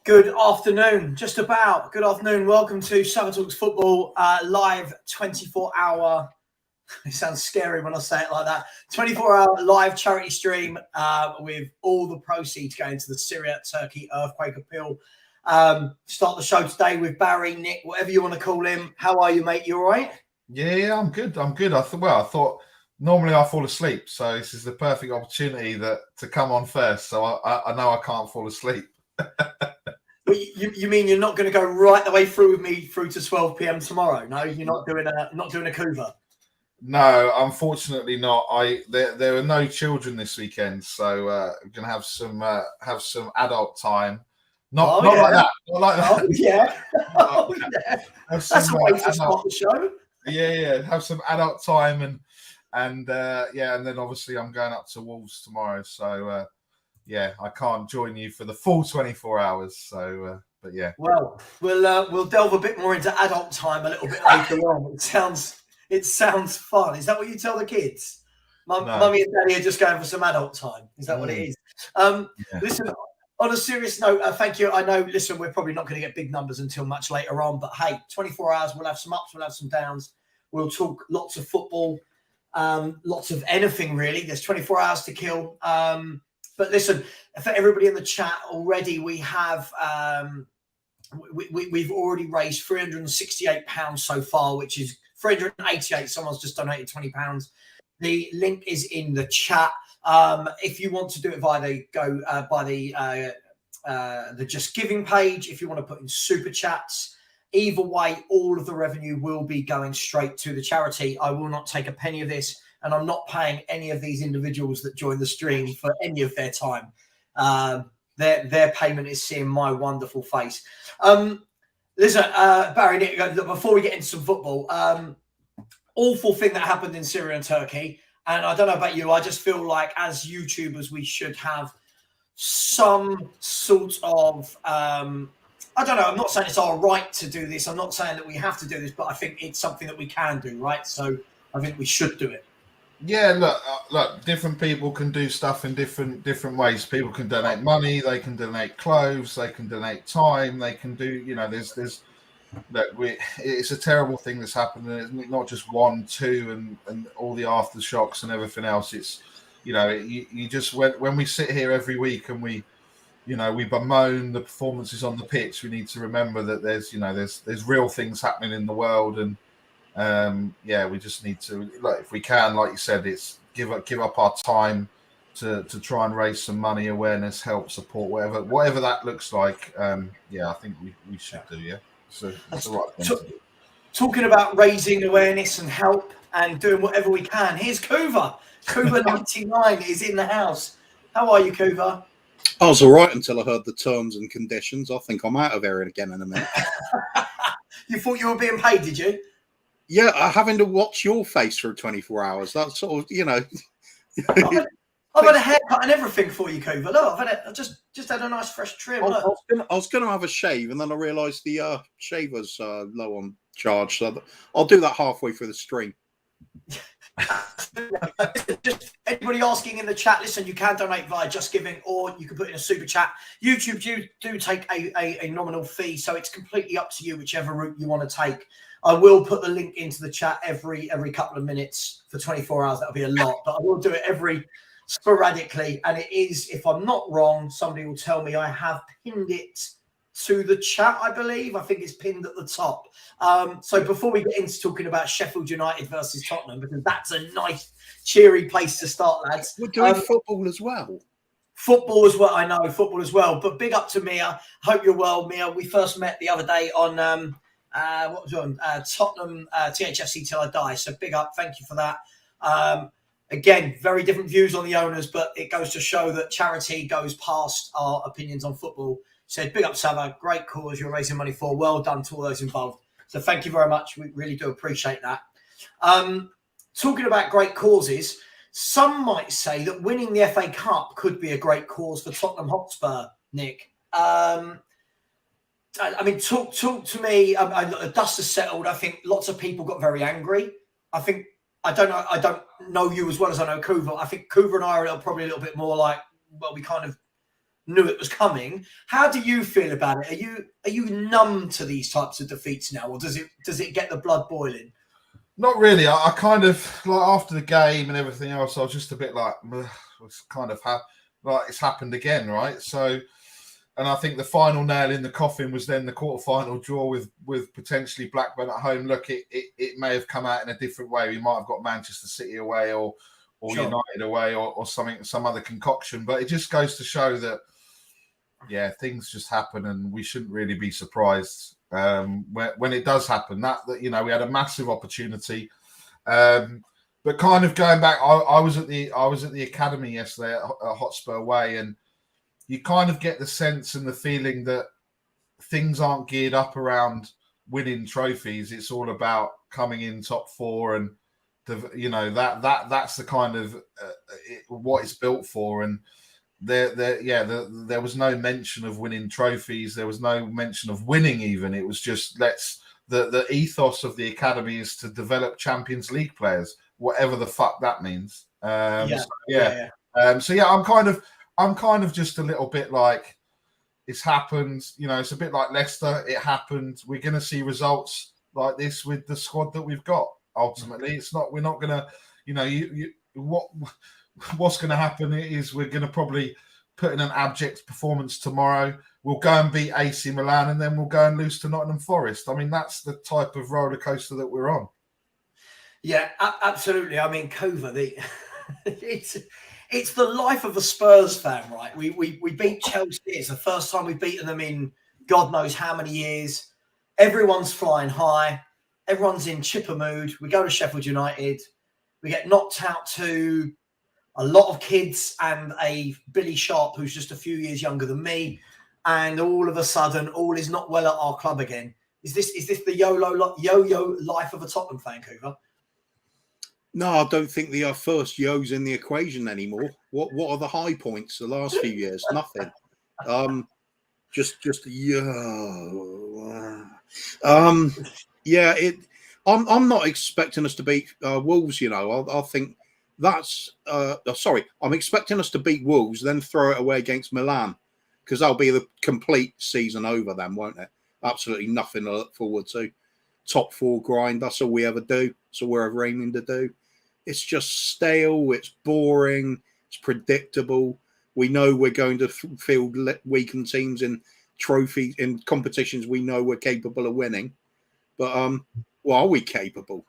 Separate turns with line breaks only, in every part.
Good afternoon, just about. Good afternoon. Welcome to Savva Talks Football live 24-hour. It sounds scary when I say it like that. 24-hour live charity stream with all the proceeds going to the Syria, Turkey earthquake appeal. Start the show today with Barry, Nick, whatever you want to call him. How are you, mate? You all right?
Yeah, I'm good. I thought normally I fall asleep, so this is the perfect opportunity to come on first. So I know I can't fall asleep.
You mean you're not going to go right the way through with me through to 12 p.m. tomorrow? No, you're not doing a Cougar.
No, unfortunately not. There are no children this weekend, so we're gonna have some adult time. Not like that. Not like that.
Oh yeah. Yeah. That's a way to start the show.
Yeah. Have some adult time and then obviously I'm going up to Wolves tomorrow, so I can't join you for the full 24 hours. So, but yeah.
Well, we'll delve a bit more into adult time a little bit later on. It sounds fun. Is that what you tell the kids?
No.
Mummy and Daddy are just going for some adult time. Is that what it is? Listen, on a serious note, thank you. I know, listen, we're probably not going to get big numbers until much later on, but hey, 24 hours, we'll have some ups, we'll have some downs. We'll talk lots of football, lots of anything really. There's 24 hours to kill. But listen, for everybody in the chat already, we have we've already raised £368 so far, which is 388. Someone's just donated £20. The link is in the chat. If you want to do it by the Just Giving page, if you want to put in super chats, either way, all of the revenue will be going straight to the charity. I will not take a penny of this. And I'm not paying any of these individuals that join the stream for any of their time. Their payment is seeing my wonderful face. Listen, Barry, Nick, before we get into some football, awful thing that happened in Syria and Turkey. And I don't know about you, I just feel like as YouTubers, we should have some sort of, I don't know, I'm not saying it's our right to do this. I'm not saying that we have to do this, but I think it's something that we can do, right? So I think we should do it.
Yeah, look. Different people can do stuff in different ways. People can donate money, they can donate clothes, they can donate time, they can do. It's a terrible thing that's happened, and it's not just 1, 2, and all the aftershocks and everything else. It's you just when we sit here every week and we bemoan the performances on the pitch, we need to remember that there's real things happening in the world and. We just need to, if we can, like you said, it's give up our time to try and raise some money, awareness, help, support, whatever that looks like. I think we should do. Yeah, so that's the right thing to do.
Talking about raising awareness and help and doing whatever we can. Here's Kuva. Kuva 99 is in the house. How are you, Kuva?
I was all right until I heard the terms and conditions. I think I'm out of here again in a minute.
You thought you were being paid, did you?
Yeah, having to watch your face for 24 hours. That's sort of,
I've had a haircut and everything for you, Kuva. Look, I've just had a nice fresh trim.
I was going to have a shave, and then I realised the shaver's low on charge. So I'll do that halfway through the stream.
Just anybody asking in the chat, listen, you can donate via Just Giving, or you can put in a super chat. YouTube do take a nominal fee, so it's completely up to you, whichever route you want to take. I will put the link into the chat every couple of minutes for 24 hours. That'll be a lot, but I will do it every sporadically. And it is, if I'm not wrong, somebody will tell me, I have pinned it to the chat, I believe. I think it's pinned at the top. So before we get into talking about Sheffield United versus Tottenham, because that's a nice, cheery place to start, lads.
We're doing football as well.
Football as well, I know, football as well. But big up to Mia. Hope you're well, Mia. We first met the other day on... what was on Tottenham THFC Till I Die. So big up, thank you for that. Again, very different views on the owners, but it goes to show that charity goes past our opinions on football. Said big up, Savva, great cause you're raising money for. Well done to all those involved. So thank you very much. We really do appreciate that. Talking about great causes, some might say that winning the FA Cup could be a great cause for Tottenham Hotspur, Nick. I mean, talk to me. The dust has settled. I think lots of people got very angry. I don't know you as well as I know Kuva. I think Kuva and I are probably a little bit more like, well, we kind of knew it was coming. How do you feel about it? Are you numb to these types of defeats now, or does it get the blood boiling?
Not really. I kind of, like, after the game and everything else, I was just a bit like, it's kind of like it's happened again, right? So, and I think the final nail in the coffin was then the quarterfinal draw with potentially Blackburn at home. Look, it may have come out in a different way. We might have got Manchester City away or
Sure.
United away or something, some other concoction. But it just goes to show that, yeah, things just happen, and we shouldn't really be surprised when it does happen. That we had a massive opportunity. But kind of going back, I was at the academy yesterday at Hotspur Way, and you kind of get the sense and the feeling that things aren't geared up around winning trophies. It's all about coming in top four, and that's the kind of what it's built for. And there was no mention of winning trophies. There was no mention of winning even. It was just the ethos of the academy is to develop Champions League players, whatever the fuck that means. I'm kind of just a little bit like, it's happened. It's a bit like Leicester. It happened. We're going to see results like this with the squad that we've got. Ultimately, it's not. We're not going to. What's going to happen is we're going to probably put in an abject performance tomorrow. We'll go and beat AC Milan, and then we'll go and lose to Nottingham Forest. I mean, that's the type of roller coaster that we're on.
Yeah, absolutely. I mean, Kova, it's the life of a Spurs fan, right? We beat Chelsea. It's the first time we've beaten them in God knows how many years. Everyone's flying high. Everyone's in chipper mood. We go to Sheffield United. We get knocked out to a lot of kids and a Billy Sharp who's just a few years younger than me. And all of a sudden, all is not well at our club again. Is this the yo-yo life of a Tottenham fan, Cooper?
No, I don't think the first yo's in the equation anymore. What are the high points the last few years? Nothing. Just yo. Yeah. I'm not expecting us to beat Wolves. I think that's. I'm expecting us to beat Wolves, then throw it away against Milan, because that'll be the complete season over then, won't it? Absolutely nothing to look forward to. Top four grind. That's all we ever do. That's all we're ever aiming to do. It's just stale. It's boring. It's predictable. We know we're going to field weakened teams in trophies, in competitions we know we're capable of winning. But are we capable?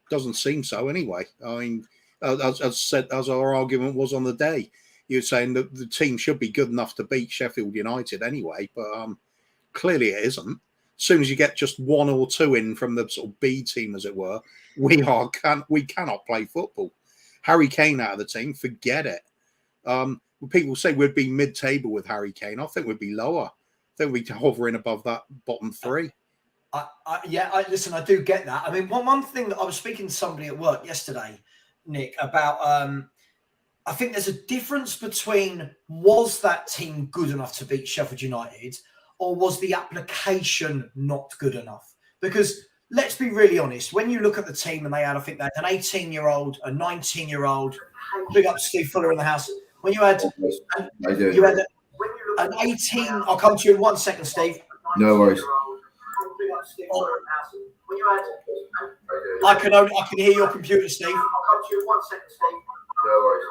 Doesn't seem so anyway. I mean, as our argument was on the day, you're saying that the team should be good enough to beat Sheffield United anyway, but clearly it isn't. As soon as you get just one or two in from the sort of B team, as it were, we cannot play football. Harry Kane out of the team, forget it. People say we'd be mid-table with Harry Kane. I think we'd be lower. I think we'd be hovering above that bottom three.
Listen, I do get that. I mean, one thing that I was speaking to somebody at work yesterday, Nick, about I think there's a difference between, was that team good enough to beat Sheffield United, or was the application not good enough? Because let's be really honest, when you look at the team, and they had an 18-year-old, a 19-year-old, big up Steve Fuller in the house. When you had an 18, I'll come to you in 1 second, Steve.
No worries.
I can hear your computer, Steve. I'll come to you in 1 second, Steve.
No worries.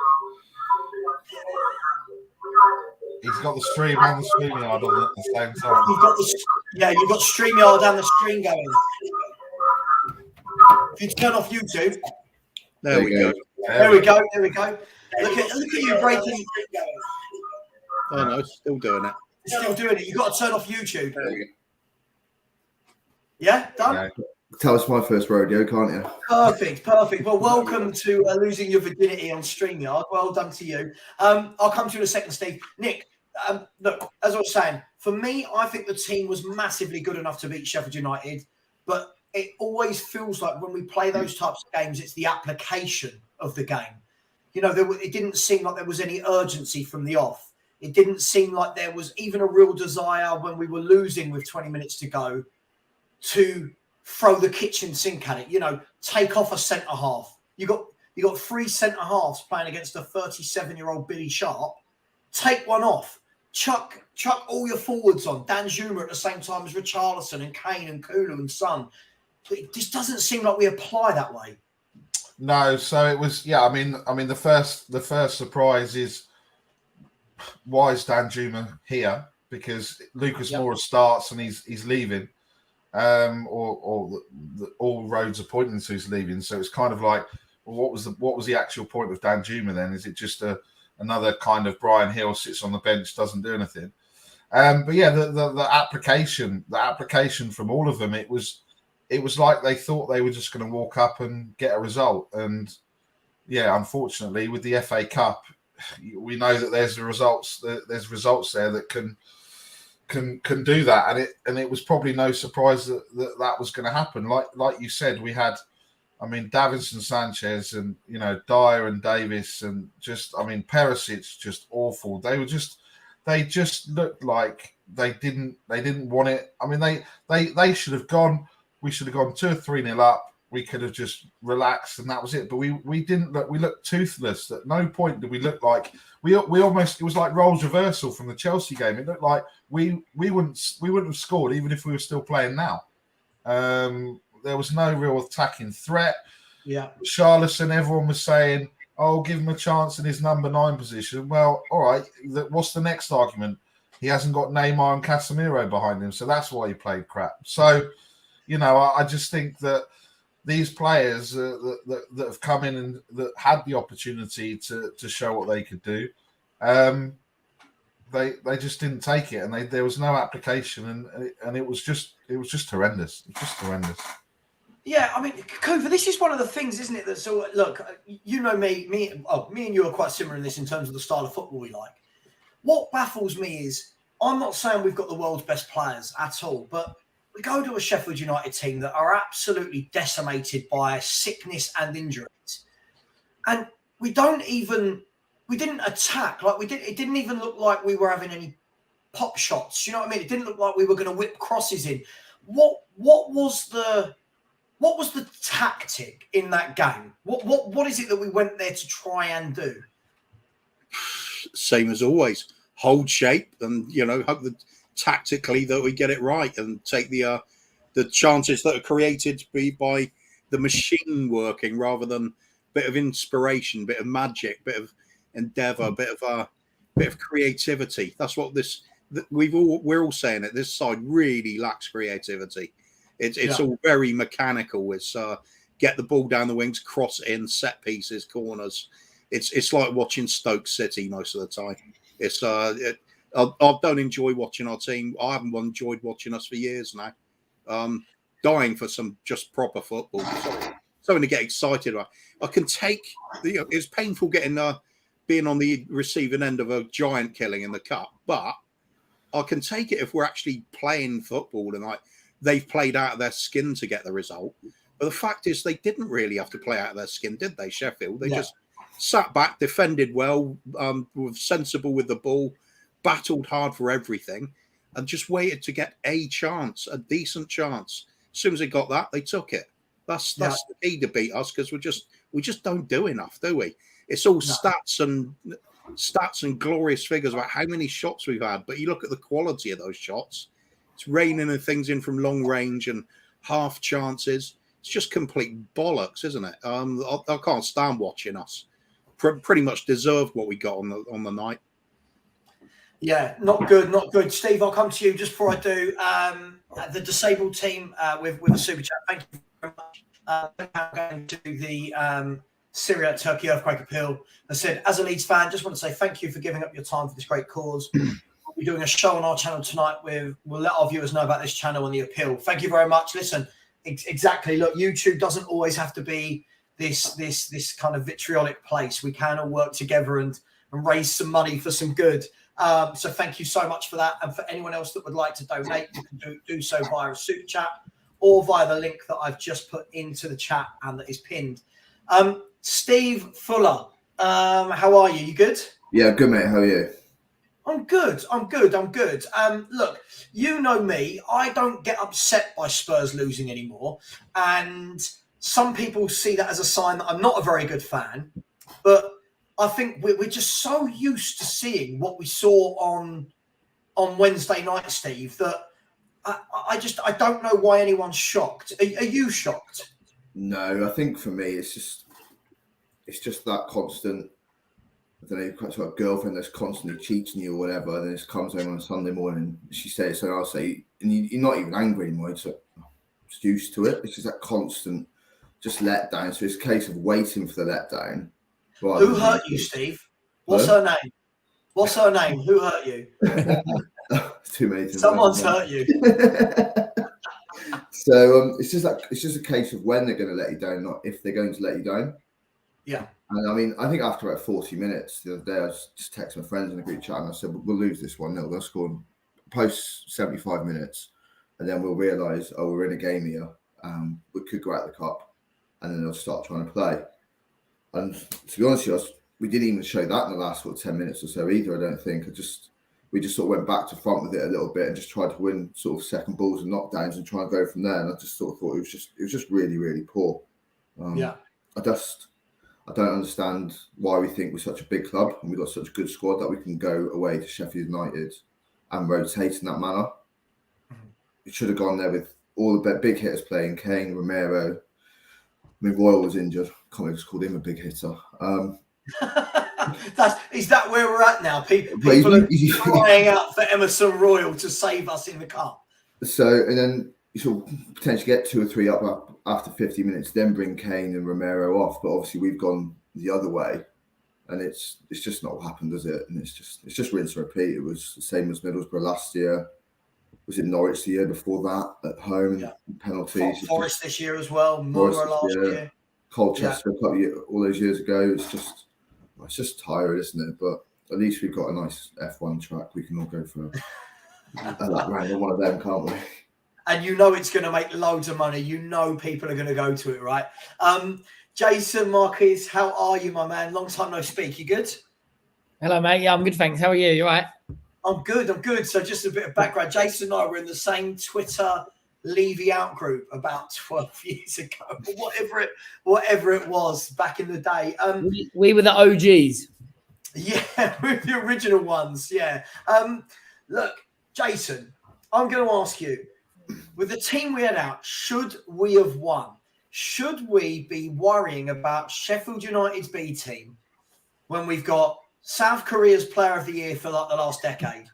He's got the stream and the StreamYard on at the same time.
You've got StreamYard and the stream going. If you turn off YouTube.
There we go.
There we go. Look at you breaking.
Oh no, still doing it.
Still doing it. You've got to turn off YouTube. Yeah, done?
Yeah.
Tell us my first rodeo, can't you?
Perfect. Well, welcome to losing your virginity on StreamYard. Well done to you. I'll come to you in a second, Steve. Nick, look, as I was saying, for me, I think the team was massively good enough to beat Sheffield United, but it always feels like when we play those types of games, it's the application of the game. It didn't seem like there was any urgency from the off. It didn't seem like there was even a real desire when we were losing with 20 minutes to go to throw the kitchen sink at it, take off a centre half. You got three centre halves playing against a 37-year-old Billy Sharp. Take one off. chuck all your forwards on. Dan Zuma at the same time as Richarlison and Kane and Kulu and Son. But it just doesn't seem like we apply that way.
No, so it was. Yeah, I mean, the first surprise is, why is Dan Zuma here? Because Lucas Moura starts and he's leaving, or all roads are pointing to he's leaving. So it's kind of like, well, what was the actual point of Dan Zuma then? Is it just another kind of Brian Hill sits on the bench, doesn't do anything? But yeah, the application from all of them, it was like they thought they were just going to walk up and get a result. And yeah, unfortunately, with the FA Cup, we know that there's results there that can do that, and it was probably no surprise that was going to happen. Like you said, we had, I mean, Davinson Sanchez and Dyer and Davis and Perisic just awful. They just looked like they didn't want it. I mean, they should have gone. We should have gone 2 or 3-0 up. We could have just relaxed and that was it. But we didn't look. We looked toothless. At no point did we look like we almost. It was like roles reversal from the Chelsea game. It looked like we wouldn't have scored even if we were still playing now. There was no real attacking threat.
Yeah,
Richarlison, everyone was saying, "Oh, give him a chance in his number 9 position." Well, all right. What's the next argument? He hasn't got Neymar and Casemiro behind him, so that's why he played crap. So, I just think that these players that have come in and that had the opportunity to show what they could do, they just didn't take it, and there was no application, and it was just horrendous. It's just horrendous.
Yeah, I mean, Cooper, this is one of the things, isn't it? That so look, me and you are quite similar in this in terms of the style of football we like. What baffles me is I'm not saying we've got the world's best players at all, but we go to a Sheffield United team that are absolutely decimated by sickness and injuries, and we didn't attack like we did. It didn't even look like we were having any pop shots. You know what I mean? It didn't look like we were going to whip crosses in. What was the tactic in that game? What is it that we went there to try and do?
Same as always, hold shape and hope that tactically that we get it right and take the chances that are created by the machine working rather than a bit of inspiration, bit of magic, bit of endeavour, bit of creativity. That's what we're all saying it. This side really lacks creativity. It's all very mechanical. It's get the ball down the wings, cross in, set pieces, corners. It's like watching Stoke City most of the time. I don't enjoy watching our team. I haven't enjoyed watching us for years now. Dying for some just proper football. Something to get excited about. I can take it's painful being on the receiving end of a giant killing in the cup, but I can take it if we're actually playing football and they've played out of their skin to get the result. But the fact is, they didn't really have to play out of their skin, did they, Sheffield? They just sat back, defended well, were sensible with the ball, battled hard for everything, and just waited to get a chance, a decent chance. As soon as they got that, they took it. That's the key to beat us, because we just don't do enough, do we? It's all stats and glorious figures about how many shots we've had, but you look at the quality of those shots. It's raining and things in from long range and half chances. It's just complete bollocks, isn't it? I can't stand watching us. Pretty much deserved what we got on the night. Yeah,
not good. Steve, I'll come to you just before I do. The disabled team with a super chat. Thank you very much. Going to the Syria Turkey earthquake appeal. I said, as a Leeds fan, just want to say thank you for giving up your time for this great cause. We're doing a show on our channel tonight. We'll let our viewers know about this channel and the appeal. Thank you very much. Listen, exactly. Look, YouTube doesn't always have to be this kind of vitriolic place. We can all work together and raise some money for some good. So thank you so much for that. And for anyone else that would like to donate, you can do so via a super chat or via the link that I've just put into the chat and that is pinned. Steve Fuller, how are you? You good?
Yeah, good, mate. How are you?
I'm good. Look, you know me. I don't get upset by Spurs losing anymore. And some people see that as a sign that I'm not a very good fan. But I think we're just so used to seeing what we saw on on Wednesday night, Steve, that I don't know why anyone's shocked. Are you shocked?
No, I think for me, it's just that constant. I don't know, you've got a girlfriend that's constantly cheating you or whatever, and then it comes home on a Sunday morning. She says, so I'll say, and you're not even angry anymore. It's like, just used to it. It's just that constant, just letdown. So it's a case of waiting for the letdown.
Who hurt you, Steve? What's her name? What's her name? Who hurt you?
Too many.
Someone's hurt you.
So it's just a case of when they're going to let you down, not if they're going to let you down.
Yeah.
And I mean, I think after about 40 minutes the other day, I just texted my friends in a group chat and I said, we'll lose this 1-0. They'll score post 75 minutes, and then we'll realise, oh, we're in a game here. We could go out the cup, and then they'll start trying to play. And to be honest with you, we didn't even show that in the last 10 minutes or so either. I don't think. We just sort of went back to front with it a little bit and just tried to win sort of second balls and knockdowns and try and go from there. And I just sort of thought it was just really, really poor. I don't understand why we think we're such a big club and we've got such a good squad that we can go away to Sheffield United and rotate in that manner. It should have gone there with all the big hitters playing, Kane, Romero. I mean, Royal was injured. Can't believe it's called him a big hitter.
Is that where we're at now? People are crying out for Emerson Royal to save us in the cup.
So, and then you sort of potentially get 2 or 3 up after 50 minutes, then bring Kane and Romero off. But obviously we've gone the other way, and it's just not what happened, does it? And it's just rinse and repeat. It was the same as Middlesbrough last year. Was it Norwich the year before that at home? Yeah. Penalties.
Forest this year as well. Middlesbrough last year.
Colchester a couple of years, all those years ago. It's just tired, isn't it? But at least we've got a nice F1 track. We can all go for a lap round on one of them, can't we?
And you know it's going to make loads of money. You know people are going to go to it, right? Jason Marquis, how are you, my man? Long time no speak. You good?
Hello, mate. Yeah, I'm good, thanks. How are you? You all right?
I'm good. So just a bit of background. Jason and I were in the same Twitter Levy out group about 12 years ago. Whatever it was back in the day.
We were the OGs.
Yeah, we're the original ones. Yeah. Look, Jason, I'm going to ask you, with the team we had out, should we have won? Should we be worrying about Sheffield United's B team when we've got South Korea's Player of the Year for like the last decade,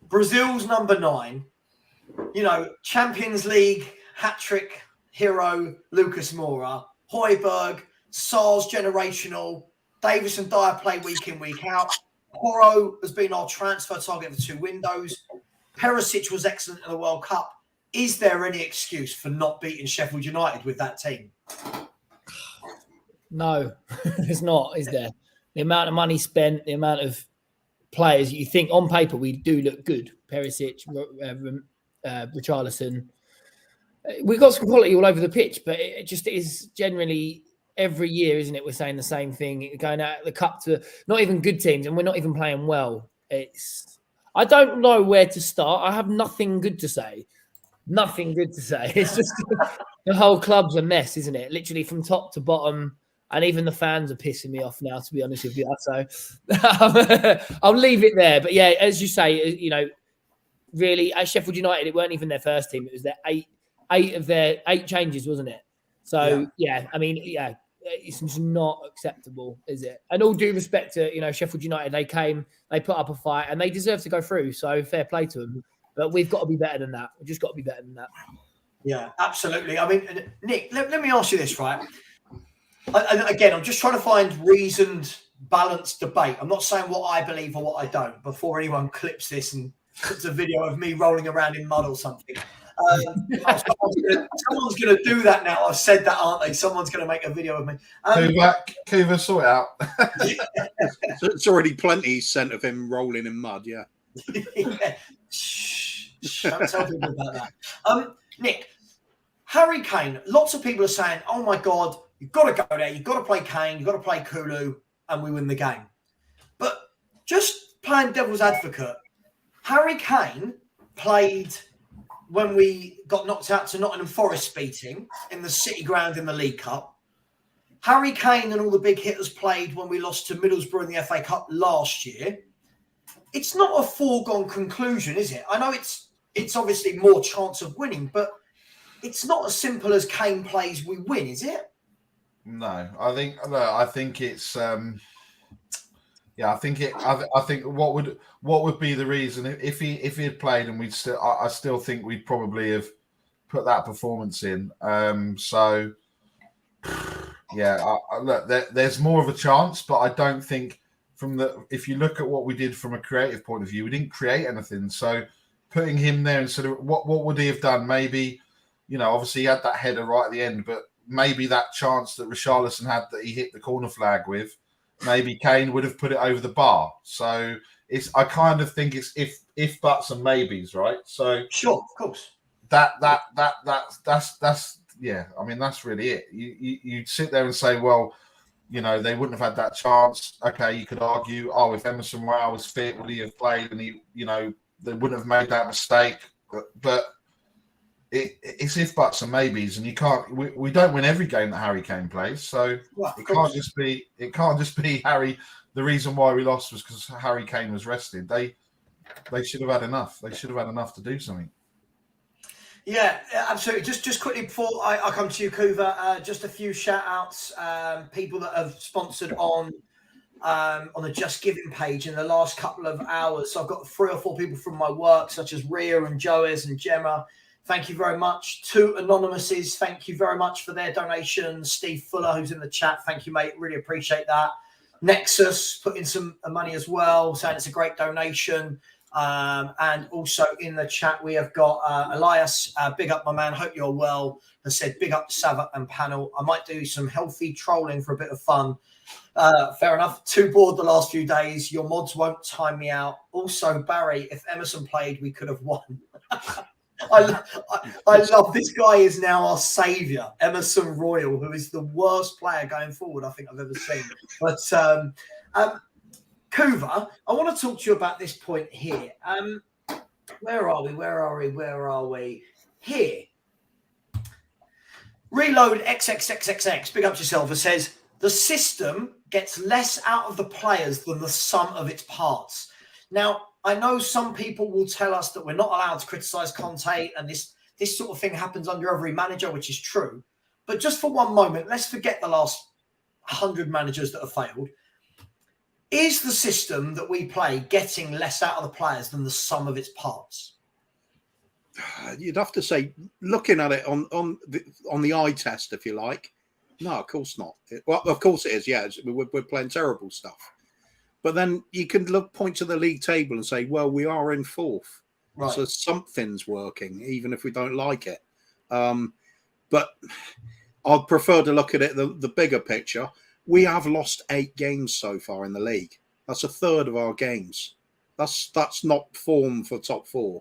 Brazil's number 9, Champions League hat-trick hero Lucas Moura, Højbjerg, Sars generational, Davis and Dyer play week in, week out. Porro has been our transfer target for 2 windows. Paratici was excellent in the World Cup. Is there any excuse for not beating Sheffield United with that team?
No, there's not, is there? The amount of money spent, the amount of players, you think on paper we do look good. Perisic, Richarlison. We've got some quality all over the pitch, but it just is generally every year, isn't it? We're saying the same thing, going out the cup to not even good teams, and we're not even playing well. I don't know where to start. I have nothing good to say. Nothing good to say. It's just the whole club's a mess, isn't it? Literally from top to bottom. And even the fans are pissing me off now, to be honest with you. So I'll leave it there. But yeah, as you say, really, at Sheffield United, it weren't even their first team. It was their eight of their 8 changes, wasn't it? So it's just not acceptable, is it? And all due respect to, Sheffield United, they came, they put up a fight, and they deserve to go through. So fair play to them. But we've got to be better than that. We've just got to be better than that.
Yeah, absolutely. I mean, Nick, let me ask you this, right? Again, I'm just trying to find reasoned, balanced debate. I'm not saying what I believe or what I don't before anyone clips this and puts a video of me rolling around in mud or something. Someone's going to do that now. I've said that, aren't they? Someone's going to make a video of me.
Kuva, sort it out.
It's already plenty sent of him rolling in mud, yeah.
Yeah. Shh, don't tell people about that. Nick, Harry Kane, lots of people are saying, oh my God, you've got to go there. You've got to play Kane. You've got to play Kulu and we win the game. But just playing devil's advocate, Harry Kane played when we got knocked out to Nottingham Forest beating in the City Ground in the League Cup. Harry Kane and all the big hitters played when we lost to Middlesbrough in the FA Cup last year. it's not a foregone conclusion, is it? I know it's obviously more chance of winning, but it's not as simple as Kane plays, we win, is it?
No, I think it's yeah, I think what would be the reason if he had played, and I still think we'd probably have put that performance in. So yeah, look, there's more of a chance, but I don't think if you look at what we did from a creative point of view, we didn't create anything. So putting him there instead of what would he have done? Maybe, obviously he had that header right at the end, but maybe that chance that Richarlison had that he hit the corner flag with, maybe Kane would have put it over the bar. So I kind of think it's if buts and maybes, right? So
sure, of course.
That's yeah. I mean, that's really it. You'd sit there and say, well, they wouldn't have had that chance. Okay, you could argue, if Emerson Royal was fit, would he have played? And they wouldn't have made that mistake. But it's if buts and maybes, and you can't. We don't win every game that Harry Kane plays, so it can't just be Harry. The reason why we lost was because Harry Kane was rested. They should have had enough. They should have had enough to do something.
Yeah, absolutely. Just quickly before I come to you, Kuva, just a few shout outs. People that have sponsored on the Just Giving page in the last couple of hours. So I've got 3 or 4 people from my work, such as Ria and Joes and Gemma. Thank you very much. 2 anonymouses. Thank you very much for their donations. Steve Fuller, who's in the chat. Thank you, mate. Really appreciate that. Nexus put in some money as well, saying it's a great donation. And also in the chat, we have got Elias, big up my man, hope you're well, has said big up to Savva and panel. I might do some healthy trolling for a bit of fun. Fair enough. Too bored the last few days. Your mods won't time me out. Also, Barry, if Emerson played, we could have won. I love this guy is now our saviour, Emerson Royal, who is the worst player going forward I think I've ever seen. But Kuva, I want to talk to you about this point here. Where are we? Here. Reload XXXXX, big up to yourself, says, the system gets less out of the players than the sum of its parts. Now, I know some people will tell us that we're not allowed to criticise Conte, and this sort of thing happens under every manager, which is true. But just for one moment, let's forget the last 100 managers that have failed. Is the system that we play getting less out of the players than the sum of its parts?
You'd have to say, looking at it on the eye test, if you like, no, of course not. Well, of course it is. Yeah, we're playing terrible stuff. But then you can point to the league table and say, well, we are in 4th. Right. So something's working, even if we don't like it. But I'd prefer to look at it, the bigger picture. We have lost 8 games so far in the league. That's a third of our games. That's not form for top 4.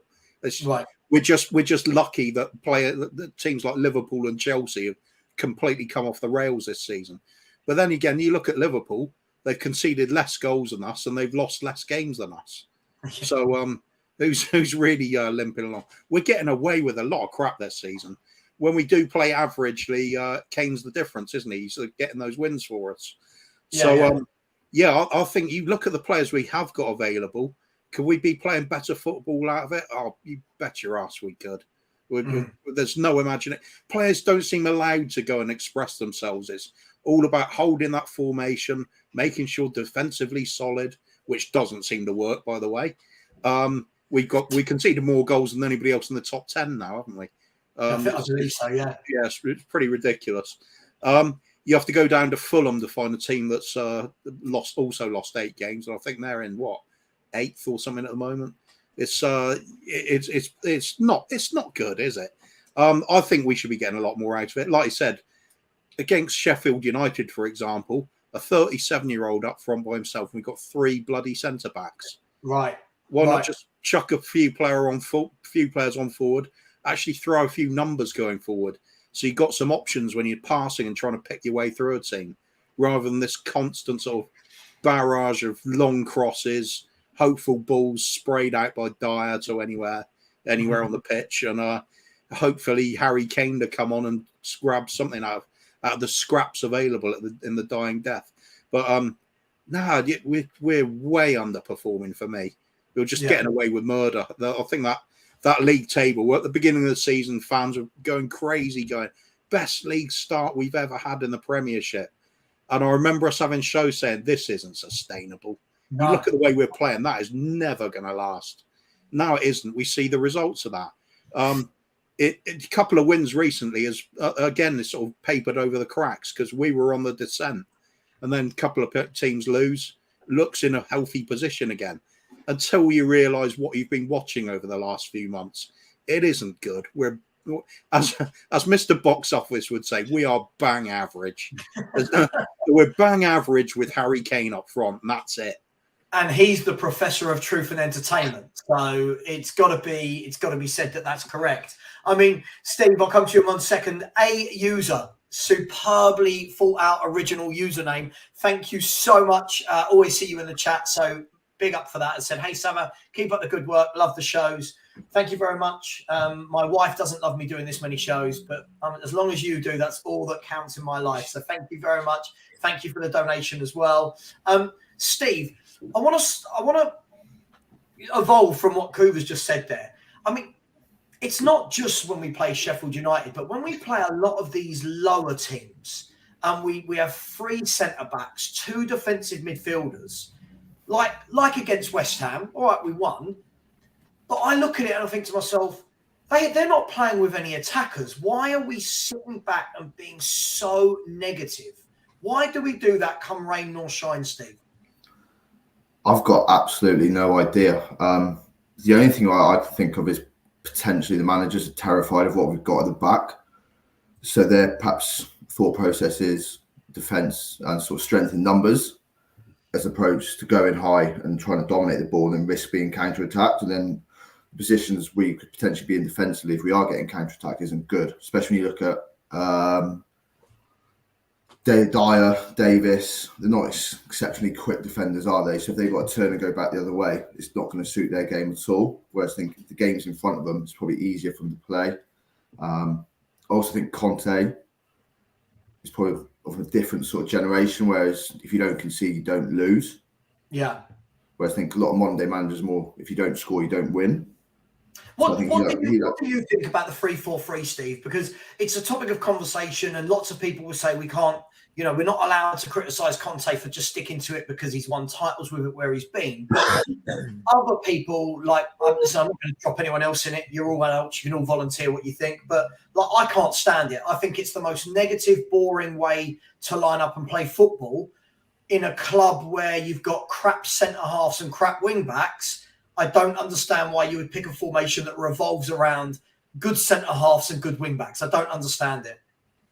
Right.
We're just lucky that teams like Liverpool and Chelsea have completely come off the rails this season. But then again, you look at Liverpool, they've conceded less goals than us and they've lost less games than us. So who's really limping along? We're getting away with a lot of crap this season. When we do play averagely, Kane's the difference, isn't he? He's getting those wins for us. I think you look at the players we have got available. Could we be playing better football out of it? Oh, you bet your ass we could. There's no imagination. Players don't seem allowed to go and express themselves. It's all about holding that formation, making sure defensively solid, which doesn't seem to work, by the way. We conceded more goals than anybody else in the top 10 now, haven't we?
I believe so, yeah.
Yes, it's pretty ridiculous. You have to go down to Fulham to find a team that's lost 8 games, and I think they're in 8th or something at the moment. It's not good, is it? I think we should be getting a lot more out of it. Like I said, against Sheffield United, for example, a 37-year-old up front by himself, and we've got 3 bloody centre backs.
Right.
Why not just chuck a few players on forward? Actually throw a few numbers going forward. So you've got some options when you're passing and trying to pick your way through a team, rather than this constant sort of barrage of long crosses, hopeful balls sprayed out by Dyer to anywhere on the pitch. And hopefully Harry Kane to come on and grab something out of the scraps available in the dying death. But we're way underperforming for me. We were just getting away with murder. I think that league table at the beginning of the season, fans were going crazy, going best league start we've ever had in the Premiership. And I remember us having shows saying this isn't sustainable.
No.
You look at the way we're playing, that is never going to last. Now it isn't. We see the results of that. A couple of wins recently has again it's sort of papered over the cracks because we were on the descent, and then a couple of teams lose. Looks in a healthy position again. Until you realise what you've been watching over the last few months, it isn't good. We're as Mr. Box Office would say, we are bang average. We're bang average with Harry Kane up front, and that's it.
And he's the professor of truth and entertainment, so it's got to be said that that's correct. I mean, Steve, I'll come to you in 1 second. A user, superbly thought out original username. Thank you so much. Always see you in the chat, so big up for that. And said, hey Savva, keep up the good work. Love the shows. Thank you very much. My wife doesn't love me doing this many shows, but as long as you do, that's all that counts in my life. So thank you very much. Thank you for the donation as well. Steve, I want to evolve from what Kuva's just said there. I mean, it's not just when we play Sheffield United, but when we play a lot of these lower teams, and we have 3 centre-backs, 2 defensive midfielders, like against West Ham. All right, we won. But I look at it and I think to myself, they're not playing with any attackers. Why are we sitting back and being so negative? Why do we do that come rain nor shine, Steve?
I've got absolutely no idea. The only thing I can think of is potentially the managers are terrified of what we've got at the back. So their perhaps thought process is defence and sort of strength in numbers as opposed to going high and trying to dominate the ball and risk being counter-attacked. And then positions we could potentially be in defensively if we are getting counter-attacked isn't good, especially when you look at Dyer, Davis. They're not exceptionally quick defenders, are they? So if they've got to turn and go back the other way, it's not going to suit their game at all. Whereas I think if the game's in front of them, it's probably easier for them to play. I also think Conte is probably of a different sort of generation, whereas if you don't concede, you don't lose.
Yeah.
Whereas I think a lot of modern day managers more, if you don't score, you don't win.
What do you think about the 3-4-3, Steve? Because it's a topic of conversation, and lots of people will say we can't, we're not allowed to criticise Conte for just sticking to it because he's won titles with it where he's been. But other people, listen, I'm not going to drop anyone else in it. You're all adults. You can all volunteer what you think. But I can't stand it. I think it's the most negative, boring way to line up and play football in a club where you've got crap centre-halves and crap wing-backs. I don't understand why you would pick a formation that revolves around good centre-halves and good wing-backs. I don't understand it.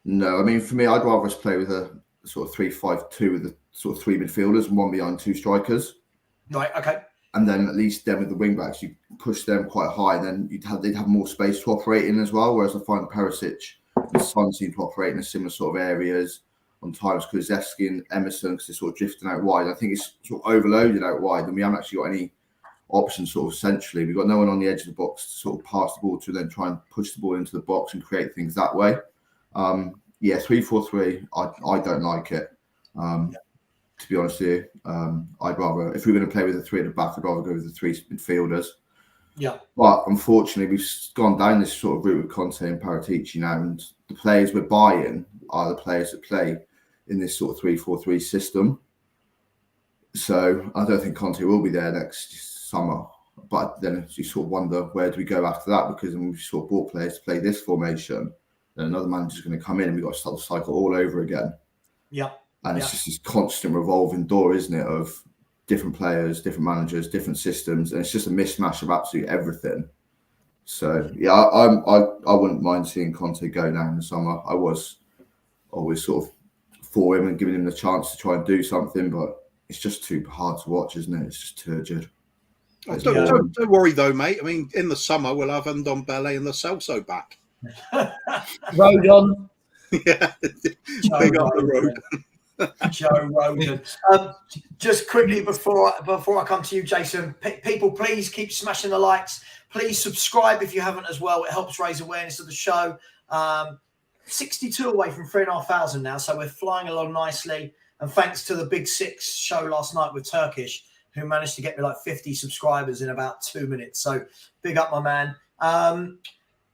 No, I mean, for me, I'd rather us play with a sort of 3-5-2 with the sort of 3 midfielders and 1 behind 2 strikers.
Right, okay.
And then at least then with the wing-backs, you push them quite high, and then they'd have more space to operate in as well, whereas I find Paratici and Son seem to operate in similar sort of areas. On times, Kulusevski and Emerson, because they're sort of drifting out wide. I think it's sort of overloaded out wide, and we haven't actually got any options sort of centrally. We've got no one on the edge of the box to sort of pass the ball to, then try and push the ball into the box and create things that way. 3-4-3, I don't like it. To be honest with you, I'd rather, if we were going to play with the 3 at the back, I'd rather go with the 3 midfielders.
Yeah.
But unfortunately, we've gone down this sort of route with Conte and Paratici now, and the players we're buying are the players that play in this sort of 3-4-3 system. So I don't think Conte will be there next summer. But then you sort of wonder, where do we go after that? Because then we've sort of bought players to play this formation. Then another manager's going to come in and we've got to start the cycle all over again.
Yeah.
And it's just this constant revolving door, isn't it, of different players, different managers, different systems. And it's just a mismatch of absolutely everything. So, yeah, I wouldn't mind seeing Conte go now in the summer. I was always sort of for him and giving him the chance to try and do something, but it's just too hard to watch, isn't it? It's just turgid.
Don't worry though, mate. I mean, in the summer we'll have Ndombele and the Celso back.
Rodon.
Yeah, big up the road.
Joe Rogan. Just quickly before I come to you, Jason, people, please keep smashing the likes. Please subscribe if you haven't as well. It helps raise awareness of the show. 62 away from 3,500 now, so we're flying along nicely. And thanks to the Big Six show last night with Turkish, who managed to get me like 50 subscribers in about 2 minutes. So big up, my man.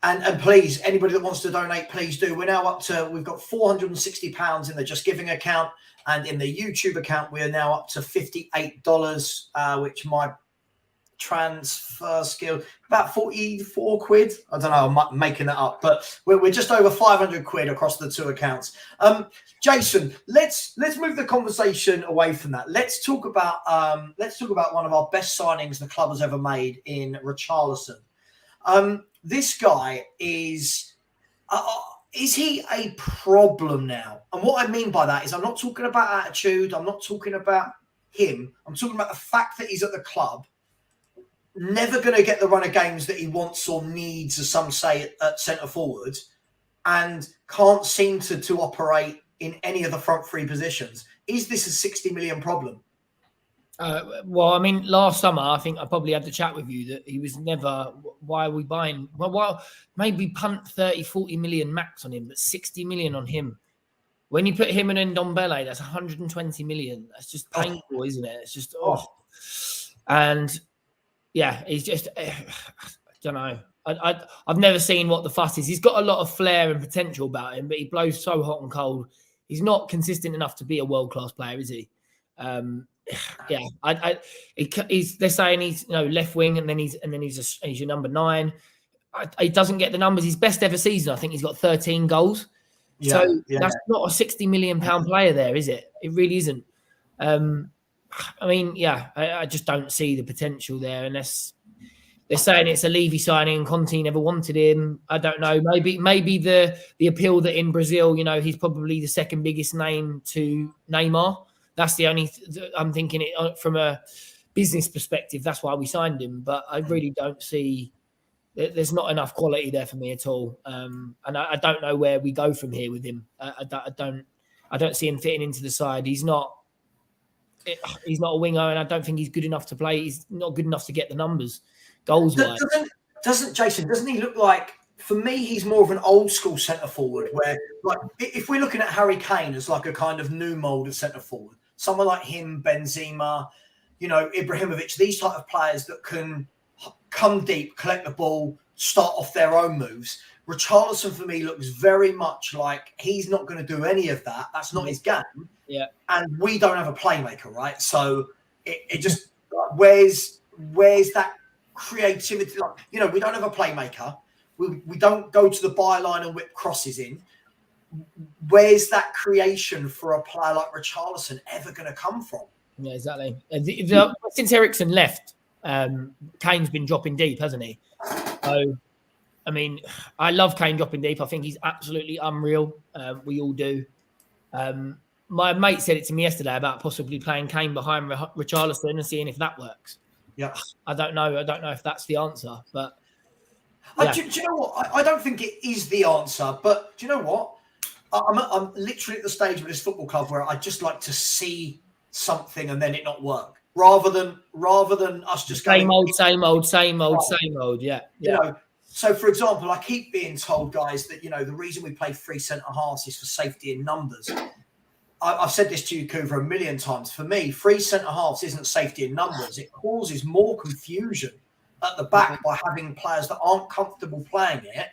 And please, anybody that wants to donate, please do. We're now up to, we've got £460 in the Just Giving account, and in the YouTube account, we are now up to $58, which my transfer skill, about 44 quid. I don't know, I'm making that up, but we're just over 500 quid across the two accounts. Jason, let's move the conversation away from that. Let's talk about one of our best signings the club has ever made in Richarlison. This guy is he a problem now? And what I mean by that is I'm not talking about attitude. I'm not talking about him. I'm talking about the fact that he's at the club, never going to get the run of games that he wants or needs, as some say, at centre forward, and can't seem to operate in any of the front three positions. Is this a 60 million problem?
Well, I mean, last summer, I think I probably had the chat with you that he was never, why are we buying? Well, maybe punt 30, 40 million max on him, but 60 million on him. When you put him and Ndombele, that's 120 million. That's just painful, isn't it? It's just, And yeah, he's just, I don't know. I've never seen what the fuss is. He's got a lot of flair and potential about him, but he blows so hot and cold. He's not consistent enough to be a world-class player, is he? They're saying he's left wing, and then he's your number 9. He doesn't get the numbers. His best ever season, I think he's got 13 goals. That's not a 60 million pound player there, is it? It really isn't. I mean, I just don't see the potential there, unless they're saying it's a Levy signing. Conte never wanted him. I don't know. Maybe the appeal that in Brazil, he's probably the second biggest name to Neymar. That's the only. I'm thinking it from a business perspective. That's why we signed him. But I really don't see. There's not enough quality there for me at all. And I don't know where we go from here with him. I don't see him fitting into the side. He's not a winger, and I don't think he's good enough to play. He's not good enough to get the numbers, goals wise.
Doesn't he look like? For me, he's more of an old school centre forward. Where, like, if we're looking at Harry Kane as like a kind of new mould of centre forward, someone like him, Benzema, Ibrahimovic, these type of players that can come deep, collect the ball, start off their own moves. Richarlison, for me, looks very much like he's not going to do any of that. That's not his game.
Yeah. And
we don't have a playmaker, right? So it just, where's that creativity? Like, we don't have a playmaker. We don't go to the byline and whip crosses in. Where's that creation for a player like Richarlison ever going to come from?
Yeah, exactly. Since Eriksen left, Kane's been dropping deep, hasn't he? So, I mean, I love Kane dropping deep. I think he's absolutely unreal. We all do. My mate said it to me yesterday about possibly playing Kane behind Richarlison and seeing if that works.
Yeah,
I don't know. I don't know if that's the answer, but
do you know what? I don't think it is the answer, but do you know what? I'm literally at the stage of this football club where I just like to see something and then it not work, rather than us just
same
going
old. Yeah.
So, for example, I keep being told, guys, that the reason we play 3 centre halves is for safety in numbers. I've said this to you, Kuva, a million times. For me, 3 centre halves isn't safety in numbers. It causes more confusion at the back by having players that aren't comfortable playing it.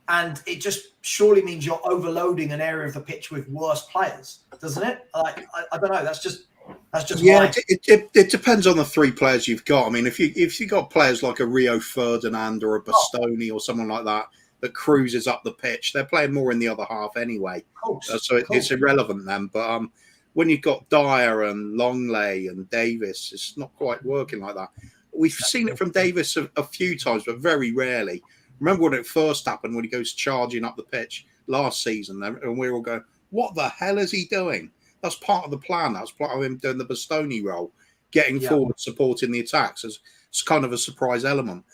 And it just surely means you're overloading an area of the pitch with worse players, doesn't it? I don't know. That's just
it depends on the 3 players you've got. I mean, if you got players like a Rio Ferdinand or a Bastoni or someone like that cruises up the pitch, they're playing more in the other half anyway. It's irrelevant then. But when you've got Dyer and Longley and Davis, it's not quite working like that. We've seen it from Davis a few times, but very rarely. Remember when it first happened, when he goes charging up the pitch last season, and we were all going, what the hell is he doing? That's part of the plan. That's part of him doing the Bastoni role, getting forward, supporting the attacks. It's kind of a surprise element.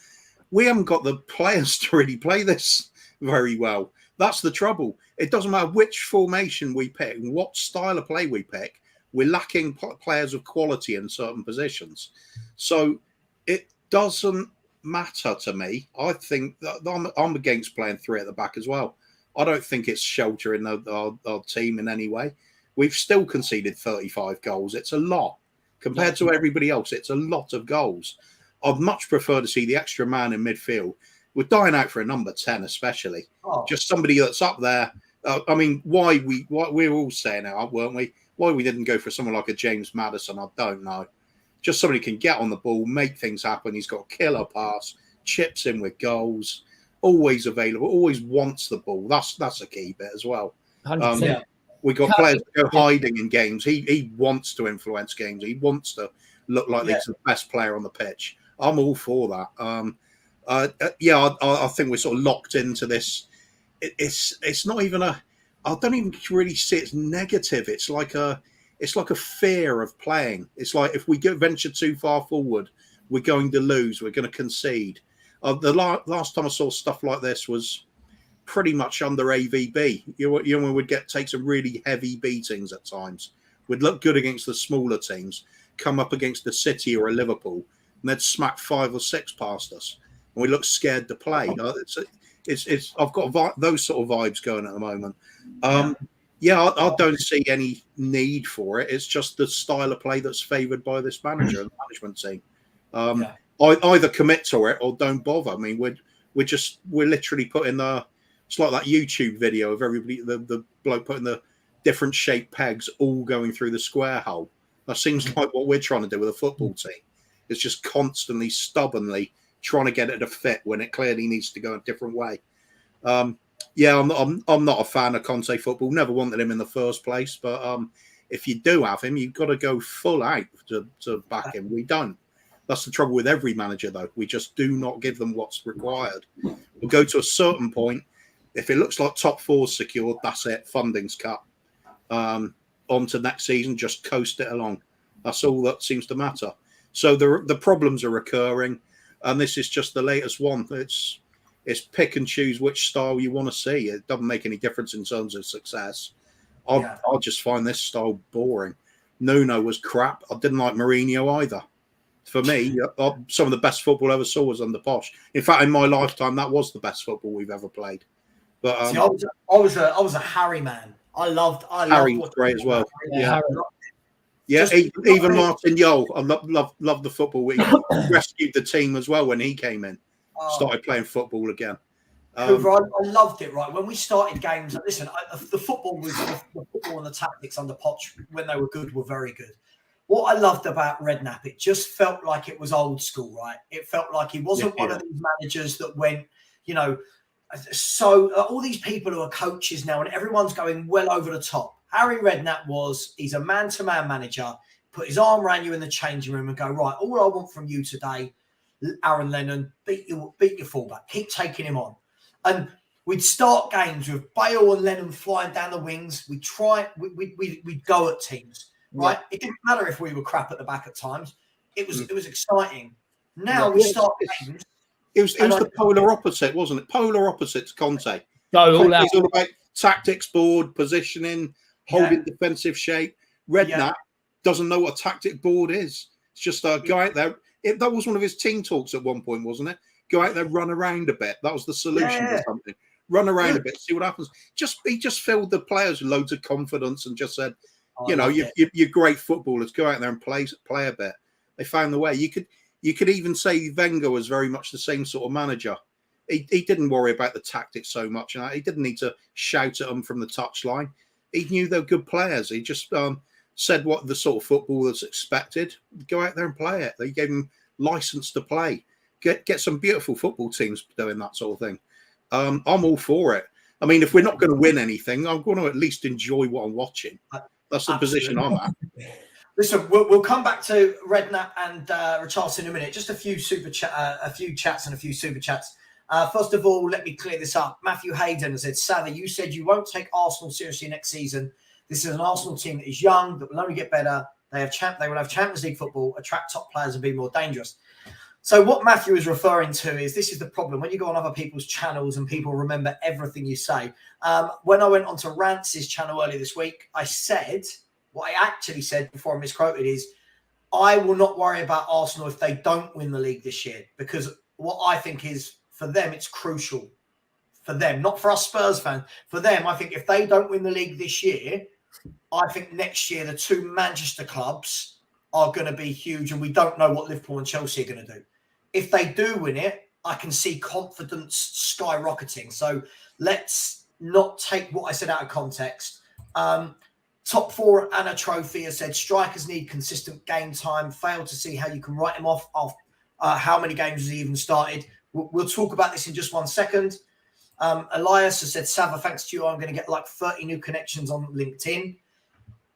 We haven't got the players to really play this very well. That's the trouble. It doesn't matter which formation we pick and what style of play we pick. We're lacking players of quality in certain positions. So it doesn't matter to me. I think that I'm against playing 3 at the back as well. I don't think it's sheltering our team in any way. We've still conceded 35 goals. It's a lot. Compared to everybody else, it's a lot of goals. I'd much prefer to see the extra man in midfield. We're dying out for a number 10, especially. Just somebody that's up there. I mean, why we're all saying it, weren't we? Why we didn't go for someone like a James Maddison, I don't know. Just somebody can get on the ball, make things happen. He's got a killer pass, chips in with goals, always available, always wants the ball. That's a key bit as well.
100%.
We got players that go hiding in games. He wants to influence games. He wants to look like he's the best player on the pitch. I'm all for that. I think we're sort of locked into this. It's not even a. I don't even really see it's negative. It's like a fear of playing. It's like if we venture too far forward, we're going to lose. We're going to concede. The last time I saw stuff like this was pretty much under AVB. We'd take some really heavy beatings at times. We'd look good against the smaller teams, come up against a City or a Liverpool, and they'd smack 5 or 6 past us, and we look scared to play. I've got those sort of vibes going at the moment. I don't see any need for it. It's just the style of play that's favoured by this manager and management team. Either commit to it or don't bother. I mean, we're literally putting the. It's like that YouTube video of everybody, the bloke putting the different shaped pegs all going through the square hole. That seems like what we're trying to do with a football team. It's just constantly, stubbornly trying to get it to fit when it clearly needs to go a different way. I'm not a fan of Conte football. Never wanted him in the first place. But if you do have him, you've got to go full out to back him. We don't. That's the trouble with every manager, though. We just do not give them what's required. We'll go to a certain point. If it looks like top 4's secured, that's it. Funding's cut. On to next season, just coast it along. That's all that seems to matter. So the problems are recurring, and this is just the latest one. It's pick and choose which style you want to see. It doesn't make any difference in terms of success. I'll just find this style boring. Nuno was crap. I didn't like Mourinho either. For me, some of the best football I ever saw was under Posh. In fact, in my lifetime, that was the best football we've ever played. But
see, I was a Harry man. I loved
Harry was great as well. Even Martin Yole. I love the football. He rescued the team as well when he came in. Started playing football again.
Hoover, I loved it. Right when we started games, listen, the football and the tactics under Poch when they were good were very good. What I loved about Redknapp, it just felt like it was old school, right? It felt like he wasn't one of these managers that went, so all these people who are coaches now and everyone's going well over the top. Harry Redknapp he's a man-to-man manager, put his arm around you in the changing room and go, right, all I want from you today, Aaron Lennon, beat your fullback, keep taking him on. And we'd start games with Bale and Lennon flying down the wings. We'd go at teams, right? It didn't matter if we were crap at the back at times. It was exciting. Now we start games.
It was the polar opposite, wasn't it? Polar opposite to Conte.
It's
all about tactics board, positioning, holding defensive shape. Redknapp doesn't know what a tactic board is. It's just a guy out there. That was one of his team talks at one point, wasn't it? Go out there, run around a bit. That was the solution to something. Run around a bit, see what happens. He just filled the players with loads of confidence and just said, you're great footballers. Go out there and play a bit. They found the way. You could even say Wenger was very much the same sort of manager. He didn't worry about the tactics so much. He didn't need to shout at them from the touchline. He knew they were good players. He just said what the sort of football that's expected. Go out there and play it. They gave him license to play. Get some beautiful football teams doing that sort of thing. I'm all for it. I mean, if we're not going to win anything, I'm going to at least enjoy what I'm watching. That's the position I'm at.
Listen, we'll come back to Redknapp and Richarlison in a minute. Just a few chats and a few super chats. First of all, let me clear this up. Matthew Hayden has said, Savva, you said you won't take Arsenal seriously next season. This is an Arsenal team that is young, that will only get better. They will have Champions League football, attract top players and be more dangerous. So what Matthew is referring to is this is the problem. When you go on other people's channels and people remember everything you say. When I went onto Rance's channel earlier this week, I said, what I actually said before I misquoted is, I will not worry about Arsenal if they don't win the league this year, because what I think is, for them, it's crucial. For them, not for us Spurs fans. For them, I think if they don't win the league this year, I think next year the two Manchester clubs are going to be huge, and we don't know what Liverpool and Chelsea are going to do. If they do win it, I can see confidence skyrocketing. So let's not take what I said out of context. Top four and a trophy has said strikers need consistent game time. Fail to see how you can write him off how many games has he even started. We'll talk about this in just 1 second. Elias has said, Savva, thanks to you, I'm going to get like 30 new connections on LinkedIn.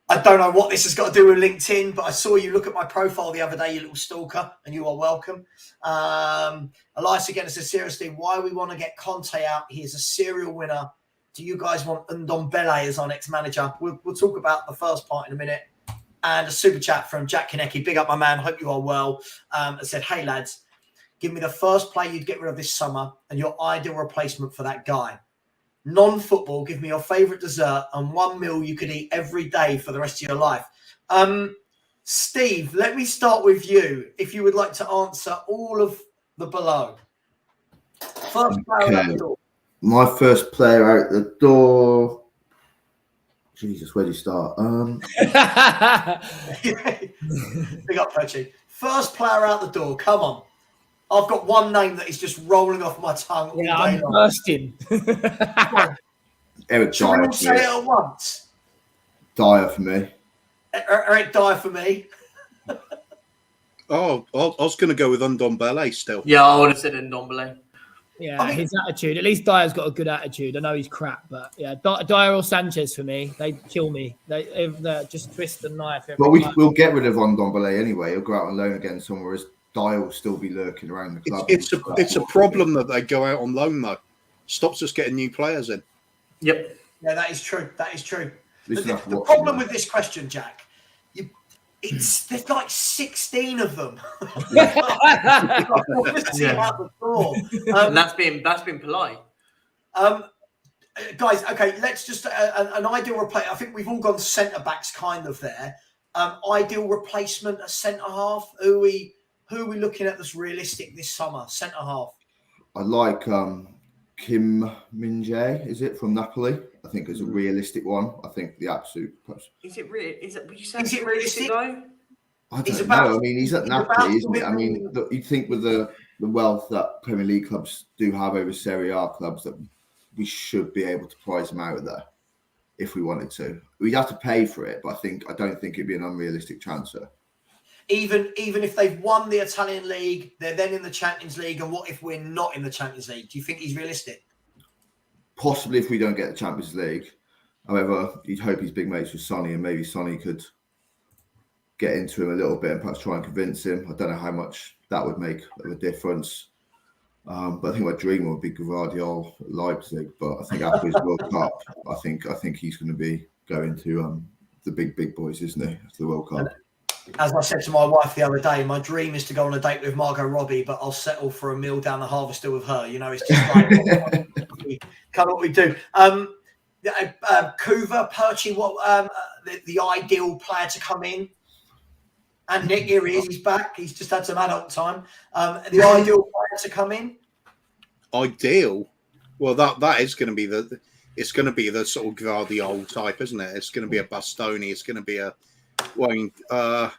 I don't know what this has got to do with LinkedIn, but I saw you look at my profile the other day, you little stalker, and you are welcome. Elias again says, seriously, why we want to get Conte out? He is a serial winner. Do you guys want Ndombele as our next manager? We'll talk about the first part in a minute. And a super chat from Jack Konecki. Big up, my man. Hope you are well. It said, hey, lads, give me the first player you'd get rid of this summer and your ideal replacement for that guy. Non-football, give me your favourite dessert and one meal you could eat every day for the rest of your life. Steve, let me start with you. If you would like to answer all of the below. First player out the door.
My first player out the door. Jesus, where do you start?
Big up, Perchi. First player out the door. Come on. I've got one name that is just rolling off my tongue all day
I'm
long.
bursting.
Eric
Shall we
Dyer.
all say it at once?
Dyer for me.
Eric Dyer for me.
Oh, I was going to go with Ndombele still.
Yeah, I would have said Ndombele.
Yeah,
I mean,
his attitude. At least Dyer's got a good attitude. I know he's crap, but yeah, Dyer or Sanchez for me. They kill me. They just twist the knife.
But we'll get rid of Ndombele anyway. He'll go out on loan again somewhere. As Dyer will still be lurking around the club.
It's a problem that they go out on loan though. Stops us getting new players in.
Yep.
Yeah, that is true. That is true.
Least
The
enough to watch
problem
him.
with this question, Jack, there's like 16 of them.
Yeah.
Out the door.
And that's been polite.
Guys, okay, let's just an ideal replacement. I think we've all gone centre backs kind of there. Ideal replacement, a centre half. Who are we looking at that's realistic this summer? Centre half.
I like Kim Min-jae, is it, from Napoli? I think it's a realistic one. I think the absolute.
Is it really? Would you say
Is it realistic?
though?
I
He's
don't
about-
know. I mean, he's at
he's
Napoli,
about
isn't
to
it? I mean, look, you'd think with the wealth that Premier League clubs do have over Serie A clubs that we should be able to prize him out of there if we wanted to. We'd have to pay for it, but I don't think it'd be an unrealistic transfer.
Even if they've won the Italian league, they're then in the Champions League. And what if we're not in the Champions League? Do you think he's realistic?
Possibly if we don't get the Champions League. However, you'd hope he's big mates with Sonny, and maybe Sonny could get into him a little bit and perhaps try and convince him. I don't know how much that would make of a difference. But I think my dream would be Guardiola at Leipzig. But I think after his World Cup, I think he's going to be going to the big boys, isn't he? After the World Cup.
As I said to my wife the other day, my dream is to go on a date with Margot Robbie, but I'll settle for a meal down the Harvester with her. You know, it's just like kind of what we do. Kuva, Perchi, what the ideal player to come in? And Nick, here he is. He's back. He's just had some adult time. The ideal player to come in?
Ideal? Well, that is going to be the sort of Guardiola type, isn't it? It's going to be a Bastoni. It's going to be a Wayne. I'm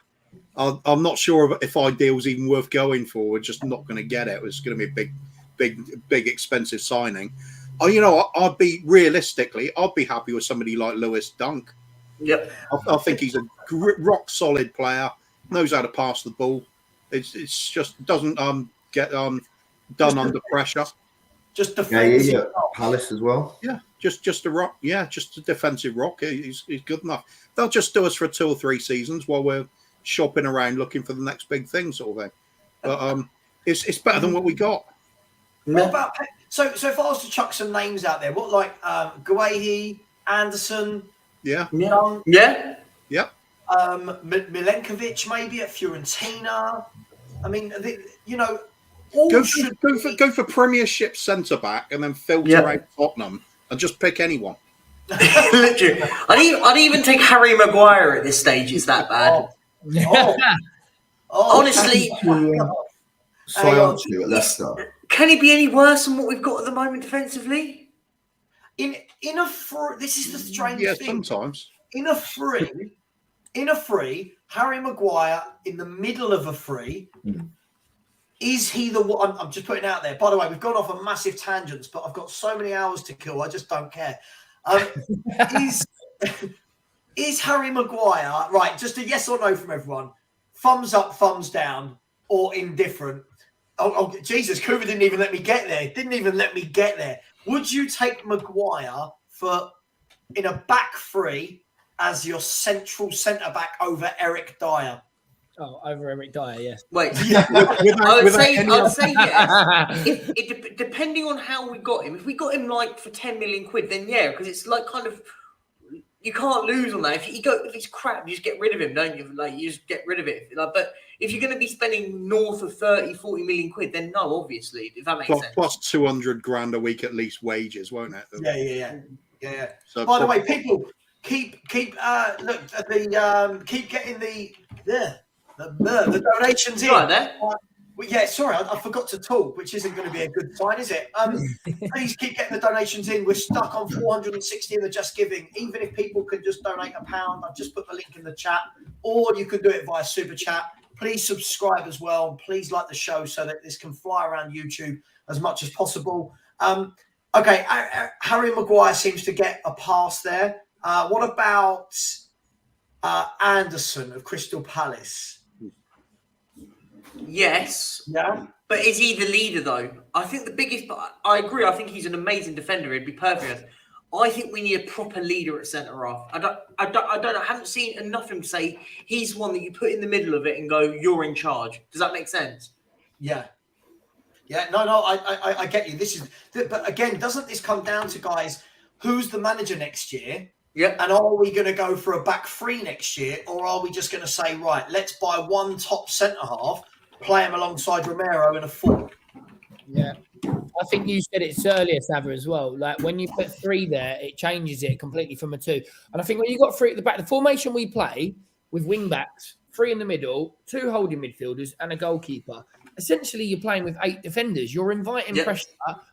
not sure if ideal's even worth going for. We're just not going to get it. It's going to be a big, expensive signing. I'd be happy with somebody like Lewis Dunk.
Yep.
I think he's a rock solid player. Knows how to pass the ball. It's just doesn't get done under pressure.
Just defensive.
Yeah. Palace as well.
Yeah, just a rock. Yeah, just a defensive rock. He's good enough. They'll just do us for 2 or 3 seasons while we're shopping around looking for the next big thing, sort of thing. But it's better than what we got.
What about so if I was to chuck some names out there, what like Guehi, Anderson,
Yeah.
Milenkovic maybe at Fiorentina. I mean,
Go for Premiership centre back and then filter out Tottenham and just pick anyone.
Literally, I'd even take Harry Maguire at this stage. It's that bad. Honestly,
Soyuncu at Leicester.
Can he be any worse than what we've got at the moment defensively?
In a free, this is the strange
Yeah,
thing.
sometimes.
In a free, Harry Maguire in the middle of a free. Is he the one? I'm just putting it out there. By the way, we've gone off on massive tangents, but I've got so many hours to kill. I just don't care. Is Harry Maguire, right, just a yes or no from everyone, thumbs up, thumbs down, or indifferent? Oh, Jesus, Cooper didn't even let me get there. Would you take Maguire in a back three as your central centre-back over Eric Dyer?
Oh, over Eric Dyer, yes.
Wait,
I
would say yes. Depending on how we got him. If we got him like for 10 million quid, then yeah, because it's like kind of you can't lose on that. If it's crap, you just get rid of him, don't you? Like you just get rid of it. Like, but if you're going to be spending north of 30, 40 million quid, then no, obviously, if that makes sense.
Plus 200 grand a week at least wages, won't it?
Yeah.
So
by the way, people keep getting the donations in.
Right there.
Sorry, I forgot to talk, which isn't going to be a good sign, is it? Please keep getting the donations in. We're stuck on 460 in the Just Giving. Even if people can just donate £1, I've just put the link in the chat, or you can do it via Super Chat. Please subscribe as well, and please like the show so that this can fly around YouTube as much as possible. Okay, Harry Maguire seems to get a pass there. What about Anderson of Crystal Palace?
Yes.
Yeah.
But is he the leader, though? I think the biggest... I agree. I think he's an amazing defender. He'd be perfect. I think we need a proper leader at centre-half. I don't know. I haven't seen enough of him to say he's one that you put in the middle of it and go, you're in charge. Does that make sense?
Yeah. Yeah. No, I get you. But again, doesn't this come down to, guys, who's the manager next year?
Yeah.
And are we going to go for a back three next year? Or are we just going to say, right, let's buy one top centre-half, play him alongside Romero in a 4?
Yeah. I think you said it earlier, Savva, as well. Like when you put 3 there, it changes it completely from a 2. And I think when you got 3 at the back, the formation we play with wing backs, 3 in the middle, 2 holding midfielders, and a goalkeeper. Essentially, you're playing with 8 defenders. You're inviting pressure,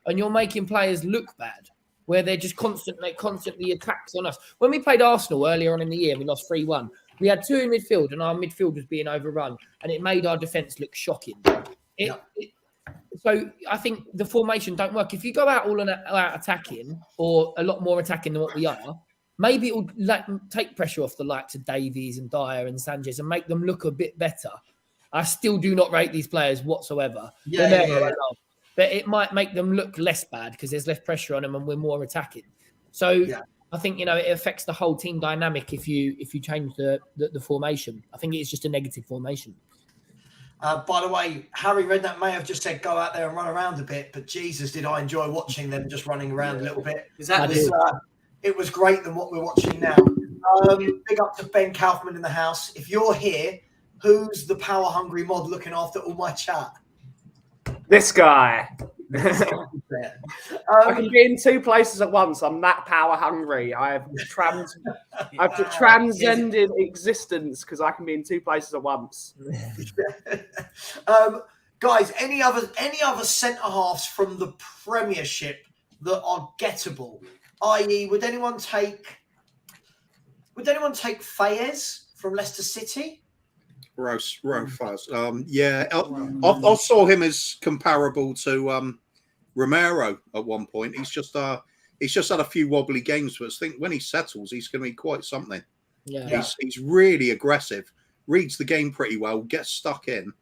and you're making players look bad, where they're just constantly attacks on us. When we played Arsenal earlier on in the year, we lost 3-1. We had 2 in midfield, and our midfield was being overrun, and it made our defence look shocking. So I think the formation don't work. If you go out out attacking, or a lot more attacking than what we are, maybe it will take pressure off the likes of Davies and Dyer and Sanchez and make them look a bit better. I still do not rate these players whatsoever. But it might make them look less bad because there's less pressure on them and we're more attacking. So I think, it affects the whole team dynamic if you change the formation. I think it's just a negative formation.
By the way, Harry Redknapp may have just said go out there and run around a bit, but Jesus, did I enjoy watching them just running around a little bit. It was great than what we're watching now. Big up to Ben Kaufman in the house. If you're here, who's the power-hungry mod looking after all my chat?
This guy. I can be in 2 places at once. I'm that power hungry. I've transcended existence because I can be in 2 places at once.
Guys, any other centre halves from the Premiership that are gettable? I.e., would anyone take Fayez from Leicester City?
Rofas. I saw him as comparable to Romero at one point. He's just had a few wobbly games, but I think when he settles, he's going to be quite something. He's really aggressive, reads the game pretty well, gets stuck in,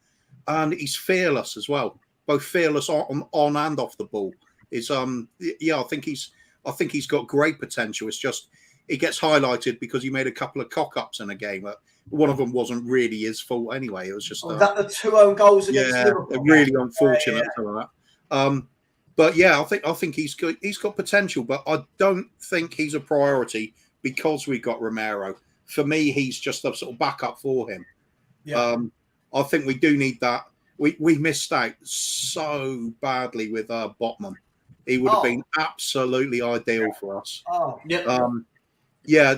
and he's fearless as well. Both fearless on and off the ball. I think he's got great potential. It's just he gets highlighted because he made a couple of cock-ups in a game. One of them wasn't really his fault anyway. It was just
that the 2 own goals against Liverpool.
Really unfortunate for that. But I think he's good. He's got potential, but I don't think he's a priority because we got Romero. For me, he's just a sort of backup for him. I think we do need that. We missed out so badly with Botman. He would have been absolutely ideal for us.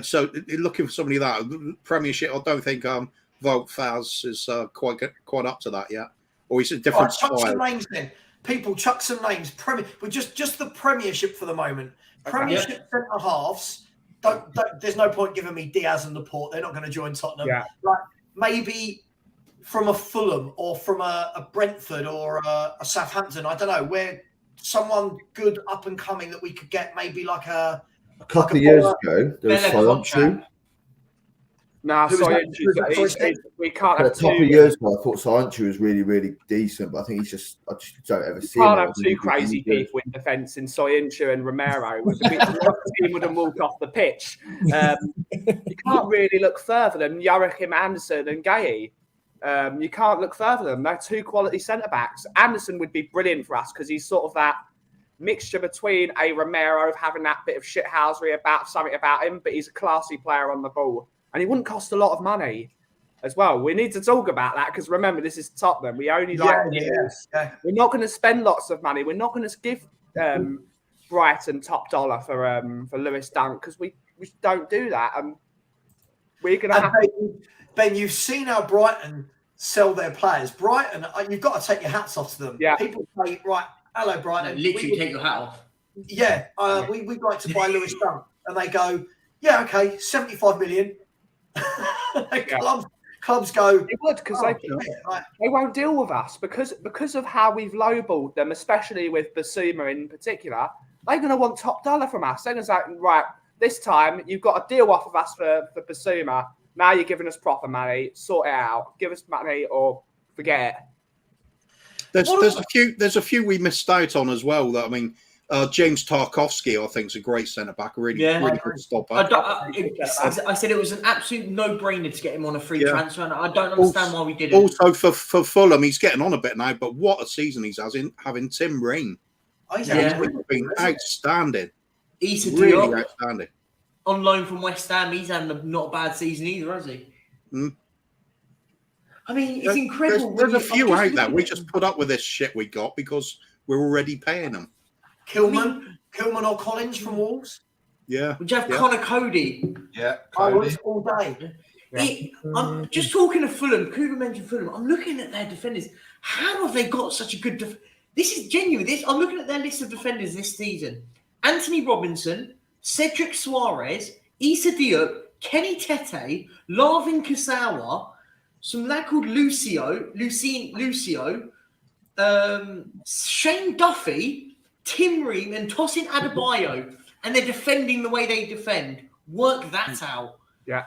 So looking for somebody that Premiership, I don't think Wout Faz is quite up to that yet, or he's a different style.
Chuck some names then. People, chuck some names. We're just the Premiership for the moment. Premiership centre halves. There's no point giving me Diaz and Laporte. They're not going to join Tottenham. maybe from a Fulham or from a Brentford or a Southampton, I don't know, where someone good up and coming that we could get, maybe like a
couple of years ago, there was
Bella
Soyuncu.
contract.
Nah,
Who was that?
Soyuncu, we can't
A
have
couple
two.
of years ago, I thought Soyuncu was really, really decent, but I think I just don't ever see him.
Can't have two crazy people in defence in Soyuncu and Romero. The team wouldn't walk off the pitch. You can't really look further than Joachim Anderson and Gay. You can't look further than them. They're two quality centre backs. Anderson would be brilliant for us because he's sort of that mixture between a Romero of having that bit of shithousery about something about him, but he's a classy player on the ball. And he wouldn't cost a lot of money as well. We need to talk about that because remember, this is Tottenham. We only We're not going to spend lots of money. We're not going to give Brighton top dollar for Lewis Dunk because we don't do that. And we're going to have.
Ben, you've seen how Brighton sell their players. Brighton, you've got to take your hats off to them.
Yeah.
People say, right, hello, Brighton.
No, literally take your hat off.
Yeah, we'd like to buy Lewis Dunk. And they go, yeah, okay, 75 million. Clubs go.
They would because they won't deal with us because of how we've lowballed them, especially with Basuma in particular. They're going to want top dollar from us. They're going to say, right, this time you've got a deal off of us for Basuma. Now you're giving us proper money. Sort it out. Give us money or forget it.
There's a few we missed out on as well. That I mean. James Tarkowski, I think, is a great centre back, really good stopper.
I said it was an absolute no-brainer to get him on a free transfer, and I don't understand why we didn't.
Also, for Fulham, he's getting on a bit now, but what a season he's having Tim Ring. He's been outstanding.
He's
really outstanding.
On loan from West Ham, he's had not a bad season either, has he?
Mm.
I mean, it's incredible.
There's a few out there. We just put up with this shit we got because we're already paying them.
Kilman or Collins from Wolves.
Yeah.
Would you have Connor Cody?
Yeah,
Cody. All day.
I'm just talking to Fulham. Cougar mentioned Fulham. I'm looking at their defenders. How have they got such a good This is genuine. I'm looking at their list of defenders this season. Anthony Robinson, Cedric Suarez, Issa Diop, Kenny Tete, Larvin Kasawa, some lad called Lucio, Shane Duffy, Tim Ream and Tosin Adebayo, and they're defending the way they defend. Work that out.
Yeah.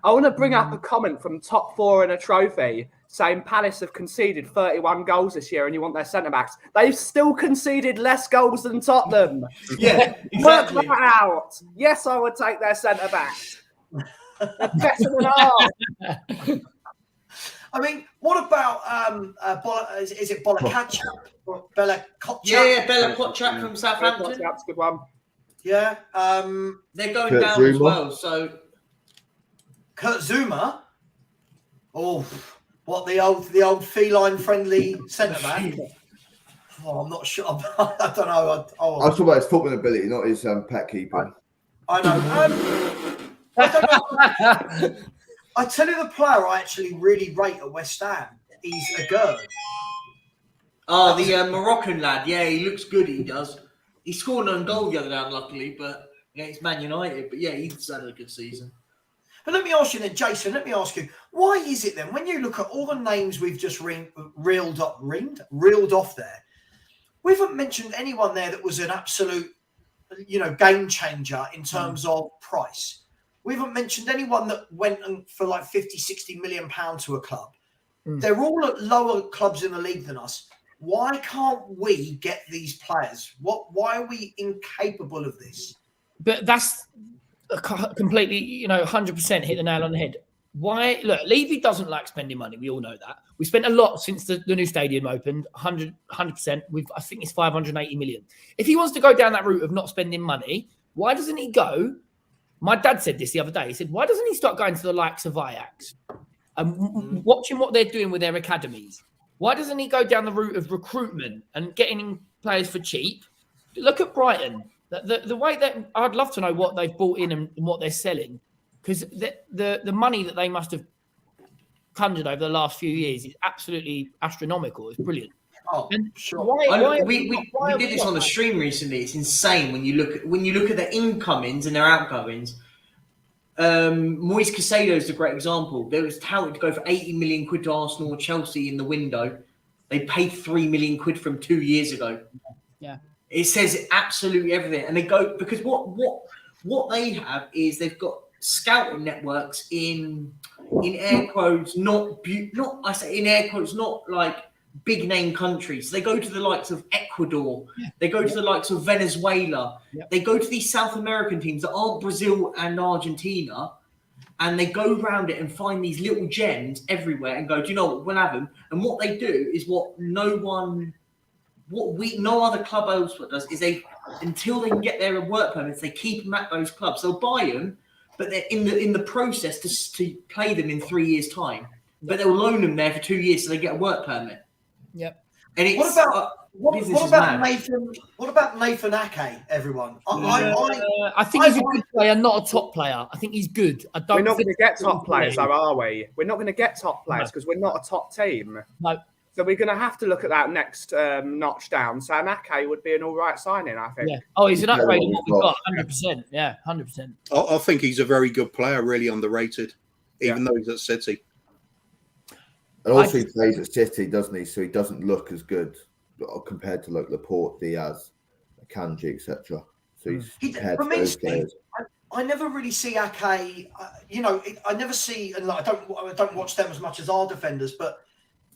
I want to bring up a comment from Top 4 in a trophy saying Palace have conceded 31 goals this year and you want their centre-backs. They've still conceded less goals than Tottenham.
Yeah, exactly.
Work that out. Yes, I would take their centre-backs. They're better than ours.
I mean, what about is it Bolakachak? Bella Kotchak?
Yeah, Bella Kotchak from Southampton.
That's a good one.
Yeah.
They're going down as well. So
Kurt Zuma. Oh, what the old feline friendly centre back? Oh, I'm not sure. I don't know.
I was talking about his football ability, not his pet keeping.
I know. I don't know. I tell you, the player I actually really rate at West Ham, he's a girl.
Oh, the Moroccan lad. Yeah, he looks good. He does. He scored an own goal the other day, unluckily, but yeah, it's Man United. But yeah, he's had a good season.
But let me ask you then, Jason, let you, why is it then, when you look at all the names we've just reeled off there, we haven't mentioned anyone there that was an absolute, game changer in terms of price. We haven't mentioned anyone that went for like 50, 60 million pounds to a club. They're all at lower clubs in the league than us. Why can't we get these players? Why are we incapable of this?
But that's completely, 100% hit the nail on the head. Why? Look, Levy doesn't like spending money. We all know that. We spent a lot since the new stadium opened, 100%. I think it's 580 million. If he wants to go down that route of not spending money, why doesn't he go? My dad said this the other day. He said, why doesn't he start going to the likes of Ajax and watching what they're doing with their academies? Why doesn't he go down the route of recruitment and getting players for cheap? Look at Brighton. The way that I'd love to know what they've bought in and what they're selling, because the money that they must have conjured over the last few years is absolutely astronomical. It's brilliant.
Oh, sure.
We did this on the stream recently. It's insane when you look at their incomings and their outgoings. Moise Caicedo is a great example. There was touted to go for 80 million quid to Arsenal or Chelsea in the window. They paid 3 million quid from 2 years ago.
Yeah.
It says absolutely everything. And they go, because what they have is they've got scouting networks in air quotes, not I say in air quotes, not like big name countries. They go to the likes of Ecuador. Yeah. They go to the likes of Venezuela. Yep. They go to these South American teams that aren't Brazil and Argentina, and they go around it and find these little gems everywhere and go, do you know what, we'll have them. And what they do is what no other club else does is they, until they can get their work permits, they keep them at those clubs. They'll buy them, but they're in the process to play them in 3 years' time. But they'll loan them there for 2 years so they get a work permit.
Yep.
And it's,
what about Nathan Ake, everyone?
I think he's a good player, not a top player. I think he's good.
We're not going to get top players, though, are we? We're not going to get top players because we're not a top team.
No.
So we're going to have to look at that next notch down. So Ake would be an all right signing, I think.
Yeah. Oh, he's an upgrade on what we've got, 100%. Yeah, 100%.
I think he's a very good player, really underrated, even though he's at City.
And also he plays at City, doesn't he? So he doesn't look as good compared to like Laporte, Diaz, Kanji, etc. So he's compared to those players.
I never really see Ake. I never see, and I don't watch them as much as our defenders, but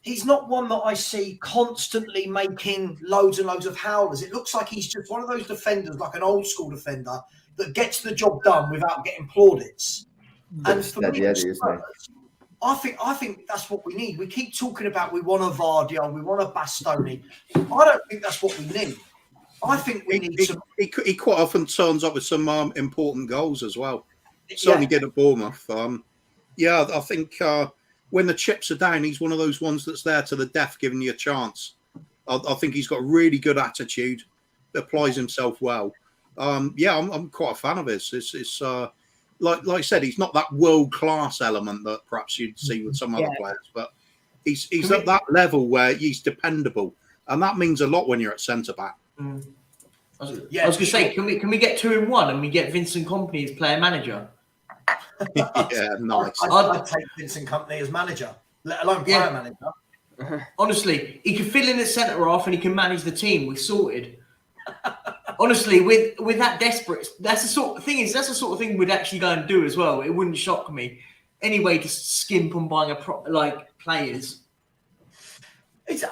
he's not one that I see constantly making loads and loads of howlers. It looks like he's just one of those defenders, like an old school defender, that gets the job done without getting plaudits. And for me, I think that's what we need. We keep talking about we want a Vardy, we want a Bastoni. I don't think that's what we need. I think we need some.
He quite often turns up with some important goals as well. Certainly did at Bournemouth. I think when the chips are down, he's one of those ones that's there to the death, giving you a chance. I think he's got a really good attitude, applies himself well. I'm quite a fan of his. It's like I said, he's not that world class element that perhaps you'd see with some other players, but he's at that level where he's dependable, and that means a lot when you're at centre back.
I was going to say, can we get 2 in 1 and we get Vincent Kompany as player manager?
Yeah, nice.
I'd take Vincent Kompany as manager, let alone player manager.
Honestly, he can fill in the centre half and he can manage the team. We're sorted. Honestly, with that desperate, that's the sort of thing we'd actually go and do as well. It wouldn't shock me. Anyway, to skimp on buying players.
It's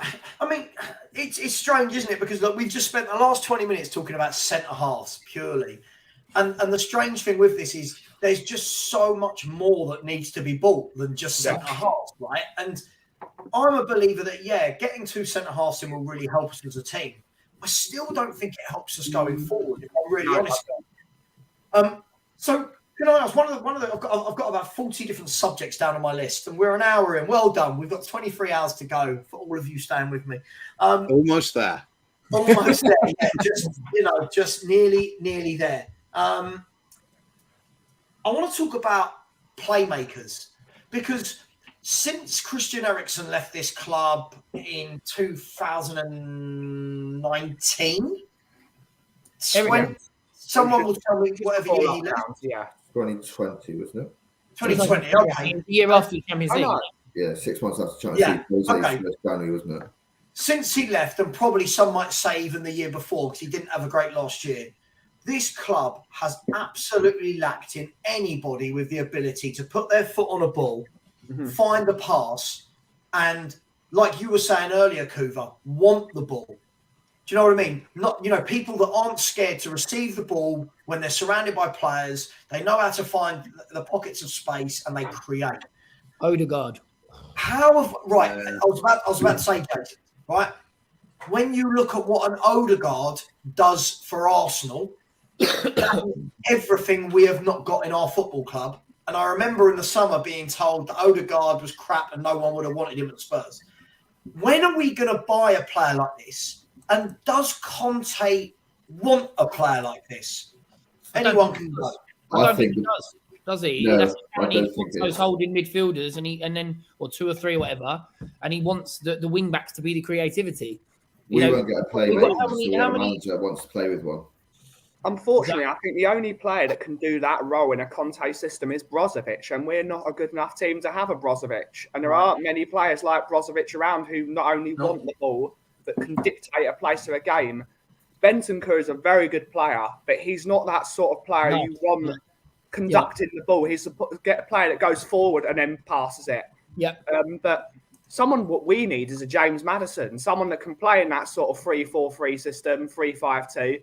strange, isn't it? Because we've just spent the last 20 minutes talking about centre halves purely, and the strange thing with this is there's just so much more that needs to be bought than just centre halves, right? And I'm a believer that getting 2 centre halves in will really help us as a team. I still don't think it helps us going forward, if I'm really honest. So can I ask one of the I've got about 40 different subjects down on my list, and we're an hour in. Well done. We've got 23 hours to go for all of you staying with me.
Almost there.
Almost there. Yeah, just nearly there. I want to talk about playmakers, because since Christian Eriksen left this club in 2019, someone will tell me whatever year he left.
2020, wasn't it?
2020, okay.
The year after the Champions League.
Yeah, 6 months after Champions League.
Okay.
January, wasn't it?
Since he left, and probably some might say even the year before, because he didn't have a great last year, this club has absolutely lacked in anybody with the ability to put their foot on a ball, find a pass, and like you were saying earlier, Kuva, want the ball. Do you know what I mean? Not, people that aren't scared to receive the ball when they're surrounded by players. They know how to find the pockets of space and they create.
Odegaard.
I was about to say, Jason, right? When you look at what an Odegaard does for Arsenal, everything we have not got in our football club. And I remember in the summer being told that Odegaard was crap and no one would have wanted him at Spurs. When are we going to buy a player like this? And does Conte want a player like this? Anyone can go.
I don't think he does. Does he?
No,
He wants those holding midfielders, and then 2 or 3, whatever, and he wants the wing backs to be the creativity.
We won't get a playmaker. How many manager wants to play with one?
Unfortunately, I think the only player that can do that role in a Conte system is Brozovic, and we're not a good enough team to have a Brozovic. And there aren't many players like Brozovic around who not only want the ball, but can dictate a place of a game. Bentancur is a very good player, but he's not that sort of player you want conducting the ball. He's a player that goes forward and then passes it. But what we need is a James Maddison, someone that can play in that sort of 3-4-3 system, 3-5-2.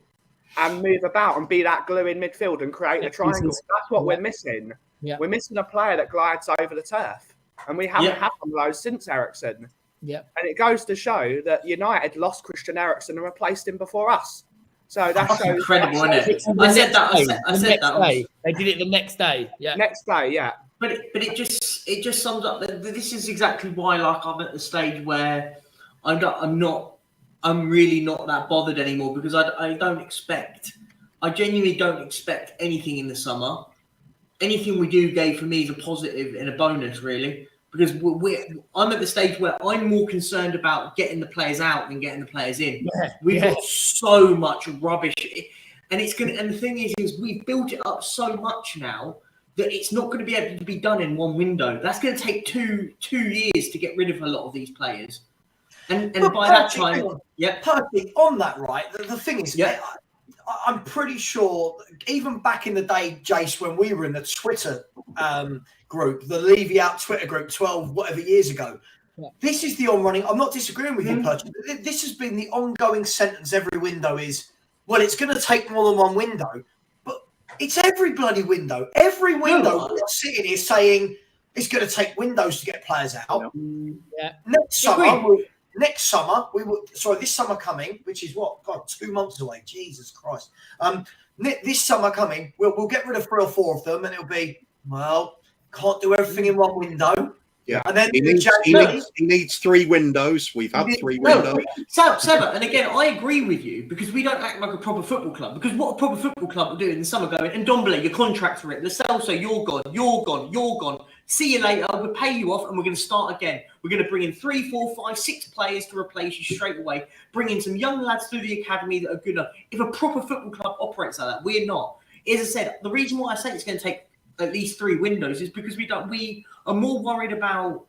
And move about and be that glue in midfield and create a triangle. That's what we're missing. We're missing a player that glides over the turf. And we haven't had one of those since Eriksen. And it goes to show that United lost Christian Eriksen and replaced him before us. So that's
incredible, isn't it? I said that.
They did it the next day.
Next day,
But it just sums up that this is exactly why, like, I'm at the stage where I'm really not that bothered anymore, because I genuinely don't expect anything in the summer. Anything we do, Gabe, for me is a positive and a bonus, really, because I'm at the stage where I'm more concerned about getting the players out than getting the players in. We've got so much rubbish, and the thing is we've built it up so much now that it's not going to be able to be done in one window. That's going to take two years to get rid of a lot of these players. And by that time,
Percy, on that, right? The thing is, I'm pretty sure, even back in the day, Jace, when we were in the Twitter group, the Levy Out Twitter group 12 whatever years ago, this is the on-running. I'm not disagreeing with you, Percy. This has been the ongoing sentence every window is, well, it's going to take more than one window, but it's every bloody window. Every window we're sitting here saying it's going to take windows to get players out. Next summer, this summer coming, which is 2 months away. Jesus Christ. This summer coming, we'll get rid of 3 or 4 of them, and it'll be, can't do everything in one window. And then
he needs 3 windows. We've had 3 windows.
Savva, and again, I agree with you, because we don't act like a proper football club. Because what a proper football club will do in the summer, going, and Ndombele, your contract's written. The Celso, you're gone. See you later. We'll pay you off, and we're going to start again. We're going to bring in 3, 4, 5, 6 players to replace you straight away. Bring in some young lads through the academy that are good enough. If a proper football club operates like that, we're not. As I said, the reason why I say it's going to take at least 3 windows is because we are more worried about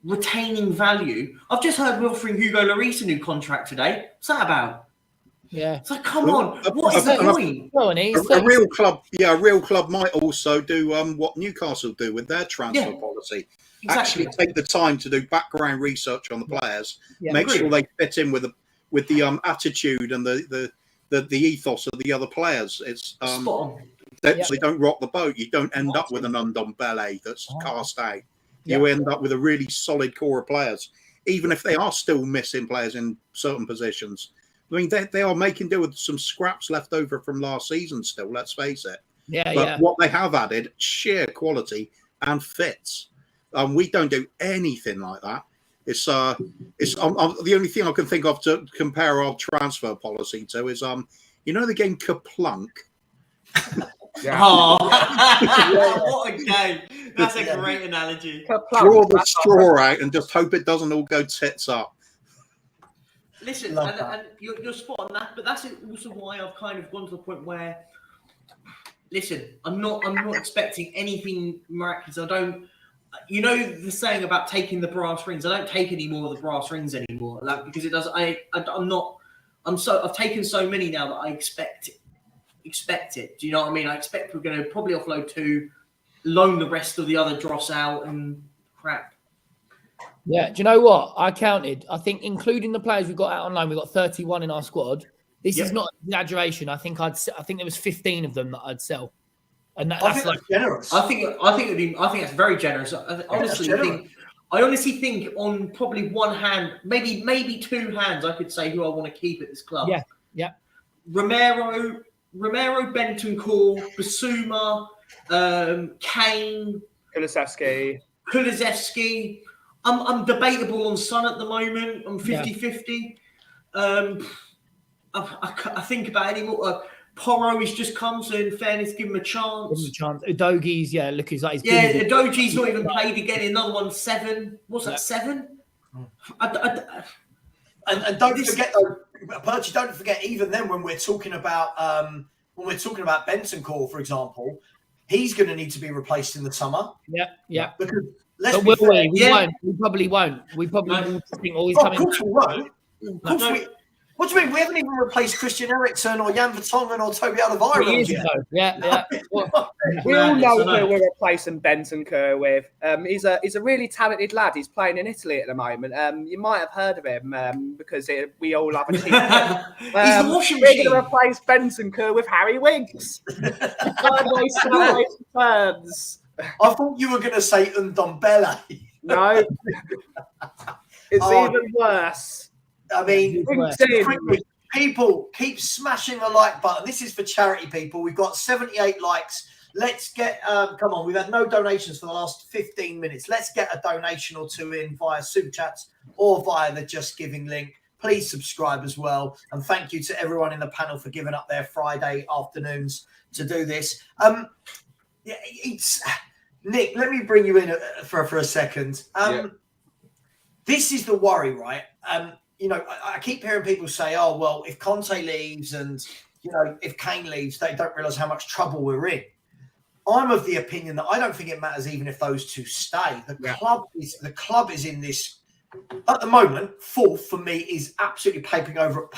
retaining value. I've just heard we're offering Hugo Lloris a new contract today. What's that about?
It's
like, come on, what is the point?
A real club might also do what Newcastle do with their transfer policy. Actually take the time to do background research on the players, make sure they fit in with the attitude and the ethos of the other players. It's they don't rock the boat. You don't end up with an Ndombele that's cast out. You end up with a really solid core of players, even if they are still missing players in certain positions. I mean, they are making do with some scraps left over from last season still, let's face it. But what they have added, sheer quality and fits. We don't do anything like that. It's the only thing I can think of to compare our transfer policy to is, the game Kaplunk?
What a game. That's a great analogy.
Draw the straw out and just hope it doesn't all go tits up.
Listen, and you're spot on that, but that's also why I've kind of gone to the point where, listen, I'm not expecting anything miraculous. I don't, the saying about taking the brass rings. I don't take any more of the brass rings anymore, because it does. I've taken so many now that I expect it. Do you know what I mean? I expect we're going to probably offload 2, loan the rest of the other dross out, and crap.
Yeah, do you know what? I counted. I think including the players we got out on loan, we got 31 in our squad. This is not an exaggeration. I think there was 15 of them that I'd sell, and that's like
generous.
I think that's very generous. I honestly think on probably one hand, maybe 2 hands, I could say who I want to keep at this club.
Yeah.
Romero, Bentancur, Basuma, Kane, Kulusevski. I'm debatable on Son at the moment. I'm 50-50. I think about any more. Porro has just come, so in fairness, give him a chance.
Udogi's, look, he's like...
Udogi's not even played again. Another one, 7. What's that, 7?
And don't forget, though, Percy, don't forget, even then, when we're talking about when we're talking about Bentancur, for example, he's going to need to be replaced in the summer.
Yeah.
Because let's
But
be
will
fair,
we? We won't. We probably won't. We probably will think, oh, he's
of
coming
course
back.
we won't. Of course we. What do you mean? We haven't even replaced Christian Eriksen or Jan Vertonghen or Toby Alderweireld yet.
Yeah.
We all know who we're replacing Bentancur with. He's a really talented lad. He's playing in Italy at the moment. You might have heard of him because we all have a cheap.
He's the washing machine.
We're going to replace Bentancur with Harry Winks. Sideways turns.
I thought you were going to say Ndombele.
No, it's even worse.
I mean, quickly, people keep smashing the like button. This is for charity, people. We've got 78 likes. Let's get, come on, we've had no donations for the last 15 minutes. Let's get a donation or two in via Super Chats or via the Just Giving link. Please subscribe as well. And thank you to everyone in the panel for giving up their Friday afternoons to do this. Nick, let me bring you in for a second. This is the worry, right? I keep hearing people say, oh, well, if Conte leaves and, if Kane leaves, they don't realise how much trouble we're in. I'm of the opinion that I don't think it matters even if those two stay. The club is in this, at the moment, fourth for me is absolutely papering over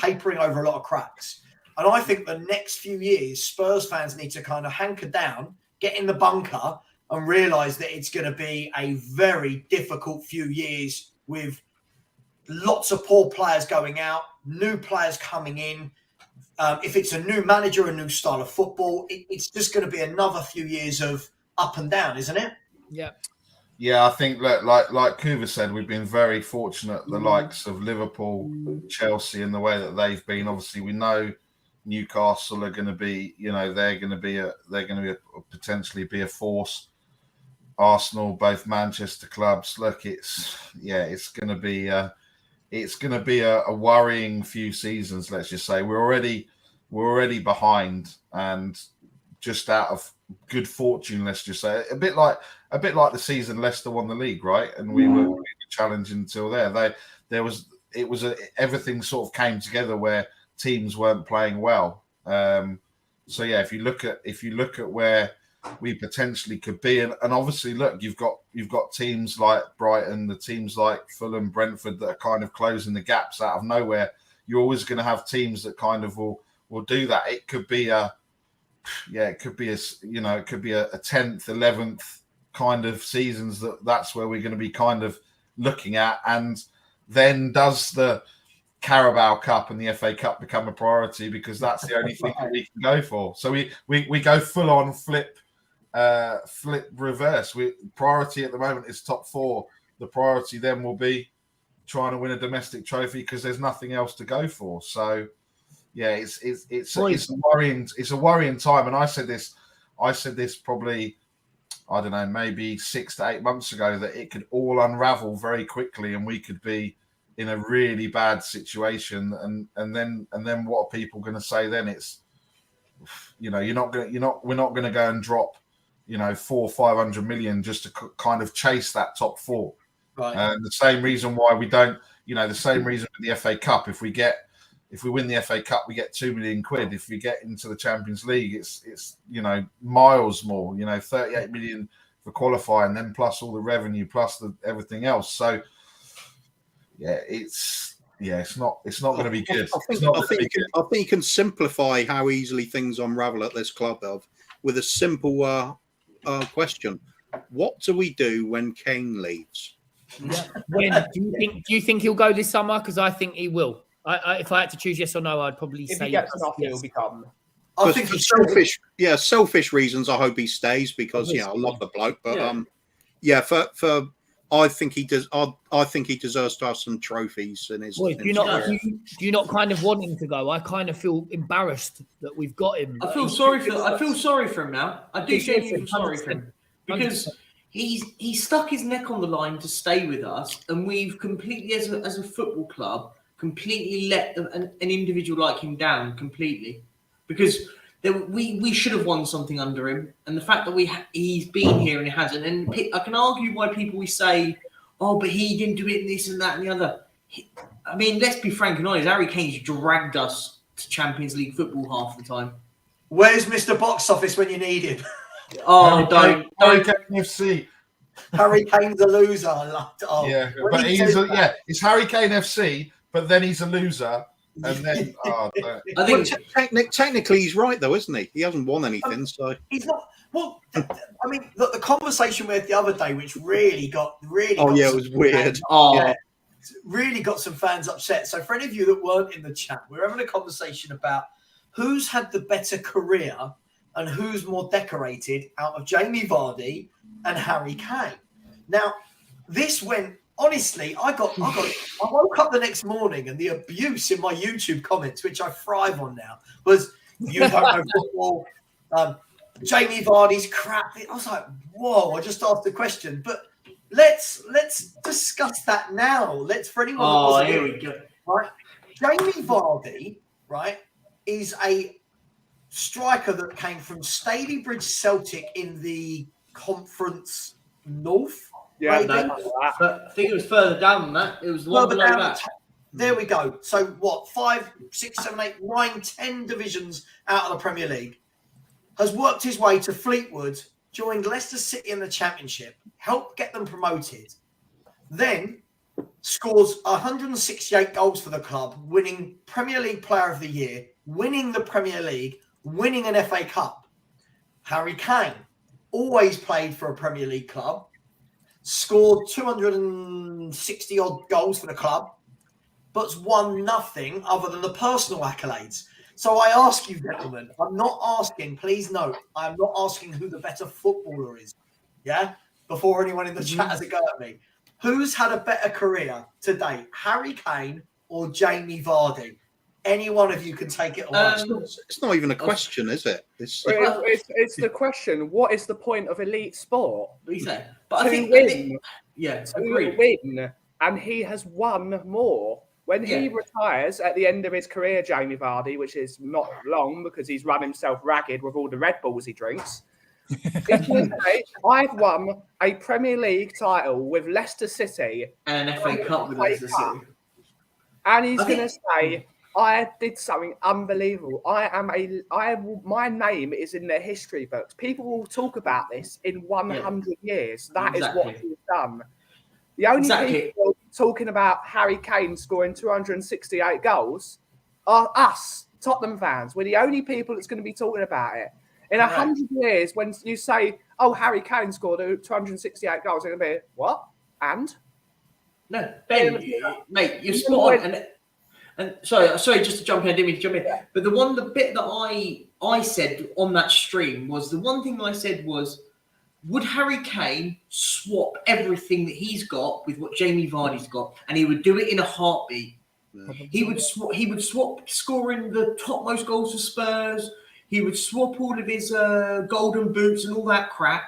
a lot of cracks. And I think the next few years, Spurs fans need to kind of hanker down, get in the bunker and realise that it's going to be a very difficult few years with lots of poor players going out, new players coming in. If it's a new manager, a new style of football, it's just going to be another few years of up and down, isn't it?
Yeah.
Yeah, I think like Kuva said, we've been very fortunate. The likes of Liverpool, Chelsea, and the way that they've been. Obviously, we know Newcastle are going to be, they're going to potentially be a force. Arsenal, both Manchester clubs. Look, it's going to be a worrying few seasons. Let's just say we're already behind, and just out of good fortune, let's just say, a bit like the season Leicester won the league, right? And we were challenging until there. Everything sort of came together where teams weren't playing well. So yeah, if you look at where we potentially could be, and obviously look, you've got teams like Brighton, the teams like Fulham, Brentford that are kind of closing the gaps out of nowhere. You're always going to have teams that kind of will do that. It could be a 10th, 11th kind of seasons that's where we're going to be kind of looking at. And then does the Carabao Cup and the FA Cup become a priority, because that's the only thing that we can go for. So we go full on flip reverse. Priority at the moment is top four. The priority then will be trying to win a domestic trophy, because there's nothing else to go for. So yeah, it's a worrying time. And I said this probably, I don't know, maybe 6 to 8 months ago, that it could all unravel very quickly and we could be in a really bad situation. And then what are people going to say then? It's, we're not going to go and drop 400-500 million just to kind of chase that top four.
Right.
And the same reason why we don't, the same reason with the FA Cup. If we win the FA Cup, we get 2 million quid. If we get into the Champions League, it's miles more. 38 million for qualifying, then plus all the revenue, plus everything else. So yeah, it's not going to be good.
I think you can simplify how easily things unravel at this club with a simple question: what do we do when Kane leaves?
Yeah. When do you think he'll go this summer? Because I think he will. If I had to choose yes or no, I'd probably say
if he gets
yes.
off, he'll become.
I think
for selfish reasons, I hope he stays, because I love the bloke. But I think he does. I think he deserves to have some trophies in his.
Boy, do you not kind of want him to go? I kind of feel embarrassed that we've got him.
I feel sorry for him now. I do genuinely feel sorry for him, because he's stuck his neck on the line to stay with us, and we've completely, as a football club, completely let an individual like him down completely, because we should have won something under him, and the fact that he's been here and he hasn't. And I can argue why people we say, oh, but he didn't do it and this and that and the other. Let's be frank and honest. Harry Kane's dragged us to Champions League football half the time.
Where's Mr. Box Office when you need him?
Oh, don't.
Harry Kane FC.
Harry Kane's a loser. I loved it. Oh,
Yeah,
when
but
he
he's
says that-
it's Harry Kane FC, but then he's a loser, and then
I
Well,
think
technically, he's right though, isn't he? He hasn't won anything, so
he's not. Well, I mean, the conversation we had the other day, which really got
Oh yeah, it was weird.
Yeah, really got some fans upset. So for any of you that weren't in the chat, we're having a conversation about who's had the better career and who's more decorated out of Jamie Vardy and Harry Kane. Now, this went, honestly, I woke up the next morning and the abuse in my YouTube comments, which I thrive on now, was you don't know football, Jamie Vardy's crap. I was like, whoa, I just asked the question. But let's discuss that now. Let's, for anyone that wasn't
here we go.
Right? Jamie Vardy, right, is a striker that came from Stalybridge Celtic in the Conference North.
Yeah,
maybe?
But I think it was further down than that. It was one
Further
below
down
that.
There we go. So what? 5, 6, 7, 8, 9, 10 divisions out of the Premier League. Has worked his way to Fleetwood, joined Leicester City in the Championship, helped get them promoted. Then scores 168 goals for the club, winning Premier League Player of the Year, winning the Premier League, winning an FA Cup. Harry Kane always played for a Premier League club, scored 260 odd goals for the club, but's won nothing other than the personal accolades. So I ask you, gentlemen, I'm not asking, please note, I'm not asking who the better footballer is. Yeah? Before anyone in the chat has a go at me. Who's had a better career to date, Harry Kane or Jamie Vardy? Any one of you can take it away.
It's not even a question, is it? It's
the question. What is the point of elite sport?
What do you say? But
To
I think,
win.
yeah,
To
agreed.
win, and he has won more. When he
Yeah.
retires at the end of his career, Jamie Vardy, which is not long because he's run himself ragged with all the Red Bulls he drinks, he's going to say, I've won a Premier League title with Leicester City
And an FA Cup with
FA
Leicester
Cup.
City.
and he's
I
going
think-
to say, I did something unbelievable. My name is in their history books. People will talk about this in 100 years. That is what
Exactly.
he's done. The only
Exactly.
people talking about Harry Kane scoring 268 goals are us, Tottenham fans. We're the only people that's going to be talking about it. In 100 years, when you say, oh, Harry Kane scored 268 goals, they're going to be, what? And?
No, Ben, mate, you're spot on. And sorry, just to jump in, I didn't mean to jump in. But the bit that I said on that stream was, the one thing I said was, would Harry Kane swap everything that he's got with what Jamie Vardy's got, and he would do it in a heartbeat? He would swap scoring the topmost goals for Spurs. He would swap all of his golden boots and all that crap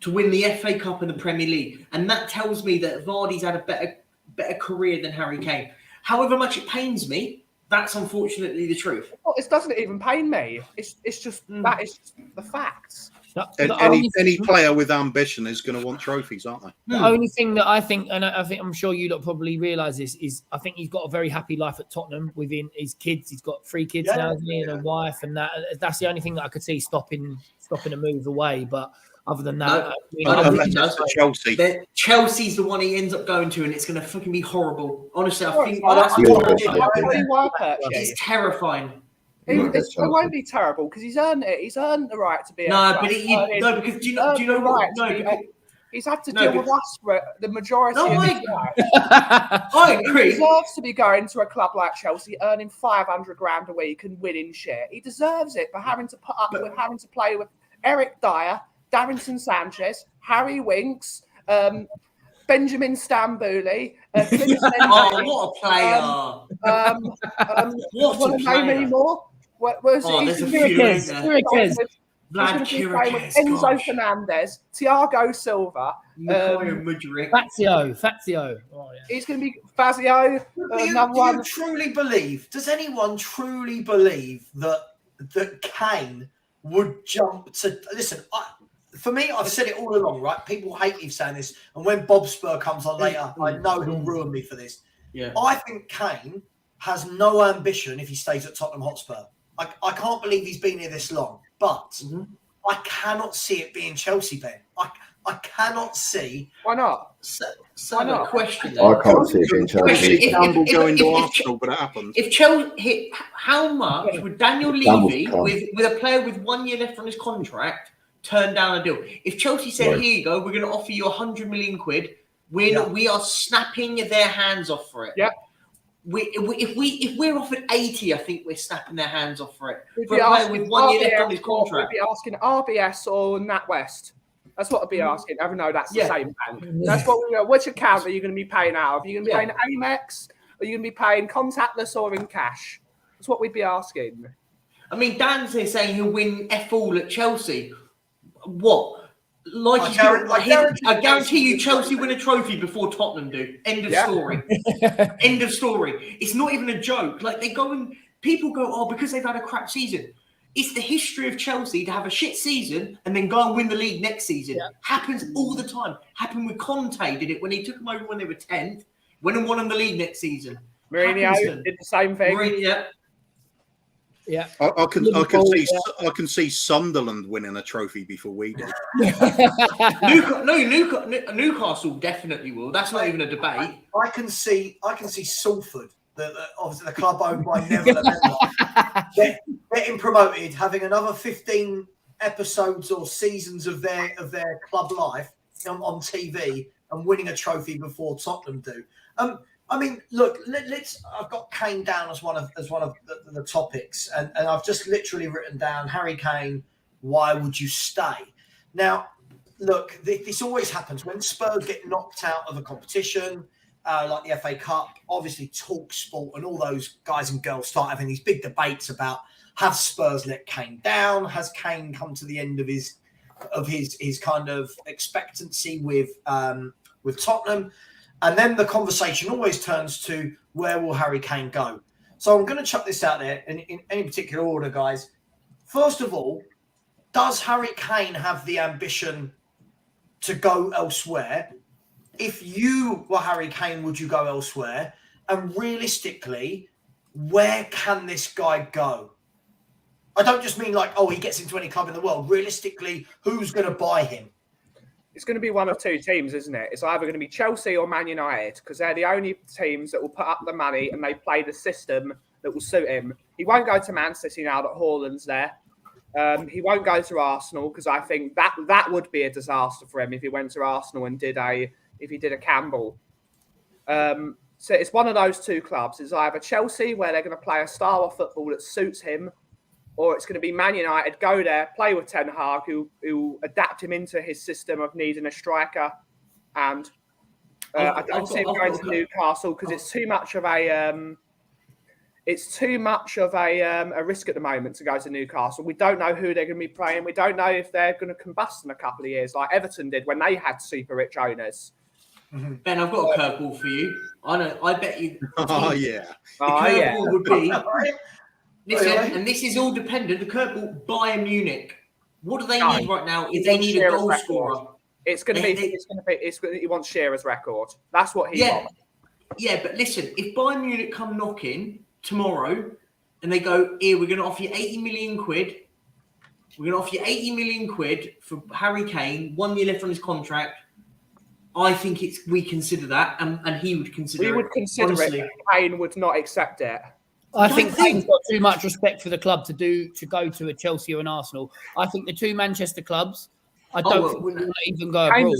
to win the FA Cup and the Premier League. And that tells me that Vardy's had a better career than Harry Kane. However much it pains me, that's unfortunately the truth.
Well, it doesn't even pain me. It's just that is just the facts.
any player with ambition is going to want trophies, aren't they?
The only thing that I think, and I think I'm sure you lot probably realise this, is I think he's got a very happy life at Tottenham within his kids. He's got 3 kids now, hasn't he, and a wife, and that's the only thing that I could see stopping a move away. But other than that,
I don't think he does.
Chelsea.
Chelsea's the one he ends up going to, and it's going to fucking be horrible. Honestly, I think
That's
that's it's terrifying.
It won't be terrible because he's earned it. He's earned the right to be.
Because do you know what?
He's had to deal with us for the majority of his life.
I agree.
He deserves to be going to a club like Chelsea, earning 500 grand a week and winning shit. He deserves it for having to put up with having to play with Eric Dyer, Darrington Sanchez, Harry Winks, Benjamin Stambouli,
what a player!
What a name anymore?
There's a few.
Vlad Chiriches, Enzo Fernandez, Thiago Silva,
Fazio. Oh, yeah.
He's going to be Fazio.
Do you truly believe? Does anyone truly believe that Kane would jump to? Listen, for me, I've said it all along. Right? People hate me for saying this, and when Bob Spur comes on later, I know he'll ruin me for this.
Yeah.
I think Kane has no ambition if he stays at Tottenham Hotspur. I can't believe he's been here this long, but I cannot see it being Chelsea, Ben. I cannot see.
Why not?
Why not? Question.
I can't see it being Chelsea.
Campbell going to Arsenal, but it happened.
If Chelsea, how much would Daniel Levy, with a player with 1 year left on his contract, turn down a deal? If Chelsea said, "Here you go, we're going to offer you 100 million quid," we are snapping their hands off for it.
Yeah.
If we're offered 80, I think we're snapping their hands off for it.
We'd
For a player with 1 year left on his contract,
we'd be asking RBS or NatWest. That's what I'd be asking. Even though that's the same bank. That's what we. Which account are you going to be paying out of? Are you going to be paying Amex? Or are you going to be paying contactless or in cash? That's what we'd be asking.
I mean, Dan's saying he'll win F all at Chelsea. What? Like I guarantee you, Chelsea win a trophy before Tottenham do. End of story. End of story. It's not even a joke. Like people go, oh, because they've had a crap season. It's the history of Chelsea to have a shit season and then go and win the league next season. Yeah. Happens all the time. Happened with Conte, did it when he took them over when they were 10th. Went and won them the league next season.
Mourinho did the same thing.
Yeah.
I can see Sunderland winning a trophy before we do.
Newcastle definitely will. That's not even a debate.
I can see Salford, obviously the club owned by Neville and getting promoted, having another 15 episodes or seasons of their club life on TV and winning a trophy before Tottenham do. I mean, look, I've got Kane down as one of the topics, and I've just literally written down Harry Kane. Why would you stay? Now, look, this always happens when Spurs get knocked out of a competition like the FA Cup. Obviously, TalkSport and all those guys and girls start having these big debates about have Spurs let Kane down? Has Kane come to the end of his kind of expectancy with Tottenham? And then the conversation always turns to where will Harry Kane go? So I'm going to chuck this out there in any particular order, guys. First of all, does Harry Kane have the ambition to go elsewhere? If you were Harry Kane, would you go elsewhere? And realistically, where can this guy go? I don't just mean like, oh, he gets into any club in the world. Realistically, who's going to buy him?
It's going to be one of two teams, isn't it? It's either going to be Chelsea or Man United because they're the only teams that will put up the money and they play the system that will suit him. He won't go to Man City now that Haaland's there. He won't go to Arsenal because I think that would be a disaster for him if he went to Arsenal and did a Campbell. So it's one of those two clubs. It's either Chelsea where they're going to play a style of football that suits him, or it's going to be Man United, go there, play with Ten Hag, who adapt him into his system of needing a striker. And I don't see him going to Newcastle because it's too much of a risk at the moment to go to Newcastle. We don't know who they're going to be playing. We don't know if they're going to combust in a couple of years, like Everton did when they had super rich owners.
Ben, I've got a curveball for you. I bet you.
The
curveball would be. Listen, and this is all dependent. The curveball, Bayern Munich. What do they need right now? Is they need a goal scorer.
It's going to be. He wants Shearer's record. That's what he wants.
Yeah, but listen, if Bayern Munich come knocking tomorrow, and they go, here, we're going to offer you 80 million quid. We're going to offer you 80 million quid for Harry Kane. 1 year left on his contract. I think we consider that, and he would consider it.
We would consider honestly. It. Kane would not accept it.
I think Kane's got too much respect for the club to go to a Chelsea or an Arsenal. I think the two Manchester clubs, I don't think we will even go abroad.
Kane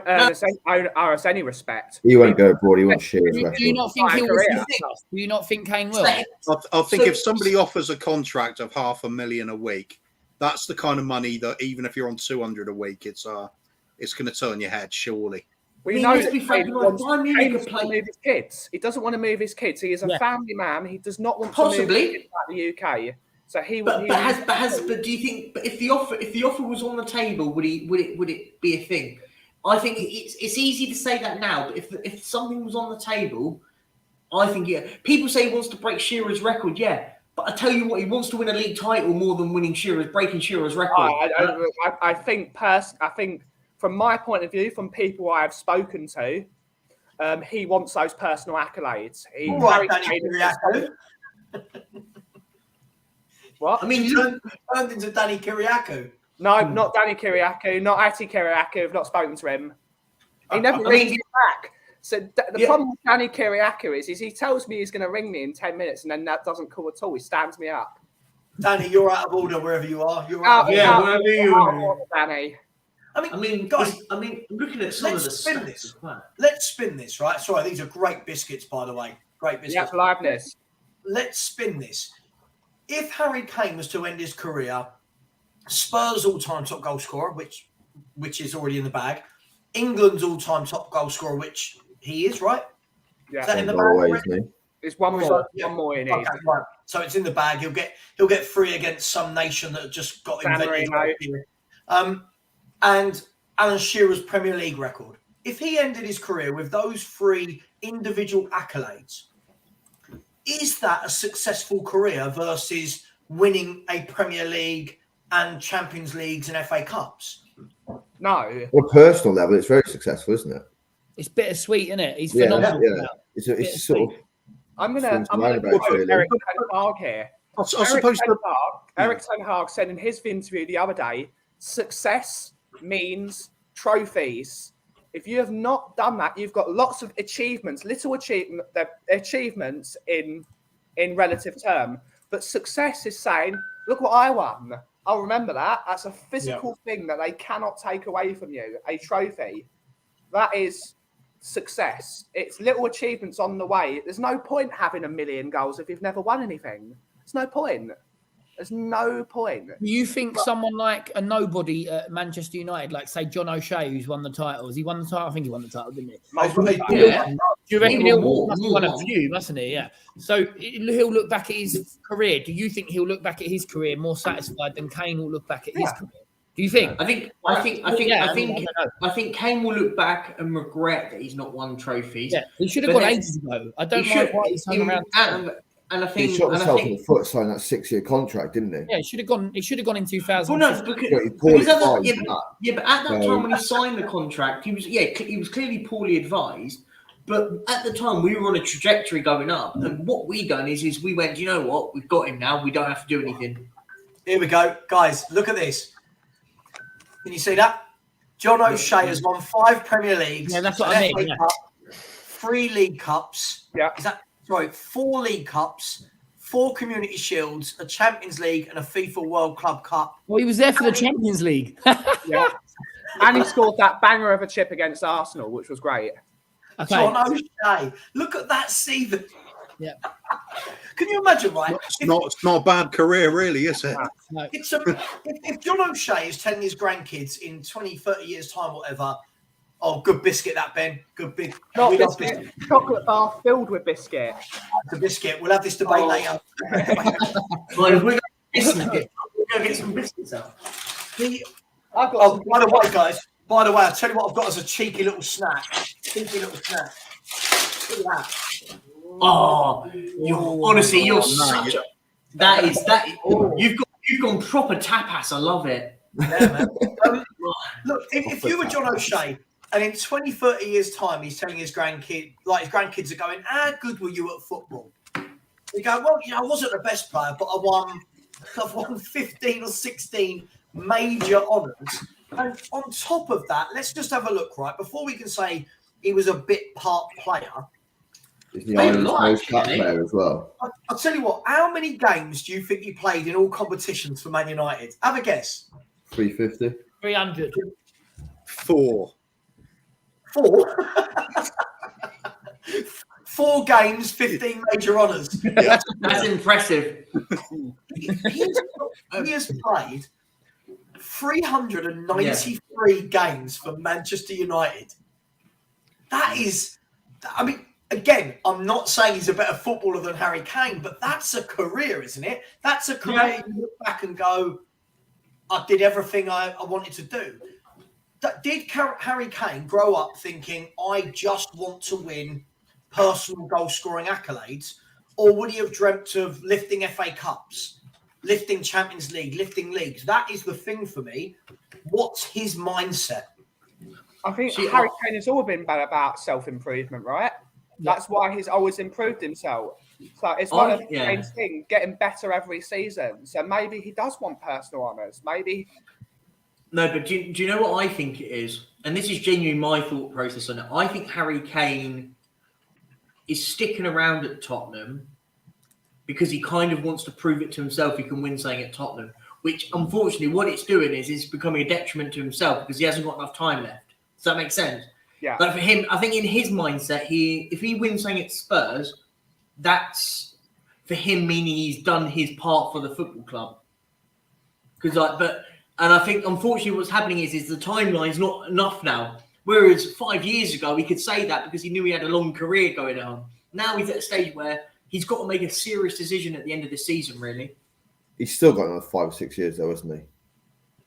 doesn't owe us any respect.
He won't go abroad. He wants Shearer's record.
Do you not think he will? Do you not think Kane will?
I think if somebody offers a contract of $500,000 a week, that's the kind of money that even if you're on 200 a week, it's going to turn your head, surely.
We know that Kane wants to move his kids. He doesn't want to move his kids. He is a family man. He does not want to move his kids out of the UK. So he would.
But do you think? But if the offer was on the table, would it be a thing? I think it's easy to say that now. But if something was on the table, I think people say he wants to break Shearer's record. Yeah, but I tell you what, he wants to win a league title more than breaking Shearer's record.
I think from my point of view, from people I have spoken to, he wants those personal accolades. What?
I mean,
He turned into Danny Kiriakou.
No, not Danny Kiriakou, not Ati Kiriakou. I've not spoken to him. He never rings me back. So the problem with Danny Kiriakou is he tells me he's going to ring me in 10 minutes, and then that doesn't call at all. He stands me up.
Danny, you're out of order wherever you are. You're out of
yeah,
order.
wherever you are.
Danny.
I mean, guys,
I'm looking at some of the
spin
stats
this.
as well.
Let's spin this, right? Sorry, these are great biscuits, by the way. Great biscuits.
Yeah, liveness.
Let's spin this. If Harry Kane was to end his career, Spurs' all-time top goal scorer, which is already in the bag, England's all-time top goal scorer, which he is, right?
Yeah.
Is that in the
Always,
bag?
mate.
There's one more. One more in
Okay, right. So it's in the bag. He'll get free against some nation that just got invented. And Alan Shearer's Premier League record. If he ended his career with those 3 individual accolades, is that a successful career versus winning a Premier League and Champions Leagues and FA Cups?
No.
On a personal level, it's very successful, isn't it?
It's bittersweet, isn't it? He's phenomenal.
Yeah. It's sort of.
I'm gonna
about
quote
really.
Eric Ten Hag here.
I suppose
Eric Ten Hag said in his interview the other day, success means trophies. If you have not done that, you've got lots of achievements, achievements in relative term. But success is saying, look what I won. I'll remember that. That's a physical thing that they cannot take away from you, a trophy. That is success. It's little achievements on the way. There's no point having 1 million goals if you've never won anything. There's no point. There's no point.
Do you think someone like a nobody at Manchester United, like say John O'Shea, who's won the titles, he won the title? I think he won the title, didn't he?
Yeah.
Do you reckon he'll won a few, mustn't he? Yeah. So he'll look back at his career. Do you think he'll look back at his career more satisfied than Kane will look back at his career? Do you think?
I think Kane will look back and regret that he's not won trophies.
Yeah, he should have gone ages ago. I don't mind why he's hung around.
And I think
he shot himself in the foot signing that 6-year contract, didn't he?
Yeah, he should have gone. He should have gone in 2000.
Well, no, but at that time when he signed the contract, he was clearly poorly advised. But at the time, we were on a trajectory going up, and what we done is we went, you know what, we've got him now. We don't have to do anything.
Here we go, guys. Look at this. Can you see that? John O'Shea has won 5 Premier Leagues.
Yeah, that's what I mean.
Cup, 3 League Cups.
Yeah.
Is that right? 4 League Cups, 4 Community Shields, a Champions League, and a FIFA World Club Cup.
Well, he was there for the Champions League.
Yeah. And he scored that banger of a chip against Arsenal, which was great.
Okay.
John O'Shea. Look at that season.
Yeah.
Can you imagine, right?
It's not a bad career, really, is it?
No.
If John O'Shea is telling his grandkids in 20, 30 years' time, whatever, oh, good biscuit that, Ben. Good big.
Not biscuit. Chocolate bar filled with biscuit.
The biscuit. We'll have this debate later.
Well, we're going to get some biscuits out.
By the way, guys, I'll tell you what I've got as a cheeky little snack. Look at that.
Oh, you're such a... That is... You've gone proper tapas. I love it.
Yeah, man. Look, if you were John O'Shea and in 20, 30 years' time, he's telling his grandkids are going, how good were you at football? You go, well, I wasn't the best player, but I've won 15 or 16 major honours. And on top of that, let's just have a look, right? Before we can say he was a bit part player.
He's the Ireland's most cut player as well.
I'll tell you what, how many games do you think he played in all competitions for Man United? Have a guess.
350.
300.
4.
4 games, 15 major honours.
Yeah. That's impressive.
He has played 393 games for Manchester United. That is, I mean, again, I'm not saying he's a better footballer than Harry Kane, but that's a career, isn't it? That's a career you look back and go, I did everything I wanted to do. Did Harry Kane grow up thinking, I just want to win personal goal-scoring accolades? Or would he have dreamt of lifting FA Cups, lifting Champions League, lifting leagues? That is the thing for me. What's his mindset?
I think Harry Kane has always been about self-improvement, right? That's why he's always improved himself. So it's one of Kane's thing, getting better every season. So maybe he does want personal honours. Maybe.
No, but do you know what I think it is? And this is genuinely my thought process on it. I think Harry Kane is sticking around at Tottenham because he kind of wants to prove it to himself he can win something at Tottenham, which unfortunately what it's doing is it's becoming a detriment to himself because he hasn't got enough time left. Does that make sense?
Yeah.
But for him, I think in his mindset, if he wins something at Spurs, that's for him meaning he's done his part for the football club. And I think unfortunately what's happening is the timeline's not enough now. Whereas 5 years ago he could say that because he knew he had a long career going on. Now he's at a stage where he's got to make a serious decision at the end of the season, really.
He's still got another 5 or 6 years, though, isn't he?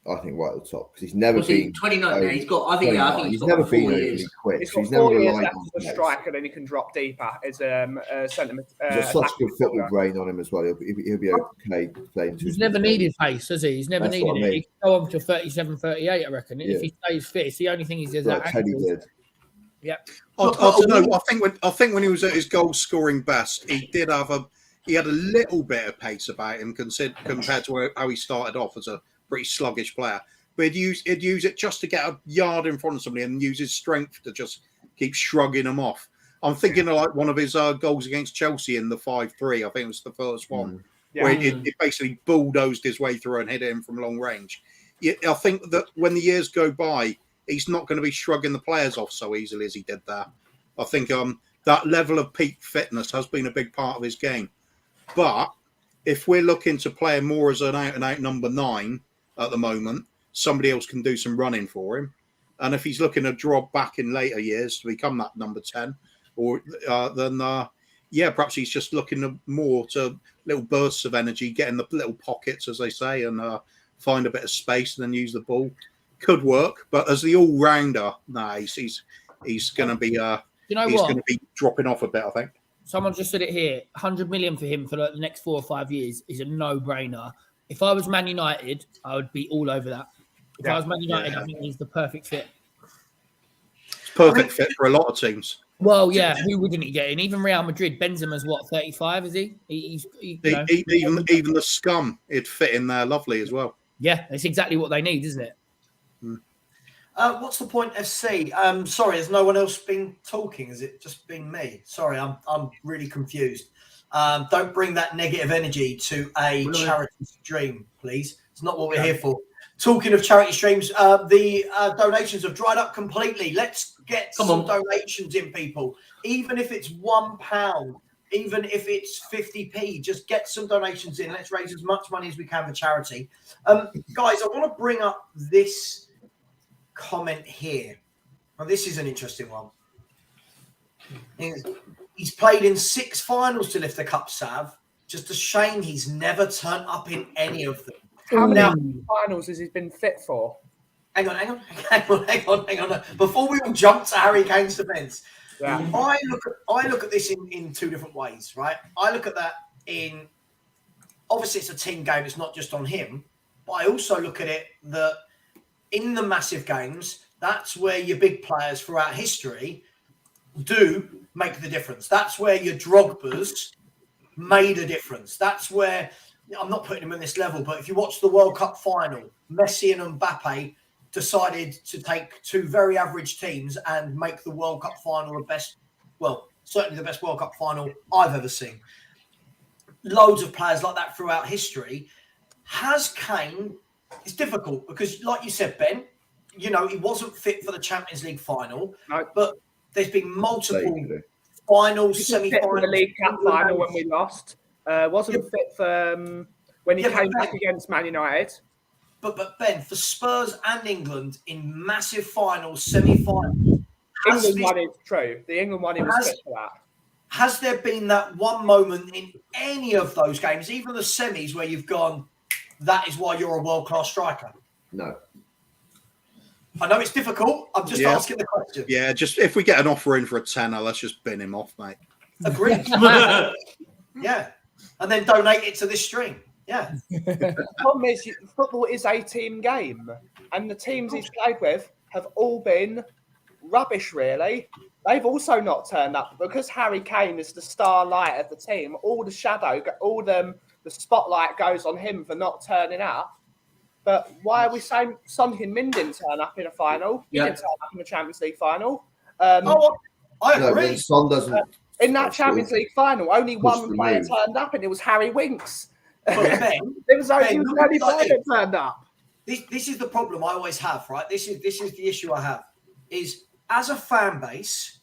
I think right at the top because he's never been
29. Yeah, he's got. I think
he's never been overly quick.
He's
so
got
he's never
4 years
relied
left
on
as a striker, then he can drop deeper as a centre.
He's got such good football brain on him as well. He'll be okay playing.
He's never needed pace, has he? He's never needed it. He can go on to 37, 38, I reckon. If he stays fit, it's the only thing he does.
Like Teddy did.
Yeah.
I don't know. I think when he was at his goal scoring best, he did have he had a little bit of pace about him compared to how he started off as a pretty sluggish player. But he'd use it just to get a yard in front of somebody and use his strength to just keep shrugging them off. I'm thinking of like one of his goals against Chelsea in the 5-3. I think it was the first one where he basically bulldozed his way through and hit him from long range. I think that when the years go by, he's not going to be shrugging the players off so easily as he did there. I think that level of peak fitness has been a big part of his game. But if we're looking to play him more as an out-and-out number 9 at the moment, somebody else can do some running for him. And if he's looking to drop back in later years to become that number 10, then perhaps he's just looking more to little bursts of energy, get in the little pockets, as they say, and find a bit of space and then use the ball. Could work, but as the all-rounder, he's going to be going to be dropping off a bit, I think.
Someone just said it here. 100 million for him for the next 4 or 5 years is a no-brainer. If I was Man United, I would be all over that. If I was Man United, I think he's the perfect fit.
It's perfect fit for a lot of teams.
Well, yeah, who wouldn't he get in? Even Real Madrid, Benzema's what, 35, is he?
Even the scum, it'd fit in there lovely as well.
Yeah, that's exactly what they need, isn't it?
What's the point, FC? Sorry, has no one else been talking? Has it just been me? Sorry, I'm really confused. Don't bring that negative energy to a charity stream, please. It's not what we're here for. Talking of charity streams, the donations have dried up completely. Let's get some donations in, people. Even if it's £1, even if it's 50p, just get some donations in. Let's raise as much money as we can for charity. Guys, I want to bring up this comment here. Well, this is an interesting one. He's played in 6 finals to lift the cup, Sav. Just a shame he's never turned up in any of them.
How many finals has he been fit for?
Hang on. Before we all jump to Harry Kane's defence, I look at this in 2 different ways, right? I look at that in, obviously it's a team game, it's not just on him, but I also look at it that in the massive games, that's where your big players throughout history do make the difference. That's where your Drogba's made a difference. That's where, I'm not putting him in this level, but if you watch the World Cup final, Messi and Mbappe decided to take 2 very average teams and make the World Cup final certainly the best World Cup final I've ever seen. Loads of players like that throughout history. Has Kane, it's difficult because like you said, Ben, he wasn't fit for the Champions League final, but there's been multiple finals, semi-finals.
The League Cup final when we lost. Wasn't fit for when he came back against Man United.
But Ben, for Spurs and England in massive finals, semi-finals.
England one is true. The England one was fit for that.
Has there been that one moment in any of those games, even the semis, where you've gone, that is why you're a world-class striker?
No.
I know it's difficult. I'm just asking the question.
Yeah, just if we get an offer in for a tenner, let's just bin him off, mate.
Agreed. Yeah. And then donate it to this stream. Yeah.
The problem is, football is a team game, and the teams he's played with have all been rubbish, really. They've also not turned up because Harry Kane is the starlight of the team. All the spotlight goes on him for not turning up. But why are we saying Son Heung-min didn't turn up in a final? He didn't turn up in the Champions League final.
I agree.
Son doesn't.
In that Champions League final, only one player turned up, and it was Harry Winks.
Ben,
It was only player that turned up.
This is the problem I always have, right? This is the issue I have. Is as a fan base,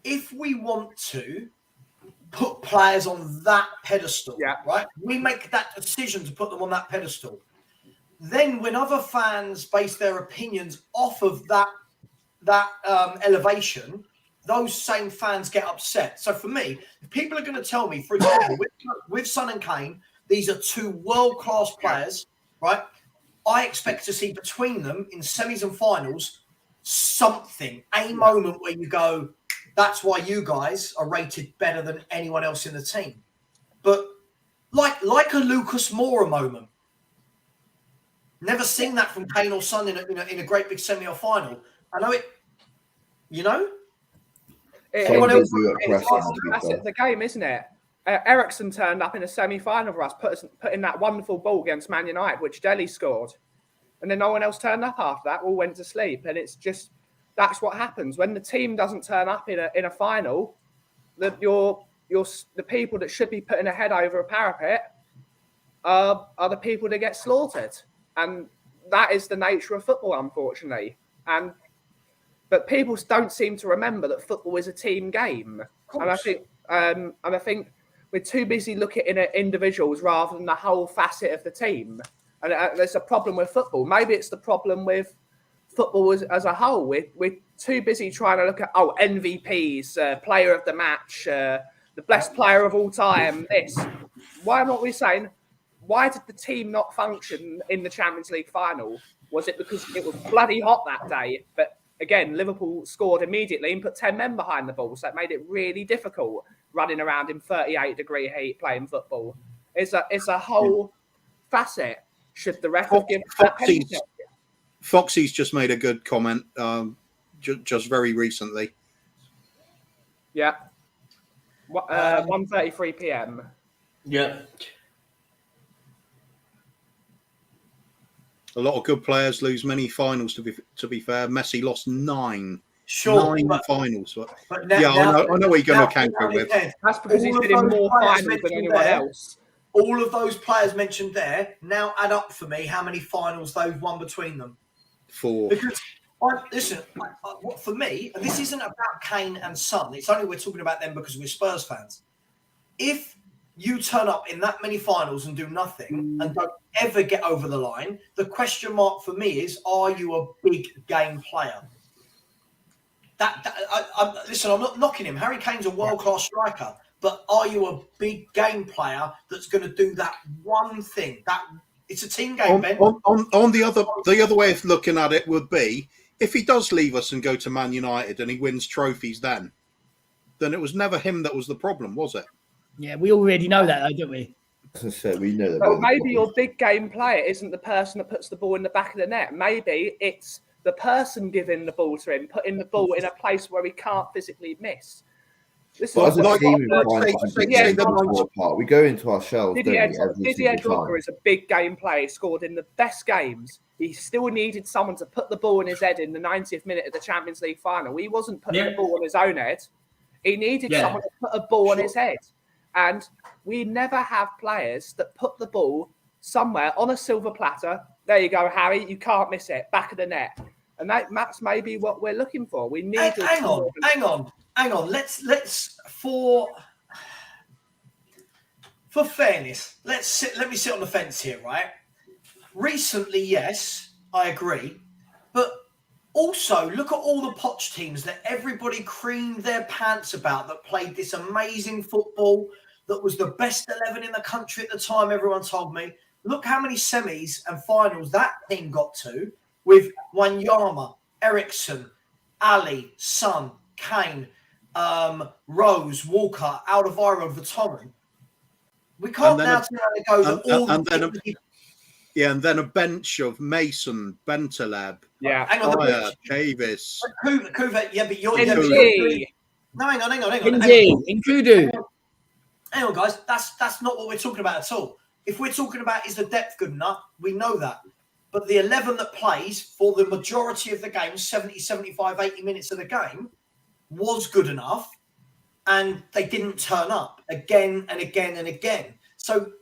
if we want to put players on that pedestal, right? We make that decision to put them on that pedestal. Then when other fans base their opinions off of that elevation, those same fans get upset. So for me, if people are going to tell me, for example, with Son and Kane, these are two world-class players, right? I expect to see between them in semis and finals something, a moment where you go, that's why you guys are rated better than anyone else in the team. But like a Lucas Moura moment. Never seen that from Kane or Son in a great big semi or final. I know it,
Anyone else? That's the game, isn't it? Ericsson turned up in a semi-final for us, put in that wonderful ball against Man United, which Delhi scored. And then no one else turned up after that, all went to sleep. And it's just, that's what happens. When the team doesn't turn up in a final, the people that should be putting a head over a parapet are the people that get slaughtered. And that is the nature of football, unfortunately. But people don't seem to remember that football is a team game. And I think we're too busy looking at individuals rather than the whole facet of the team. And there's a problem with football. Maybe it's the problem with football as a whole. We're too busy trying to look at, MVPs, player of the match, the best player of all time, this. Why aren't we saying, why did the team not function in the Champions League final? Was it because it was bloody hot that day? But again, Liverpool scored immediately and put 10 men behind the ball. So it made it really difficult running around in 38-degree heat playing football. It's a whole facet. Should the ref have given that penalty?
Foxy's just made a good comment just very recently.
Yeah. 1:33 p.m.
Yeah.
A lot of good players lose many finals. To be fair, Messi lost 9.
Sure,
9 finals.
But now,
I know what you're going to counter with.
That's because he's been in more finals than anyone else.
All of those players mentioned there now add up for me how many finals they've won between them.
4.
Because for me, this isn't about Kane and Son. It's only we're talking about them because we're Spurs fans. If you turn up in that many finals and do nothing and don't ever get over the line, the question mark for me is, are you a big game player? Listen, I'm not knocking him. Harry Kane's a world-class striker, but are you a big game player that's going to do that one thing? It's a team game, Ben.
On the other way of looking at it would be, if he does leave us and go to Man United and he wins trophies then it was never him that was the problem, was it?
Yeah, we already know that, though, don't we?
As I said, we know that.
But maybe your big game player isn't the person that puts the ball in the back of the net. Maybe it's the person giving the ball to him, putting the ball in a place where he can't physically miss. This
But
is
as a team, we go into our shells.
Didier Drogba is a big game player. He scored in the best games. He still needed someone to put the ball in his head in the 90th minute of the Champions League final. He wasn't putting the ball on his own head. He needed someone to put a ball on his head. And we never have players that put the ball somewhere on a silver platter. There you go, Harry. You can't miss it. Back of the net. And that's maybe what we're looking for. We need.
Hang on. Let's for fairness. Let me sit on the fence here, right? Recently, yes, I agree, but also look at all the Poch teams that everybody creamed their pants about that played this amazing football that was the best 11 in the country at the time. Everyone told me. Look how many semis and finals that team got to with Wanyama, Ericsson, Ali, Son, Kane, Rose, Walker, Alderweireld, Vertonghen. We can't now go that all.
Yeah, and then a bench of Mason, Bentaleb,
Yeah.
Hang on,
Dyer, Davis.
Kuva, yeah, but you're
NG.
no, hang on.
Nkudu.
Hang on, guys. That's not what we're talking about at all. If we're talking about is the depth good enough, we know that. But the 11 that plays for the majority of the game, 70, 75, 80 minutes of the game, was good enough, and they didn't turn up again and again and again. So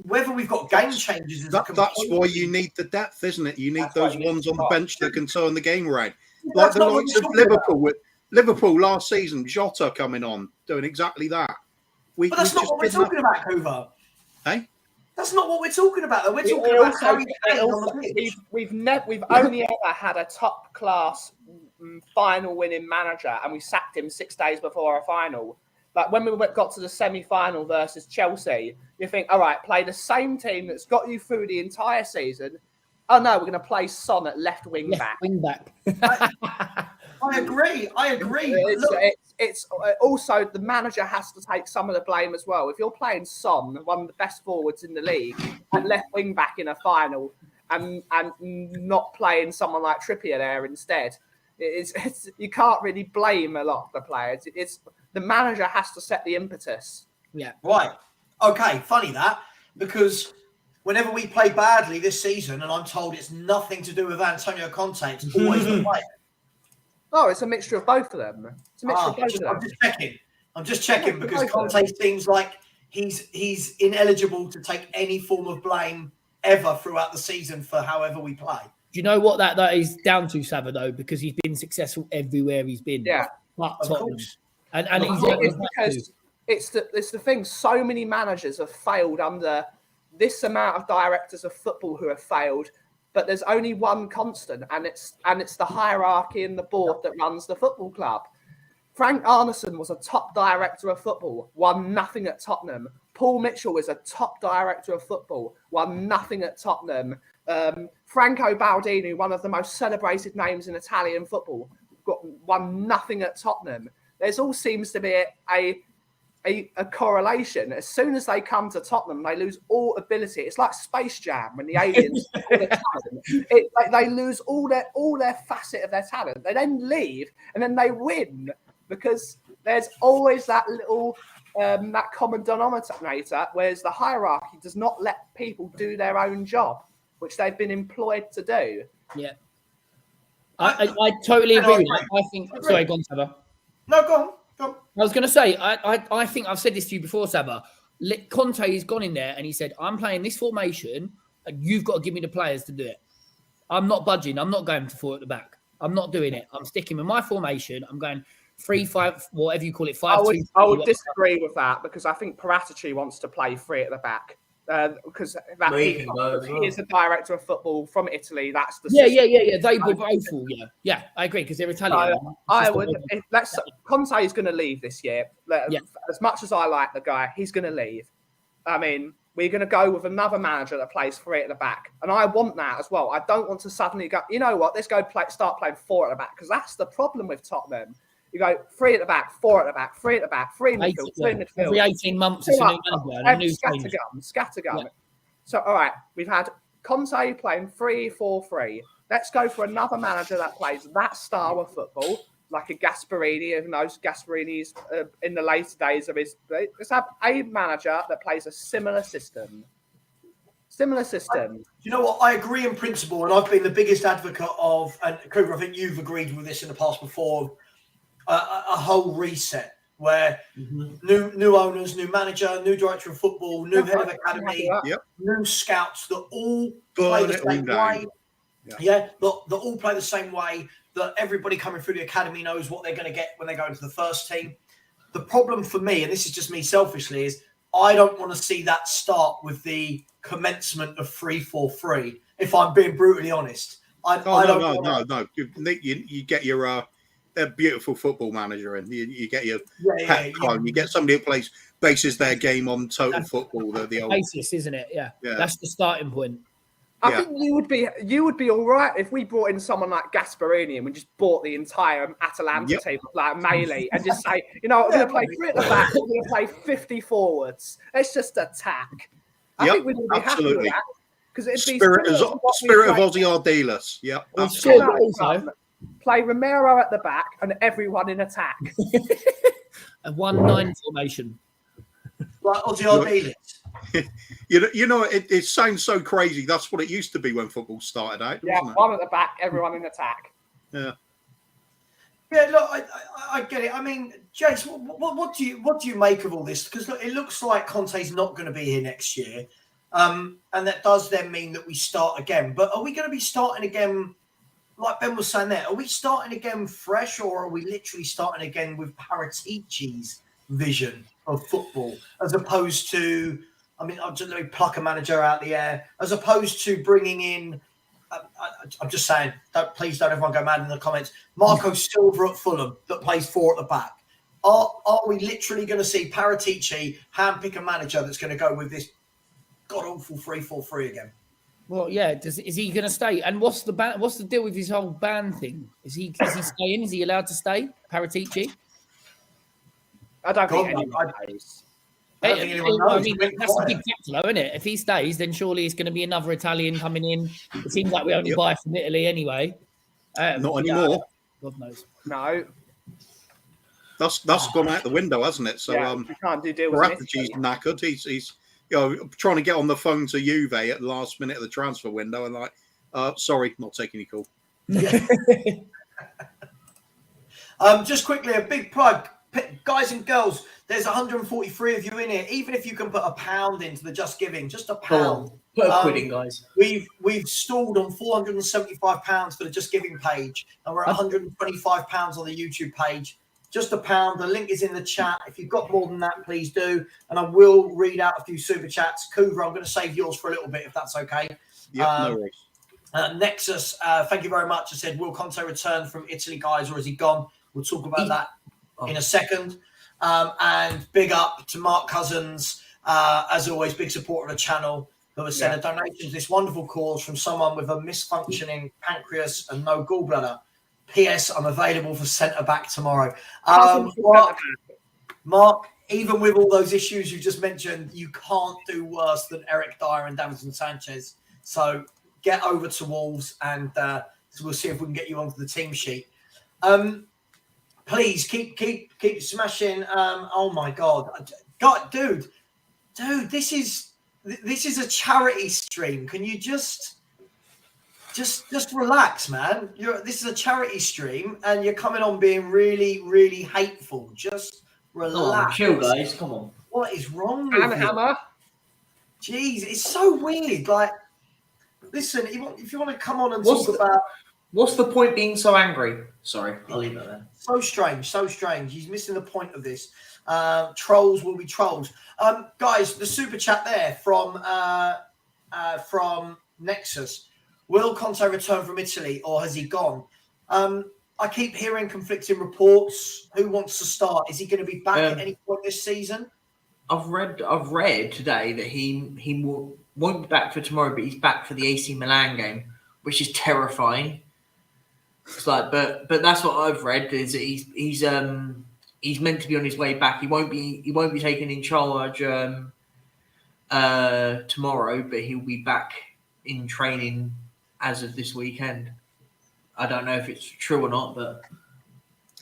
whether we've got game changes is
That's why you need the depth, isn't it? You need those ones on the bench that can turn the game around. Like the likes of Liverpool with Liverpool last season, Jota coming on, doing exactly that.
But that's not what we're talking about, Kuva.
Hey?
That's not what we're talking about, though. We're talking about how he plays on the pitch.
We've only ever had a top class final winning manager, and we sacked him 6 days before our final. Like when we got to the semi-final versus Chelsea, you think, all right, play the same team that's got you through the entire season. Oh no, we're going to play Son at left wing back.
I agree.
It's also the manager has to take some of the blame as well. If you're playing Son, one of the best forwards in the league, at left wing back in a final, and not playing someone like Trippier there instead, it's you can't really blame a lot of the players. It's the manager has to set the impetus.
Yeah.
Right. Okay. Funny that, because whenever we play badly this season, and I'm told it's nothing to do with Antonio Conte, it's always the player.
Oh, it's a mixture of both of them. It's a mixture of both of them.
I'm just checking because Conte seems like he's ineligible to take any form of blame ever throughout the season for however we play.
Do you know what that is down to, Savva, though? Because he's been successful everywhere he's been.
Yeah.
But
Of
Tottenham.
course.
And
It's because it's the thing. So many managers have failed under this amount of directors of football who have failed, but there's only one constant, and it's the hierarchy in the board that runs the football club. Frank Arneson was a top director of football, won nothing at Tottenham. Paul Mitchell is a top director of football, won nothing at Tottenham. Franco Baldini, one of the most celebrated names in Italian football, won nothing at Tottenham. There's all seems to be a correlation. As soon as they come to Tottenham, they lose all ability. It's like Space Jam when the aliens all their talent. They lose all their facet of their talent. They then leave and then they win because there's always that little that common denominator, whereas the hierarchy does not let people do their own job, which they've been employed to do.
Yeah. I totally agree with that. I think. Sorry, go on, Savva.
No, go on.
I was going to say, I think I've said this to you before, Savva. Conte has gone in there and he said, I'm playing this formation and you've got to give me the players to do it. I'm not budging. I'm not going to 4 at the back. I'm not doing it. I'm sticking with my formation. I'm going 3-5, whatever you call it, 5-2.
I would disagree with that because I think Paratici wants to play 3 at the back. Because he is a director of football from Italy. That's the
system. They were both all. Yeah, I agree because they're Italian.
Conte is going to leave this year. As much as I like the guy, he's going to leave. I mean, we're going to go with another manager that plays 3 at the back, and I want that as well. I don't want to suddenly go. You know what? Let's go start playing 4 at the back because that's the problem with Tottenham. You go 3 at the back, 4 at the back, 3 at the back, 3 in midfield, 3 in midfield.
Every 18 months, it's a new
scattergun.
Yeah.
So, all right, we've had Conte playing 3-4-3. Let's go for another manager that plays that style of football, like a Gasperini, even though Gasperini's in the later days of his. Let's have a manager that plays a similar system.
You know what? I agree in principle, and I've been the biggest advocate of, and Kruger, I think you've agreed with this in the past before, a whole reset where new owners, new manager, new director of football, new head of academy, new scouts that all play the same way. That all play the same way, that everybody coming through the academy knows what they're going to get when they go into the first team. The problem for me, and this is just me selfishly, is I don't want to see that start with the commencement of 3-4-3, if I'm being brutally honest. No.
You get your a beautiful football manager and you get your you get somebody who bases their game on total football, the old
basis, isn't it? Yeah, that's the starting point.
I think you would be all right if we brought in someone like Gasperini and we just bought the entire Atalanta team like Melee and just say, you know, we're going to play 3 at the back, we're going to play 50 forwards. Let's just attack. I think we'd be happy with that Because it'd be
Spirit of Aussie Ardelas. Yeah.
Well, sure, but also
play Romero at the back and everyone in attack.
a 1-9 formation.
Like Aussie Ardelas.
You know, it sounds so crazy. That's what it used to be when football started out.
Yeah,
wasn't it?
one at the back, everyone in attack.
Yeah.
Yeah, look, I get it. I mean, Jace, what do you make of all this? Because look, it looks like Conte's not going to be here next year, and that does then mean that we start again. But are we going to be starting again, like Ben was saying there? Are we starting again fresh, or are we literally starting again with Paratici's vision of football, as opposed to? I mean, I'll just let me pluck a manager out the air, as opposed to bringing in. I'm just saying, please don't everyone go mad in the comments. Marco Silva at Fulham that plays 4 at the back. Are we literally going to see Paratici handpick a manager that's going to go with this god awful 3-4-3 again?
Well, yeah. Is he going to stay? And what's the deal with his whole ban thing? Is he staying? Is he allowed to stay? Paratici?
I don't think anyone knows.
I mean, that's a big factor, though, isn't it? If he stays, then surely it's going to be another Italian coming in. It seems like we only buy from Italy anyway.
Not anymore.
God knows.
No.
That's gone out the window, hasn't it? So
we can't do deals.
Paratici's knackered. He's trying to get on the phone to Juve at the last minute of the transfer window, and like, sorry, not taking your call.
Just quickly, a big plug. Guys and girls, there's 143 of you in here. Even if you can put £1 into the Just Giving, just £1.
Put a quid in, guys.
We've stalled on £475 for the Just Giving page, and we're at £125 on the YouTube page. Just £1. The link is in the chat. If you've got more than that, please do. And I will read out a few super chats. Kuva, I'm going to save yours for a little bit, if that's okay.
Yeah, no worries.
Nexus, thank you very much. I said, will Conte return from Italy, guys, or has he gone? We'll talk about that in a second. And big up to Mark Cousins, as always, big supporter of the channel, who has sent a donation to this wonderful cause from someone with a misfunctioning pancreas and no gallbladder. P.S. I'm available for centre back tomorrow. Mark, even with all those issues you just mentioned, you can't do worse than Eric Dyer and Davinson Sanchez. So get over to Wolves, and we'll see if we can get you onto the team sheet. Please keep smashing. Oh my God, dude, this is a charity stream. Can you just relax, man? This is a charity stream, and you're coming on being really, really hateful. Just relax.
Oh, chill, guys. Come on.
What is wrong with you?
Hammer.
Jeez, it's so weird. Like, listen, if you want to come on and talk about.
What's the point being so angry? Sorry, I'll leave it there. So strange.
He's missing the point of this. Trolls will be trolls. Guys, the super chat there from Nexus. Will Conte return from Italy, or has he gone? I keep hearing conflicting reports. Who wants to start? Is he going to be back at any point this season?
I've read today that he won't be back for tomorrow, but he's back for the AC Milan game, which is terrifying. It's like, but that's what I've read, is that he's meant to be on his way back. He won't be taken in charge tomorrow, but he'll be back in training as of this weekend. I don't know if it's true or not, but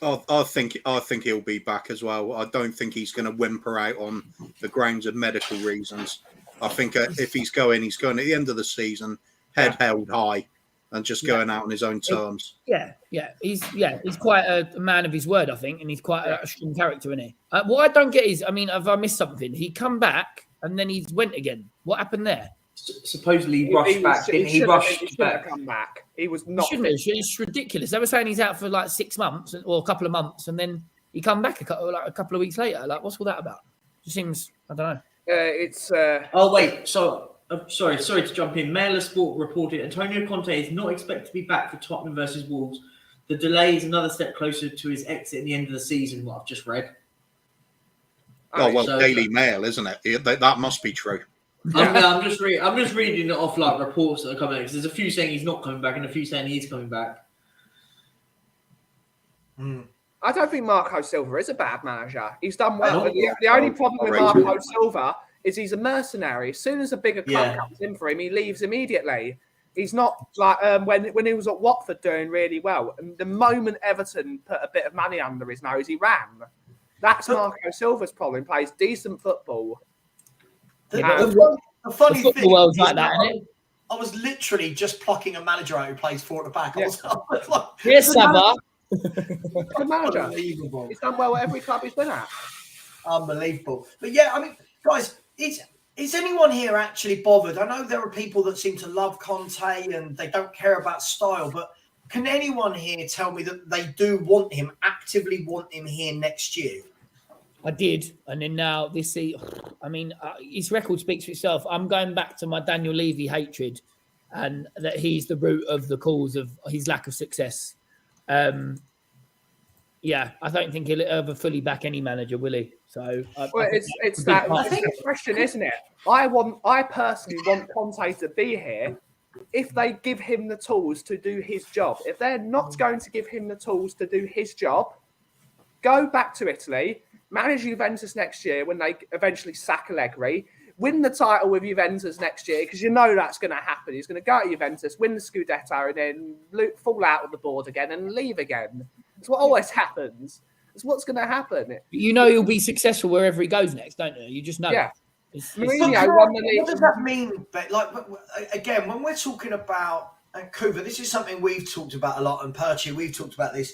I think he'll be back as well. I don't think he's going to whimper out on the grounds of medical reasons. I think if he's going at the end of the season, head held high, and just going out on his own terms.
He's quite a man of his word, I think, and he's quite a strong character, isn't he? What I don't get is, I mean, have I missed something? He come back and then he went again. What happened there?
Supposedly he rushed back. He rushed back.
Come back. He was not.
It's ridiculous. They were saying he's out for like 6 months or a couple of months, and then he come back a couple of weeks later. Like, what's all that about? It seems, I don't know.
It's.
Oh wait, so. Sorry to jump in. Mailer Sport reported Antonio Conte is not expected to be back for Tottenham versus Wolves. The delay is another step closer to his exit at the end of the season, what I've just read.
Daily Mail, isn't it? That must be true.
I'm just reading it off like reports that are coming out, because there's a few saying he's not coming back and a few saying he's coming back.
I don't think Marco Silva is a bad manager. He's done well. The only problem with Marco Silva is he's a mercenary. As soon as a bigger club
Yeah.
comes in for him, he leaves immediately. He's not like when he was at Watford doing really well. And the moment Everton put a bit of money under his nose, he ran. That's Marco Silva's problem. He plays decent football.
The
the
funny
football
thing
world's
is
like that, isn't it?
I was literally just plucking a manager out who plays 4 at the back. I was like,
Yes, Savva.
Good manager.
unbelievable.
He's done well at every club he's been at.
Unbelievable. But yeah, I mean, guys, is anyone here actually bothered? I know there are people that seem to love Conte and they don't care about style, but can anyone here tell me that they do want him, actively want him here next year?
I did, and then now this season, I mean, his record speaks for itself. I'm going back to my Daniel Levy hatred, and that he's the root of the cause of his lack of success. Yeah, I don't think he'll ever fully back any manager, will he? So,
it's that question, isn't it? I personally want Conte to be here if they give him the tools to do his job. If they're not going to give him the tools to do his job, go back to Italy, manage Juventus next year when they eventually sack Allegri, win the title with Juventus next year, because you know that's going to happen. He's going to go to Juventus, win the Scudetto, and then fall out of the board again and leave again. It's what always happens. It's what's going to happen.
You know he'll be successful wherever he goes next, don't you? You just know.
Yeah.
Mourinho
won the league. What does that mean? But like, again, when we're talking about, and Kuva, this is something we've talked about a lot, and Paratici, we've talked about this.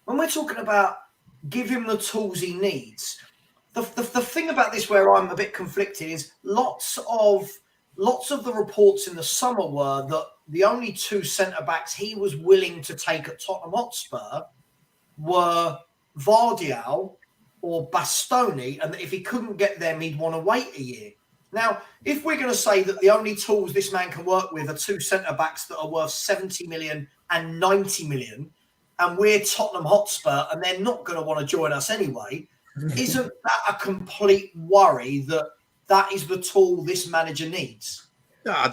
When we're talking about give him the tools he needs, the thing about this where I'm a bit conflicted is lots of the reports in the summer were that the only 2 centre-backs he was willing to take at Tottenham Hotspur were Vardial or Bastoni, and that if he couldn't get them, he'd want to wait a year. Now, if we're going to say that the only tools this man can work with are 2 centre-backs that are worth 70 million and 90 million, and we're Tottenham Hotspur, and they're not going to want to join us anyway, isn't that a complete worry that is the tool this manager needs?
No,
I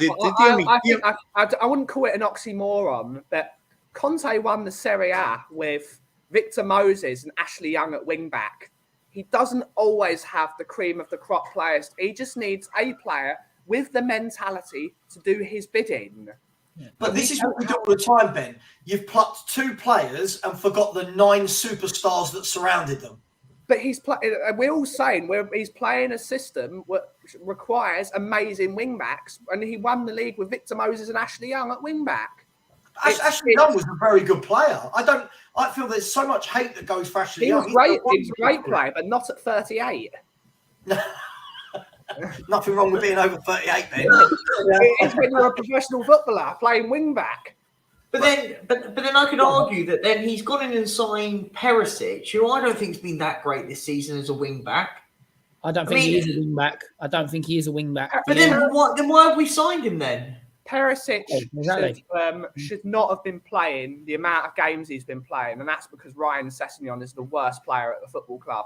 wouldn't call it an oxymoron, but Conte won the Serie A with Victor Moses and Ashley Young at wing back. He doesn't always have the cream of the crop players. He just needs a player with the mentality to do his bidding.
But this is what we do all the time, Ben. You've plucked 2 players and forgot the 9 superstars that surrounded them.
But we're all saying he's playing a system which requires amazing wing backs, and he won the league with Victor Moses and Ashley Young at wing back.
Ashley Young was a very good player. I feel there's so much hate that goes for Ashley Young.
He was a great player, but not at 38.
Nothing wrong with being over 38, Ben.
It's when you're a professional footballer playing wing back.
But then I could argue that then he's gone in and signed Perisic, who I don't think has been that great this season as a wing back.
I don't think he is a wing back. I don't think he is a wing back.
But then why have we signed him then?
Perisic should not have been playing the amount of games he's been playing, and that's because Ryan Sessegnon is the worst player at the football club.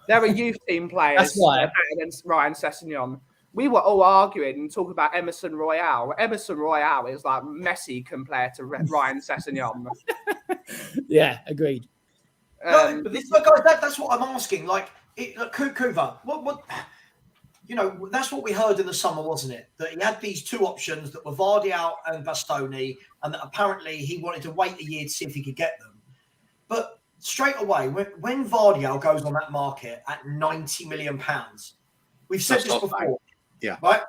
There are youth team players better than Ryan Sessegnon. We were all arguing and talking about Emerson Royal. Emerson Royal is like Messi compared to Ryan Sessegnon.
Yeah, agreed.
But guys, that's what I'm asking. Like, Kuva, what? That's what we heard in the summer, wasn't it? That he had these 2 options that were Vardial and Bastoni, and that apparently he wanted to wait a year to see if he could get them. But straight away, when Vardial goes on that market at £90 million, we've said this before.
Yeah.
Right.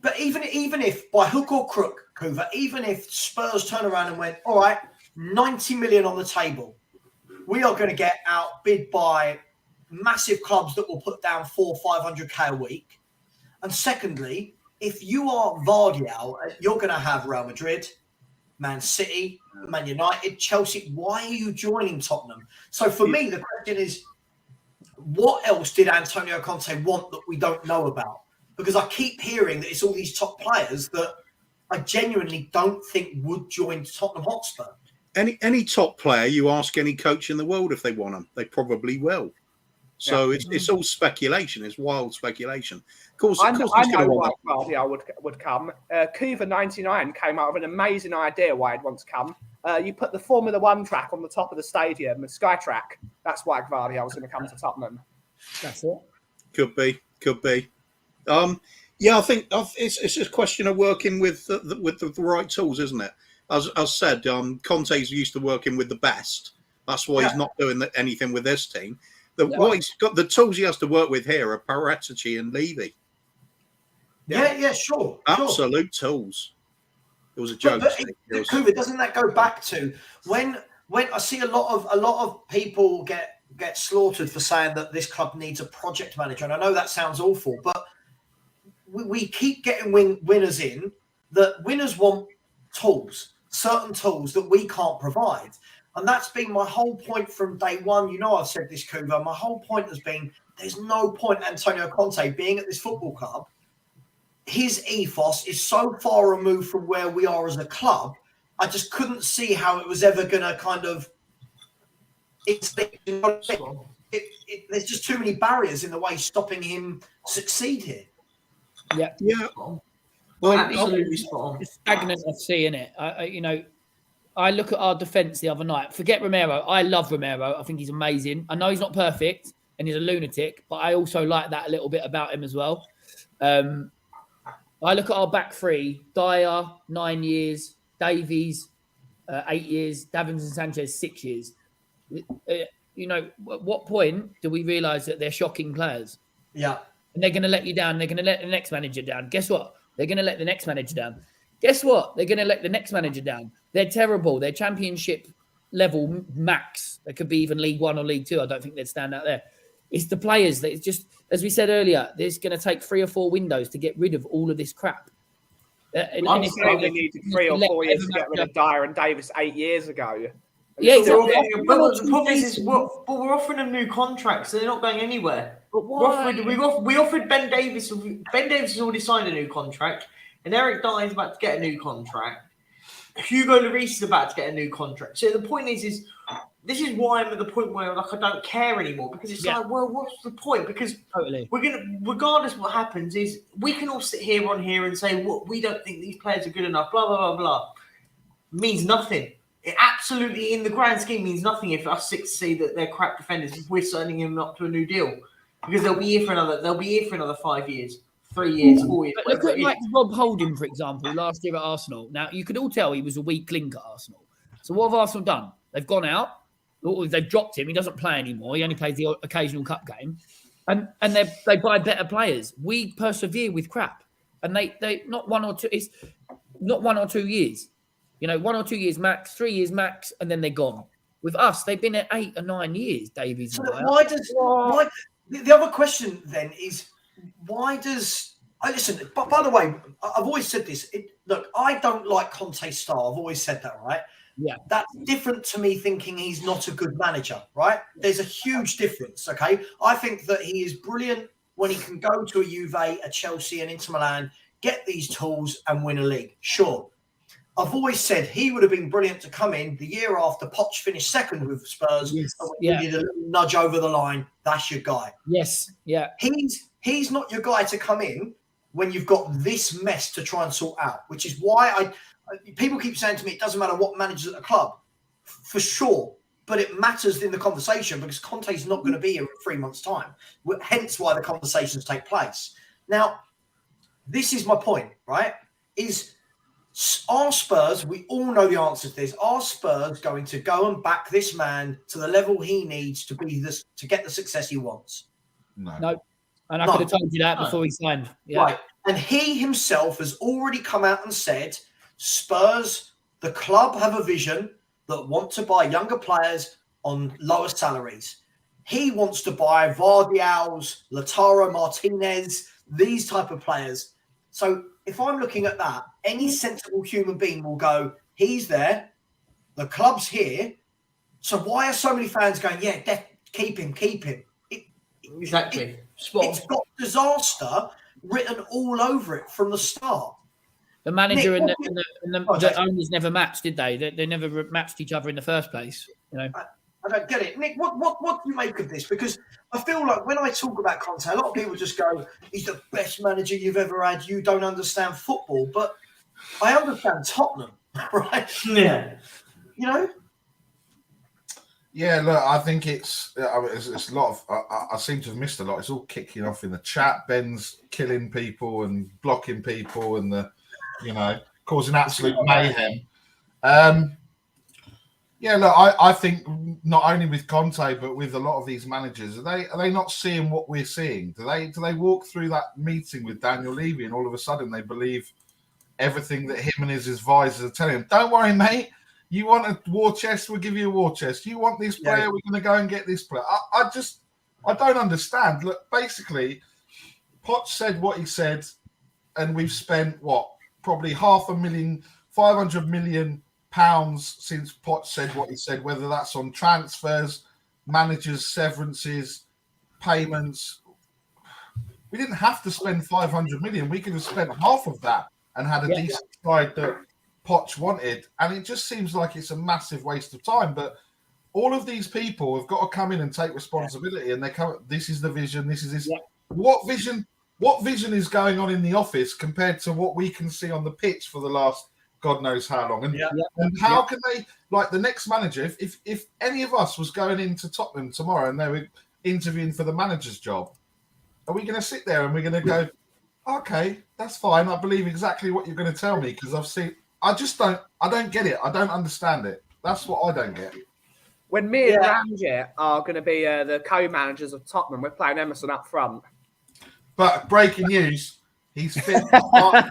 But even if by hook or crook, Kuva, even if Spurs turn around and went, all right, 90 million on the table, we are going to get outbid by massive clubs that will put down 400-500k a week. And secondly, if you are Vardial, you're going to have Real Madrid, Man City, Man United, Chelsea. Why are you joining Tottenham? So for me, the question is, what else did Antonio Conte want that we don't know about? Because I keep hearing that it's all these top players that I genuinely don't think would join Tottenham Hotspur.
Any top player, you ask any coach in the world if they want them, they probably will. So it's all speculation. It's wild speculation. Of course,
I know why Guardiola would come. Kuva 99 came out with an amazing idea why he'd want to come. You put the Formula One track on the top of the stadium, the Sky Track. That's why Guardiola was going to come to Tottenham.
That's it.
Could be. Yeah, I think it's a question of working with the right tools, isn't it? As said, Conte's used to working with the best. That's why he's not doing anything with this team. What he's got, the tools he has to work with here are Paratici and Levy.
Yeah, sure.
Absolute tools. It was a joke.
But doesn't that go back to when I see a lot of people get slaughtered for saying that this club needs a project manager, and I know that sounds awful, but we keep getting winners in that winners want tools, certain tools that we can't provide. And that's been my whole point from day one. You know, I've said this, Kuva. My whole point has been there's no point Antonio Conte being at this football club. His ethos is so far removed from where we are as a club. I just couldn't see how it was ever going to kind of. There's just too many barriers in the way stopping him succeed here.
Yeah.
Well, absolutely spot on.
It's stagnant FC, isn't it? I look at our defence the other night. Forget Romero. I love Romero. I think he's amazing. I know he's not perfect and he's a lunatic, but I also like that a little bit about him as well. I look at our back three: Dyer, 9 years; Davies, 8 years; Davinson Sanchez, 6 years. At what point do we realise that they're shocking players?
Yeah.
And they're going to let you down. They're going to let the next manager down. Guess what? They're going to let the next manager down. Guess what? They're going to let the next manager down. They're terrible. They're championship level max. They could be even League One or League Two. I don't think they'd stand out there. It's the players that it's just, as we said earlier, there's going to take 3 or 4 windows to get rid of all of this crap.
I'm saying they needed 3 or 4 years to get rid of Dyer and Davis 8 years ago.
Yeah, exactly.
But the problem is, we're offering them new contracts, so they're not going anywhere.
But why?
We offered Ben Davis. Ben Davis has already signed a new contract, and Eric Dyer is about to get a new contract. Hugo Lloris is about to get a new contract. So the point is this is why I'm at the point where I don't care anymore, because it's like, well, what's the point? Because we're gonna, regardless what happens, is we can all sit here and say, well, we don't think these players are good enough. Blah blah blah blah. Means nothing. It absolutely, in the grand scheme, means nothing if us 6 see that they're crap defenders. If we're signing them up to a new deal, because they'll be here for another 5 years, 3 years, 4 years.
But look at Rob Holding, for example, last year at Arsenal. Now you could all tell he was a weak link at Arsenal. So what have Arsenal done? They've gone out. They've dropped him. He doesn't play anymore. He only plays the occasional cup game, and they buy better players. We persevere with crap, and they not 1 or 2. It's not 1 or 2 years. 1 or 2 years max, 3 years max, and then they're gone. With us, they've been at 8 or 9 years, Davies.
So why the other question then is, why does... listen, but by the way, I've always said this. Look, I don't like Conte's style. I've always said that, right?
Yeah.
That's different to me thinking he's not a good manager, right? There's a huge difference, okay? I think that he is brilliant when he can go to a Juve, a Chelsea, and Inter Milan, get these tools and win a league. Sure. I've always said he would have been brilliant to come in the year after Poch finished second with Spurs.
Yes.
And we needed a little nudge over the line. That's your guy.
Yes. Yeah.
He's not your guy to come in when you've got this mess to try and sort out, which is why people keep saying to me, it doesn't matter what manager's at the club. For sure. But it matters in the conversation because Conte's not going to be here in 3 months' time. Hence why the conversations take place. Now, this is my point, right? Are Spurs, we all know the answer to this, are Spurs going to go and back this man to the level he needs to get the success he wants?
No. And I could have told you that before he signed. Yeah.
Right. And he himself has already come out and said, Spurs, the club, have a vision that want to buy younger players on lower salaries. He wants to buy Vardials, Lautaro Martinez, these type of players. So if I'm looking at that, any sensible human being will go, he's there, the club's here. So why are so many fans going, keep him?
Exactly.
It's got disaster written all over it from the start.
The manager and the owners never matched, did they? They never matched each other in the first place.
I don't get it. Nick, what do you make of this? Because I feel like when I talk about Conte, a lot of people just go, he's the best manager you've ever had. You don't understand football. But I understand Tottenham, right?
Yeah.
Yeah, look, I think it's a lot of. I seem to have missed a lot. It's all kicking off in the chat. Ben's killing people and blocking people, and causing absolute mayhem. Yeah, look, I think not only with Conte but with a lot of these managers, are they not seeing what we're seeing? Do they walk through that meeting with Daniel Levy and all of a sudden they believe everything that him and his advisors are telling him? Don't worry, mate. You want a war chest? We'll give you a war chest. You want this player? We're going to go and get this player. I don't understand. Look, basically, Poch said what he said, and we've spent probably £500 million since Poch said what he said. Whether that's on transfers, managers, severances, payments, we didn't have to spend 500 million. We could have spent half of that and had a decent side that Poch wanted, and it just seems like it's a massive waste of time. But all of these people have got to come in and take responsibility, and they come. This is the vision. This is this. Yeah. What vision is going on in the office compared to what we can see on the pitch for the last God knows how long? And how can they, like the next manager? If any of us was going into Tottenham tomorrow and they were interviewing for the manager's job, are we going to sit there and we're going to go, okay, that's fine. I believe exactly what you're going to tell me because I've seen. I don't get it. I don't understand it. That's what I don't get.
When me and Ramsey are going to be the co-managers of Tottenham, we're playing Emerson up front.
But breaking news, he's fit. To start,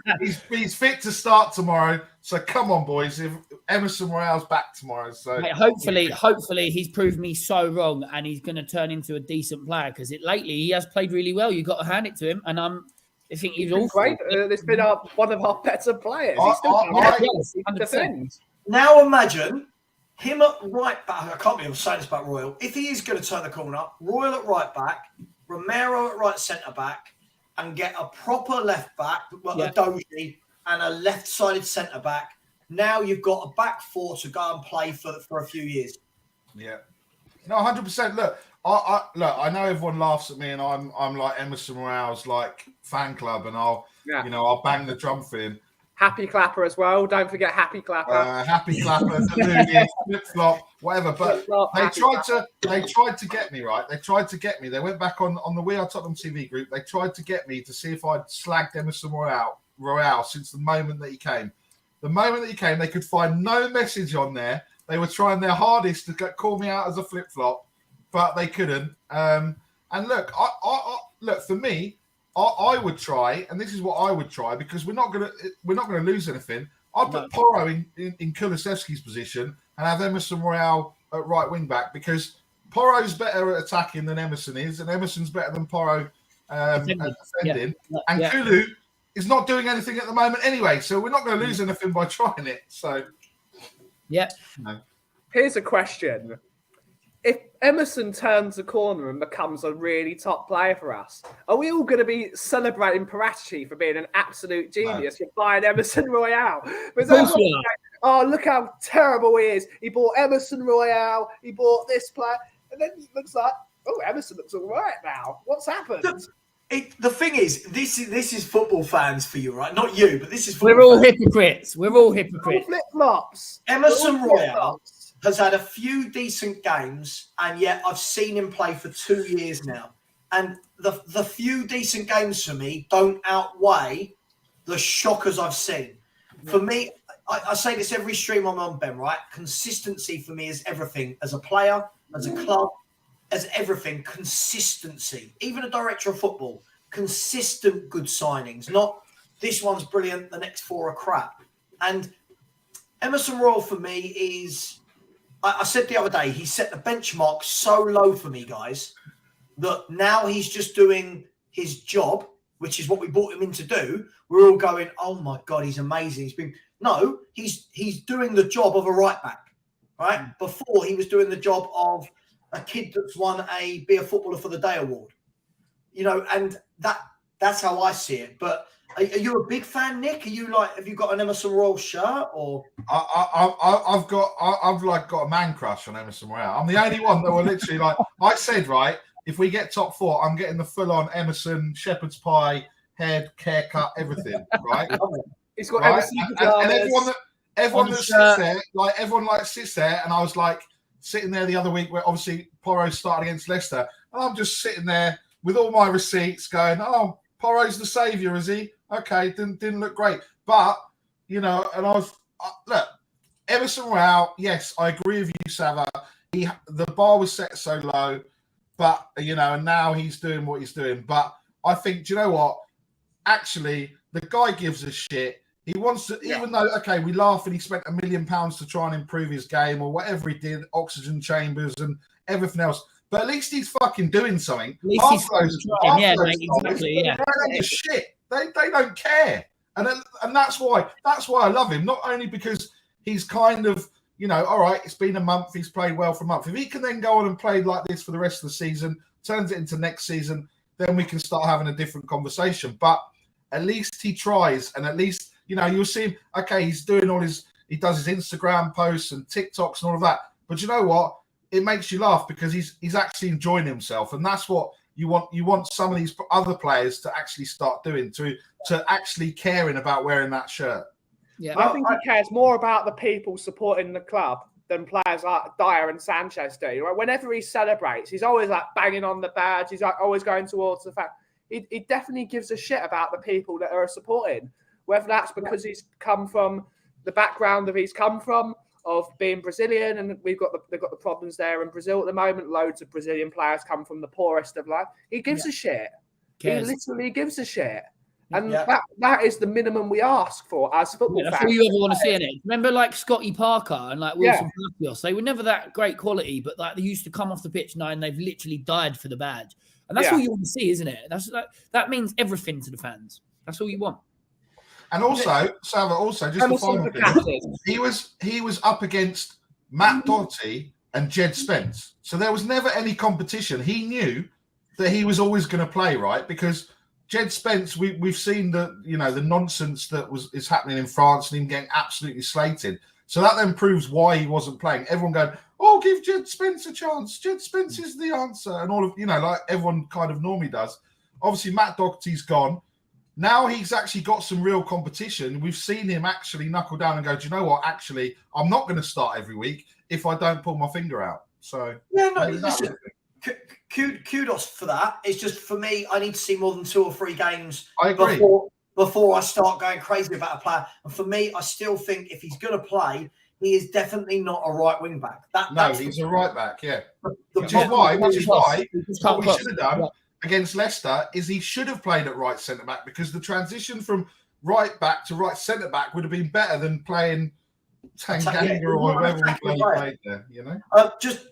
he's fit to start tomorrow. So come on, boys. If Emerson Royal's back tomorrow. So
mate, hopefully he's proved me so wrong and he's going to turn into a decent player because lately he has played really well. You've got to hand it to him. And I think he's all
great. It's been one of our better players. He's still defends.
Now imagine him at right back. I can't believe I'm saying this about Royal. If he is going to turn the corner, Royal at right back, Romero at right centre back, and get a proper left back, a Doji, and a left-sided centre back. Now you've got a back four to go and play for a few years.
Yeah, no, 100%. Look. I know everyone laughs at me, and I'm like Emerson Royal's like fan club, and I'll bang the drum for him.
Happy Clapper as well. Don't forget Happy Clapper.
Happy Clapper, flip flop, whatever. But they tried to get me right. They tried to get me. They went back on the We Are Tottenham TV group. They tried to get me to see if I'd slagged Emerson Royal since the moment that he came. The moment that he came, they could find no message on there. They were trying their hardest to call me out as a flip flop. But they couldn't. And look, look for me. I would try, and this is what I would try because we're not gonna lose anything. I'd put Porro in Kulusevski's position and have Emerson Royal at right wing back because Porro's better at attacking than Emerson is, and Emerson's better than Porro at defending. And Kulu is not doing anything at the moment anyway, so we're not going to lose anything by trying it. So,
Here's a question. If Emerson turns the corner and becomes a really top player for us, are we all going to be celebrating Paratici for being an absolute genius for buying Emerson Royal? Oh, look how terrible he is. He bought Emerson Royal. He bought this player. And then it looks like, Emerson looks all right now. What's happened?
The thing is, this is football fans for you, right? Not you, but this is football
We're all hypocrites. We're all hypocrites.
Flip-flops.
Emerson Royal has had a few decent games, and yet I've seen him play for 2 years now. And the few decent games for me don't outweigh the shockers I've seen. For me, I say this every stream I'm on, Ben, right? Consistency for me is everything. As a player, as a club, as everything, consistency. Even a director of football, consistent good signings. Not this one's brilliant, the next four are crap. And Emerson Royal for me is... I said the other day, he set the benchmark so low for me, guys, that now he's just doing his job, which is what we brought him in to do. We're all going, oh my God, he's amazing. He's doing the job of a right back, right? Before he was doing the job of a kid that's won a Be a Footballer for the Day award, and that's how I see it. But are you a big fan, Nick? Are you have you got an Emerson Royal shirt or?
I've got a man crush on Emerson Royal. I'm the only one that will literally I said, right, if we get top four, I'm getting the full on Emerson shepherd's pie, head, haircut, everything, right?
He's got Emerson
and everyone that sits there, everyone sits there, and I was like, sitting there the other week where obviously Porro started against Leicester, and I'm just sitting there with all my receipts going, oh, Porro's the saviour, is he? Okay, didn't look great. But, you know, and look, Emerson Royal, yes, I agree with you, Savva. The bar was set so low, but, you know, and now he's doing what he's doing. But I think, do you know what? Actually, the guy gives a shit. He wants to, even though, okay, we laugh and he spent £1 million to try and improve his game or whatever he did, oxygen chambers and everything else. But at least he's fucking doing something.
At least he's trying. Yeah, mate, exactly. Yeah.
They give shit. They don't care. And that's why I love him. Not only because he's kind of, you know, all right, it's been a month, he's played well for a month. If he can then go on and play like this for the rest of the season, turns it into next season, then we can start having a different conversation. But at least he tries, and at least, you know, you'll see him, okay, he does his Instagram posts and TikToks and all of that. But you know what? It makes you laugh because he's actually enjoying himself. And that's what you want. You want some of these other players to actually start doing, to actually caring about wearing that shirt.
Yeah,
I think he cares more about the people supporting the club than players like Dyer and Sanchez do. Right? Whenever he celebrates, he's always like banging on the badge. He's like always going towards the fact. He definitely gives a shit about the people that are supporting, whether that's because he's come from the background he's come from, of being Brazilian, and they've got the problems there in Brazil at the moment. Loads of Brazilian players come from the poorest of life. He gives a shit.
Cares.
He literally gives a shit. And that is the minimum we ask for as football fans.
That's all you ever want to see in it. Remember, like Scotty Parker and like Wilson Palacios, they were never that great quality, but like they used to come off the pitch knowing they've literally died for the badge. And that's all you want to see, isn't it? That means everything to the fans. That's all you want.
And also, Savva, just the final thing, he was up against Matt Doherty and Jed Spence. So there was never any competition. He knew that he was always going to play, right? Because Jed Spence, we've seen the nonsense that is happening in France and him getting absolutely slated. So that then proves why he wasn't playing. Everyone going, oh, give Jed Spence a chance. Jed Spence is the answer. And all of, like everyone kind of normally does. Obviously, Matt Doherty's gone. Now he's actually got some real competition. We've seen him actually knuckle down and go, do you know what? Actually, I'm not going to start every week if I don't pull my finger out. So,
listen, kudos for that. It's just, for me, I need to see more than 2 or 3 games
I agree.
before I start going crazy about a player. And for me, I still think if he's going to play, he is definitely not a right wing back.
He's a right back, yeah. Which is why what we should have done against Leicester is he should have played at right centre back, because the transition from right back to right centre back would have been better than playing Tanganga or whoever we played there.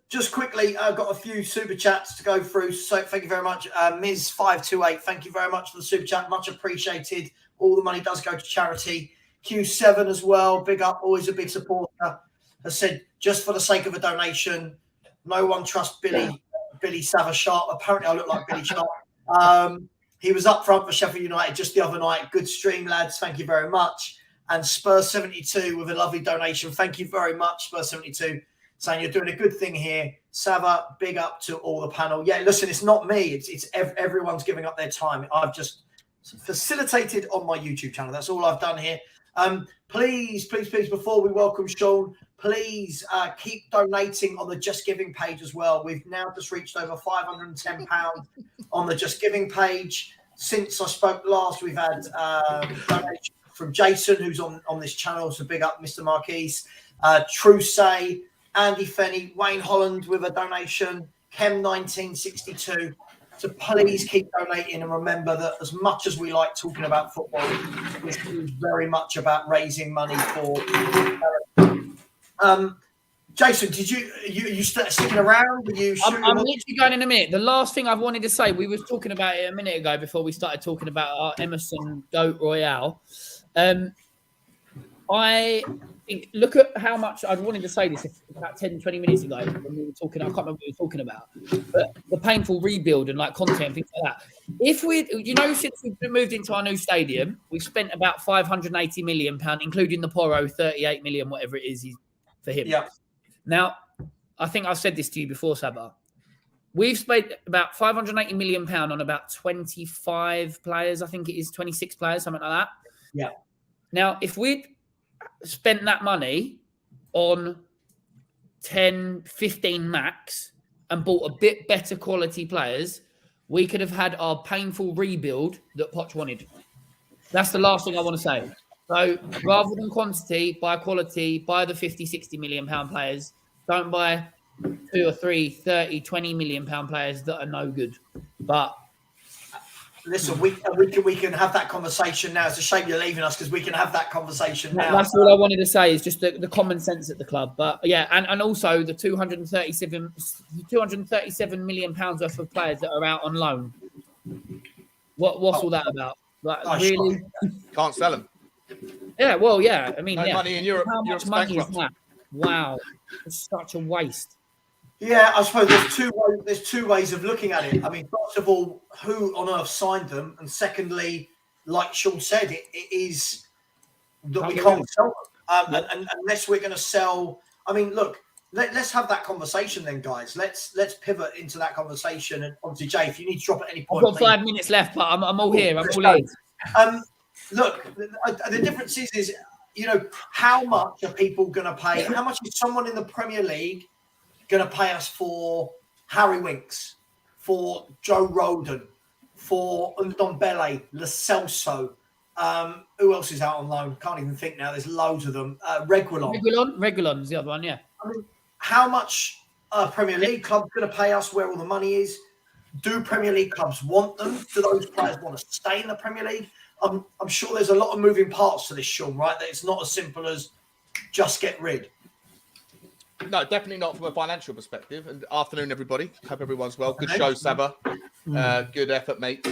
Just quickly, I've got a few super chats to go through. So thank you very much, Ms528. Thank you very much for the super chat. Much appreciated. All the money does go to charity. Q7 as well. Big up. Always a big supporter. Has said, just for the sake of a donation, no one trusts Billy Savva Sharp. Apparently, I look like Billy Sharp. He was up front for Sheffield United just the other night. Good stream, lads. Thank you very much. And Spurs 72 with a lovely donation. Thank you very much, Spurs 72, saying you're doing a good thing here. Savva, big up to all the panel. Yeah, listen, it's not me. It's everyone's giving up their time. I've just facilitated on my YouTube channel. That's all I've done here. Please, before we welcome Sean, please keep donating on the Just Giving page as well. We've now just reached over £510 on the Just Giving page. Since I spoke last, we've had donations from Jason, who's on this channel, so big up Mr. Marquise, Trussay, Andy Fenny, Wayne Holland with a donation, Chem1962. So please keep donating, and remember that as much as we like talking about football, this is very much about raising money for Jason, did you sticking around?
I'm literally going in a minute. The last thing I wanted to say, we were talking about it a minute ago before we started talking about our Emerson Royal. I think, look at how much I wanted to say this about 10, 20 minutes ago when we were talking. I can't remember what we were talking about, but the painful rebuild and like content and things like that. If since we've moved into our new stadium, we've spent about £580 million, including the Porro 38 million, whatever it is for him.
Yeah.
Now, I think I've said this to you before, Savva. We've spent about £580 million on about 25 players. I think it is 26 players, something like that.
Yeah.
Now, if we'd spent that money on 10, 15 max and bought a bit better quality players, we could have had our painful rebuild that Poch wanted. That's the last thing I want to say. So rather than quantity, buy quality, buy the 50, 60 million pound players. Don't buy 2 or 3, 30, 20 million pound players that are no good. But
listen, we can have that conversation now. It's a shame you're leaving us because we can have that conversation now.
That's all I wanted to say is just the common sense at the club. But yeah, and also the 237 million pounds worth of players that are out on loan. What's all that about? Like, really?
Can't sell them.
Yeah, well, yeah. I mean,
No money in Europe.
How much money is that? Wow, it's such a waste.
Yeah, I suppose there's two ways of looking at it. I mean, first of all, who on earth signed them? And secondly, like Sean said, it is that we can't sell them. And unless we're going to sell. I mean, look, let's have that conversation then, guys. Let's pivot into that conversation. And obviously, Jay, if you need to drop at any point.
I've got 5 minutes left, but I'm all here. I'm all in.
Look, the difference is, you know, how much are people going to pay? How much is someone in the Premier League going to pay us for Harry Winks, for Joe Roden, for Ndombele, Lo Celso? Who else is out on loan? Can't even think now. There's loads of them.
Reguilon's the other one, yeah.
I mean, how much are Premier League clubs going to pay us? Where all the money is? Do Premier League clubs want them? Do those players want to stay in the Premier League? I'm sure there's a lot of moving parts to this, Sean, right? That it's not as simple as just get rid.
No, definitely not from a financial perspective. And afternoon, everybody. Hope everyone's well. Good show, Savva. Good effort, mate.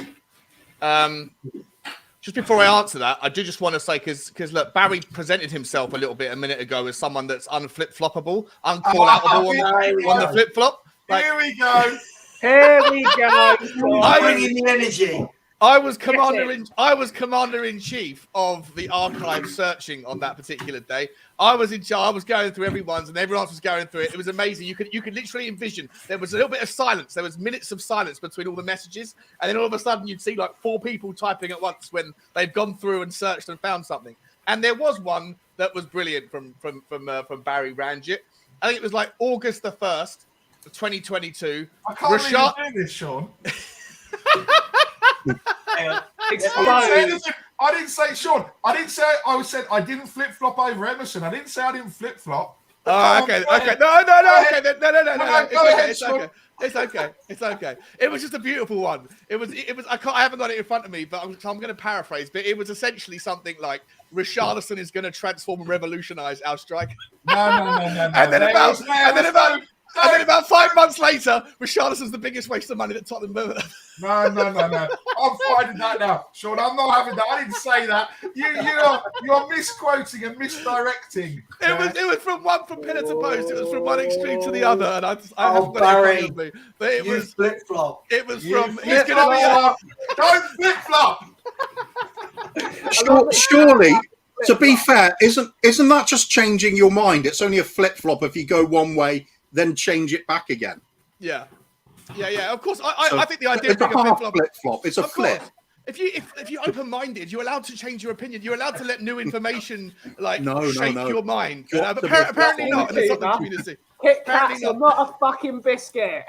Just before I answer that, I do just want to say, because look, Barry presented himself a little bit a minute ago as someone that's unflip-floppable, uncall-outable on the flip-flop.
Here we go.
Here we go.
I'm bringing the energy.
I was commander in chief of the archive searching on that particular day. I was in charge. I was going through everyone's, and everyone else was going through it. It was amazing. You could literally envision there was a little bit of silence. There was minutes of silence between all the messages, and then all of a sudden you'd see like 4 people typing at once when they've gone through and searched and found something. And there was one that was brilliant from Barry Ranjit. I think it was like August the 1st, 2022.
I can't even do this, Sean. I didn't say Sean. I didn't say I didn't flip flop over Emerson. I didn't say I didn't flip flop.
Oh, okay. No. It's okay. It was just a beautiful one. It was. I haven't got it in front of me, but I'm going to paraphrase. But it was essentially something like Richarlison is going to transform and revolutionize our strike.
No.
And then about 5 months later, Richarlison's the biggest waste of money that Tottenham ever.
No. I'm finding that now, Sean. I'm not having that. I didn't say that. You're misquoting and misdirecting.
It was from pillar to post. It was from one extreme to the other, and I haven't got
Barry,
it in front of me. But it was
flip flop.
It was from. He's going to be.
Don't flip flop.
Surely, to be fair, isn't that just changing your mind? It's only a flip flop if you go one way, then change it back again.
Yeah. Of course, I think the idea of being a flip flop.
It's a flip.
If you're open-minded, you're allowed to change your opinion. You're allowed to let new information shape your mind. But apparently not in the Tottenham community.
Kit Kats are not a fucking biscuit.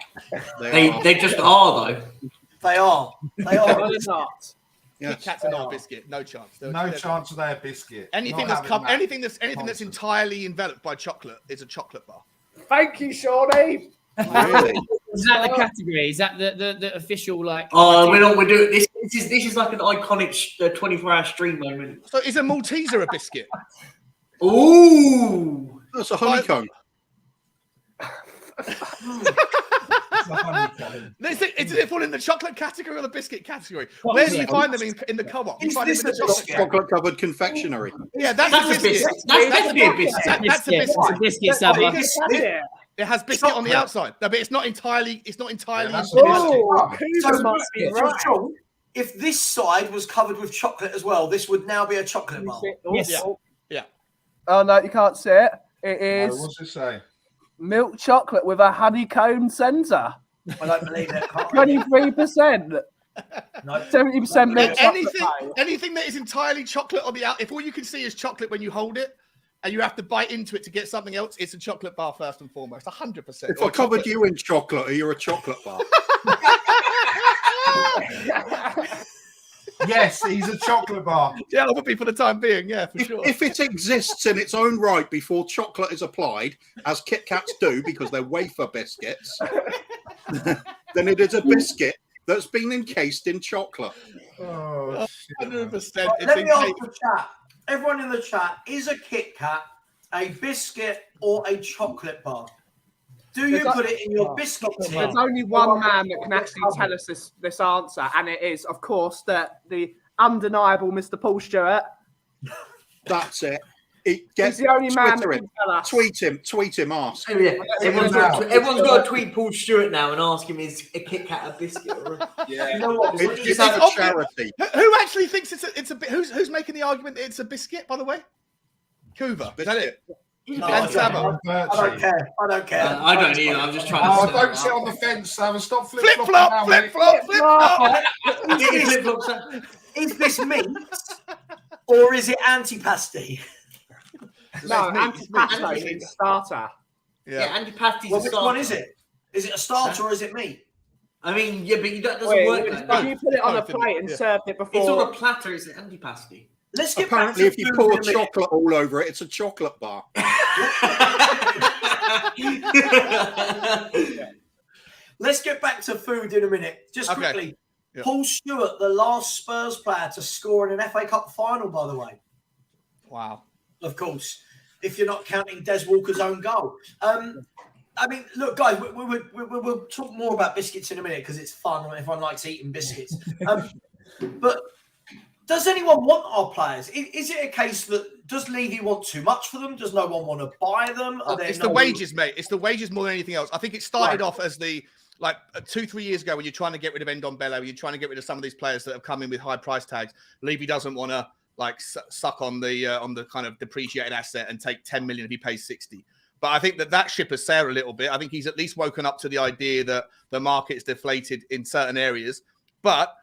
They just are though.
They are.
They're not.
Kit Kats are not a biscuit. No chance.
No chance of their biscuit.
Anything that's entirely enveloped by chocolate is a chocolate bar.
Thank you, Shawnee.
Really?
Is that the category? Is that the official like?
Oh, we're doing this. This is like an iconic 24-hour stream moment.
So is a Malteser a biscuit?
Ooh,
That's a honeycomb.
Does it fall in the chocolate category or the biscuit category? Where do you find them in the co-op? You find them in the
Chocolate-covered confectionery.
Yeah, that's a biscuit.
That's a biscuit.
That's a biscuit.
It's a biscuit, Savva.
It has biscuit on the outside. No, but it's not entirely. It's not entirely.
So, if this side was covered with chocolate as well, this would now be a chocolate bar.
Yes.
Yeah.
Oh no, you can't see it. It is
What's it say?
milk chocolate with a honeycomb centre.
I don't believe it.
23%. 70% milk chocolate.
Anything that is entirely chocolate on the out. If all you can see is chocolate when you hold it, and you have to bite into it to get something else, it's a chocolate bar first and foremost, 100%.
If I covered you in chocolate, are you a chocolate bar?
Yes, he's a chocolate bar.
Yeah, that would be for the time being. Yeah, for sure.
If it exists in its own right before chocolate is applied, as Kit Kats do because they're wafer biscuits, then it is a biscuit that's been encased in chocolate.
Oh,
100%.
Let me ask the chat. Everyone in the chat, is a Kit Kat a biscuit or a chocolate bar? Do you put it in your biscuit tin?
There's only one man that can actually tell us this answer, and it is, of course, the undeniable Mr. Paul Stewart.
That's it.
He's the only man that can tell us.
Tweet him, ask.
Oh, yeah. Everyone's got to tweet Paul Stewart now and ask him, is a Kit Kat a biscuit?
Yeah.
You know what?
It's a charity.
Who actually thinks it's a who's making the argument that it's a biscuit, by the way? Coover. Is that it?
No,
And Savva.
I don't care. I don't care.
I don't either. I'm just trying to.
Don't sit on the fence, Savva. Stop
Flip-flop, flip-flop, flip-flop.
Is this meat or is it antipasti?
No, antipasti is starter.
Yeah, antipasti.
Well, which one is it? Is it a starter or is it meat?
I mean, yeah, but that doesn't work.
If you put it on a plate and served it before,
it's on a platter. It's an antipasti.
Let's get
Apparently,
back
if
to
you
food
pour
in a minute.
chocolate all over it, it's a chocolate bar.
Let's get back to food in a minute. Just
Okay.
quickly.
Yeah.
Paul Stewart, the last Spurs player to score in an FA Cup final, by the way.
Wow.
Of course, if you're not counting Des Walker's own goal. I mean, look, guys, we'll talk more about biscuits in a minute because it's fun. Everyone likes eating biscuits. But does anyone want our players? Is it a case that does Levy want too much for them? Does no one want to buy them?
It's the wages, mate. It's the wages more than anything else. I think it started off as the 2-3 years ago when you're trying to get rid of Ndombele, you're trying to get rid of some of these players that have come in with high price tags. Levy doesn't want to suck on the kind of depreciated asset and take 10 million if he pays 60. But I think that ship has sailed a little bit. I think he's at least woken up to the idea that the market's deflated in certain areas. But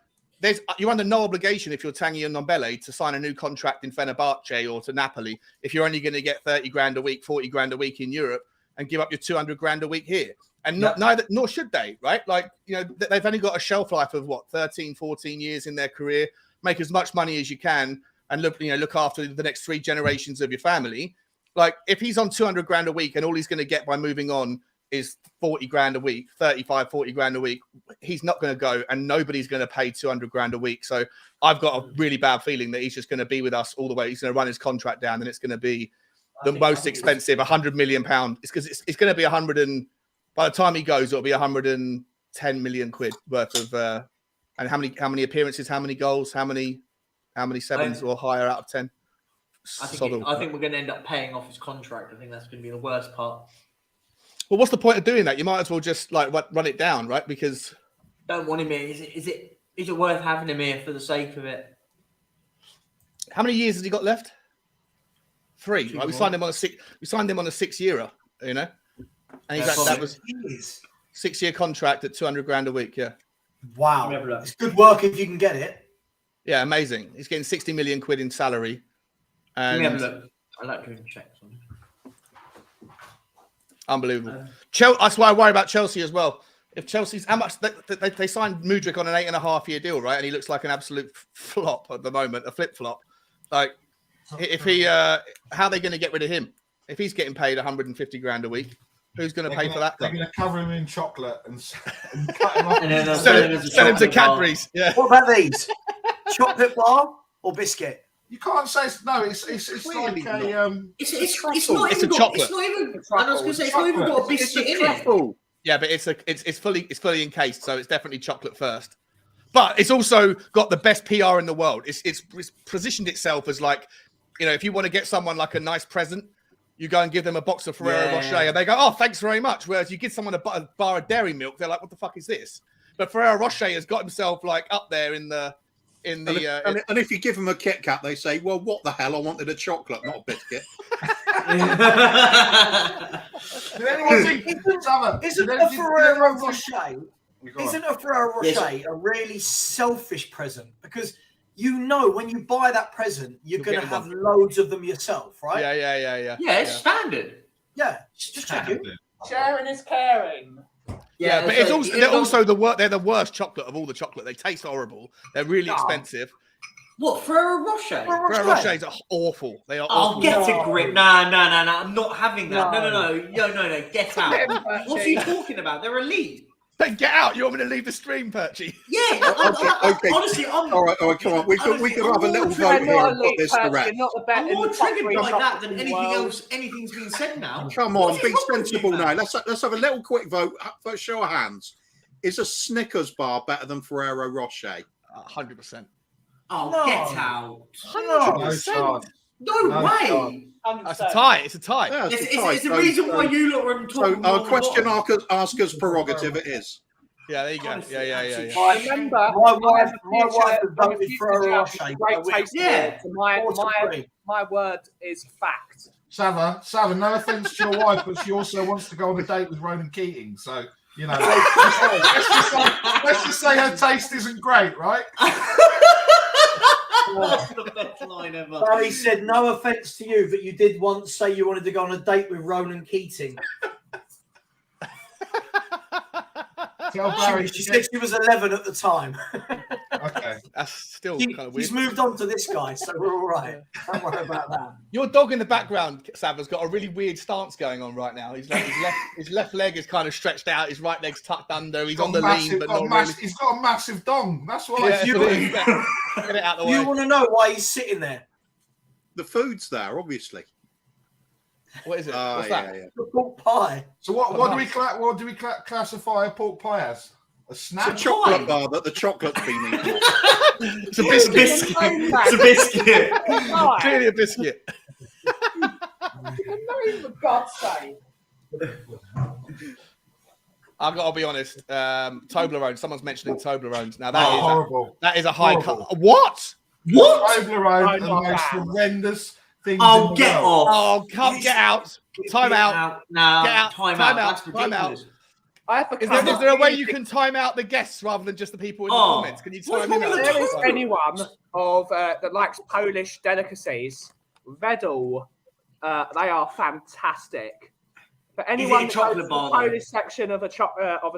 you're under no obligation if you're Tanguy Ndombele to sign a new contract in Fenerbahce or to Napoli if you're only going to get 30 grand a week, 40 grand a week in Europe and give up your 200 grand a week here. And nor should they, right? They've only got a shelf life of 13, 14 years in their career. Make as much money as you can and look after the next 3 generations of your family. If he's on 200 grand a week and all he's going to get by moving on is 40 grand a week, 35, 40 grand a week, he's not going to go and nobody's going to pay 200 grand a week. So I've got a really bad feeling that he's just going to be with us all the way. He's going to run his contract down and it's going to be the most expensive, £100 million. It's because it's going to be by the time he goes, it'll be 110 million quid worth of, and how many appearances, how many goals, how many sevens or higher out of 10?
I think we're going to end up paying off his contract. I think that's going to be the worst part.
Well, what's the point of doing that? You might as well just run it down, right? Because
don't want him here. Is it worth having him here for the sake of it?
How many years has he got left? 3. Right? We signed him on a 6-year, and that was 6-year contract at 200 grand a week. Yeah.
Wow, it's good work if you can get it. Yeah,
amazing. He's getting 60 million quid in salary. And
let me have a look. I like doing checks on it.
Unbelievable. That's why I worry about Chelsea as well. If Chelsea's how much they signed Mudryk on an 8.5-year deal, right? And he looks like an absolute flop at the moment, a flip flop. If he, how are they going to get rid of him? If he's getting paid 150 grand a week, who's going to pay for that?
They're going to cover him in chocolate and cut him off.
And
sell him to Cadbury's. Yeah.
What about these? Chocolate bar or biscuit?
You can't say it's really like a
It's
a chocolate.
It's not even. I was going to say it's not even got a biscuit in it.
Yeah, but it's fully encased, so it's definitely chocolate first. But it's also got the best PR in the world. It's positioned itself as if you want to get someone a nice present, you go and give them a box of Ferrero Rocher, and they go, "Oh, thanks very much." Whereas you give someone a bar of dairy milk, they're like, "What the fuck is this?" But Ferrero Rocher has got himself up there in the. And
if you give them a Kit Kat, they say, "Well, what the hell? I wanted a chocolate, not a biscuit."
Isn't a Ferrero Rocher a really selfish present? Because you know when you buy that present, you're going to have loads of them yourself, right?
Yeah.
Yeah, it's standard.
Yeah, just checking.
Sharing is caring.
Yeah, but it's also they're also they're the worst chocolate of all the chocolate. They taste horrible. They're really expensive.
What, Ferrero Rocher?
Ferrero Rochers are awful. They are awful.
Oh, get a grip. No. I'm not having that. No. Get out. What are you talking about? They're elite.
Then get out. You want me to leave the stream, Perchy?
Yeah.
Okay.
Honestly,
All right, come on. We can have a little vote here and put this to rest.
I'm more triggered by that than anything else. Anything's been said now.
Come on, be sensible now. Let's have a little quick vote. Show of hands. Is a Snickers bar better than Ferrero Rocher?
100%.
Oh, get out.
100%.
No way.
It's a tie. It's a tie.
Yeah,
It's the reason why you lot were talking.
So, question asker's prerogative it is.
Yeah, there you go. Yeah.
Remember,
my wife has voted Ferrero Rocher.
Great taste.
Yeah.
My word is fact.
Savva, no offense to your wife, but she also wants to go on a date with Ronan Keating. So, you know, let's just say her taste isn't great, right?
That's the best line ever.
Barry said, no offence to you, but you did once say you wanted to go on a date with Ronan Keating.
Tell Barry.
She said she was 11 at the time.
Okay.
That's still kind of weird.
He's moved on to this guy, so we're all right. Don't worry about that.
Your dog in the background, Savva's got a really weird stance going on right now. He's like his left leg is kind of stretched out, his right leg's tucked under. He's on the lean, but not really.
He's got a massive dong. That's why.
Yeah, get it out of the way.
You want to know why he's sitting there?
The food's there, obviously.
What is it? What's that?
Yeah.
The pork pie.
So what do we classify a pork pie as? A snack?
It's a chocolate bar that the chocolate's been eaten.
It's a biscuit.
It's a biscuit.
Clearly a biscuit.
For God's sake.
I've got to be honest. Toblerone. Someone's mentioning Toblerones. Now that is
horrible.
That is a high
Horrible.
cut. What?
Toblerone are the most horrendous things in the
Get
world.
off.
Oh, come get out. Time out.
No,
Get out.
time
Time
out.
out.
That's
Time out.
ridiculous.
Is there a way you can time out the guests rather than just the people in the comments? Can you time them out?
If there is anyone that likes Polish delicacies, Vedal, they are fantastic. For anyone that goes to the Polish section of a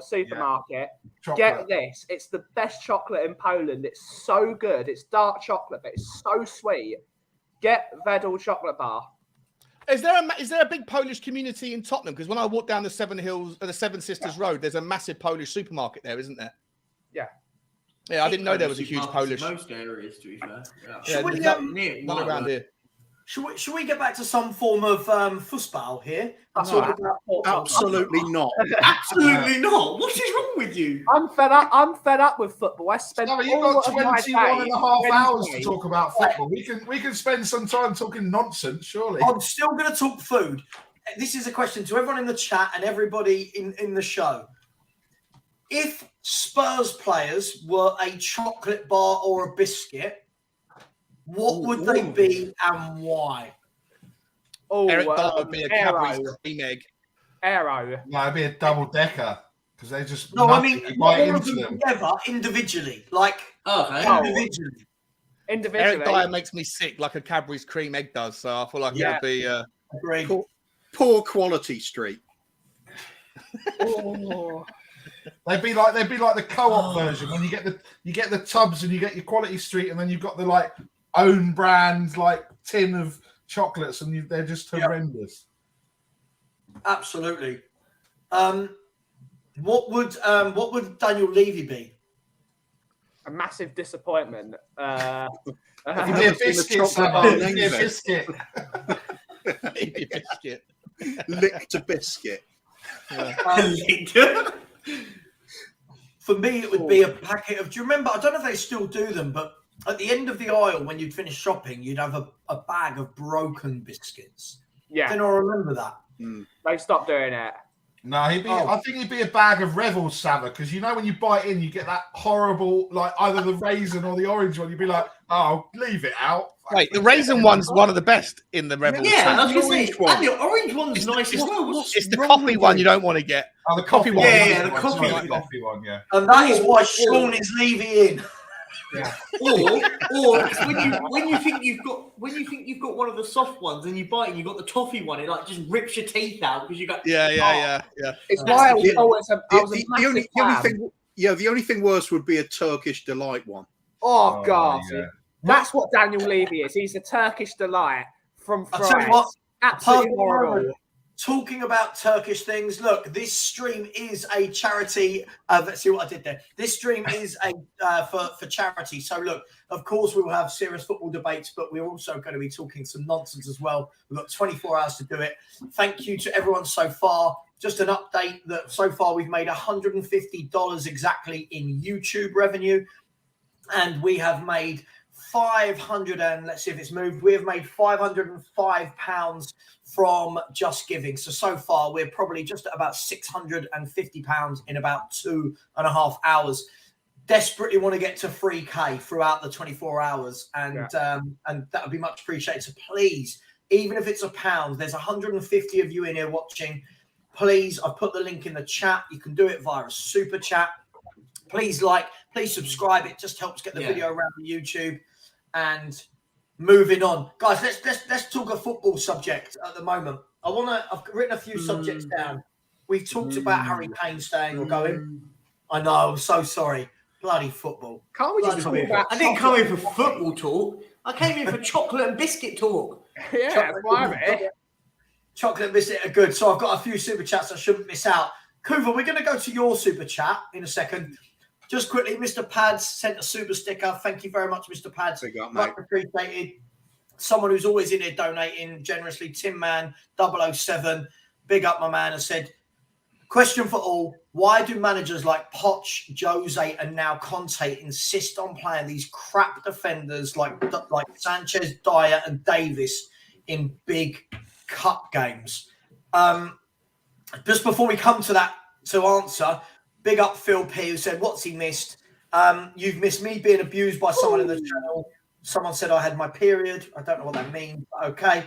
supermarket, get this. It's the best chocolate in Poland. It's so good. It's dark chocolate, but it's so sweet. Get Vedal chocolate bar.
Is there a big Polish community in Tottenham? Because when I walk down the Seven Sisters Road, there's a massive Polish supermarket there, isn't there?
Yeah.
Yeah, I didn't know there was a huge Polish.
Most areas, to be fair.
Yeah,
Should
none around here.
Should we get back to some form of football here?
Absolutely not.
Absolutely not. What is wrong with you?
I'm fed up with football. I spent
You've got
all of my
21 and a half
day
hours to talk about football. We can spend some time talking nonsense, surely.
I'm still going to talk food. This is a question to everyone in the chat and everybody in the show. If Spurs players were a chocolate bar or a biscuit, what would they be and why?
Oh,
Eric Dyer would be a Cadbury's cream egg.
Aero.
No, it'd be a double decker because they just
No, I mean
you
all
bite
of
into
them
them.
together, individually, like
Individually.
Eric Dyer makes me sick like a Cadbury's cream egg does. So I feel like it would be
Agreed.
Poor quality street.
They'd be like the co-op version when you get the tubs and you get your quality street and then you've got the like own brand like tin of chocolates and they're just horrendous.
Absolutely. What would Daniel Levy be?
A massive disappointment.
It'd be a biscuit. It'd be a biscuit.
Maybe a biscuit.
Licked a biscuit.
For me, it would be a packet of. Do you remember? I don't know if they still do them, but at the end of the aisle, when you'd finish shopping, you'd have a bag of broken biscuits.
Yeah.
Don't I remember that?
They stopped doing it.
No, I think he'd be a bag of Revels, Savva, because you know when you bite in, you get that horrible, like either the raisin or the orange one. You'd be like, "Oh, leave it out."
Wait, the raisin one's one of the best in the Revels.
Yeah, I was going
orange
to say,
one.
and the orange one's nice as well.
It's the coffee one you don't want to get.
Oh, the coffee one.
Yeah, the coffee
one. Yeah.
And that is why Sean is Levy in.
Or when you think you've got one of the soft ones and you bite and you've got the toffee one, it like just rips your teeth out because you go.
Yeah.
It's why I was always a
The only thing worse would be a Turkish delight one.
Oh God,
yeah.
that's what Daniel Levy is. He's a Turkish delight from
I'll tell you
France.
what,
Absolutely horrible.
Talking about Turkish things, look, this stream is a charity. Let's see what I did there. This stream is a for charity. So look, of course we will have serious football debates, but we're also going to be talking some nonsense as well. We've got 24 hours to do it. Thank you to everyone so far. Just an update that so far we've made $150 exactly in YouTube revenue, and we have made 500 and let's see if it's moved. We have made £505 from Just Giving. So far we're probably just at about £650 in about 2.5 hours. Desperately want to get to 3K throughout the 24 hours, and that would be much appreciated. So please, even if it's £1, there's 150 of you in here watching. Please, I've put the link in the chat. You can do it via a super chat. Please please subscribe. It just helps get the video around the YouTube. And moving on, guys, let's talk a football subject at the moment. I've written a few subjects down. We've talked about Harry Kane staying or going. I know, I'm so sorry. Bloody football.
Can't we just talk about?
I didn't come in for football talk. I came in for chocolate and biscuit talk.
Chocolate and biscuit are good. So I've got a few super chats I shouldn't miss out. Kuva, we're going to go to your super chat in a second. Just quickly, Mr. Pads sent a super sticker. Thank you very much, Mr. Pads. Much appreciated. Someone who's always in here donating generously, Tim Man 007. Big up, my man, has said, question for all. Why do managers like Poch, Jose, and now Conte insist on playing these crap defenders like Sanchez, Dyer, and Davis in big cup games? Just before we come to that to answer, big up Phil P, who said, what's he missed? You've missed me being abused by someone in the channel. Someone said I had my period. I don't know what that means. Okay.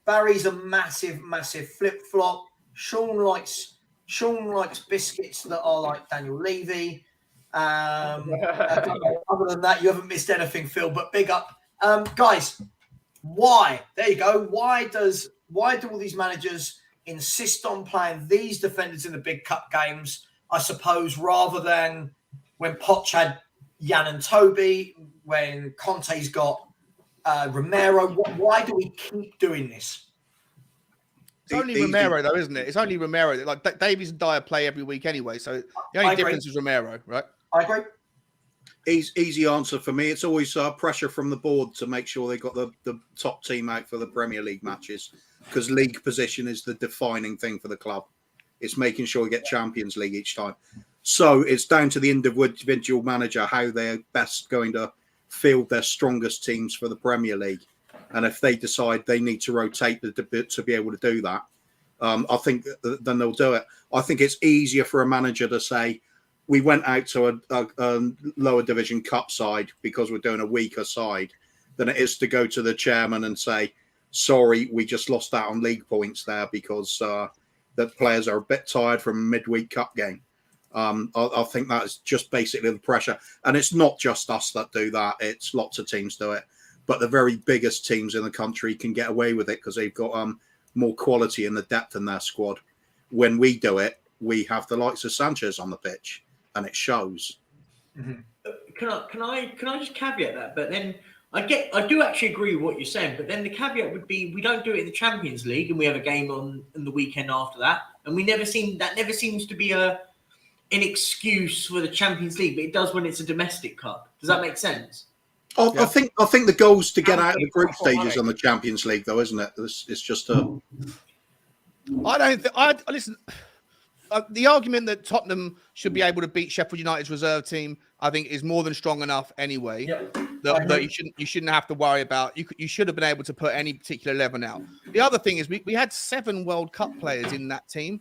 Barry's a massive flip-flop. Sean likes biscuits that are like Daniel Levy. Other than that, you haven't missed anything, Phil, but big up. Guys, why? There you go. Why do all these managers insist on playing these defenders in the big cup games, I suppose, rather than when Poch had Jan and Toby, when Conte's got Romero? Why do we keep doing this?
It's only Romero, though, isn't it? It's only Romero. Like Davies and Dyer play every week anyway, so the only difference is Romero, right?
I agree.
Easy answer for me. It's always pressure from the board to make sure they got the top team out for the Premier League matches, because league position is the defining thing for the club. It's making sure we get Champions League each time. So it's down to the individual manager how they're best going to field their strongest teams for the Premier League. And if they decide they need to rotate to be able to do that, I think then they'll do it. I think it's easier for a manager to say, we went out to a lower division cup side because we're doing a weaker side, than it is to go to the chairman and say, sorry, we just lost out on league points there because the players are a bit tired from a midweek cup game. I think that's just basically the pressure. And it's not just us that do that. It's lots of teams do it. But the very biggest teams in the country can get away with it because they've got more quality in the depth in their squad. When we do it, we have the likes of Sanchez on the pitch, and it shows.
Mm-hmm. Can I just caveat that? But then I do actually agree with what you're saying. But then the caveat would be we don't do it in the Champions League, and we have a game on the weekend after that, and never seems to be an excuse for the Champions League. But it does when it's a domestic cup. Does that make sense?
I think the goal's to get out of the group stages on the Champions League, though, isn't it? It's just a.
Listen. The argument that Tottenham should be able to beat Sheffield United's reserve team, I think, is more than strong enough anyway. Yep. That you shouldn't have to worry about. You should have been able to put any particular 11 out. The other thing is we had 7 World Cup players in that team,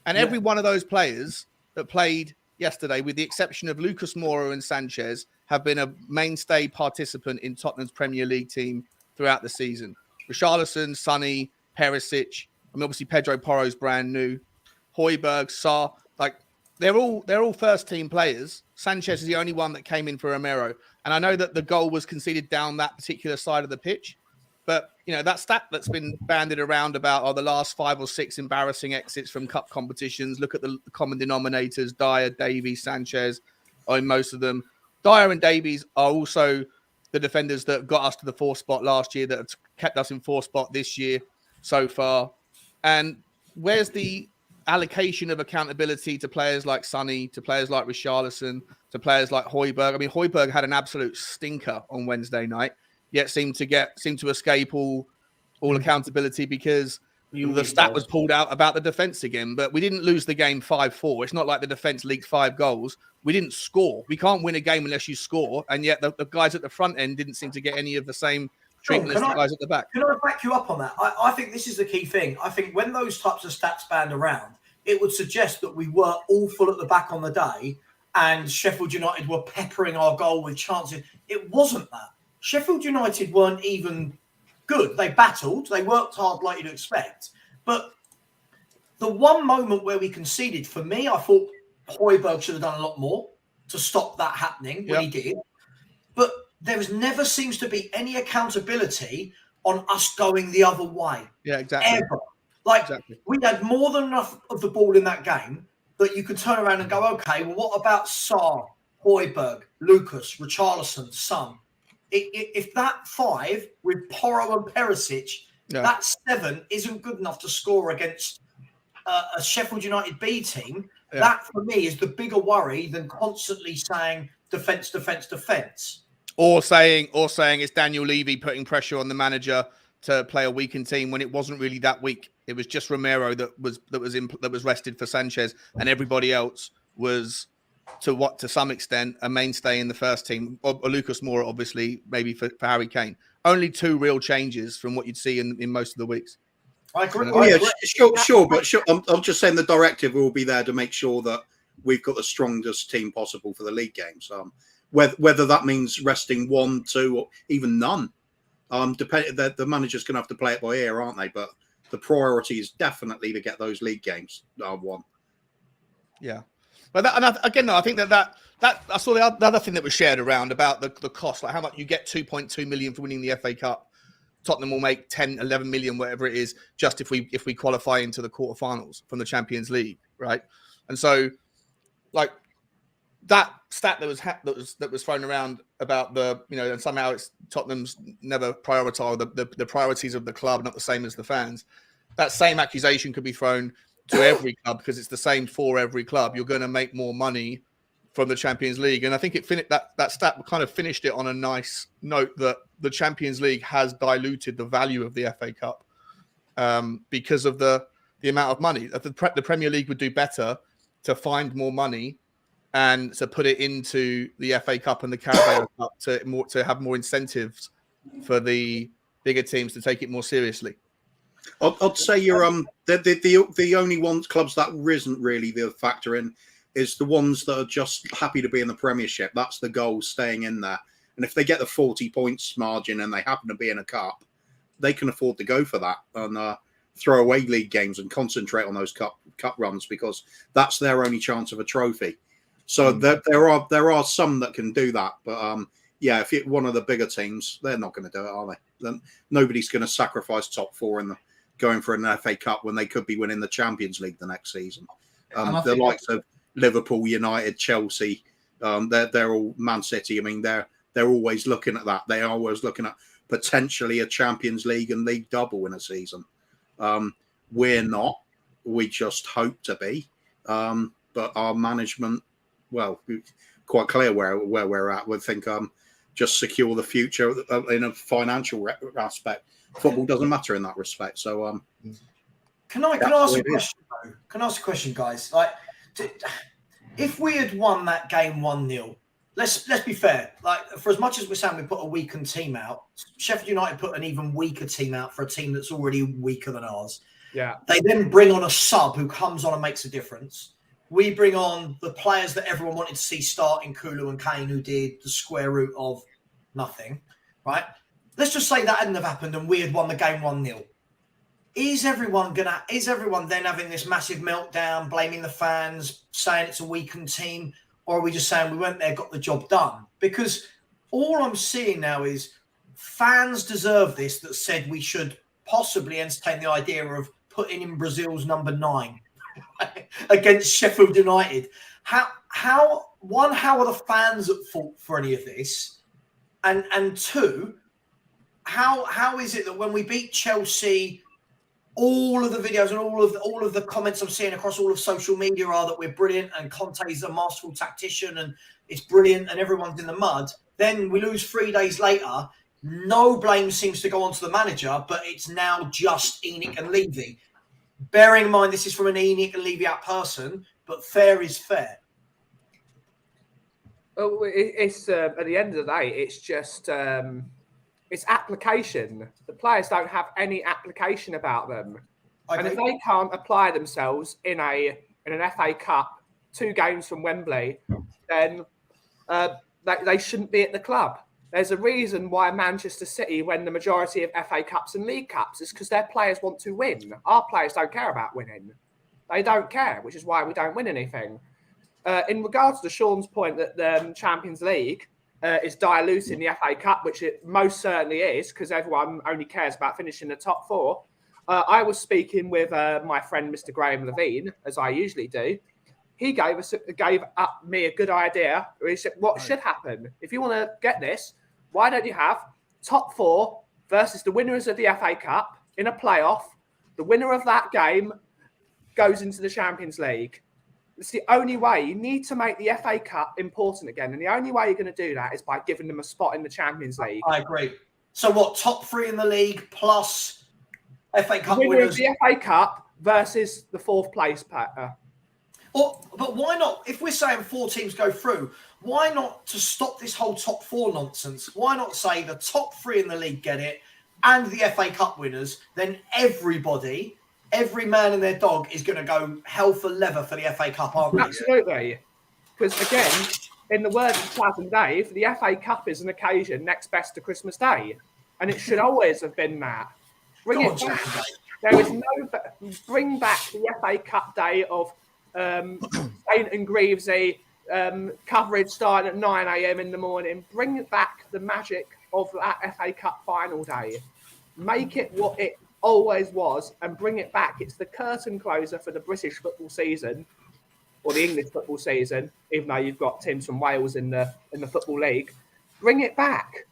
and every one of those players that played yesterday, with the exception of Lucas Moura and Sanchez, have been a mainstay participant in Tottenham's Premier League team throughout the season. Richarlison, Sonny, Perisic, obviously Pedro Porro's brand new. Højbjerg, Sarr, they're all first team players Sanchez is the only one that came in for Romero. And I know that the goal was conceded down that particular side of the pitch. But, that stat that's been banded around about the last 5 or 6 embarrassing exits from cup competitions. Look at the common denominators, Dyer, Davies, Sanchez, in most of them. Dyer and Davies are also the defenders that got us to the 4th spot last year, that have kept us in 4th spot this year so far. And where's the allocation of accountability to players like Sonny, to players like Richarlison, to players like Højbjerg? I mean, Højbjerg had an absolute stinker on Wednesday night, yet seemed to escape all accountability because the stat was pulled out about the defense again. But we didn't lose the game 5-4. It's not like the defense leaked 5 goals. We didn't score. We can't win a game unless you score. And yet the guys at the front end didn't seem to get any of the same treatment as the guys at the back.
Can I back you up on that? I think this is the key thing. I think when those types of stats band around, it would suggest that we were awful at the back on the day and Sheffield United were peppering our goal with chances. It wasn't that. Sheffield United weren't even good. They battled. They worked hard like you'd expect. But the one moment where we conceded, for me, I thought Højbjerg should have done a lot more to stop that happening when he did. But there never seems to be any accountability on us going the other way.
Yeah, exactly.
Ever. We had more than enough of the ball in that game that you could turn around and go, okay, well, what about Sarr, Højbjerg, Lucas, Richarlison, Son? If that 5 with Porro and Perisic, that 7 isn't good enough to score against a Sheffield United B team, that for me is the bigger worry than constantly saying defence, defence, defence.
Or saying it's Daniel Levy putting pressure on the manager to play a weakened team when it wasn't really that weak. It was just Romero that was rested for Sanchez, and everybody else was to some extent a mainstay in the first team. Or Lucas Moura, obviously, maybe for Harry Kane. Only 2 real changes from what you'd see in most of the weeks.
I agree.
Sure. But I'm just saying the directive will be there to make sure that we've got the strongest team possible for the league games. Whether that means resting 1, 2, or even none. The manager's going to have to play it by ear, aren't they? But the priority is definitely to get those league games won.
Yeah. But I think that I saw the other thing that was shared around about the cost, like how much you get 2.2 million for winning the FA Cup. Tottenham will make 10, 11 million, whatever it is, just if we qualify into the quarterfinals from the Champions League, right? And so, like that stat that was thrown around about and somehow it's Tottenham's never prioritized the priorities of the club, not the same as the fans. That same accusation could be thrown to every club because it's the same for every club. You're going to make more money from the Champions League. And I think that stat kind of finished it on a nice note that the Champions League has diluted the value of the FA Cup because of the amount of money. The Premier League would do better to find more money and to put it into the FA Cup and the Carabao Cup to have more incentives for the bigger teams to take it more seriously.
I'd say you're the only clubs that isn't really the factor in is the ones that are just happy to be in the Premiership. That's the goal, staying in there. And if they get the 40 points margin and they happen to be in a cup, they can afford to go for that and throw away league games and concentrate on those cup runs because that's their only chance of a trophy. So there are some that can do that, but if you're one of the bigger teams, they're not going to do it, are they? Then nobody's going to sacrifice top 4 in going for an FA Cup when they could be winning the Champions League the next season. The likes of Liverpool, United, Chelsea, they're all Man City. I mean, they're always looking at that. They are always looking at potentially a Champions League and league double in a season. We're not. We just hope to be. But our management, well, quite clear where we're at. We think just secure the future in a financial aspect. Football doesn't matter in that respect. So,
can I ask a question? Though? Can I ask a question, guys? Like, if we had won that game 1-0, let's be fair. Like, for as much as we're saying we put a weakened team out, Sheffield United put an even weaker team out for a team that's already weaker than ours.
Yeah.
They then bring on a sub who comes on and makes a difference. We bring on the players that everyone wanted to see start in Kulu and Kane, who did the square root of nothing, right? Let's just say that hadn't have happened and we had won the game 1-0. Is everyone then having this massive meltdown, blaming the fans, saying it's a weakened team? or are we just saying we went there, got the job done? Because all I'm seeing now is fans deserve this that said we should possibly entertain the idea of putting in Brazil's number 9 against Sheffield United. How are the fans at fault for any of this? And two, how is it that when we beat Chelsea, all of the videos and all of the comments I'm seeing across all of social media are that we're brilliant and Conte's a masterful tactician and it's brilliant and everyone's in the mud. Then we lose 3 days later. No blame seems to go onto the manager, but it's now just ENIC and Levy. Bearing in mind this is from an ENIC and Levy out person, but fair is fair.
Well, it's at the end of the day, it's just it's application. The players don't have any application about them, and if they can't apply themselves in an FA Cup, 2 games from Wembley, then they shouldn't be at the club. There's a reason why Manchester City win the majority of FA Cups and League Cups. It's because their players want to win. Our players don't care about winning. They don't care, which is why we don't win anything. In regards to Sean's point that the Champions League is diluting the FA Cup, which it most certainly is, because everyone only cares about finishing the top 4. I was speaking with my friend, Mr. Graham Levine, as I usually do. He gave me a good idea. He said, what should happen? If you want to get this, why don't you have top 4 versus the winners of the FA Cup in a playoff? The winner of that game goes into the Champions League. It's the only way. You need to make the FA Cup important again. And the only way you're going to do that is by giving them a spot in the Champions League.
I agree. So what, top 3 in the league plus FA Cup
winner
winners?
Of the FA Cup versus the 4th place player.
But why not, if we're saying 4 teams go through, why not, to stop this whole top 4 nonsense, why not say the top 3 in the league get it and the FA Cup winners, then everybody, every man and their dog is going to go hell for leather for the FA Cup, aren't they?
Absolutely. Because again, in the words of Chaz and Dave, the FA Cup is an occasion next best to Christmas Day. And it should always have been that. Bring it back. There is bring back the FA Cup day of Saint and Greavesy coverage starting at 9 a.m. in the morning. Bring back the magic of that FA Cup final day. Make it what it always was and bring it back. It's the curtain closer for the British football season or the English football season, even though you've got teams from Wales in the Football League. Bring it back.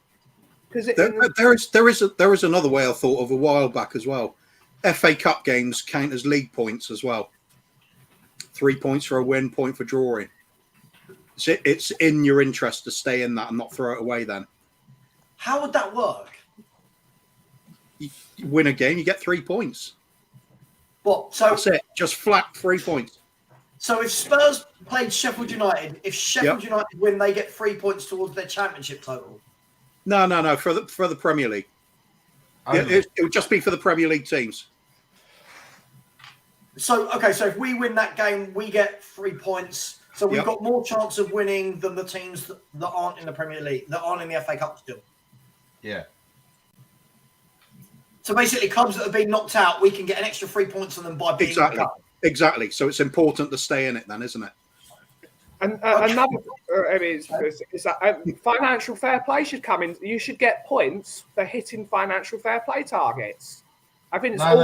Because
there is another way I thought of a while back as well. FA Cup games count as league points as well. 3 points for a win, point for drawing. It's in your interest to stay in that and not throw it away then.
How would that work?
You win a game, you get 3 points.
What? So
that's it. Just flat 3 points.
So if Spurs played Sheffield United, if Sheffield United win, they get 3 points towards their championship total.
No. For the Premier League. It would just be for the Premier League teams.
So if we win that game, we get 3 points. So we've got more chance of winning than the teams that aren't in the Premier League, that aren't in the FA Cup still.
Yeah.
So basically, clubs that have been knocked out, we can get an extra 3 points on them by being in the cup.
Exactly. So it's important to stay in it then, isn't it?
And another, is that financial fair play should come in. You should get points for hitting financial fair play targets. I think it's
no.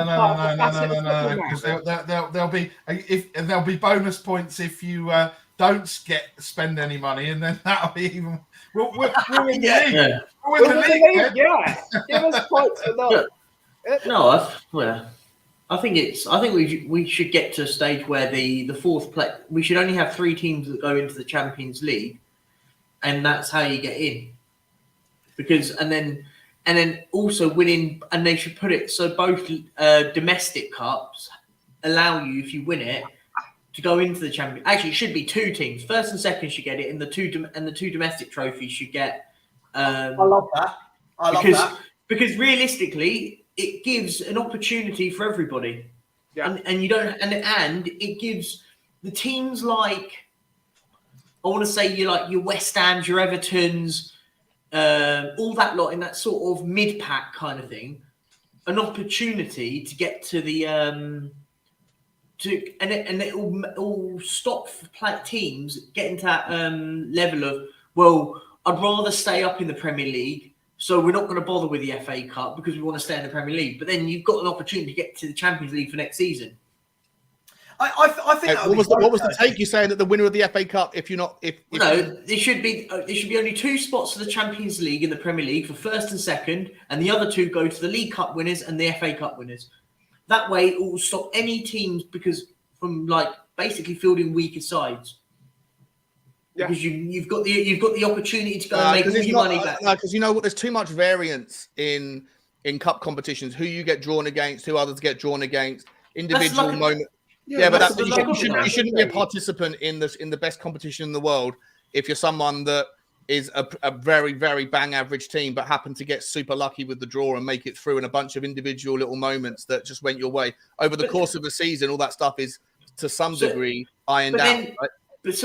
Because there'll be bonus points if you don't spend any money, and then that'll be even. We'll win the league. We'll win the league.
Yeah, give us points for that.
No, I think we should get to a stage where the 4th play. We should only have 3 teams that go into the Champions League, and that's how you get in. Because and then also winning, and they should put it so both domestic cups allow you, if you win it, to go into the Champions. Actually, it should be 2 teams. First and second should get it, and the two domestic trophies should get.
I love that.
Because realistically, it gives an opportunity for everybody, and you don't, and it gives the teams like, I want to say, your West Hams, your Evertons, all that lot in that sort of mid-pack kind of thing, an opportunity to get to the and it will stop teams getting to that level of, well, I'd rather stay up in the Premier League, so we're not going to bother with the FA Cup because we want to stay in the Premier League. But then you've got an opportunity to get to the Champions League for next season.
I think
what was the take? You saying that the winner of the FA Cup,
there should be only 2 spots for the Champions League in the Premier League for first and second, and the other 2 go to the League Cup winners and the FA Cup winners. That way, it will stop any teams from basically fielding weaker sides. Yeah. Because you've got the opportunity to go and make all your money back.
Because you know what, there's too much variance in cup competitions. Who you get drawn against, who others get drawn against, individual moment. Yeah, but you shouldn't be a participant in the best competition in the world if you're someone that is a very, very bang average team, but happen to get super lucky with the draw and make it through in a bunch of individual little moments that just went your way. Over the course of the season, all that stuff is to some degree ironed out. Right?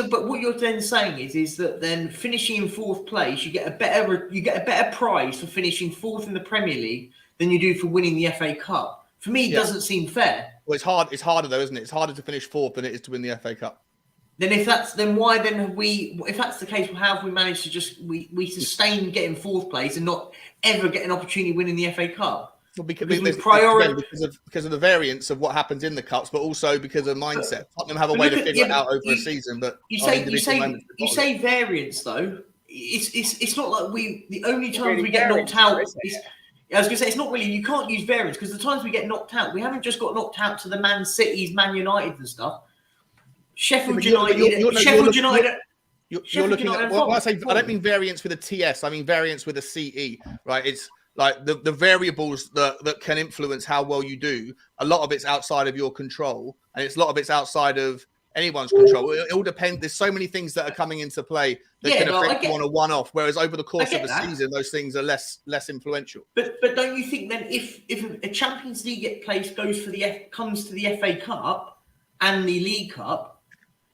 But what you're then saying is that then finishing in 4th place, you get a better prize for finishing 4th in the Premier League than you do for winning the FA Cup. For me, it doesn't seem fair.
Well, it's hard. It's harder though, isn't it? It's harder to finish 4th than it is to win the FA Cup.
If that's the case, how have we managed to we sustain getting 4th place and not ever get an opportunity winning the FA Cup?
Well, because of the variance of what happens in the cups, but also because of mindset. Tottenham have a way to figure it out over a season, but
you say variance though. It's not like the only times we get knocked out. I was going to say, it's not really, you can't use variance because the times we get knocked out, we haven't just got knocked out to the Man Cities, Man United and stuff. Sheffield United.
You're looking at, well, I don't mean variance with a TS, I mean variance with a CE, right? It's like the variables that can influence how well you do. A lot of it's outside of your control, and a lot of it's outside of anyone's control. It all depends. There's so many things that are coming into play that can affect you on a one-off. Whereas over the course of a season, those things are less influential.
But don't you think then if a Champions League place comes to the FA Cup and the League Cup,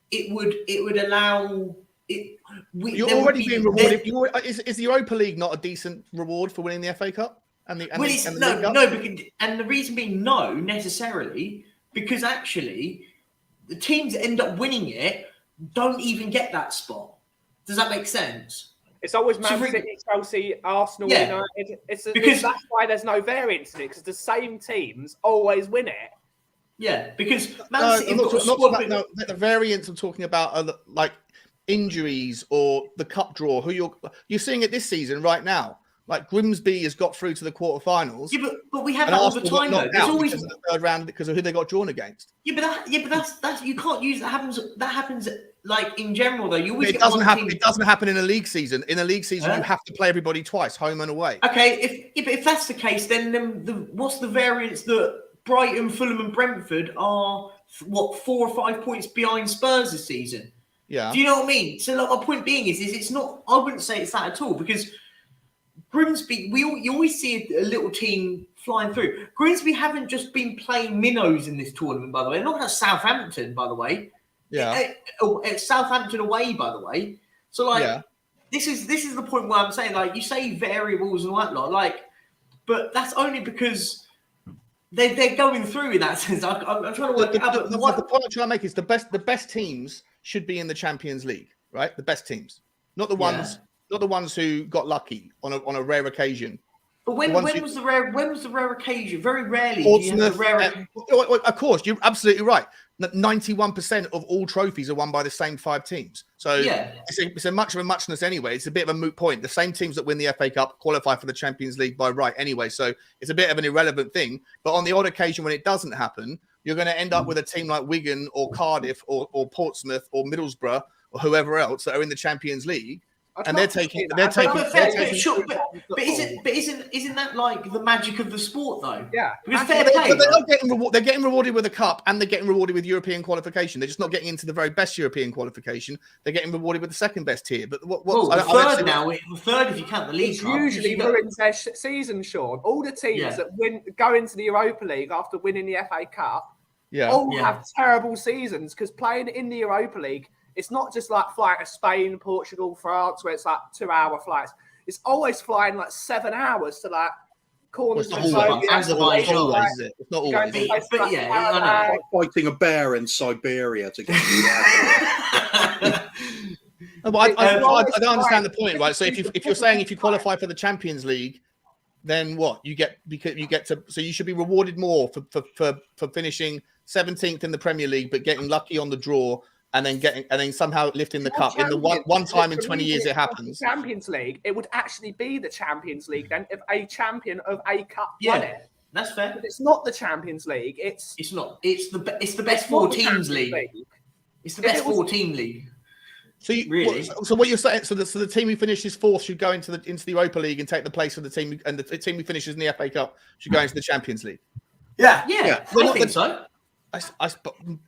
it would allow it.
You're already being rewarded. Is the Europa League not a decent reward for winning the FA Cup? And the reason being no necessarily, because actually the teams that end up winning it don't even get that spot. Does that make sense?
It's always Man City, Chelsea, Arsenal, United. Because that's why there's no variance in it, because the same teams always win it.
Yeah, because Man City
the variance I'm talking about are like injuries or the cup draw. Who you're seeing it this season right now. Like Grimsby has got through to the quarterfinals.
Yeah, but we have that all the time though. There's always
the third round because of who they got drawn against.
Yeah, but that's you can't use that. That happens like in general though. You always
it doesn't happen. It doesn't happen in a league season. In a league season, you have to play everybody twice, home and away.
Okay, if that's the case, then what's the variance that Brighton, Fulham, and Brentford are 4 or 5 points behind Spurs this season?
Yeah.
Do you know what I mean? So like, my point being is it's not. I wouldn't say it's that at all because Grimsby, you always see a little team flying through. Grimsby haven't just been playing minnows in this tournament, by the way. They're not at Southampton, by the way.
Yeah.
It's Southampton away, by the way. So, like, this is the point where I'm saying, like, you say variables and all that lot, like, but that's only because they're going through in that sense. I'm trying to work it out.
The point I'm trying to make is the best teams should be in the Champions League, right? The best teams, not the ones. Not the ones who got lucky on a rare occasion.
But when was the rare occasion? Very rarely.
Of course, you're absolutely right. 91% of all trophies are won by the same 5 teams. So it's a much of a muchness anyway. It's a bit of a moot point. The same teams that win the FA Cup qualify for the Champions League by right anyway. So it's a bit of an irrelevant thing. But on the odd occasion when it doesn't happen, you're going to end up with a team like Wigan or Cardiff or Portsmouth or Middlesbrough or whoever else that are in the Champions League. And they're taking. But isn't
that like the magic of the sport though?
Yeah,
because fair play.
They're getting rewarded with a cup, and they're getting rewarded with European qualification. They're just not getting into the very best European qualification. They're getting rewarded with the second best tier. But
the third if you count the league.
It's usually ruins their season, Sean. All the teams that go into the Europa League after winning the FA Cup, have terrible seasons because playing in the Europa League. It's not just like flying to Spain, Portugal, France, where it's like 2-hour flights. It's always flying like 7 hours to like corners.
It's not always.
Azerbaijan.
Is it? It's not always.
But yeah, I know.
Like fighting a bear in Siberia to get.
No, but I don't understand the point, right? So if you're saying if you qualify for the Champions League, then what you get to, so you should be rewarded more for finishing 17th in the Premier League, but getting lucky on the draw and then somehow lifting the cup in the one time in 20 years it happens.
Champions League, it would actually be the Champions League then if a champion of a cup
Yeah,
won it.
that's fair.
But it's not the Champions League. It's
not. It's the best four teams league. It's the best 4-team league.
So
really?
So what you're saying? So the team who finishes fourth should go into the Europa League and take the place of the team, and the team who finishes in the FA Cup should go into the Champions League.
Yeah. I think so.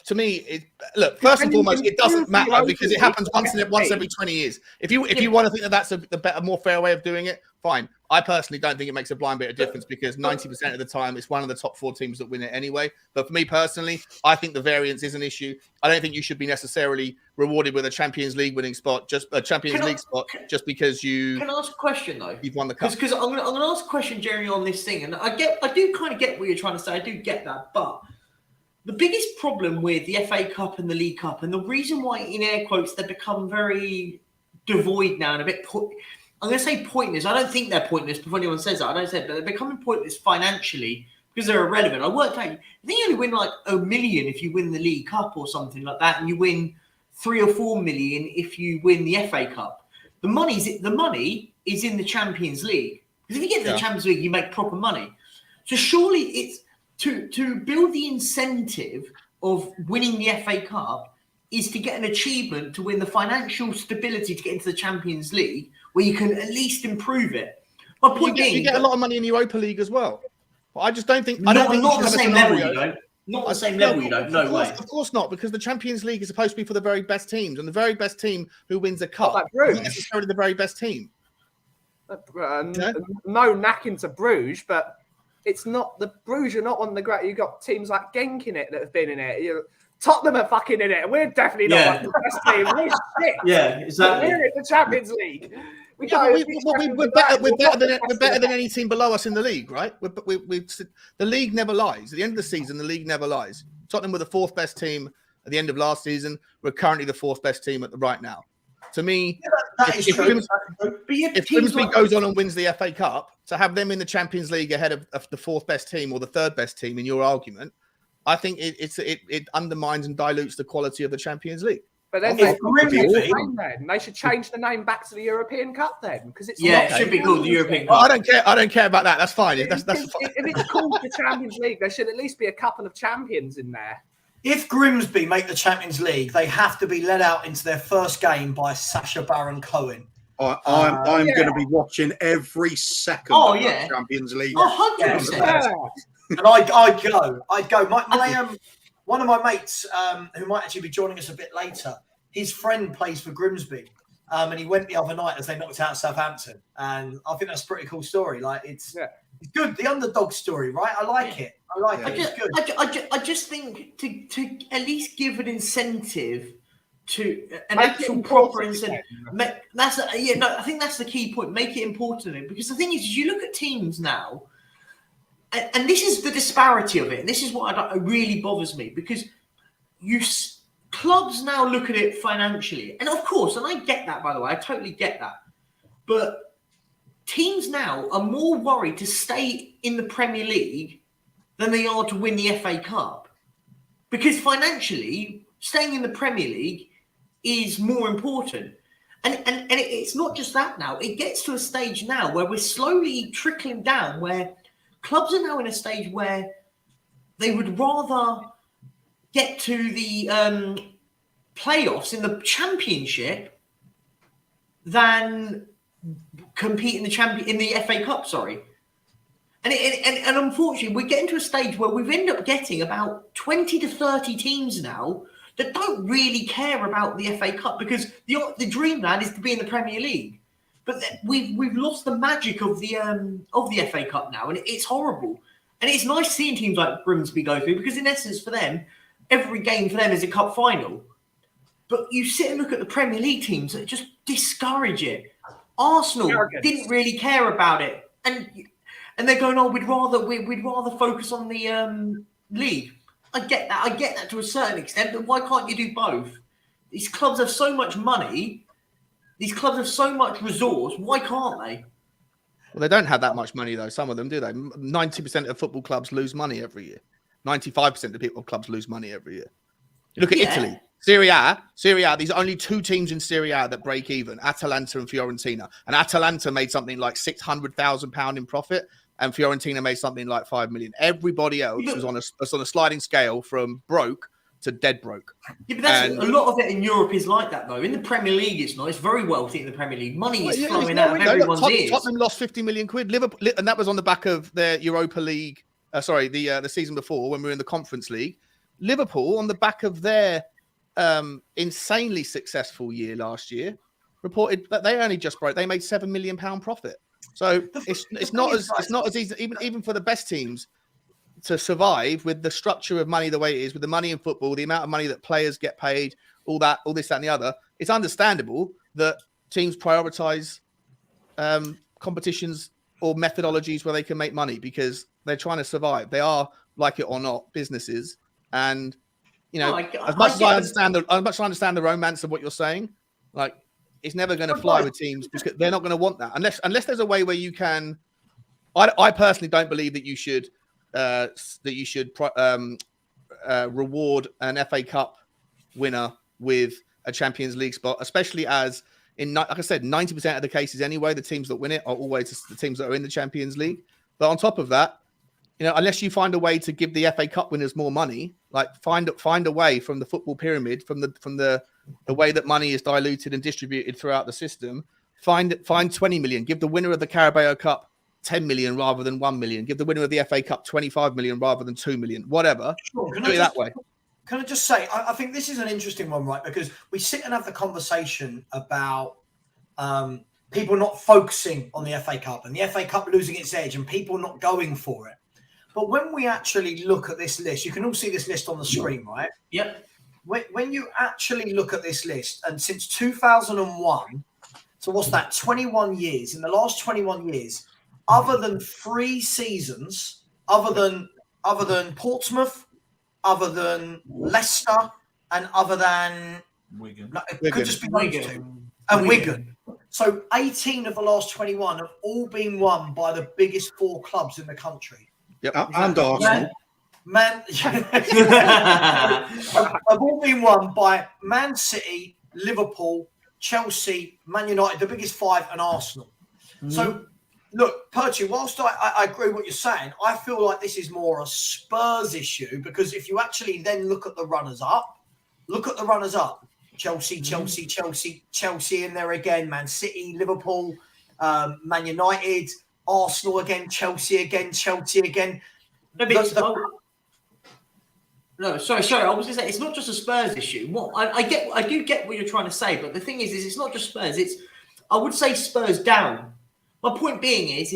To me, look. First and foremost, it doesn't matter because it happens once every 20 years. If you want to think that that's a better, more fair way of doing it, fine. I personally don't think it makes a blind bit of difference because 90% of the time it's one of the top 4 teams that win it anyway. But for me personally, I think the variance is an issue. I don't think you should be necessarily rewarded with a Champions League winning spot, just a Champions League spot, just because you.
Can I ask a question though?
You've won the cup.
Because I'm gonna ask a question, Jerry, on this thing, and I do kind of get what you're trying to say. I do get that, but the biggest problem with the FA Cup and the League Cup, and the reason why, in air quotes, they become very devoid now and a bit. I'm going to say pointless. I don't think they're pointless before anyone says that. I don't say it, but they're becoming pointless financially because they're irrelevant. I worked out, I think you only win like $1 million if you win the League Cup or something like that, and you win 3 or 4 million if you win the FA Cup. The money is in the Champions League. Because if you get to the Champions League, you make proper money. So surely it's to build the incentive of winning the FA Cup is to get an achievement to win the financial stability to get into the Champions League, where you can at least improve it. My point being,
you get a lot of money in the Europa League as well. But I just don't think
not the same level. You don't. Not the same level. You don't. No way.
Of course not, because the Champions League is supposed to be for the very best teams, and the very best team who wins a cup is not necessarily the very best team.
No knacking to Bruges, but it's not the Bruges are not on the great. You've got teams like Genk in it that have been in it. Tottenham are fucking in it. We're definitely not the best team. We're shit.
Yeah, exactly.
We're in the Champions League. We're
better than any team below us in the league, right? The league never lies. At the end of the season, the league never lies. Tottenham were the 4th best team at the end of last season. We're currently the 4th best team right now. To me, if Grimsby goes on and wins the FA Cup, to have them in the Champions League ahead of the 4th best team or the 3rd best team in your argument, I think it undermines and dilutes the quality of the Champions League.
But then they should change the name back to the European Cup then, because it's
it should be called the European Cup.
I don't care about that. That's fine. That's fine.
If it's called the Champions League, there should at least be a couple of champions in there.
If Grimsby make the Champions League, they have to be led out into their first game by Sacha Baron Cohen.
I'm going to be watching every second of the Champions League.
100%.
And I'd go. One of my mates, who might actually be joining us a bit later, his friend plays for Grimsby, and he went the other night as they knocked out Southampton, and I think that's a pretty cool story. Like it's good, the underdog story, right? I like it. It's good.
I just think to at least give an incentive to an actual proper incentive. I think that's the key point. Make it important, because the thing is, you look at teams now. And this is the disparity of it. And this is what really bothers me, because clubs now look at it financially. And of course, and I get that, by the way, I totally get that. But teams now are more worried to stay in the Premier League than they are to win the FA Cup. Because financially, staying in the Premier League is more important. And it's not just that now. It gets to a stage now where we're slowly trickling down, where clubs are now in a stage where they would rather get to the playoffs in the Championship than compete in the FA Cup. Sorry, and unfortunately, we're getting to a stage where we've ended up getting about 20 to 30 teams now that don't really care about the FA Cup, because the dreamland is to be in the Premier League. But we've lost the magic of the FA Cup now, and it's horrible. And it's nice seeing teams like Grimsby go through, because in essence, for them, every game for them is a cup final. But you sit and look at the Premier League teams that just discourage it. Arsenal didn't really care about it, and and they're going, "Oh, we'd rather focus on the league." I get that to a certain extent, but why can't you do both? These clubs have so much money. These clubs have so much resource. Why can't they?
Well, they don't have that much money, though. Some of them do. They 90% of football clubs lose money every year. 95% of people clubs lose money every year. You look at Italy, Serie A. These are only 2 teams in Serie A that break even: Atalanta and Fiorentina. And Atalanta made something like £600,000 in profit, and Fiorentina made something like 5 million. Everybody else was on a sliding scale from broke to dead broke.
Yeah, but that's a lot of it in Europe is like that, though. In the Premier League, it's not. It's very wealthy in the Premier League. Money is flowing out of everyone's ears.
Tottenham lost 50 million quid. Liverpool, and that was on the back of their Europa League. The season before, when we were in the Conference League. Liverpool, on the back of their insanely successful year last year, reported that they only just broke. They made £7 million profit. So it's not as easy, even for the best teams, to survive with the structure of money the way it is, with the money in football, the amount of money that players get paid, all this, that, and the other. It's understandable that teams prioritize competitions or methodologies where they can make money because they're trying to survive. They are, like it or not, businesses. And, as much as I understand the romance of what you're saying, like, it's never going to fly with teams because they're not going to want that unless there's a way where you can. I personally don't believe that you should reward an FA Cup winner with a Champions League spot, especially as like I said, 90% of the cases anyway, the teams that win it are always the teams that are in the Champions League. But on top of that, unless you find a way to give the FA Cup winners more money, like find a way from the football pyramid, from the way that money is diluted and distributed throughout the system, find 20 million, give the winner of the Carabao Cup 10 million rather than 1 million, give the winner of the FA Cup 25 million rather than 2 million, whatever.
Sure.
Do it that way.
Can I just say, I think this is an interesting one, right? Because we sit and have the conversation about people not focusing on the FA Cup and the FA Cup losing its edge and people not going for it. But when we actually look at this list, you can all see this list on the screen, right?
Yep.
When you actually look at this list, and since 2001, so what's that? 21 years. In the last 21 years, other than 3 seasons, other than Portsmouth, other than Leicester, and other than
Wigan.
It could just be those 2. And Wigan. So 18 of the last 21 have all been won by the biggest 4 clubs in the country.
Yep. And Arsenal.
Have all been won by Man City, Liverpool, Chelsea, Man United, the biggest 5, and Arsenal. So, look, Perchi, whilst I agree with what you're saying, I feel like this is more a Spurs issue because if you actually then look at the runners-up, Chelsea in there again, Man City, Liverpool, Man United, Arsenal again, Chelsea again.
No, sorry. I was going to say it's not just a Spurs issue. I do get what you're trying to say, but the thing is it's not just Spurs. I would say Spurs down. My point being is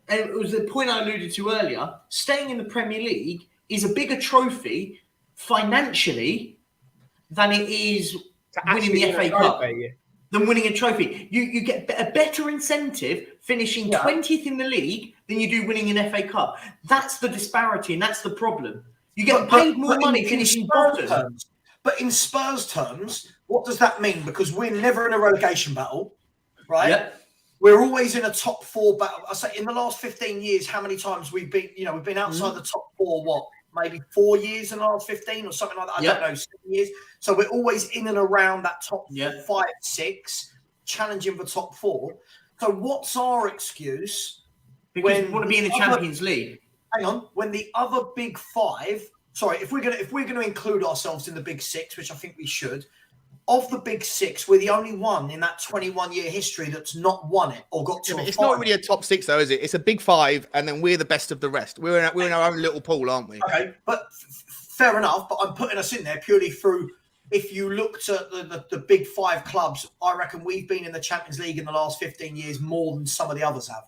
and it was the point I alluded to earlier. Staying in the Premier League is a bigger trophy financially than it is winning the FA Cup. Than winning a trophy. You get a better incentive finishing 20th in the league than you do winning an FA Cup. That's the disparity and that's the problem. You get paid more money finishing bottom.
But in Spurs terms, what does that mean? Because we're never in a relegation battle, right?
Yep.
We're always in a top 4 battle. I say in the last 15 years, how many times we've been outside the top 4, maybe 4 years in the last 15 or something like that. I don't know, 7 years. So we're always in and around that top 5, 6, challenging for top 4. So what's our excuse?
Because we want to be in the Champions League.
Hang on. When the other big 5, if we're gonna include ourselves in the big 6, which I think we should, of the big 6, we're the only one in that 21-year history that's not won it or got to.
It's not really a top 6, though, is it? It's a big 5, and then we're the best of the rest. We're in our own little pool, aren't we?
Okay, but fair enough. But I'm putting us in there purely through. If you looked at the big 5 clubs, I reckon we've been in the Champions League in the last 15 years more than some of the others have.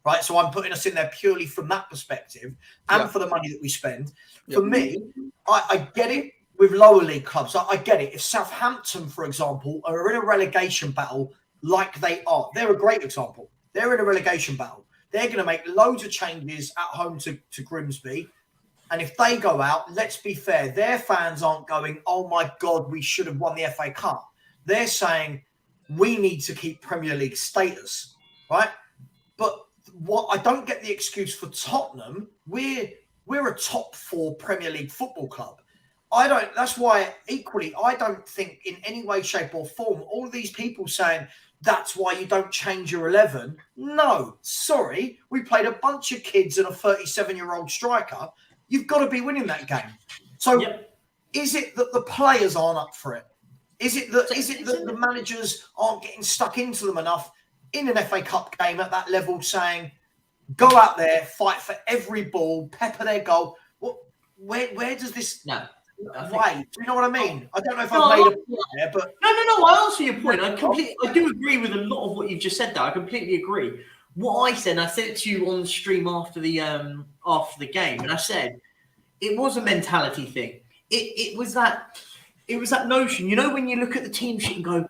Right, so I'm putting us in there purely from that perspective and for the money that we spend. For me, I get it with lower league clubs. I get it. If Southampton, for example, are in a relegation battle like they are, they're a great example. They're in a relegation battle. they're going to make loads of changes at home to Grimsby. And if they go out, let's be fair, their fans aren't going, oh my God, we should have won the FA Cup. They're saying we need to keep Premier League status, right? But what I don't get the excuse for Tottenham, we're a top 4 Premier League football club. That's why equally, I don't think in any way, shape or form, all of these people saying that's why you don't change your 11. No, sorry. We played a bunch of kids and a 37-year-old striker. You've got to be winning that game. So is it that the players aren't up for it? Is it that the managers aren't getting stuck into them enough in an FA Cup game at that level, saying, go out there, fight for every ball, pepper their goal? Where does this...
No.
Why? Do you know what I mean? I don't know if I've made a point there, but...
No, I answer your point. I do agree with a lot of what you've just said there. I completely agree. What I said it to you on the stream after the game, and I said it was a mentality thing. It was that notion. You know, when you look at the team sheet and go,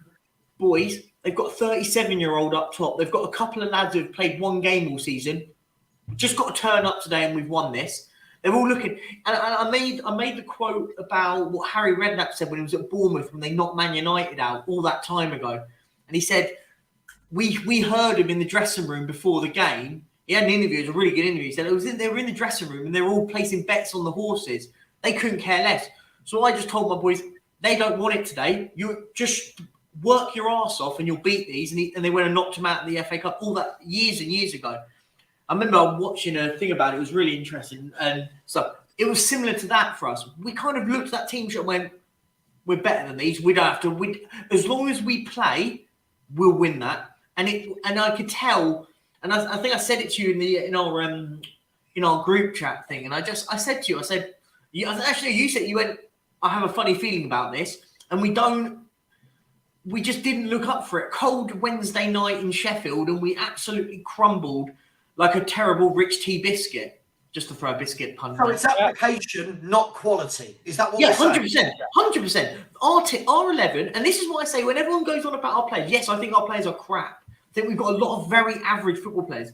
boys, they've got a 37-year-old up top. They've got a couple of lads who've played one game all season. Just got to turn up today and we've won this. They're all looking. And I made the quote about what Harry Redknapp said when he was at Bournemouth when they knocked Man United out all that time ago. And he said, we heard him in the dressing room before the game. He had an interview. It was a really good interview. He said they were in the dressing room and they were all placing bets on the horses. They couldn't care less. So I just told my boys, they don't want it today. You just work your arse off and you'll beat these. And they went and knocked him out of the FA Cup all that years and years ago. I remember watching a thing about it. It was really interesting. And so it was similar to that for us. We kind of looked at that team sheet and went, we're better than these. We don't have to. As long as we play, we'll win that. And I could tell. And I think I said it to you in our group chat thing. And I said to you, you said, you went, I have a funny feeling about this. And we just didn't look up for it. Cold Wednesday night in Sheffield, and we absolutely crumbled like a terrible rich tea biscuit, just to throw a biscuit pun.
So it's application, not quality. Is that what we're saying?
100%. Our 11, and this is what I say when everyone goes on about our players. Yes, I think our players are crap. I think we've got a lot of very average football players.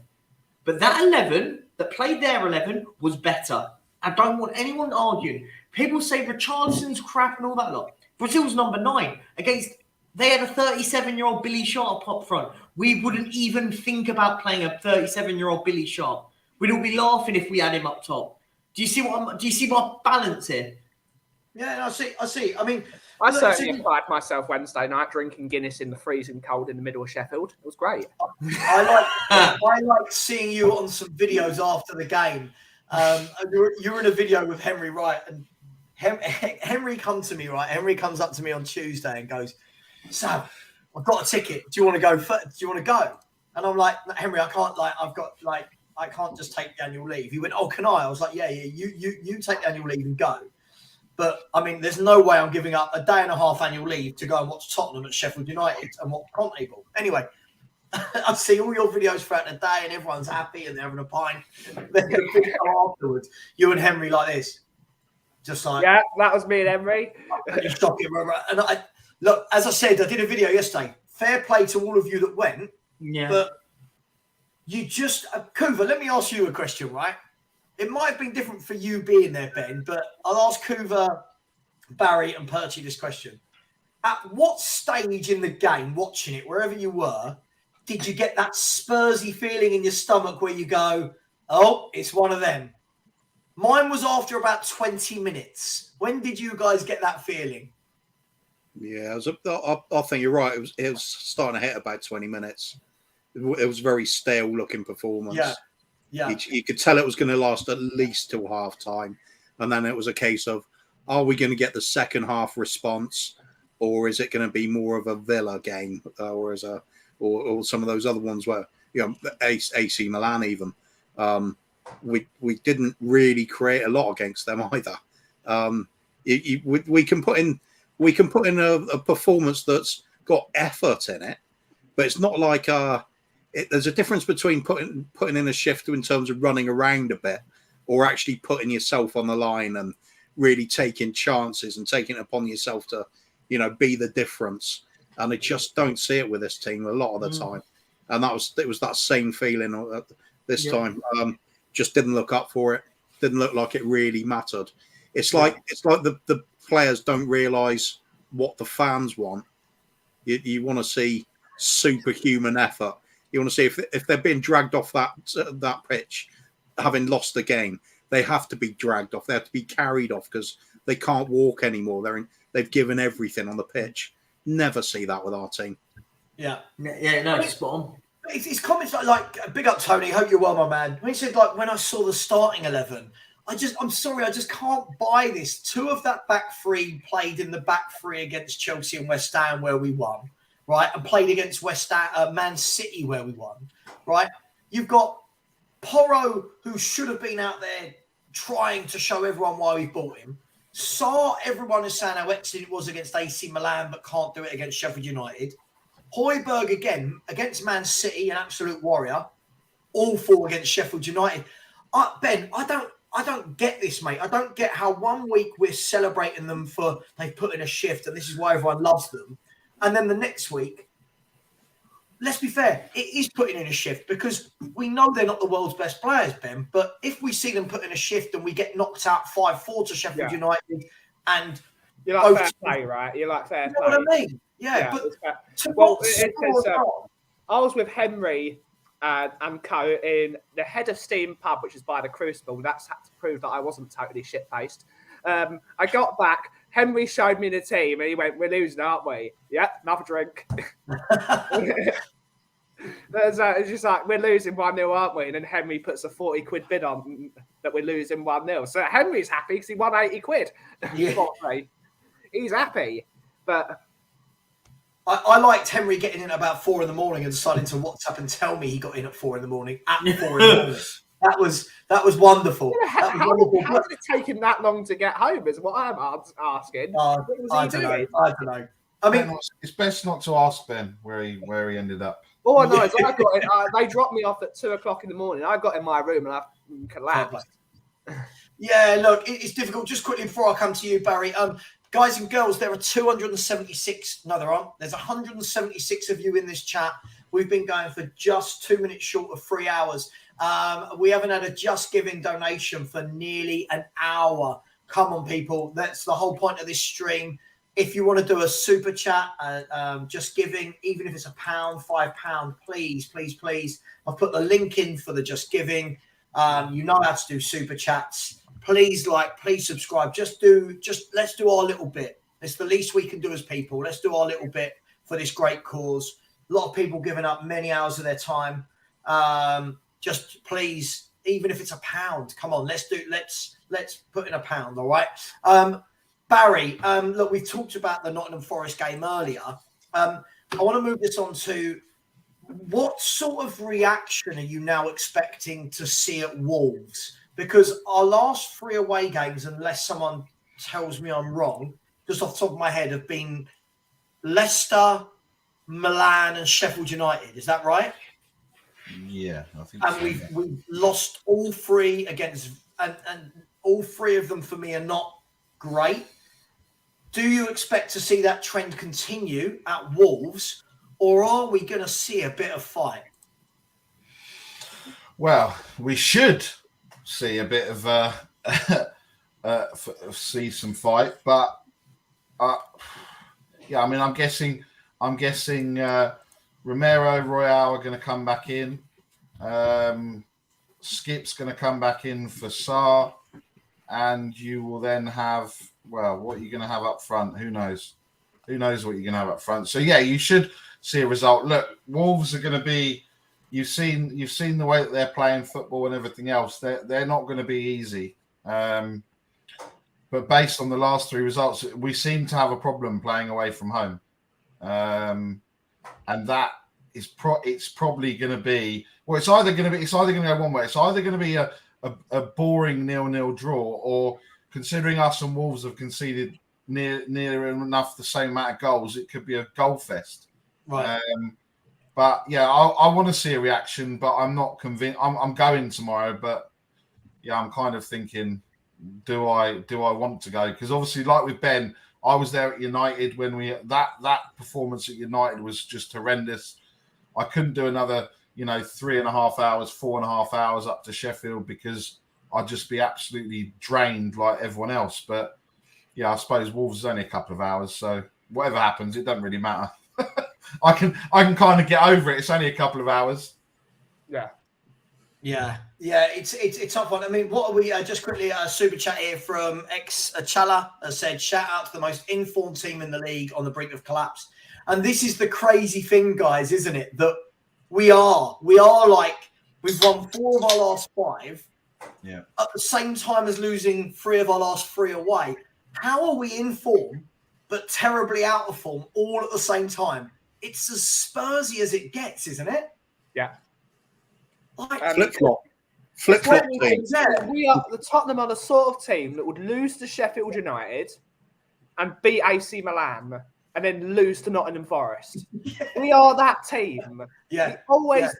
But that 11 that played their 11 was better. I don't want anyone arguing. People say Richarlison's crap and all that lot. Brazil's number 9 against... They had a 37-year-old Billy Sharp up front. We wouldn't even think about playing a 37-year-old Billy Sharp. We'd all be laughing if we had him up top. Do you see my balance here?
Yeah, I see. I mean,
I certainly applied myself Wednesday night drinking Guinness in the freezing cold in the middle of Sheffield. It was great.
I like seeing you on some videos after the game. You were in a video with Henry Wright, and Henry come to me, right? Henry comes up to me on Tuesday and goes, "Sam, I've got a ticket. Do you want to go? Do you want to go?" And I'm like, "Henry, I can't. I can't just take the annual leave." He went, "Oh, can I?" I was like, "Yeah. You take the annual leave and go." But I mean, there's no way I'm giving up a day and a half annual leave to go and watch Tottenham at Sheffield United and watch Conte. Anyway, I see all your videos throughout the day, and everyone's happy and they're having a pint. Then the video afterwards, you and Henry like this, just like,
yeah, that was me and Henry.
And look, as I said, I did a video yesterday. Fair play to all of you that went.
Yeah.
But you just, Kuva, let me ask you a question, right? It might have been different for you being there, Ben, but I'll ask Kuva, Barry, and Percy this question. At what stage in the game, watching it, wherever you were, did you get that Spursy feeling in your stomach where you go, oh, it's one of them? Mine was after about 20 minutes. When did you guys get that feeling?
Yeah, I think you're right. It was starting to hit about 20 minutes. It was a very stale looking performance.
Yeah.
You could tell it was going to last at least till half time. And then it was a case of, are we going to get the second half response, or is it going to be more of a Villa game, or some of those other ones where, AC Milan even. We didn't really create a lot against them either. We can put in a performance that's got effort in it, but it's not like there's a difference between putting in a shift in terms of running around a bit, or actually putting yourself on the line and really taking chances and taking it upon yourself to, be the difference. And I just don't see it with this team a lot of the time. And it was that same feeling this time. Just didn't look up for it. Didn't look like it really mattered. It's like the players don't realise what the fans want. You want to see superhuman effort. You want to see if they're being dragged off that pitch, having lost the game, they have to be dragged off. They have to be carried off because they can't walk anymore. They've given everything on the pitch. Never see that with our team.
No, it's spot on.
It's comments like big up Tony. Hope you're well, my man. When he said like when I saw the starting 11, I'm sorry, I just can't buy this. 2 of that back 3 played in the back 3 against Chelsea and West Ham where we won, right? And played against West Ham, Man City where we won, right? You've got Porro, who should have been out there trying to show everyone why we bought him. Saw everyone is saying how excellent it was against AC Milan, but can't do it against Sheffield United. Højbjerg again against Man City, an absolute warrior. Awful against Sheffield United. Ben, I don't get this, mate. I don't get how 1 week we're celebrating them for they've put in a shift and this is why everyone loves them, and then the next week, let's be fair, it is putting in a shift because we know they're not the world's best players, Ben. But if we see them put in a shift and we get knocked out 5-4 to Sheffield United, and
you like fair play, right? You like fair play.
You know what I mean? Yeah. But
I was with Henry and Co in the Head of Steam pub, which is by the Crucible. That's had to prove that I wasn't totally shit-faced. I got back. Henry showed me the team, and he went, "We're losing, aren't we?" Yeah, another drink. It's just like, we're losing 1-0, aren't we? And then Henry puts a 40 quid bid on that we're losing 1-0. So Henry's happy because he won 80 quid.
Yeah.
He's happy. But
I liked Henry getting in at about 4 a.m. and deciding to WhatsApp and tell me he got in at 4 a.m. At 4 a.m. That was wonderful.
How did it take him that long to get home? Is what I'm asking.
I don't know. I mean,
it's best not to ask Ben where he ended up.
All I know is I got it. They dropped me off at 2 o'clock in the morning. I got in my room and I collapsed.
Yeah, look, it's difficult. Just quickly before I come to you, Barry. Guys and girls, there are 276. No, there aren't. There's 176 of you in this chat. We've been going for just 2 minutes short of 3 hours. We haven't had a Just Giving donation for nearly an hour. Come on, people. That's the whole point of this stream. If you want to do a super chat, Just Giving, even if it's £1, £5, please. I've put the link in for the Just Giving. You know how to do super chats. Please please subscribe. Let's do our little bit. It's the least we can do as people. Let's do our little bit for this great cause. A lot of people giving up many hours of their time. Just please, even if it's £1, come on, let's put in £1. All right. Barry, look, we've talked about the Nottingham Forest game earlier. I want to move this on to what sort of reaction are you now expecting to see at Wolves? Because our last 3 away games, unless someone tells me I'm wrong, just off the top of my head, have been Leicester, Milan, and Sheffield United. Is that right?
Yeah, I think.
And we've lost all 3 against, and all 3 of them for me are not great. Do you expect to see that trend continue at Wolves, or are we going to see a bit of fight?
Well, we should see a bit of see some fight, but yeah, I mean, I'm guessing Romero, Royal are going to come back in. Skip's going to come back in for Sarr, and you will then have, well, what are you going to have up front? Who knows? Who knows what you're going to have up front? So yeah, you should see a result. Look, Wolves are going to be. You've seen the way that they're playing football and everything else. They're not going to be easy. But based on the last 3 results, we seem to have a problem playing away from home, and that is it's probably going to be. Well, it's either going to go one way. It's either going to be a boring 0-0 draw, or considering us and Wolves have conceded near enough the same amount of goals, it could be a goal fest.
Right.
But yeah, I want to see a reaction, but I'm not convinced. I'm going tomorrow, but yeah, I'm kind of thinking, do I want to go? Because obviously, like with Ben, I was there at United when that performance at United was just horrendous. I couldn't do another 3.5 hours, 4.5 hours up to Sheffield because I'd just be absolutely drained like everyone else. But yeah, I suppose Wolves is only a couple of hours, so whatever happens, it doesn't really matter. I can kind of get over it. It's only a couple of hours.
Yeah, it's a tough one. I mean, what are we just quickly a super chat here from ex Chala has said, shout out to the most informed team in the league on the brink of collapse. And this is the crazy thing, guys, isn't it? That we are like, we've won 4 of our last 5 at the same time as losing 3 of our last 3 away. How are we in form but terribly out of form all at the same time? It's as Spursy as it gets, isn't it?
Yeah.
Like,
flip-flop team.
The Tottenham are the sort of team that would lose to Sheffield United and beat AC Milan and then lose to Nottingham Forest. We are that team.
Yeah.
We always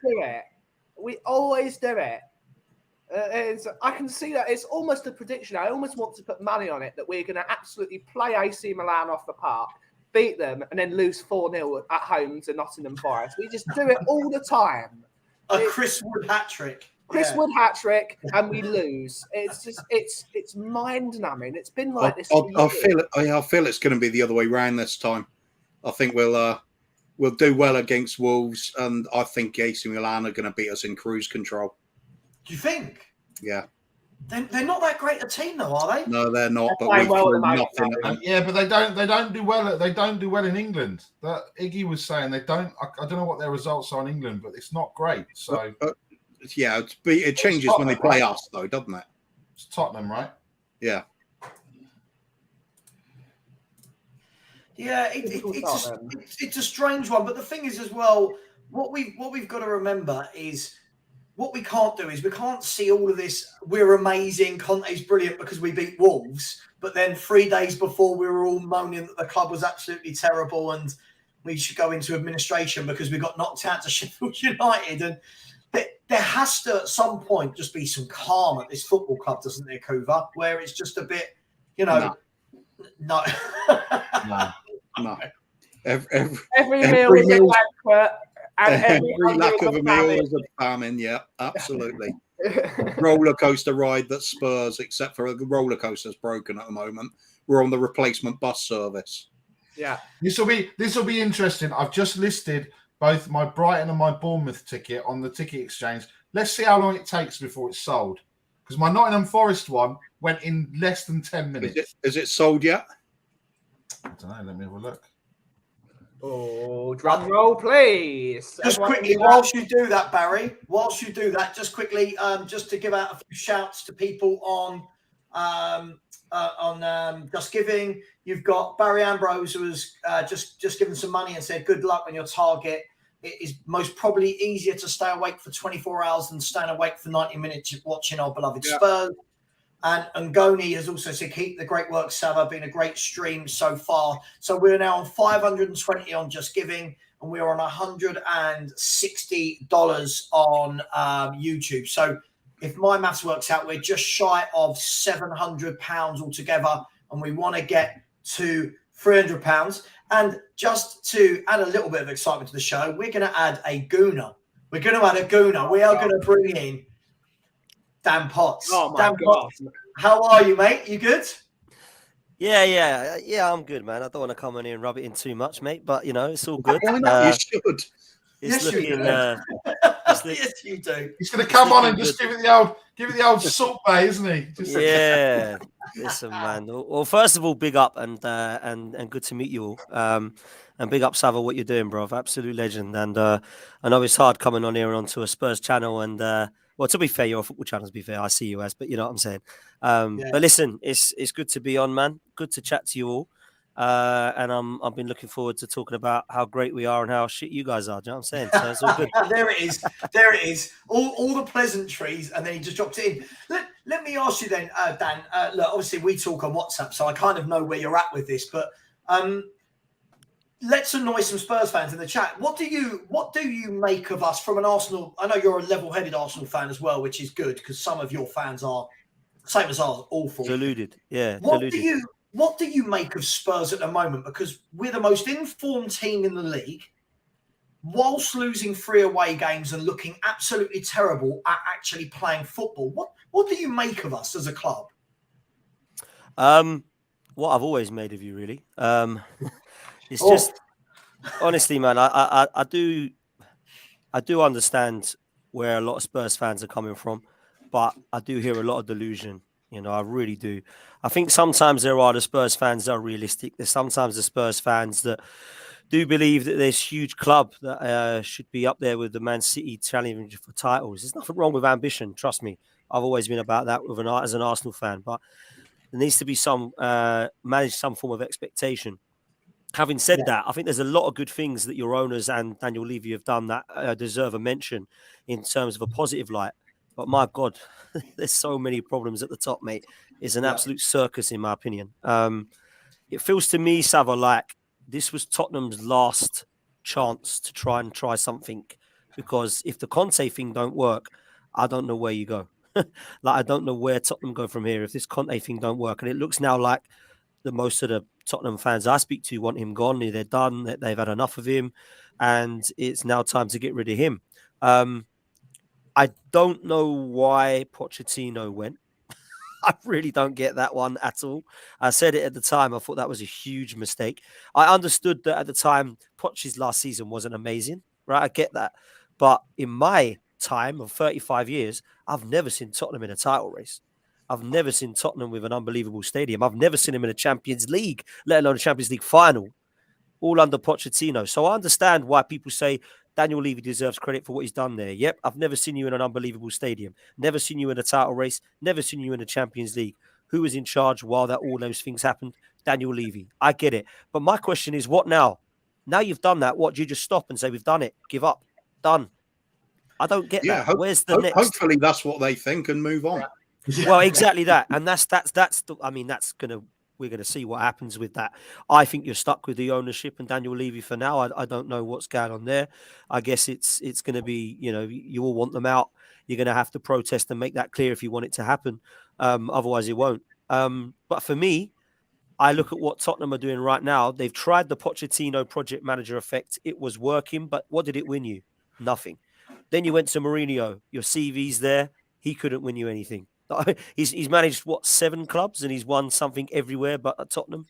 do it. I can see that. It's almost a prediction. I almost want to put money on it that we're going to absolutely play AC Milan off the park, beat them, and then lose 4-0 at home to Nottingham Forest. We just do it all the time.
Chris Wood hat-trick.
Wood hat-trick, and we lose. It's just, it's mind-numbing. It's been like this for years.
I feel it's going to be the other way around this time. I think we'll do well against Wolves, and I think AC Milan are going to beat us in cruise control.
Do you think?
Yeah.
They're not that great a team, though, are they?
No, they're not.
They're
But we
well
threw nothing at them.
Yeah, but they don't do well. They don't do well in England. That Iggy was saying they don't. I don't know what their results are in England, but it's not great. So
yeah, it changes when they play us, though, doesn't it?
It's Tottenham, right?
Yeah.
Yeah, it's a strange one. But the thing is, as well, what we've got to remember is, what we can't do is we can't see all of this. We're amazing. Conte's brilliant because we beat Wolves. But then 3 days before, we were all moaning that the club was absolutely terrible and we should go into administration because we got knocked out to Sheffield United. And there has to, at some point, just be some calm at this football club, doesn't there, Kuva? Where it's just a bit, no.
No.
Every meal is a banquet. And
every lack of a meal is a famine. Yeah, absolutely. Roller coaster ride that Spurs, except for the roller coaster's broken at the moment. We're on the replacement bus service.
Yeah,
this will be interesting. I've just listed both my Brighton and my Bournemouth ticket on the ticket exchange. Let's see how long it takes before it's sold. Because my Nottingham Forest one went in less than 10 minutes.
Is it sold yet?
I don't know. Let me have a look.
Oh, drum roll, please.
Just quickly, whilst you do that, Barry, just quickly, just to give out a few shouts to people on Just Giving. You've got Barry Ambrose, who has just given some money and said, good luck on your target. It is most probably easier to stay awake for 24 hours than staying awake for 90 minutes watching our beloved Spurs. And Goni has also said, keep the great work, Savva. Been a great stream so far. So we're now on 520 on Just Giving, and we're on $160 on YouTube. So if my maths works out, we're just shy of £700 altogether, and we want to get to £300. And just to add a little bit of excitement to the show, we're going to add a Gooner. We are going to bring in Dan Potts.
Oh my
Dan
God.
Potts, how are you, mate? You good?
Yeah, I'm good, man. I don't want to come in here and rub it in too much, mate, but, it's all good.
Why not? You should.
Yes,
looking,
you do. Yes, you do.
He's going to come on and just give it the old salt bay, isn't he?
Yeah. Listen, man. Well, first of all, big up and good to meet you all. And big up, Savva, what you're doing, bro. Absolute legend. And I know it's hard coming on here onto a Spurs channel. And well, to be fair, you're a football channel. To be fair, I see you as, but you know what I'm saying. But listen, it's good to be on, man. Good to chat to you all. And I've been looking forward to talking about how great we are and how shit you guys are. Do you know what I'm saying? So it's all good.
There it is. All the pleasantries, and then he just dropped it in. Let me ask you then, Dan. Look, obviously we talk on WhatsApp, so I kind of know where you're at with this. But let's annoy some Spurs fans in the chat. What do you make of us from an Arsenal? I know you're a level-headed Arsenal fan as well, which is good because some of your fans are same as ours, awful.
Deluded. Yeah.
What do you make of Spurs at the moment? Because we're the most informed team in the league. whilst losing 3 away games and looking absolutely terrible at actually playing football. What do you make of us as a club?
What I've always made of you, really. It's just honestly, man. I do understand where a lot of Spurs fans are coming from, but I do hear a lot of delusion. I really do. I think sometimes there are the Spurs fans that are realistic. There's sometimes the Spurs fans that do believe that this huge club that should be up there with the Man City challenging for titles. There's nothing wrong with ambition. Trust me. I've always been about that as an Arsenal fan, but there needs to be manage some form of expectation. Having said that, I think there's a lot of good things that your owners and Daniel Levy have done that deserve a mention in terms of a positive light. But my God, there's so many problems at the top, mate. It's an absolute circus, in my opinion. It feels to me, Savva, like this was Tottenham's last chance to try something. Because if the Conte thing don't work, I don't know where you go. I don't know where Tottenham go from here if this Conte thing don't work. And it looks now like most of the Tottenham fans I speak to want him gone. They're done. They've had enough of him, and it's now time to get rid of him. I don't know why Pochettino went. I really don't get that one at all. I said it at the time. I thought that was a huge mistake. I understood that at the time, Poch's last season wasn't amazing, right? I get that. But in my time of 35 years, I've never seen Tottenham in a title race. I've never seen Tottenham with an unbelievable stadium. I've never seen him in a Champions League, let alone a Champions League final, all under Pochettino. So I understand why people say Daniel Levy deserves credit for what he's done there. Yep, I've never seen you in an unbelievable stadium. Never seen you in a title race. Never seen you in a Champions League. Who was in charge while all those things happened? Daniel Levy. I get it. But my question is, what now? Now you've done that, what? Do you just stop and say, we've done it, give up, done? I don't get that. Where's the next?
Hopefully that's what they think and move on.
Well, exactly that. And we're going to see what happens with that. I think you're stuck with the ownership and Daniel Levy for now. I don't know what's going on there. I guess it's going to be, you all want them out. You're going to have to protest and make that clear if you want it to happen. Otherwise it won't. But for me, I look at what Tottenham are doing right now. They've tried the Pochettino project manager effect. It was working, but what did it win you? Nothing. Then you went to Mourinho. Your CV's there. He couldn't win you anything. He's managed 7 clubs and he's won something everywhere but at Tottenham.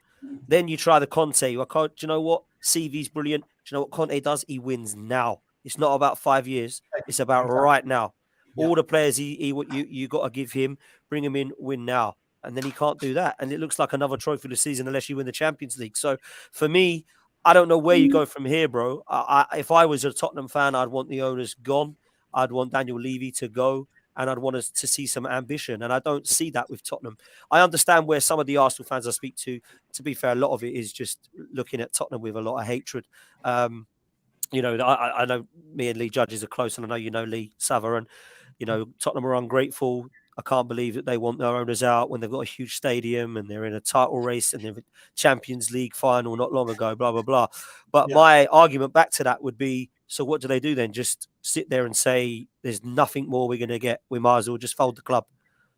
Then you try the Conte. Do you know what? CV's brilliant. Do you know what Conte does? He wins now. It's not about 5 years. It's about right now. All the players you got to give him, bring him in, win now. And then he can't do that. And it looks like another trophy this season unless you win the Champions League. So for me, I don't know where you go from here, bro. If I was a Tottenham fan, I'd want the owners gone. I'd want Daniel Levy to go. And I'd want us to see some ambition. And I don't see that with Tottenham. I understand where some of the Arsenal fans I speak to be fair, a lot of it is just looking at Tottenham with a lot of hatred. I know me and Lee Judges are close, and I know you know Lee Savva, and, Tottenham are ungrateful. I can't believe that they want their owners out when they've got a huge stadium and they're in a title race and they're in Champions League final not long ago, blah, blah, blah. But my argument back to that would be, so what do they do then? Just sit there and say, there's nothing more we're going to get. We might as well just fold the club.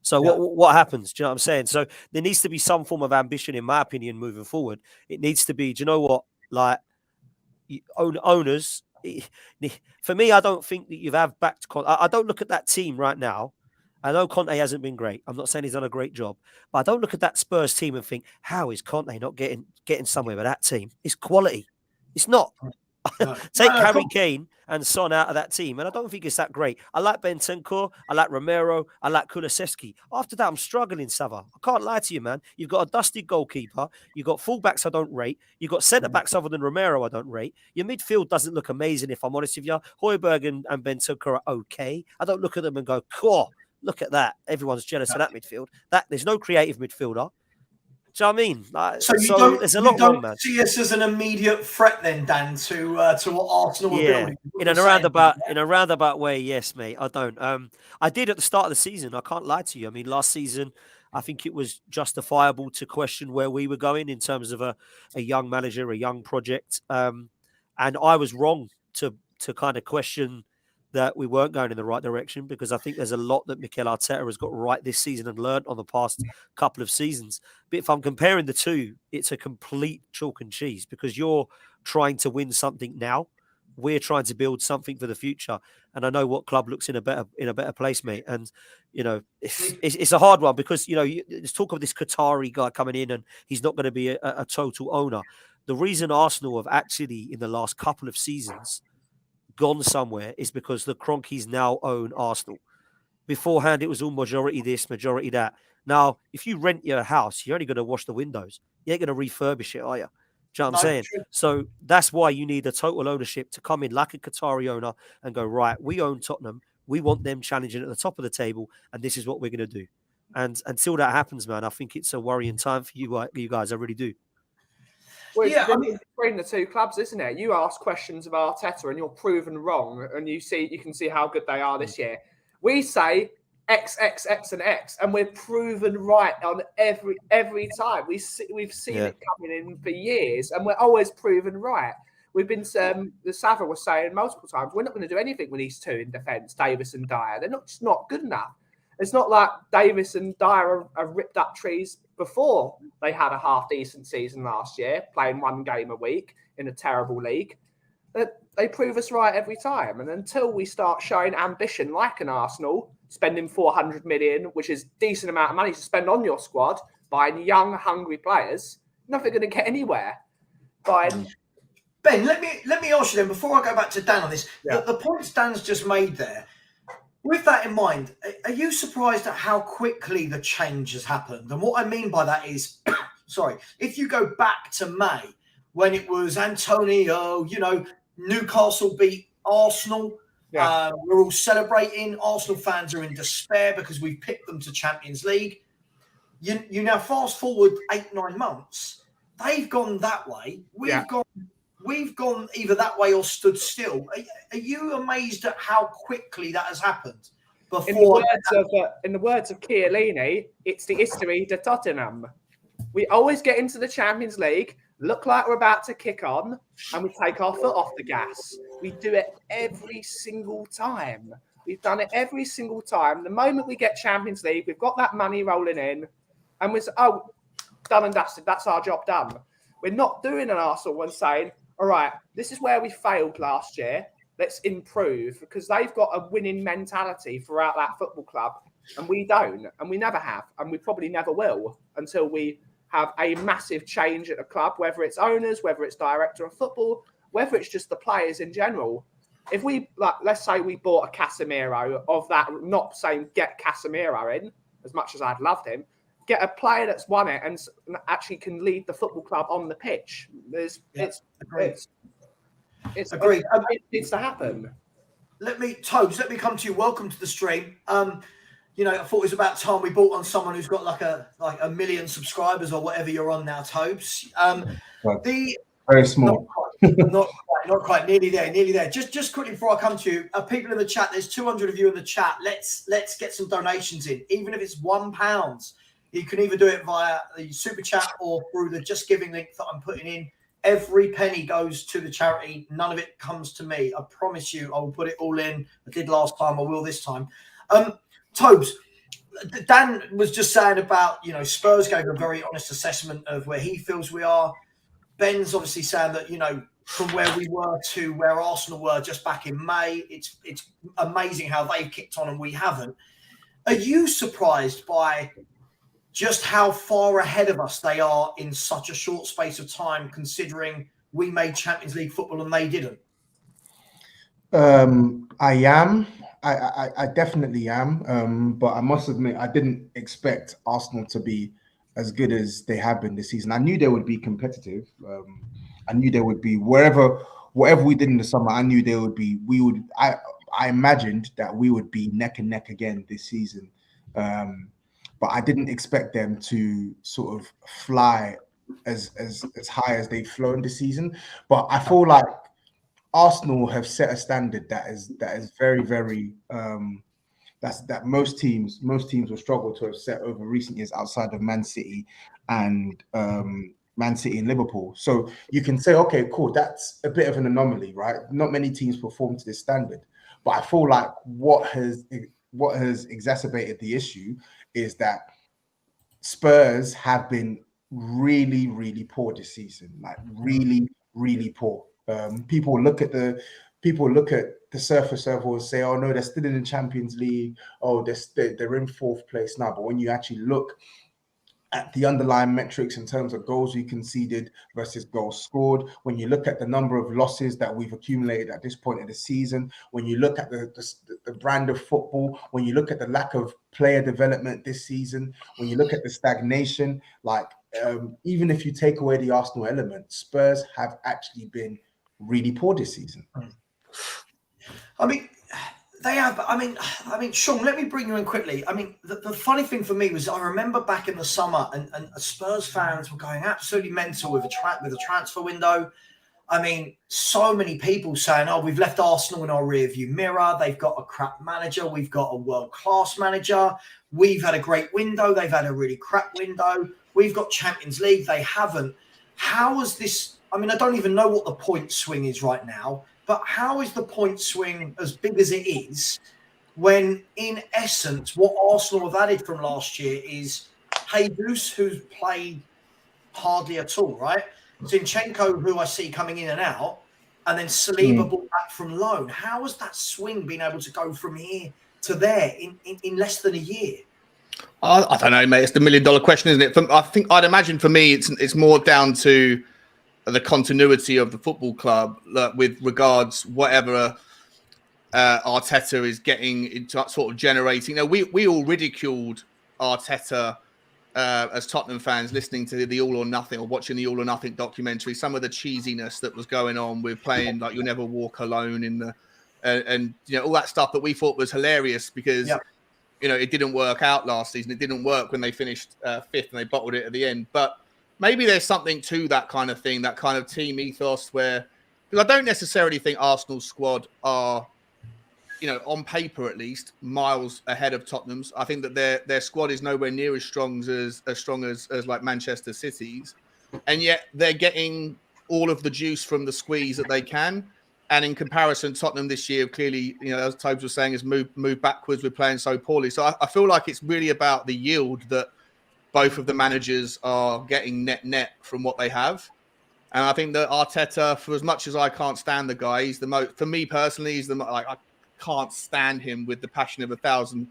So what happens? Do you know what I'm saying? So there needs to be some form of ambition, in my opinion, moving forward. It needs to be, do you know what? Like, owners, for me, I don't think that you've had back to Conte. I don't look at that team right now. I know Conte hasn't been great. I'm not saying he's done a great job. But I don't look at that Spurs team and think, how is Conte not getting somewhere with that team? It's quality. It's not. Take Harry Kane and Son out of that team, and I don't think it's that great. I like Bentancur, I like Romero, I like Kulusevski. After that, I'm struggling, Savva. I can't lie to you, man. You've got a dusty goalkeeper. You've got fullbacks I don't rate. You've got centre-backs other than Romero I don't rate. Your midfield doesn't look amazing, if I'm honest with you. Højbjerg and Bentancur are okay. I don't look at them and go, cool, look at that. Everyone's jealous of that midfield. There's no creative midfielder. Do you know what I mean? There's a lot wrong, man.
See us as an immediate threat, then, Dan, to what Arsenal are building.
In a roundabout way, yes, mate. I don't. I did at the start of the season. I can't lie to you. I mean, last season, I think it was justifiable to question where we were going in terms of a young manager, a young project, and I was wrong to kind of question that we weren't going in the right direction, because I think there's a lot that Mikel Arteta has got right this season and learned on the past couple of seasons. But if I'm comparing the two, it's a complete chalk and cheese, because you're trying to win something now. we're trying to build something for the future. And I know what club looks in a better place, mate. And it's a hard one because there's talk of this Qatari guy coming in, and he's not going to be a total owner. The reason Arsenal have actually in the last couple of seasons gone somewhere is because the Cronkies now own Arsenal. Beforehand, it was all majority this, majority that. Now, if you rent your house, you're only going to wash the windows. You ain't going to refurbish it, are you? Do you know what I'm saying?
True.
So that's why you need a total ownership to come in like a Qatari owner and go, right, we own Tottenham. We want them challenging at the top of the table, and this is what we're going to do. And until that happens, man, I think it's a worrying time for you guys. I really do.
Well, it's between the two clubs, isn't it? You ask questions of Arteta and you're proven wrong, and you can see how good they are this year. We say X, X, X, and X, and we're proven right on every time. We've seen it coming in for years, and we're always proven right. We've been, the Savva was saying multiple times, we're not going to do anything with these two in defence, Davis and Dyer. They're just not good enough. It's not like Davis and Dyer are ripped up trees before they had a half-decent season last year, playing one game a week in a terrible league. They prove us right every time. And until we start showing ambition like an Arsenal, spending 400 million, which is a decent amount of money to spend on your squad, buying young, hungry players, you're never going to get anywhere.
Ben, let me ask you then, before I go back to Dan on this, the points Dan's just made there, with that in mind, are you surprised at how quickly the change has happened? And what I mean by that is, if you go back to May, when it was Antonio, Newcastle beat Arsenal. Yeah. We're all celebrating. Arsenal fans are in despair because we picked them to Champions League. You now fast forward 8-9 months. They've gone that way. We've gone either that way or stood still. Are you amazed at how quickly that has happened?
In the words of Chiellini, it's the history to Tottenham. We always get into the Champions League, look like we're about to kick on, and we take our foot off the gas. We do it every single time. We've done it every single time. The moment we get Champions League, we've got that money rolling in, and we're done and dusted. That's our job done. We're not doing an Arsenal one saying, all right, this is where we failed last year. Let's improve, because they've got a winning mentality throughout that football club, and we don't, and we never have, and we probably never will until we have a massive change at the club, whether it's owners, whether it's director of football, whether it's just the players in general. If we, let's say we bought a Casemiro of that, not saying get Casemiro in, as much as I'd loved him, get a player that's won it and actually can lead the football club on the pitch. It needs to happen.
Tobes, let me come to you. Welcome to the stream. I thought it was about time we brought on someone who's got like a million subscribers or whatever you're on now, Tobes.
Very small.
Not quite. Nearly there. Just quickly before I come to you, people in the chat. There's 200 of you in the chat. Let's get some donations in, even if it's £1. You can either do it via the super chat or through the Just Giving link that I'm putting in. Every penny goes to the charity. None of it comes to me. I promise you, I will put it all in. I did last time. I will this time. Tobes, Dan was just saying about, Spurs gave a very honest assessment of where he feels we are. Ben's obviously saying that, from where we were to where Arsenal were just back in May, it's amazing how they've kicked on and we haven't. Are you surprised by just how far ahead of us they are in such a short space of time, considering we made Champions League football and they didn't?
I am. I definitely am. But I must admit, I didn't expect Arsenal to be as good as they have been this season. I knew they would be competitive. I knew they would be whatever we did in the summer. I knew they would be. I imagined that we would be neck and neck again this season. But I didn't expect them to sort of fly as high as they've flown this season. But I feel like Arsenal have set a standard that is very, very that most teams will struggle to have set over recent years outside of Man City and Liverpool. So you can say, okay, cool, that's a bit of an anomaly, right? Not many teams perform to this standard. But I feel like what has exacerbated the issue is that Spurs have been really, really poor this season, like really, really poor. People look at the surface level and say, "Oh no, they're still in the Champions League. Oh, they're in fourth place now." But when you actually look at the underlying metrics in terms of goals we conceded versus goals scored, when you look at the number of losses that we've accumulated at this point in the season, when you look at the brand of football, when you look at the lack of player development this season, when you look at the stagnation, like even if you take away the Arsenal element, Spurs have actually been really poor this season.
I mean, they have. I mean, Sean, let me bring you in quickly. I mean, the funny thing for me was I remember back in the summer, and Spurs fans were going absolutely mental with the transfer window. I mean, so many people saying, "Oh, we've left Arsenal in our rearview mirror. They've got a crap manager. We've got a world-class manager. We've had a great window. They've had a really crap window. We've got Champions League. They haven't." How is this? I mean, I don't even know what the point swing is right now. But how is the point swing as big as it is when, in essence, what Arsenal have added from last year is Jesus, who's played hardly at all, right? Zinchenko, who I see coming in and out, and then Saliba brought back from loan. How has that swing been able to go from here to there in less than a year?
I don't know, mate. It's the $1 million question, isn't it? I think I'd imagine for me, it's more down to the continuity of the football club with regards whatever Arteta is getting into sort of generating. You know, we all ridiculed Arteta as Tottenham fans listening to the All or Nothing or watching the All or Nothing documentary. Some of the cheesiness that was going on with playing like You'll Never Walk Alone in the and you know all that stuff that we thought was hilarious because you know it didn't work out last season. It didn't work when they finished fifth and they bottled it at the end, but. Maybe there's something to that kind of thing, that kind of team ethos where, because I don't necessarily think Arsenal's squad are, you know, on paper at least, miles ahead of Tottenham's. I think that their squad is nowhere near as strong as like Manchester City's, and yet they're getting all of the juice from the squeeze that they can. And in comparison, Tottenham this year clearly, you know, as Tobes was saying, has moved backwards. We're playing so poorly, so I feel like it's really about the yield that. Both of the managers are getting net from what they have. And I think that Arteta, for as much as I can't stand the guy, he's the most, for me personally, I can't stand him with the passion of 1,000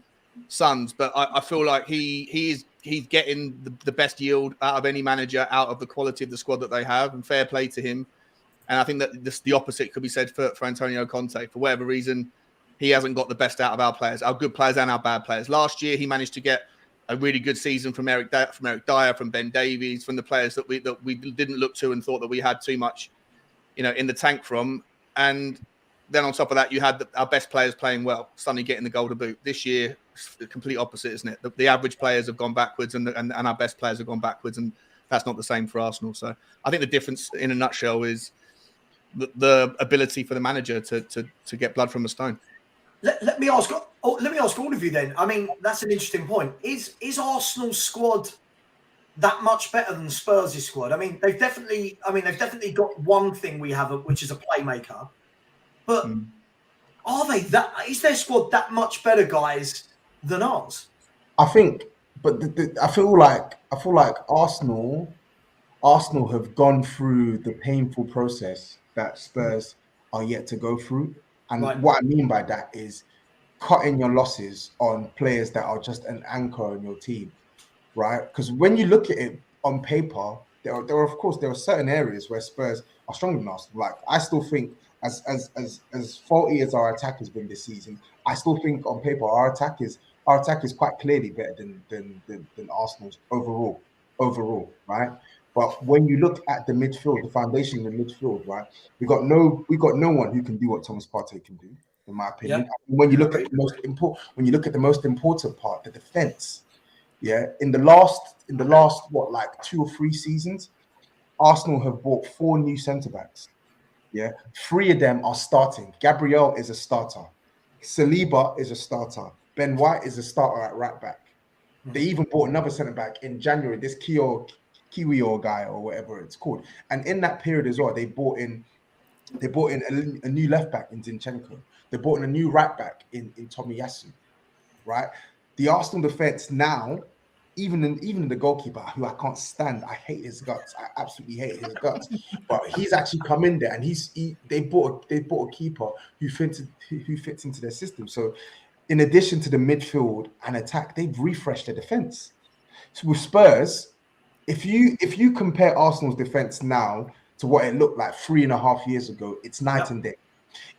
suns. But I feel like he's getting the best yield out of any manager, out of the quality of the squad that they have, and fair play to him. And I think that the opposite could be said for Antonio Conte. For whatever reason, he hasn't got the best out of our players, our good players and our bad players. Last year, he managed to get a really good season from Eric Dyer, from Ben Davies, from the players that we didn't look to and thought that we had too much, you know, in the tank from. And then on top of that, you had our best players playing well, suddenly getting the Golden Boot. This year, it's the complete opposite, isn't it? The average players have gone backwards and our best players have gone backwards, and that's not the same for Arsenal. So I think the difference, in a nutshell, is the ability for the manager to get blood from a stone.
Let me ask all of you then. I mean, that's an interesting point. Is Arsenal's squad that much better than Spurs' squad? I mean, they've definitely got one thing we have, which is a playmaker. But are they that? Is their squad that much better, guys, than ours?
I think, but I feel like Arsenal have gone through the painful process that Spurs are yet to go through. And what I mean by that is cutting your losses on players that are just an anchor on your team, right? Because when you look at it on paper, there are certain areas where Spurs are stronger than Arsenal. Like I still think, as faulty as our attack has been this season, I still think on paper our attack is quite clearly better than Arsenal's overall, right? But when you look at the midfield, the foundation in the midfield, right, we got no one who can do what Thomas Partey can do, in my opinion.
Yeah.
When you look at the most important part, the defense, in the last 2 or 3 seasons, Arsenal have bought 4 new centre backs. 3 of them are starting. Gabriel is a starter. Saliba is a starter. Ben White is a starter at right back. They even bought another centre back in January. This Kiwi guy or whatever it's called, and in that period as well, they bought in a new left back in Zinchenko. They bought in a new right back in Tomiyasu, right? The Arsenal defense now even the goalkeeper, who I can't stand, I hate his guts. I absolutely hate his guts. But he's actually come in there, and they bought a keeper who fits into their system. So, in addition to the midfield and attack, they've refreshed their defense. So with Spurs, if you compare Arsenal's defense now to what it looked like 3.5 years ago, it's night and day.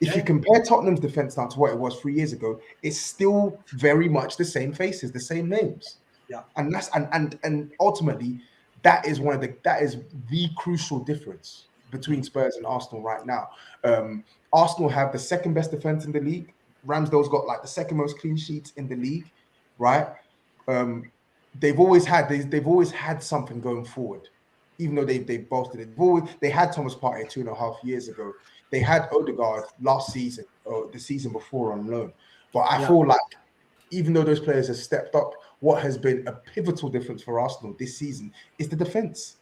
If you compare Tottenham's defense now to what it was 3 years ago, it's still very much the same faces, the same names.
Yeah.
And that's and ultimately that is the crucial difference between Spurs and Arsenal right now. Arsenal have the second best defense in the league. Ramsdale's got like the second most clean sheets in the league, right? They've always had something going forward, even though they boasted it. They had Thomas Partey 2.5 years ago. They had Odegaard last season or the season before on loan. But I feel like even though those players have stepped up, what has been a pivotal difference for Arsenal this season is the defense.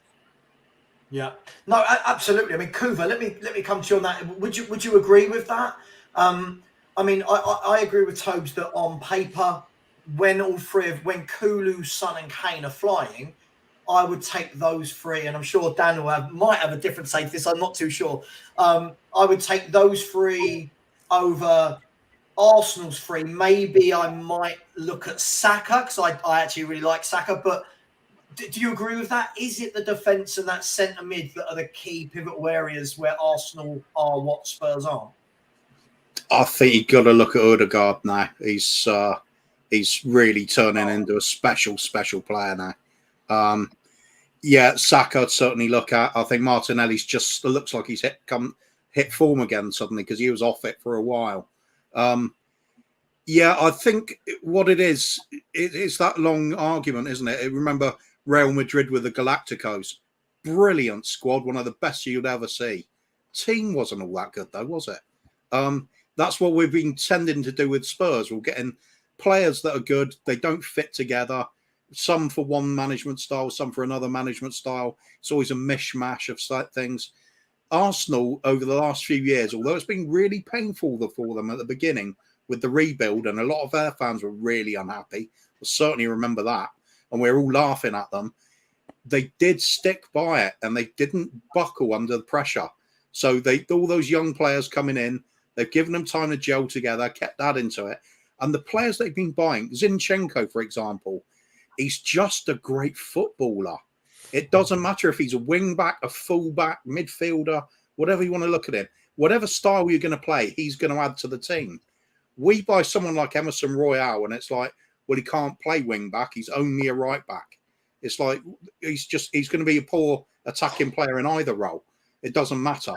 Yeah, no, absolutely. I mean, Kuva, let me come to you on that. Would you agree with that? I mean, I agree with Tobes that on paper, when Kulu, Son, and Kane are flying, I would take those three, and I'm sure Dan might have a different say to this. I'm not too sure. I would take those three over Arsenal's three. Maybe I might look at Saka because I actually really like Saka. But do you agree with that? Is it the defence and that centre mid that are the key pivotal areas where Arsenal are what Spurs aren't?
I think you've got to look at Odegaard now. He's really turning into a special player now. Saka I'd certainly look at. I think Martinelli's just looks like he's hit form again suddenly because he was off it for a while. I think what it is, it's that long argument, isn't it? Remember Real Madrid with the Galacticos. Brilliant squad, one of the best you'd ever see. Team wasn't all that good though, was it? That's what we've been tending to do with Spurs. We're getting players that are good. They don't fit together. Some for one management style, some for another management style. It's always a mishmash of things. Arsenal, over the last few years, although it's been really painful for them at the beginning with the rebuild, and a lot of their fans were really unhappy. I certainly remember that. And we're all laughing at them. They did stick by it, and they didn't buckle under the pressure. So all those young players coming in, they've given them time to gel together, kept that into it. And the players they've been buying, Zinchenko, for example, he's just a great footballer. It doesn't matter if he's a wing-back, a full-back, midfielder, whatever you want to look at him. Whatever style you're going to play, he's going to add to the team. We buy someone like Emerson Royal, and it's like, well, he can't play wing-back. He's only a right-back. It's like he's going to be a poor attacking player in either role. It doesn't matter.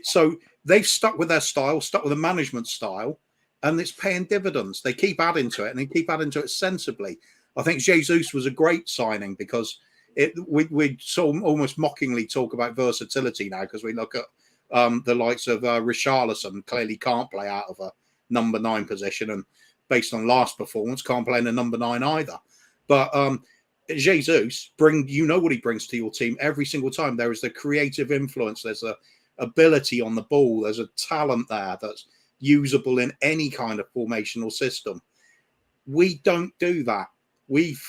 So they've stuck with their style, stuck with the management style, and it's paying dividends. They keep adding to it, and they keep adding to it sensibly. I think Jesus was a great signing because we sort of almost mockingly talk about versatility now because we look at the likes of Richarlison clearly can't play out of a number 9 position, and based on last performance, can't play in a number 9 either. But Jesus, what he brings to your team every single time. There is the creative influence. There's a ability on the ball. There's a talent there that's usable in any kind of formational system. We don't do that. We've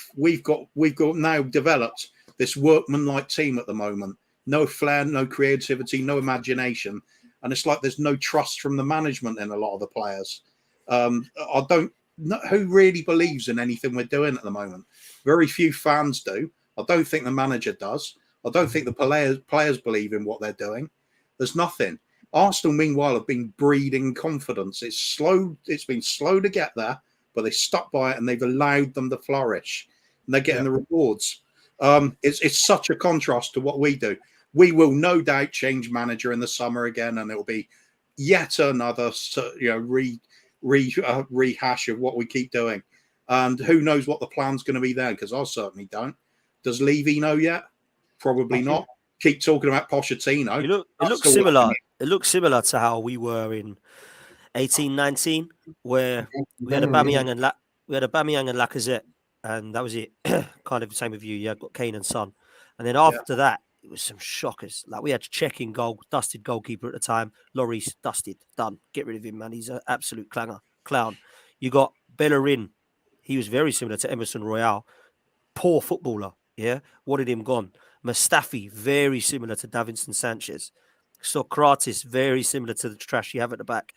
got now developed this workman-like team at the moment. No flair, no creativity, no imagination, and it's like there's no trust from the management in a lot of the players. I don't know who really believes in anything we're doing at the moment. Very few fans do. I don't think the manager does. I don't think the players believe in what they're doing. There's nothing. Arsenal, meanwhile, have been breeding confidence. It's slow. It's been slow to get there, but they stuck by it and they've allowed them to flourish. And they're getting the rewards. It's such a contrast to what we do. We will no doubt change manager in the summer again, and it will be yet another rehash of what we keep doing. And who knows what the plan's going to be then? Because I certainly don't. Does Levy know yet? Probably not. Keep talking about Pochettino.
It looks similar. It looks similar to how we were in 18-19, where we had Aubameyang and Lacazette, and that was it. Kind of the same with you. You had got Kane and Son, and then after that, it was some shockers. Like we had Cech in goal, dusted goalkeeper at the time. Lloris dusted, done. Get rid of him, man. He's an absolute clown. You got Bellerin. He was very similar to Emerson Royal. poor footballer. Yeah, wanted him gone. Mustafi, very similar to Davinson Sanchez. Socrates, very similar to the trash you have at the back.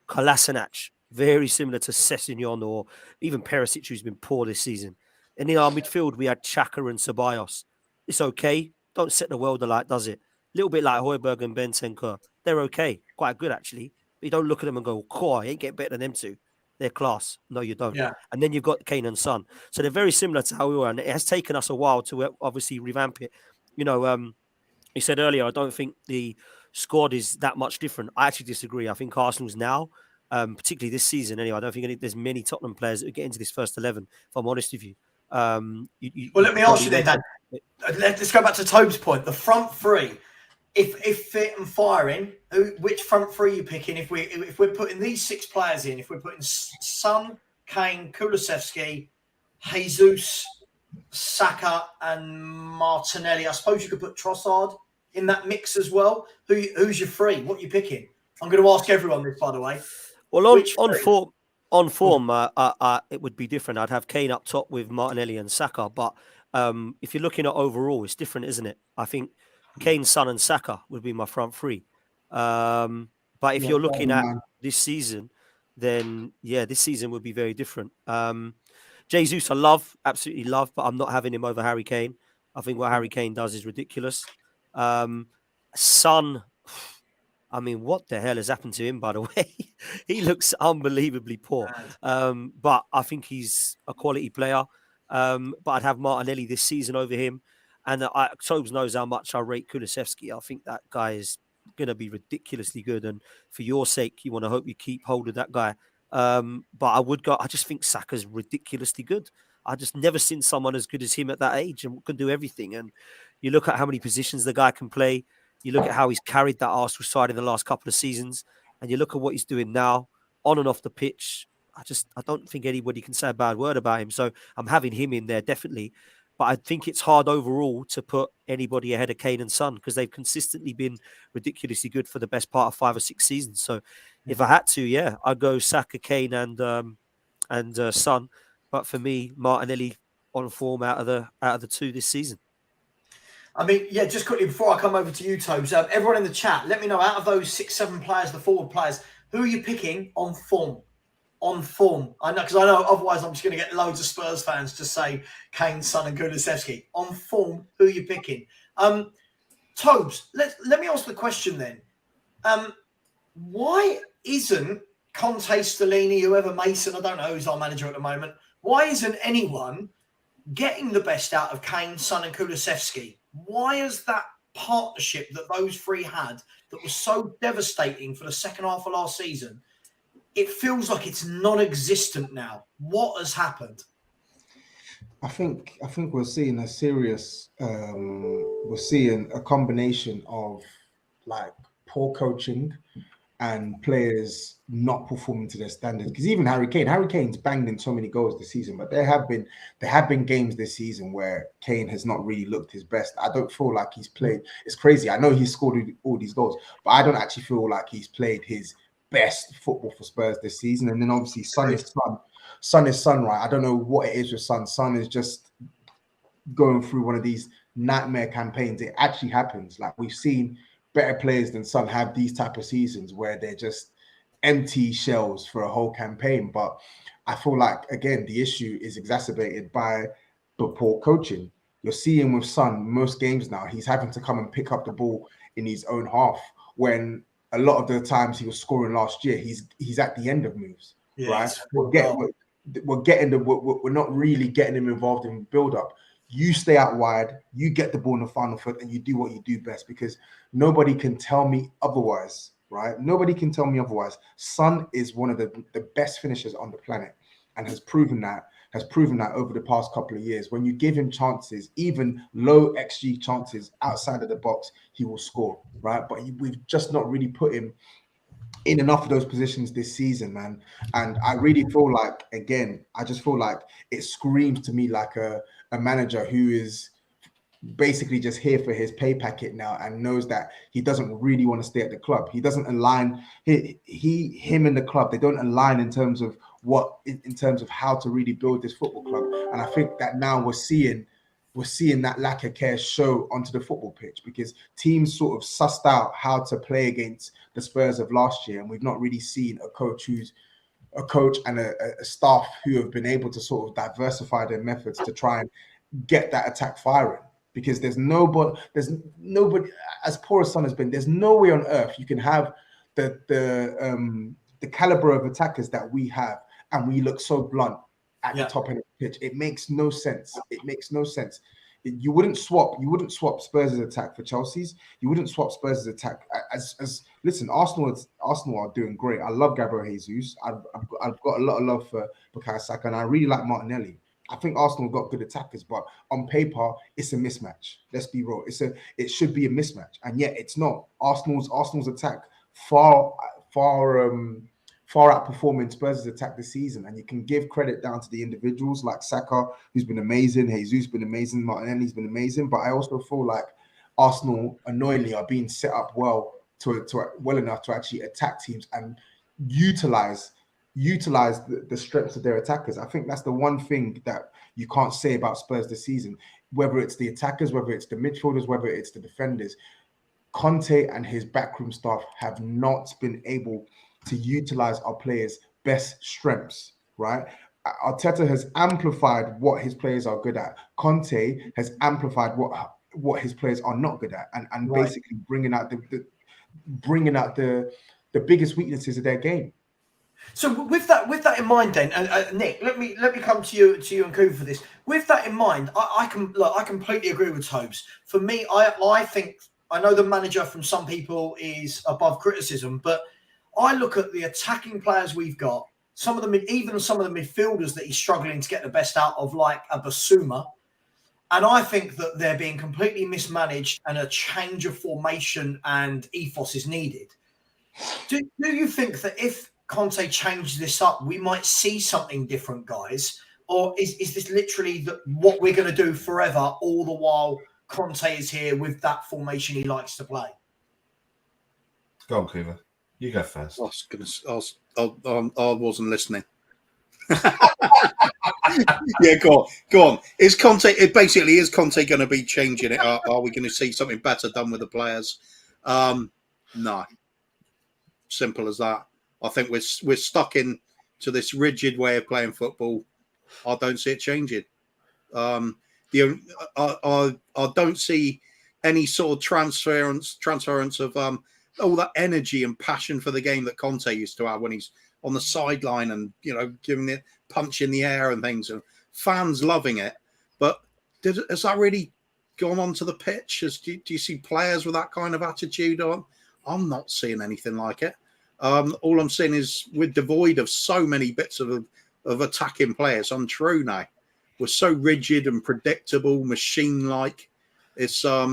Kolasinac, very similar to Sessegnon or even Perisic, who's been poor this season. And in our midfield, we had Xhaka and Ceballos. It's okay. Don't set the world alight, does it? A little bit like Højbjerg and Bentancur. They're okay. Quite good, actually. But you don't look at them and go, cool, I ain't getting better than them two. They're class. No, you don't.
Yeah.
And then you've got Kane and Son. So they're very similar to how we were. And it has taken us a while to obviously revamp it. You know, you said earlier, I don't think the squad is that much different. I actually disagree. I think Arsenal's now, particularly this season anyway, I don't think there's many Tottenham players that get into this first 11, if I'm honest with you.
Well, let me ask you then, Dan. Let's go back to Tobe's point. The front three, if fit and firing, which front three are you picking? If we're putting these 6 players in, if we're putting Son, Kane, Kulusevski, Jesus, Saka, and Martinelli, I suppose you could put Trossard in that mix as well. Who's your three? What are you picking? I'm going to ask everyone this, by the way.
Well, on form, it would be different. I'd have Kane up top with Martinelli and Saka. But if you're looking at overall, it's different, isn't it? I think Kane, Son, and Saka would be my front three. But if you're looking at this season, then this season would be very different. Jesus, I absolutely love, but I'm not having him over Harry Kane. I think what Harry Kane does is ridiculous. Son, I mean, what the hell has happened to him, by the way? He looks unbelievably poor. But I think he's a quality player. But I'd have Martinelli this season over him. And Tobes knows how much I rate Kulusevski. I think that guy is going to be ridiculously good. And for your sake, you want to hope you keep hold of that guy. But I just think Saka's ridiculously good. I just never seen someone as good as him at that age and can do everything. And you look at how many positions the guy can play. You look at how he's carried that Arsenal side in the last couple of seasons, and you look at what he's doing now on and off the pitch. I don't think anybody can say a bad word about him. So I'm having him in there definitely. But I think it's hard overall to put anybody ahead of Kane and Son because they've consistently been ridiculously good for the best part of 5 or 6 seasons. So if I had to, I'd go Saka, Kane, and Son. But for me, Martinelli on form out of the 2 this season.
I mean, just quickly before I come over to you, Tobes, everyone in the chat, let me know, out of those 6-7 players, the forward players, who are you picking on form? On form. I know, because I know otherwise I'm just going to get loads of Spurs fans to say Kane, Son, and Kulusevski. On form, who are you picking? Tobes, let me ask the question then. Why isn't Conte, Stellini, whoever, Mason, I don't know who's our manager at the moment, why isn't anyone getting the best out of Kane, Son, and Kulusevski? Why is that partnership that those 3 had that was so devastating for the second half of last season? It feels like it's non-existent now. What has happened?
I think we're seeing a serious. We're seeing a combination of like poor coaching and players not performing to their standards. Because even Harry Kane's banged in so many goals this season, but there have been games this season where Kane has not really looked his best. I don't feel like he's played. It's crazy. I know he's scored all these goals, but I don't actually feel like he's played his best football for Spurs this season. And then obviously Son is Son, right? I don't know what it is with Son. Son is just going through one of these nightmare campaigns. It actually happens. Like we've seen better players than Son have these type of seasons where they're just empty shells for a whole campaign. But I feel like, again, the issue is exacerbated by the poor coaching. You're seeing with Son, most games now, he's having to come and pick up the ball in his own half when a lot of the times he was scoring last year, he's at the end of moves, right? We're not really getting him involved in build-up. You stay out wide, you get the ball in the final third, and you do what you do best because nobody can tell me otherwise, right? Nobody can tell me otherwise. Son is one of the best finishers on the planet and has proven that over the past couple of years. When you give him chances, even low XG chances outside of the box, he will score, right? But we've just not really put him in enough of those positions this season, man. And I really feel like, again, I just feel like it screams to me like a manager who is basically just here for his pay packet now and knows that he doesn't really want to stay at the club. He doesn't align, him and the club, they don't align in terms of what in terms of how to really build this football club. And I think that now we're seeing that lack of care show onto the football pitch, because teams sort of sussed out how to play against the Spurs of last year, and we've not really seen a coach and a staff who have been able to sort of diversify their methods to try and get that attack firing. Because there's nobody, as poor as Son has been, there's no way on earth you can have the caliber of attackers that we have, and we look so blunt at the top end of the pitch. It makes no sense. It makes no sense. You wouldn't swap Spurs' attack for Chelsea's. You wouldn't swap Spurs' attack as listen. Arsenal are doing great. I love Gabriel Jesus. I've got a lot of love for Bukayo Saka, and I really like Martinelli. I think Arsenal got good attackers, but on paper, it's a mismatch. Let's be real. It should be a mismatch, and yet it's not. Arsenal's attack far outperforming Spurs' attack this season, and you can give credit down to the individuals like Saka, who's been amazing, Jesus been amazing, Martinelli's been amazing, but I also feel like Arsenal annoyingly are being set up well enough to actually attack teams and utilize the strengths of their attackers. I think that's the one thing that you can't say about Spurs this season, whether it's the attackers, whether it's the midfielders, whether it's the defenders. Conte and his backroom staff have not been able to utilize our players' best strengths, right? Arteta has amplified what his players are good at. Conte has amplified what his players are not good at, and basically bringing out the biggest weaknesses of their game.
So with that in mind, then, Nick, let me come to you and Cooper for this. With that in mind, I completely agree with Tobes. For me, I think, I know the manager from some people is above criticism, but I look at the attacking players we've got, even some of the midfielders that he's struggling to get the best out of, like a Basuma, and I think that they're being completely mismanaged and a change of formation and ethos is needed. Do you think that if Conte changed this up, we might see something different, guys? Or is this literally what we're going to do forever, all the while Conte is here with that formation he likes to play?
Go on, Cooper. You go first.
I wasn't listening. Yeah, go on. Is Conte going to be changing it? Are we going to see something better done with the players? No. Simple as that. I think we're stuck into this rigid way of playing football. I don't see it changing. I don't see any sort of transference of all that energy and passion for the game that Conte used to have when he's on the sideline and, giving the punch in the air and things, and fans loving it. But has that really gone onto the pitch? Do you see players with that kind of attitude on? I'm not seeing anything like it. All I'm saying is we're devoid of so many bits of attacking players. Untrue now. We're so rigid and predictable, machine-like. It's are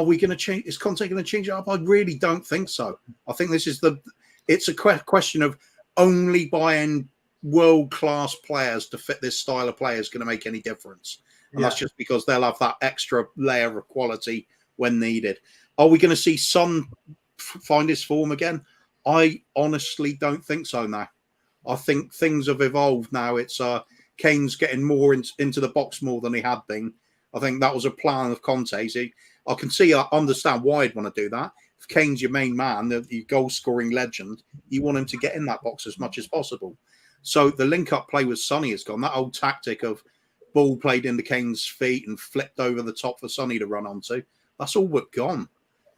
we going to change? Is Conte going to change it up? I really don't think so. I think it's a question of only buying world-class players to fit this style of play is going to make any difference. And that's just because they'll have that extra layer of quality when needed. Are we going to see Son find his form again? I honestly don't think so now. I think things have evolved now. It's Kane's getting more into the box more than he had been. I think that was a plan of Conte's. I understand why he'd want to do that. If Kane's your main man, the goal-scoring legend, you want him to get in that box as much as possible. So the link-up play with Sonny has gone. That old tactic of ball played into Kane's feet and flipped over the top for Sonny to run onto, that's all but gone.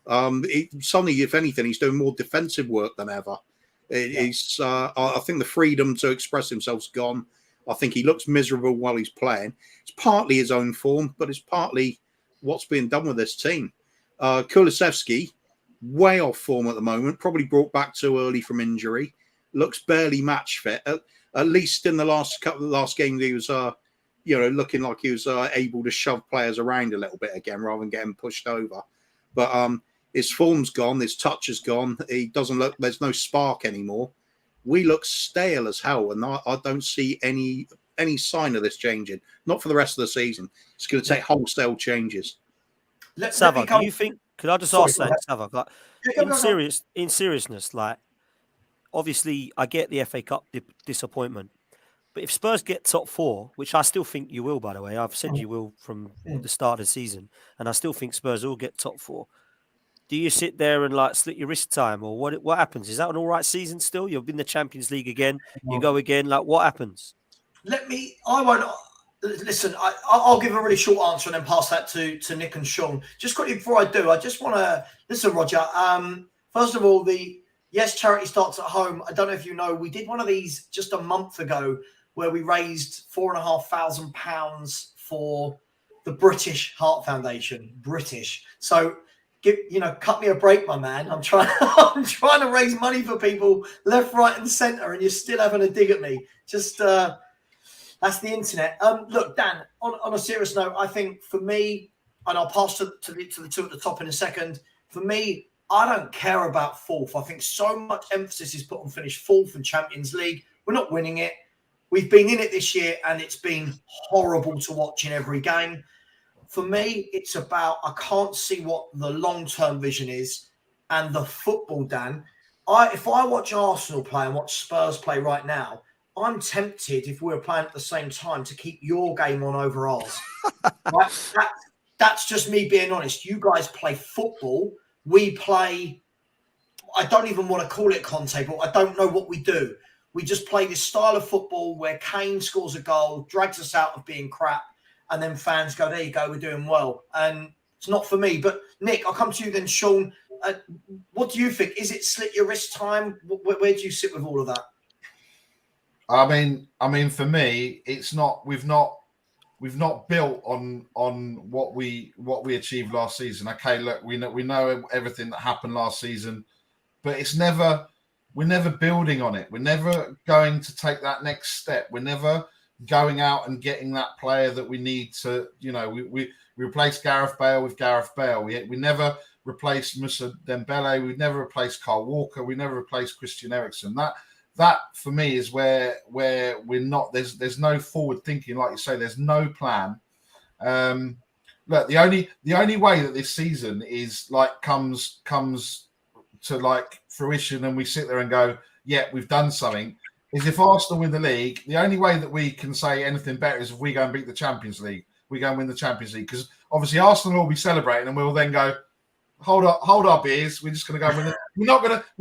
Sonny, if anything, he's doing more defensive work than ever. I think the freedom to express himself's gone. I think he looks miserable while he's playing. It's partly his own form, but it's partly what's being done with this team. Kulusevski, way off form at the moment, probably brought back too early from injury. Looks barely match fit. At least in the last games, he was, looking like he was able to shove players around a little bit again rather than getting pushed over. But his form's gone, his touch is gone. He doesn't look. There's no spark anymore. We look stale as hell, and I don't see any sign of this changing. Not for the rest of the season. It's going to take wholesale changes.
Savva, do you think? Could I just ask that, Savva? Like, in seriousness, like, obviously, I get the FA Cup disappointment. But if Spurs get top 4, which I still think you will, by the way, I've said you will from the start of the season, and I still think Spurs will get top 4. Do you sit there and like slit your wrist time, or what happens? Is that an all right season still? You've been in the Champions League again. You go again. Like, what happens?
I won't listen. I'll give a really short answer and then pass that to Nick and Sean. Just quickly before I do, I just want to listen, Roger. First of all, charity starts at home. I don't know if you know, we did one of these just a month ago where we raised £4,500 for the British Heart Foundation. British. So cut me a break, my man. I'm trying to raise money for people left, right, and centre, and you're still having a dig at me. Just that's the internet. Look, Dan. On a serious note, I think for me, and I'll pass to the two at the top in a second. For me, I don't care about fourth. I think so much emphasis is put on finish fourth in Champions League. We're not winning it. We've been in it this year, and it's been horrible to watch in every game. For me, it's about I can't see what the long-term vision is and the football, Dan. If I watch Arsenal play and watch Spurs play right now, I'm tempted, if we were playing at the same time, to keep your game on over ours. Right? That's just me being honest. You guys play football. We play, I don't even want to call it Conte, but I don't know what we do. We just play this style of football where Kane scores a goal, drags us out of being crap, and then fans go, there you go, we're doing well. And it's not for me. But Nick, I'll come to you then, Sean. What do you think? Is it slit your wrist time? Where do you sit with all of that?
I mean, for me, it's not. We've not built on what we achieved last season. Okay, look, we know everything that happened last season, but we're never building on it. We're never going to take that next step. We're never going out and getting that player that we need to. We replaced Gareth Bale with Gareth Bale. We never replaced Moussa Dembele. We never replaced Kyle Walker. We never replaced Christian Eriksen. That for me is where we're not. There's no forward thinking, like you say. There's no plan. Look, the only way that this season is like comes to like fruition, and we sit there and go, yeah, we've done something, is if Arsenal win the league. The only way that we can say anything better is if we go and beat the Champions League. We go and win the Champions League, because obviously Arsenal will be celebrating, and we'll then go, hold our beers. We're just going to go win. We're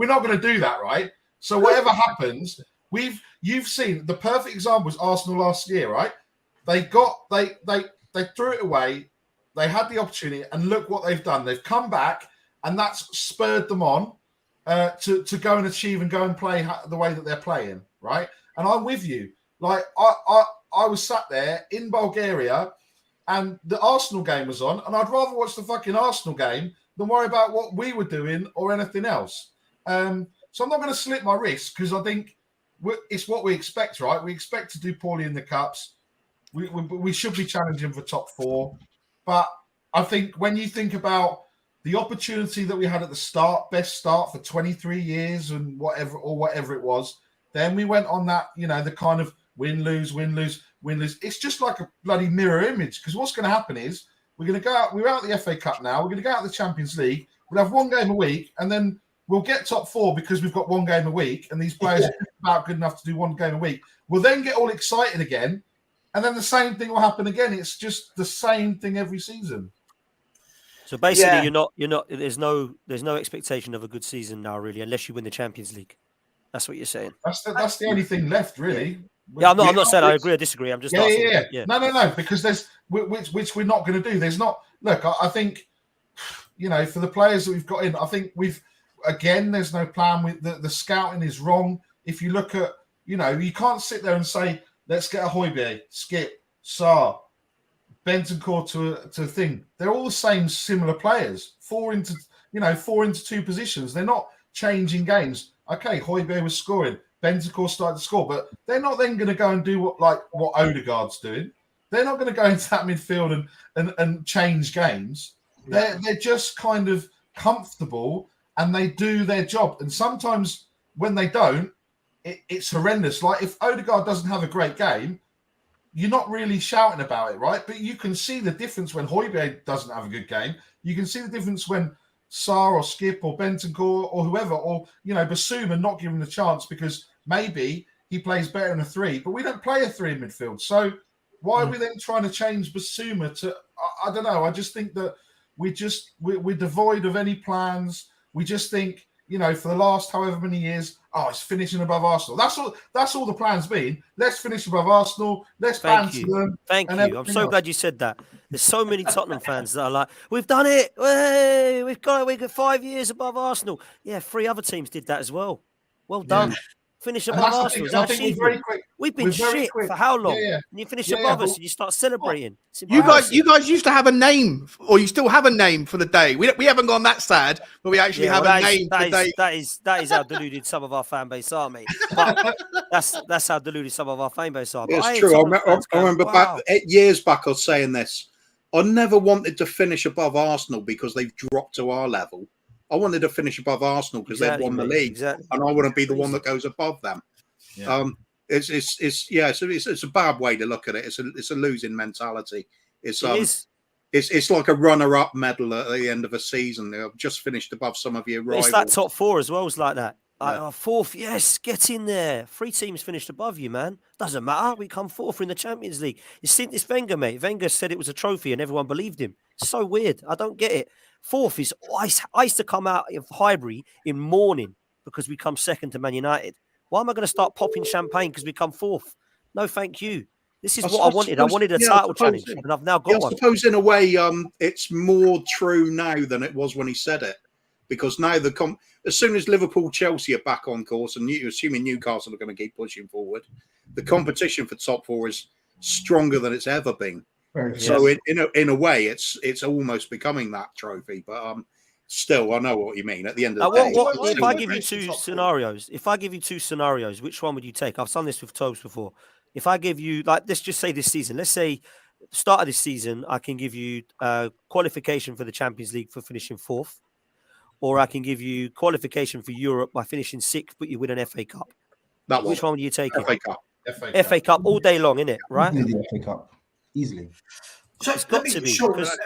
not going to do that, right? So whatever happens, you've seen the perfect example was Arsenal last year, right? They threw it away. They had the opportunity, and look what they've done. They've come back, and that's spurred them on to go and achieve and go and play the way that they're playing, right? And I'm with you. Like I was sat there in Bulgaria, and the Arsenal game was on, and I'd rather watch the fucking Arsenal game than worry about what we were doing or anything else. So I'm not going to slit my wrist, because I think it's what we expect, right? We expect to do poorly in the cups. We should be challenging for top 4. But I think when you think about the opportunity that we had at the start, best start for 23 years and whatever it was, then we went on that, the kind of win, lose. It's just like a bloody mirror image, because what's going to happen is we're going to go out. We're out of the FA Cup now. We're going to go out of the Champions League. We'll have one game a week, and then we'll get top 4 because we've got one game a week, and these players are about good enough to do one game a week. We'll then get all excited again, and then the same thing will happen again. It's just the same thing every season.
So basically, you're not. There's no expectation of a good season now, really, unless you win the Champions League. That's what you're saying.
That's the only thing left, really.
Yeah, I'm not saying I agree or disagree. I'm just asking.
Yeah. No, because there's which we're not going to do. There's not. Look, I think for the players that we've got in, I think there's no plan. The scouting is wrong. If you look at, you can't sit there and say, let's get a Højbjerg, Skip, Sarr, Bentancur to a thing. They're all the same similar players. 4 into 2 positions. They're not changing games. Okay, Højbjerg was scoring. Bentancur started to score, but they're not then going to go and do what Odegaard's doing. They're not going to go into that midfield and change games. Yeah. They're just kind of comfortable, and they do their job. And sometimes when they don't, it's horrendous. Like if Odegaard doesn't have a great game, you're not really shouting about it, right? But you can see the difference when Højbjerg doesn't have a good game. You can see the difference when Sarr or Skip or Bentancur or whoever, or, you know, Basuma, not give him the chance because maybe he plays better in a 3, but we don't play a 3 in midfield. So why are we then trying to change Basuma to, I don't know. I just think that we're devoid of any plans. We just think, you know, for the last however many years, it's finishing above Arsenal. That's all the plan's been. Let's finish above Arsenal. Let's banter them.
Thank you. I'm so glad you said that. There's so many Tottenham fans that are like, we've done it. Hey, we've got 5 years above Arsenal. Yeah, 3 other teams did that as well. Well done. Finish above Arsenal. We've been shit for how long? And you finish above us and you start celebrating.
You guys used to have a name, or you still have a name for the day. We haven't gone that sad, but we actually have a name for the day.
That is how deluded some of our fan base are, mate. But that's how deluded some of our fan base are.
It's true. I remember back 8 years back, I was saying this. I never wanted to finish above Arsenal because they've dropped to our level. I wanted to finish above Arsenal because they've won the league, and I want to be the one that goes above them. Yeah. It's a bad way to look at it. It's a losing mentality. It's like a runner-up medal at the end of a season. They've just finished above some of your rivals.
It's that top 4 as well. It's like that. Yeah. 4th, yes, get in there. 3 teams finished above you, man. Doesn't matter. We come 4th in the Champions League. You've seen this Wenger, mate. Wenger said it was a trophy and everyone believed him. It's so weird. I don't get it. 4th is I used to come out of Highbury in mourning because we come 2nd to Man United. Why am I going to start popping champagne because we come 4th? No, thank you. This is what I wanted. I wanted a title challenge, and I've now got one.
I suppose in a way, it's more true now than it was when he said it, because now as soon as Liverpool, Chelsea are back on course, and assuming Newcastle are going to keep pushing forward, the competition for top 4 is stronger than it's ever been. So in a way, it's almost becoming that trophy. But still, I know what you mean. At the end of the day,
if I give you 2 scenarios, which one would you take? I've done this with Tobes before. If I give you, like, let's just say this season, let's say start of this season, I can give you qualification for the Champions League for finishing 4th, or I can give you qualification for Europe by finishing 6th, but you win an FA Cup. Which one would you take?
FA Cup.
FA Cup all day long, innit? Right?
Easily FA Cup. Easily.
So it's got to be.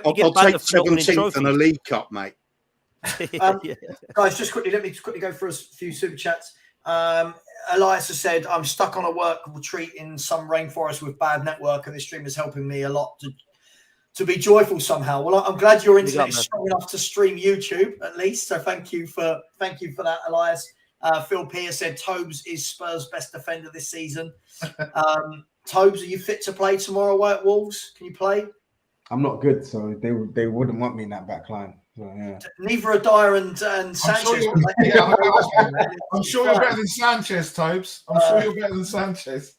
I'll take 17th and a League Cup, mate.
Guys, let me quickly go for a few super chats. Elias has said, I'm stuck on a work retreat in some rainforest with bad network, and this stream is helping me a lot to be joyful somehow. Well, I'm glad your internet is strong enough to stream YouTube at least. So thank you for that, Elias. Phil Pierce said Tobes is Spurs' best defender this season. Tobes, are you fit to play tomorrow away at Wolves? Can you play?
I'm not good, so they wouldn't want me in that back line. So, yeah.
Neither are Dyer and Sanchez.
I'm sure you're better than Sanchez, Tobes. I'm sure you're better than Sanchez.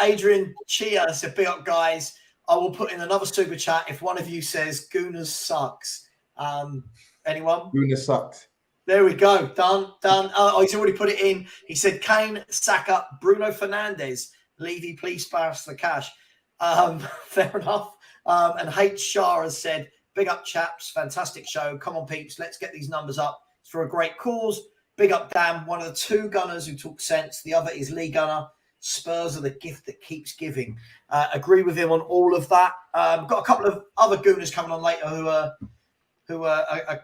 Adrian Chia said, big up, guys. I will put in another super chat if one of you says Gooners sucks. Anyone?
Gooners sucked.
There we go. Done. He's already put it in. He said, Kane, Saka, Bruno Fernandes. Levy, please spare us the cash. Fair enough. And H. Shah has said, big up, chaps. Fantastic show. Come on, peeps. Let's get these numbers up. It's for a great cause. Big up, Dan. One of the 2 gunners who talk sense. The other is Lee Gunner. Spurs are the gift that keeps giving. Agree with him on all of that. Got a couple of other gooners coming on later who are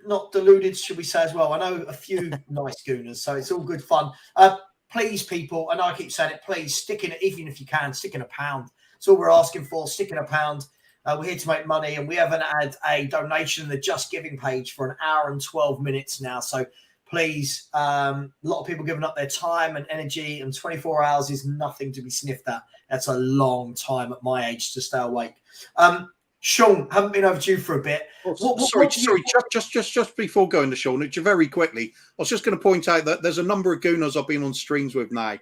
not deluded, should we say, as well. I know a few nice gooners, so it's all good fun. Please, people, I know I keep saying it, please stick in it, even if you can, stick in £1. That's all we're asking for, stick in £1. We're here to make money, and we haven't had a donation in the Just Giving page for 1 hour and 12 minutes now. So please, a lot of people giving up their time and energy, and 24 hours is nothing to be sniffed at. That's a long time at my age to stay awake. Sean, haven't been over to you for a bit.
Sorry. Just before going to Sean, very quickly, I was just going to point out that there's a number of gooners I've been on streams with now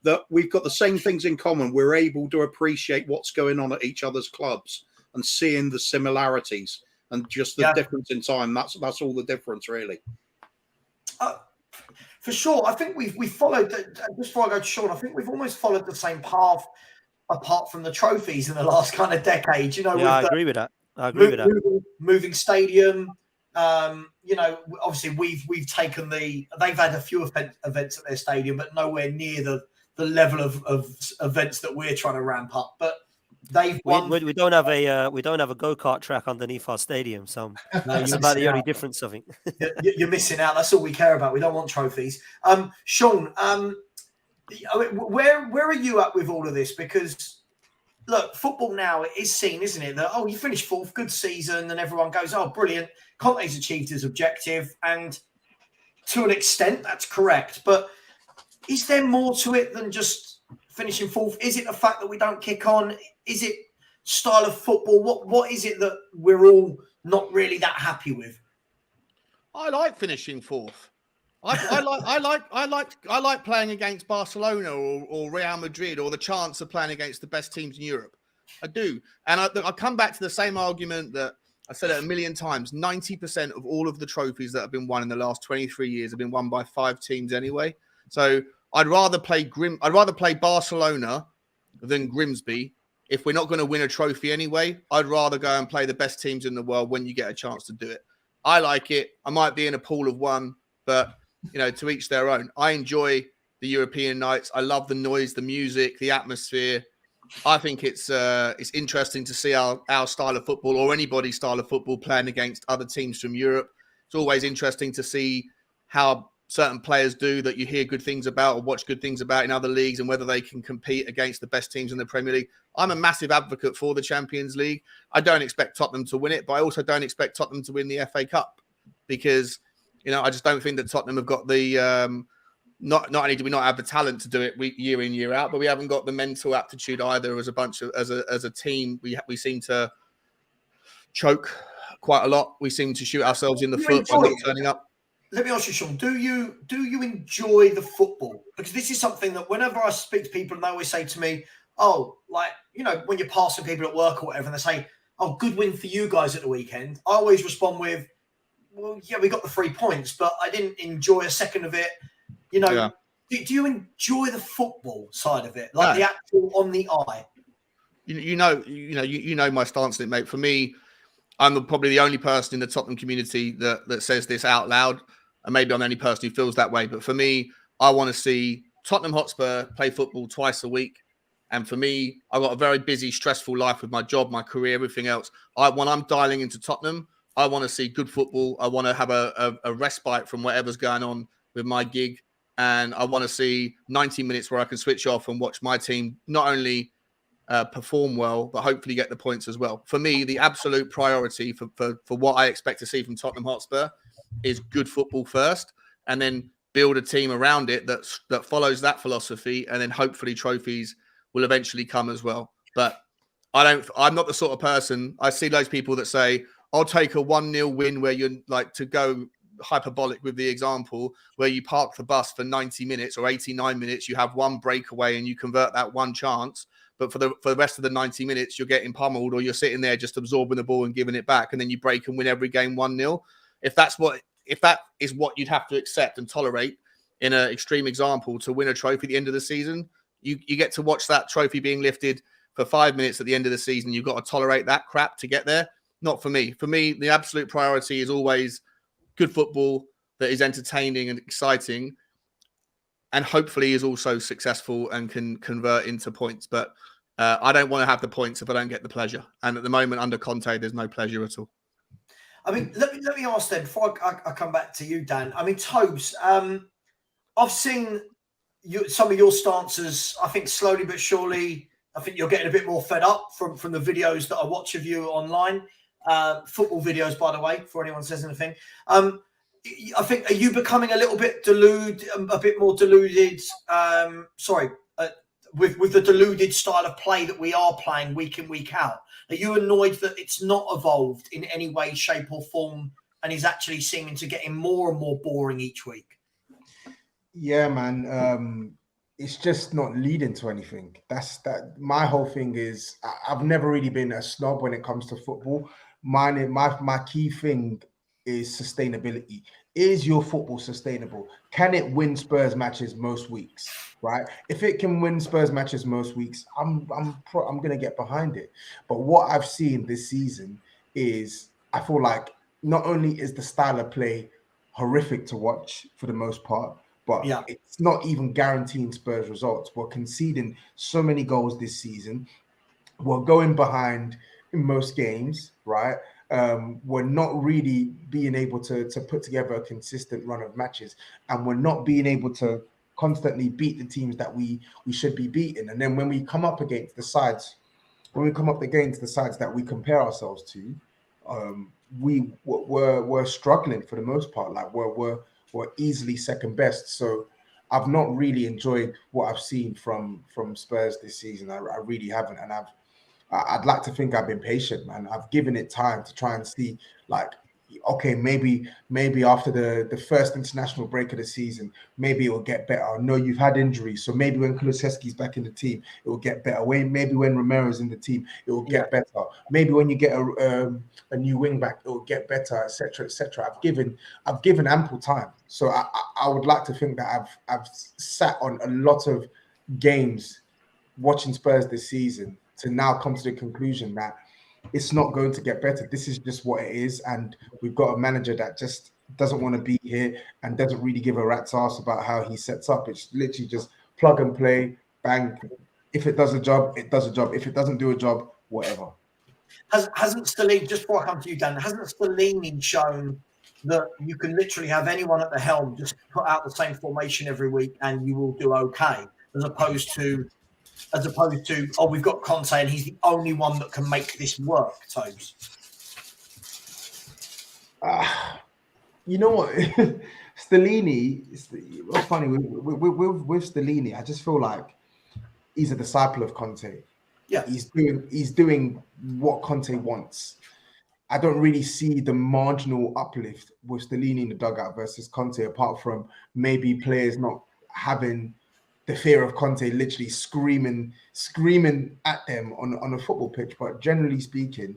that we've got the same things in common. We're able to appreciate what's going on at each other's clubs and seeing the similarities and just the difference in time. That's all the difference, really.
For sure. I think we've followed, just before I go to Sean, I think we've almost followed the same path apart from the trophies in the last kind of decade.
I agree with that.
Moving stadium. Obviously we've taken they've had a few events at their stadium, but nowhere near the level of events that we're trying to ramp up. But They've won.
We don't have a go-kart track underneath our stadium, so that's about the only difference, I think.
You're missing out. That's all we care about. We don't want trophies. Sean, where are you at with all of this? Because look, football now is seen, isn't it? That you finished fourth, good season, and everyone goes, "Oh, brilliant! Conte's achieved his objective," and to an extent, that's correct. But is there more to it than just finishing fourth? Is it the fact that we don't kick on? Is it style of football? What is it that we're all not really that happy with?
I like finishing fourth. I like playing against Barcelona or Real Madrid, or the chance of playing against the best teams in Europe. I do. And I come back to the same argument that I said it a million times. 90% of all of the trophies that have been won in the last 23 years have been won by 5 teams anyway. So I'd rather play Barcelona than Grimsby. If we're not going to win a trophy anyway, I'd rather go and play the best teams in the world when you get a chance to do it. I like it. I might be in a pool of one, but to each their own. I enjoy the European nights. I love the noise, the music, the atmosphere. I think it's interesting to see our style of football, or anybody's style of football, playing against other teams from Europe. It's always interesting to see how certain players do that you hear good things about or watch good things about in other leagues, and whether they can compete against the best teams in the Premier League. I'm a massive advocate for the Champions League. I don't expect Tottenham to win it, but I also don't expect Tottenham to win the FA Cup, because I just don't think that Tottenham have got the not only do we not have the talent to do it year in, year out, but we haven't got the mental aptitude either. As a team, we seem to choke quite a lot. We seem to shoot ourselves in the foot by not turning up.
Let me ask you, Sean, do you enjoy the football? Because this is something that whenever I speak to people, and they always say to me, when you're passing people at work or whatever, and they say, "Oh, good win for you guys at the weekend," I always respond with, "Well, yeah, we got the 3 points, but I didn't enjoy a second of it." Do you enjoy the football side of it, like the actual on the eye?
You know my stance on it, mate. For me, I'm probably the only person in the Tottenham community that says this out loud, and maybe I'm the only person who feels that way. But for me, I want to see Tottenham Hotspur play football twice a week. And for me, I've got a very busy, stressful life with my job, my career, everything else. When I'm dialing into Tottenham, I want to see good football. I want to have a respite from whatever's going on with my gig. And I want to see 90 minutes where I can switch off and watch my team not only perform well, but hopefully get the points as well. For me, the absolute priority for what I expect to see from Tottenham Hotspur is good football first, and then build a team around it that follows that philosophy, and then hopefully trophies will eventually come as well. But I'm not the sort of person. I see those people that say, "I'll take a 1-0 win," where you're like, to go hyperbolic with the example, where you park the bus for 90 minutes or 89 minutes, you have one breakaway and you convert that one chance. But for the rest of the 90 minutes, you're getting pummeled, or you're sitting there just absorbing the ball and giving it back, and then you break and win every game 1-0. If that is what you'd have to accept and tolerate in an extreme example to win a trophy at the end of the season, you get to watch that trophy being lifted for 5 minutes at the end of the season. You've got to tolerate that crap to get there. Not for me. For me, the absolute priority is always good football that is entertaining and exciting, and hopefully is also successful and can convert into points. But I don't want to have the points if I don't get the pleasure. And at the moment, under Conte, there's no pleasure at all.
I mean, let me ask then, before I come back to you, Dan. I mean, Tobes, I've seen some of your stances, I think slowly but surely, I think you're getting a bit more fed up from the videos that I watch of you online. Football videos, by the way, before anyone says anything. I think, are you becoming a little bit a bit more deluded? With the deluded style of play that we are playing week in, week out. Are you annoyed that it's not evolved in any way, shape, or form, and is actually seeming to getting more and more boring each week?
Yeah, man. It's just not leading to anything. That. My whole thing is I've never really been a snob when it comes to football. My key thing is sustainability. Is your football sustainable? Can it win Spurs matches most weeks? Right? If it can win Spurs matches most weeks, I'm gonna get behind it. But what I've seen this season is, I feel like not only is the style of play horrific to watch for the most part, but it's not even guaranteeing Spurs results. We're conceding so many goals this season. we're going behind in most games, right? We're not really being able to put together a consistent run of matches, and we're not being able to constantly beat the teams that we should be beating. And then when we come up against the sides, that we compare ourselves to, we're struggling for the most part. Like we're easily second best. So I've not really enjoyed what I've seen from Spurs this season. I really haven't, and I'd like to think I've been patient, man. I've given it time to try and see, like, okay, maybe after the first international break of the season, maybe it will get better. No, you've had injuries, so maybe when Kulusevski's back in the team, it will get better. Maybe when Romero's in the team, it will get better. Maybe when you get a new wing back, it will get better, etc., etc. I've given ample time, so I would like to think that I've sat on a lot of games watching Spurs this season to now come to the conclusion that it's not going to get better. This is just what it is. And we've got a manager that just doesn't want to be here and doesn't really give a rat's ass about how he sets up. It's literally just plug and play, bang. If it does a job, it does a job. If it doesn't do a job, whatever.
Hasn't Stellini, just before I come to you, Dan, hasn't Stellini shown that you can literally have anyone at the helm just put out the same formation every week and you will do okay, as opposed to, oh, we've got Conte and he's the only one that can make this work, Tobes?
You know what? Stellini, what's funny, with Stellini, I just feel like he's a disciple of Conte.
Yeah.
He's doing what Conte wants. I don't really see the marginal uplift with Stellini in the dugout versus Conte, apart from maybe players not having the fear of Conte literally screaming at them on a football pitch. But generally speaking,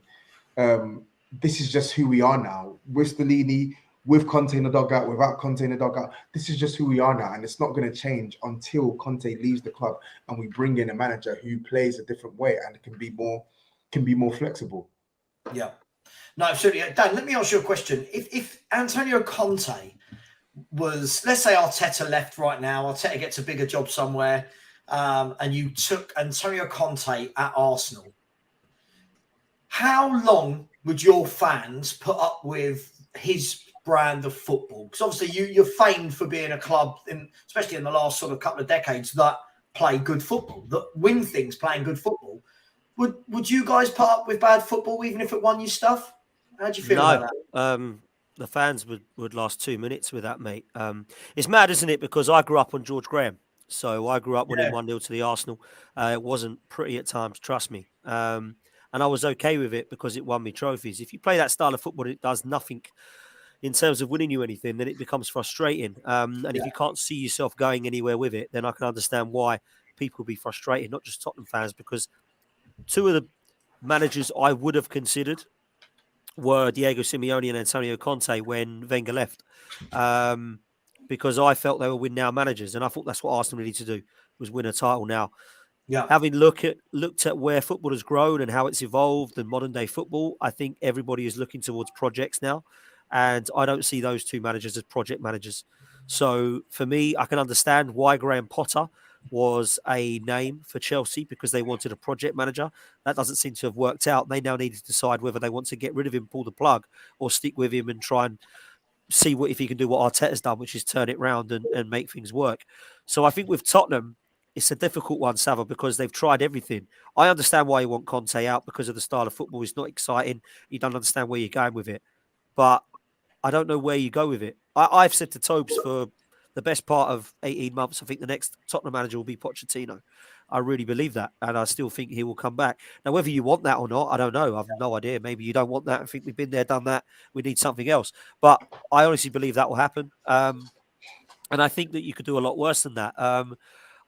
this is just who we are now. With Stellini, with Conte in the dugout, without Conte in the dugout, this is just who we are now. And it's not going to change until Conte leaves the club and we bring in a manager who plays a different way and can be more flexible.
Yeah. No, absolutely. Dan, let me ask you a question. If Antonio Conte was, let's say Arteta left right now, Arteta gets a bigger job somewhere, and you took Antonio Conte at Arsenal, how long would your fans put up with his brand of football? Because obviously you're famed for being a club, especially in the last sort of couple of decades, that play good football, that win things playing good football. Would you guys put up with bad football even if it won you stuff? How do you feel about that?
The fans would last 2 minutes with that, mate. It's mad, isn't it? Because I grew up on George Graham. So I grew up winning 1-0 to the Arsenal. It wasn't pretty at times, trust me. And I was okay with it because it won me trophies. If you play that style of football, it does nothing in terms of winning you anything, then it becomes frustrating. And if you can't see yourself going anywhere with it, then I can understand why people would be frustrated, not just Tottenham fans, because two of the managers I would have considered were Diego Simeone and Antonio Conte when Wenger left, because I felt they were win-now managers, and I thought that's what Arsenal needed to do, was win a title now.
Yeah.
Having looked at where football has grown and how it's evolved and modern-day football, I think everybody is looking towards projects now, and I don't see those two managers as project managers. So for me, I can understand why Graham Potter was a name for Chelsea, because they wanted a project manager. That doesn't seem to have worked out. They now need to decide whether they want to get rid of him, pull the plug, or stick with him and try and see if he can do what Arteta's done, which is turn it round and make things work. So I think with Tottenham, it's a difficult one, Savva, because they've tried everything. I understand why you want Conte out because of the style of football. It's not exciting. You don't understand where you're going with it. But I don't know where you go with it. I've said to Tobes for the best part of 18 months, I think the next Tottenham manager will be Pochettino. I really believe that, and I still think he will come back. Now, whether you want that or not, I don't know. I've no idea. Maybe you don't want that. I think we've been there, done that. We need something else. But I honestly believe that will happen. And I think that you could do a lot worse than that.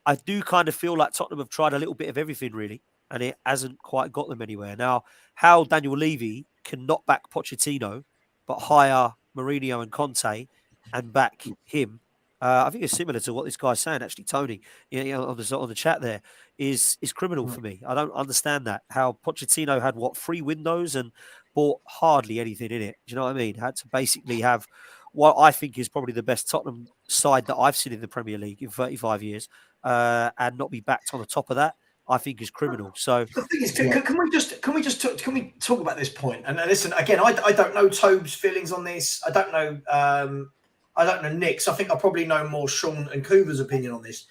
I do kind of feel like Tottenham have tried a little bit of everything, really, and it hasn't quite got them anywhere. Now, how Daniel Levy can knock back Pochettino, but hire Mourinho and Conte and back him, I think it's similar to what this guy's saying, actually, Tony, on the chat there, is criminal for me. I don't understand that. How Pochettino had, 3 windows and bought hardly anything in it. Do you know what I mean? Had to basically have what I think is probably the best Tottenham side that I've seen in the Premier League in 35 years and not be backed on the top of that. I think is criminal. So
the thing is, can we talk about this point? And listen, again, I don't know Tobe's feelings on this. I don't know Nick's. I think I probably know more Sean and Coover's opinion on this.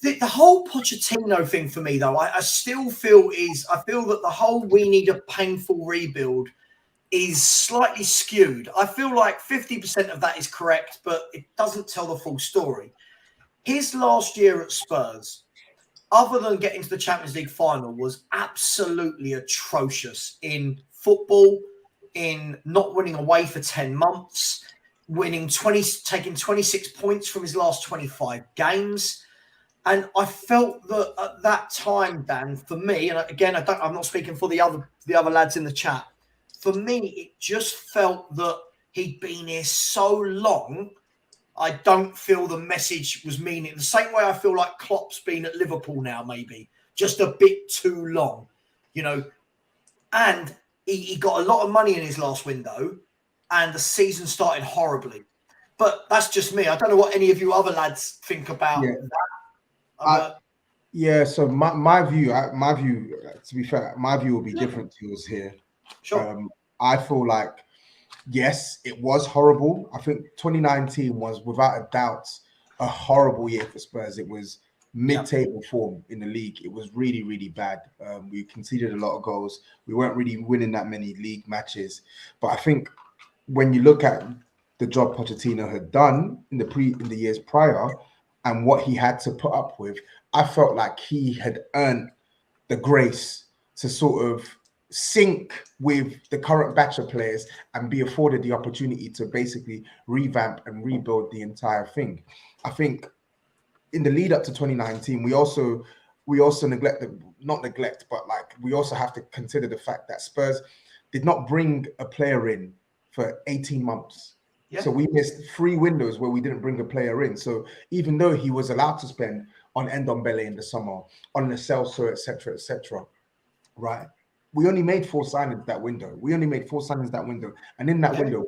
The whole Pochettino thing for me, though, I still feel that the whole we need a painful rebuild is slightly skewed. I feel like 50% of that is correct, but it doesn't tell the full story. His last year at Spurs, other than getting to the Champions League final, was absolutely atrocious in football, in not winning away for 10 months, taking 26 points from his last 25 games. And I felt that at that time, Dan, for me, and again, I'm not speaking for the other lads in the chat. For me, it just felt that he'd been here so long. I don't feel the message was meaning the same way I feel like Klopp's been at Liverpool now, maybe just a bit too long, And he got a lot of money in his last window, and the season started horribly. But that's just me. I don't know what any of you other lads think about that.
So my view, to be fair, my view will be different to yours here.
Sure.
I feel like, yes, it was horrible. I think 2019 was without a doubt a horrible year for Spurs. It was mid-table form in the league. It was really, really bad. We conceded a lot of goals. We weren't really winning that many league matches. But I think when you look at the job Pochettino had done in the years prior and what he had to put up with, I felt like he had earned the grace to sort of sync with the current batch of players and be afforded the opportunity to basically revamp and rebuild the entire thing. I think in the lead up to 2019, we also we also have to consider the fact that Spurs did not bring a player in for 18 months. Yeah. So we missed 3 windows where we didn't bring a player in. So even though he was allowed to spend on Ndombele in the summer, on Lo Celso, etc., right? We only made 4 signings that window. And in that window,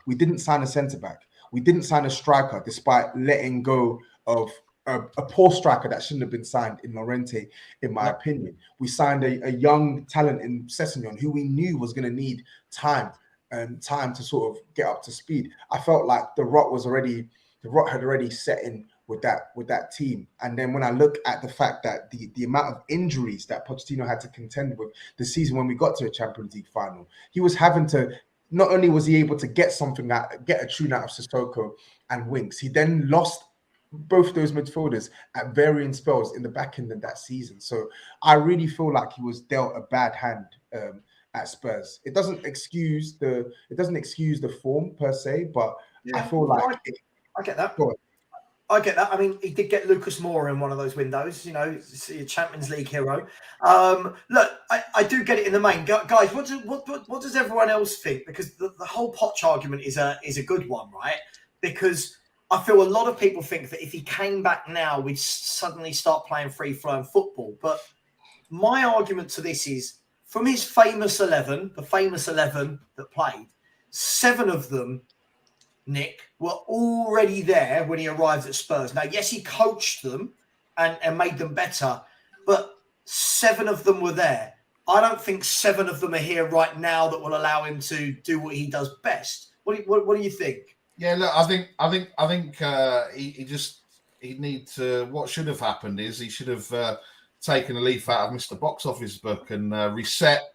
we didn't sign a centre-back. We didn't sign a striker, despite letting go of a poor striker that shouldn't have been signed in Llorente, in my opinion. We signed a young talent in Sessegnon, who we knew was going to need time to sort of get up to speed. I felt like the rot had already set in with that team. And then when I look at the fact that the amount of injuries that Pochettino had to contend with the season when we got to a Champions League final, he was having to, not only was he able to get a tune out of Sissoko and Winks, he then lost both those midfielders at varying spells in the back end of that season. So I really feel like he was dealt a bad hand at Spurs. It doesn't excuse the form per se, but I feel like
I get that. I get that. I mean, he did get Lucas Moura in one of those windows, a Champions League hero. Look, I do get it in the main. Guys, what does everyone else think? Because the whole Poch argument is a good one, right? Because I feel a lot of people think that if he came back now, we'd suddenly start playing free-flowing football. But my argument to this is, from his famous 11, the famous 11 that played, 7 of them, Nick, were already there when he arrived at Spurs. Now, yes, he coached them and made them better, but 7 of them were there. I don't think 7 of them are here right now that will allow him to do what he does best. What do you think?
Yeah, look, I think he need to. What should have happened is he should have taken a leaf out of Mr. Box Office book and reset,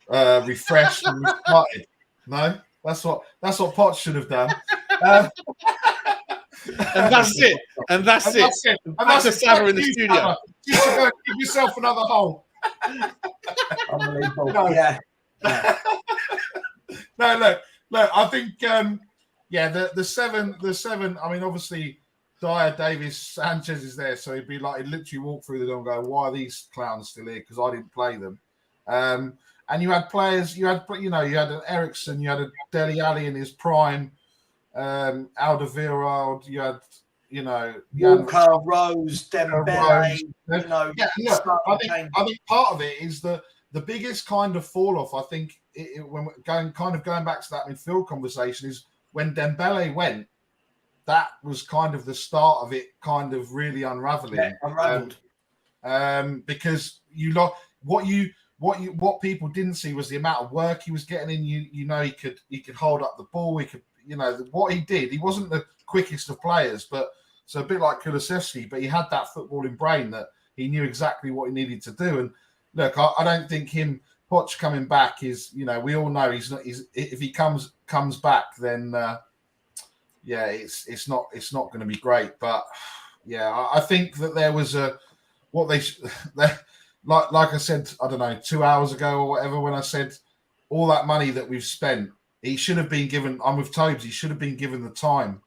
refreshed, and restarted. No. That's what Potts should have done.
And that's it. And that's a Savva in the studio.
Just to go give yourself another hole.
Unbelievable.
No.
Yeah.
No, look. I think, the seven. I mean, obviously, Dyer, Davis, Sanchez is there, so he'd literally walk through the door and go, "Why are these clowns still here? Because I didn't play them." And you had players, you had an Ericsson, you had a Dele Alli in his prime, Alderweireld, you had,
Walker, Rose, Dembele.
I think part of it is the biggest kind of fall off. I think when we're going back to that midfield conversation is when Dembele went. That was kind of the start of it, kind of really unraveling.
Yeah, unraveled.
because what people didn't see was the amount of work he was getting in. He could hold up the ball. He could, what he did. He wasn't the quickest of players, but so a bit like Kulusevski, but he had that footballing brain that he knew exactly what he needed to do. And look, I don't think Poch coming back is, we all know he's not. If he comes back, then it's not going to be great. But yeah, I think that there was like I said, I don't know, 2 hours ago or whatever, when I said all that money that we've spent, he should have been given. I'm with Tobes. He should have been given the time.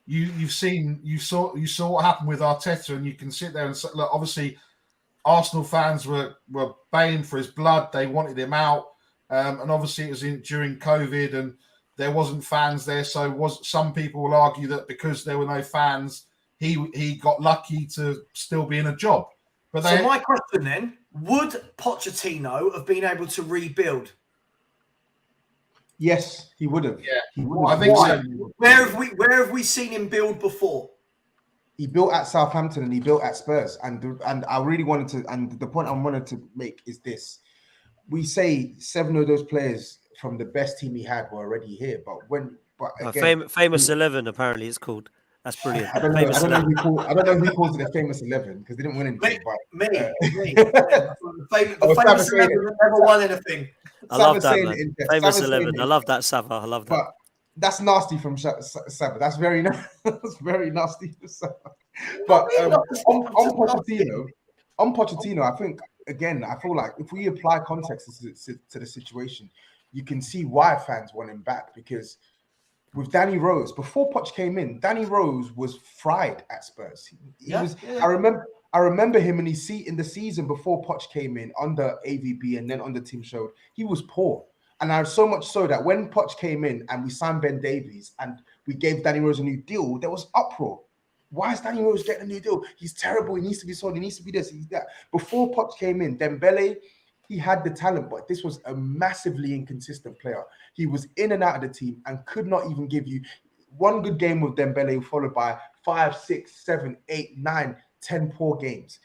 You saw what happened with Arteta, and you can sit there and say, look, obviously Arsenal fans were baying for his blood. They wanted him out, and obviously it was during COVID, and there wasn't fans there. So some people will argue that because there were no fans, he got lucky to still be in a job. But
so my question then, would Pochettino have been able to rebuild?
Yes, he would have.
Yeah,
he would have.
I think so.
Where have we seen him build before?
He built at Southampton and he built at Spurs. And I really wanted to, and the point I wanted to make is this. We say 7 of those players from the best team he had were already here. But again,
famous 11, apparently it's called. That's brilliant.
I don't know who calls it a famous 11 because they didn't win anything.
Me. Famous 11 never won anything.
I love that, man. Famous 11. I love that, Savva. I love that.
But that's nasty from Savva. That's very nasty from Savva. But on Pochettino, I think, again, I feel like if we apply context to the situation, you can see why fans want him back, because with Danny Rose, before Poch came in, Danny Rose was fried at Spurs. I remember him in his seat in the season before Poch came in under AVB and then under Team Showed. He was poor. And so much so that when Poch came in and we signed Ben Davies and we gave Danny Rose a new deal, there was uproar. Why is Danny Rose getting a new deal? He's terrible. He needs to be sold. He needs to be this. He's that. Before Poch came in, Dembele, he had the talent, but this was a massively inconsistent player. He was in and out of the team and could not even give you one good game with Dembele, followed by 5, 6, 7, 8, 9, 10 poor games.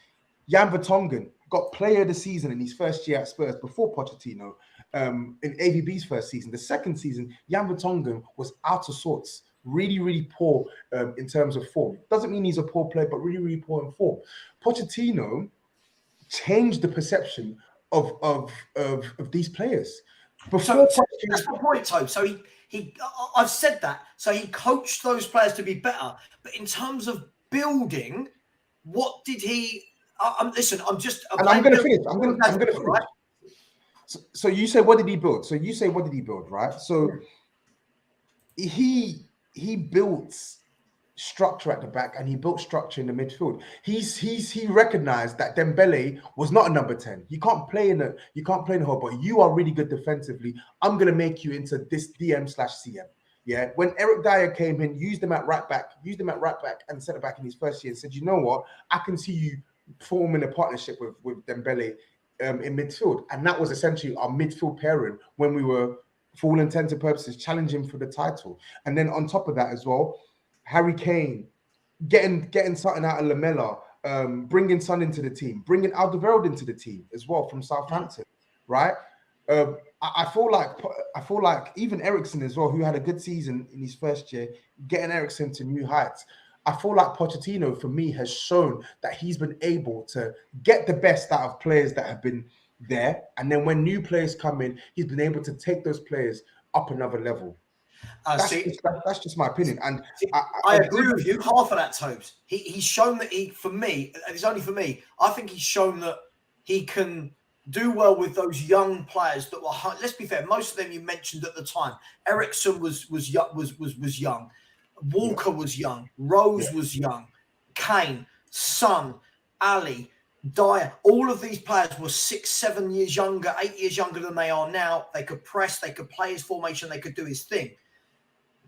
Jan Vertonghen got player of the season in his first year at Spurs before Pochettino, in AVB's first season. The second season, Jan Vertonghen was out of sorts. Really, really poor in terms of form. Doesn't mean he's a poor player, but really, really poor in form. Pochettino changed the perception of these players.
That's my point, Tobe. So he I've said that. So he coached those players to be better. But in terms of building, what did he? Listen, I'm going to finish. I'm going to finish. Right?
So you say, what did he build? So you say, what did he build? Right. So he built structure at the back and he built structure in the midfield. He recognized that Dembele was not a number 10. You can't play in the hole, but you are really good defensively. I'm gonna make you into this DM/CM. Yeah. When Eric Dyer came in, used him at right back and centre back in his first year and said, you know what, I can see you forming a partnership with Dembele in midfield. And that was essentially our midfield pairing when we were, for all intents and purposes, challenging for the title. And then on top of that as well, Harry Kane, getting something out of Lamela, bringing Son into the team, bringing Alderweireld into the team as well from Southampton, right? I feel like even Eriksen as well, who had a good season in his first year, getting Eriksen to new heights. I feel like Pochettino, for me, has shown that he's been able to get the best out of players that have been there, and then when new players come in, he's been able to take those players up another level. That's just my opinion, and
I agree with you. Half of that, Tobes. He's shown that for me, and it's only for me. I think he's shown that he can do well with those young players that were. Let's be fair. Most of them you mentioned at the time. Eriksen was young. Walker was young. Rose was young. Kane, Son, Ali, Dyer, all of these players were 6, 7 years younger, 8 years younger than they are now. They could press, they could play his formation, they could do his thing.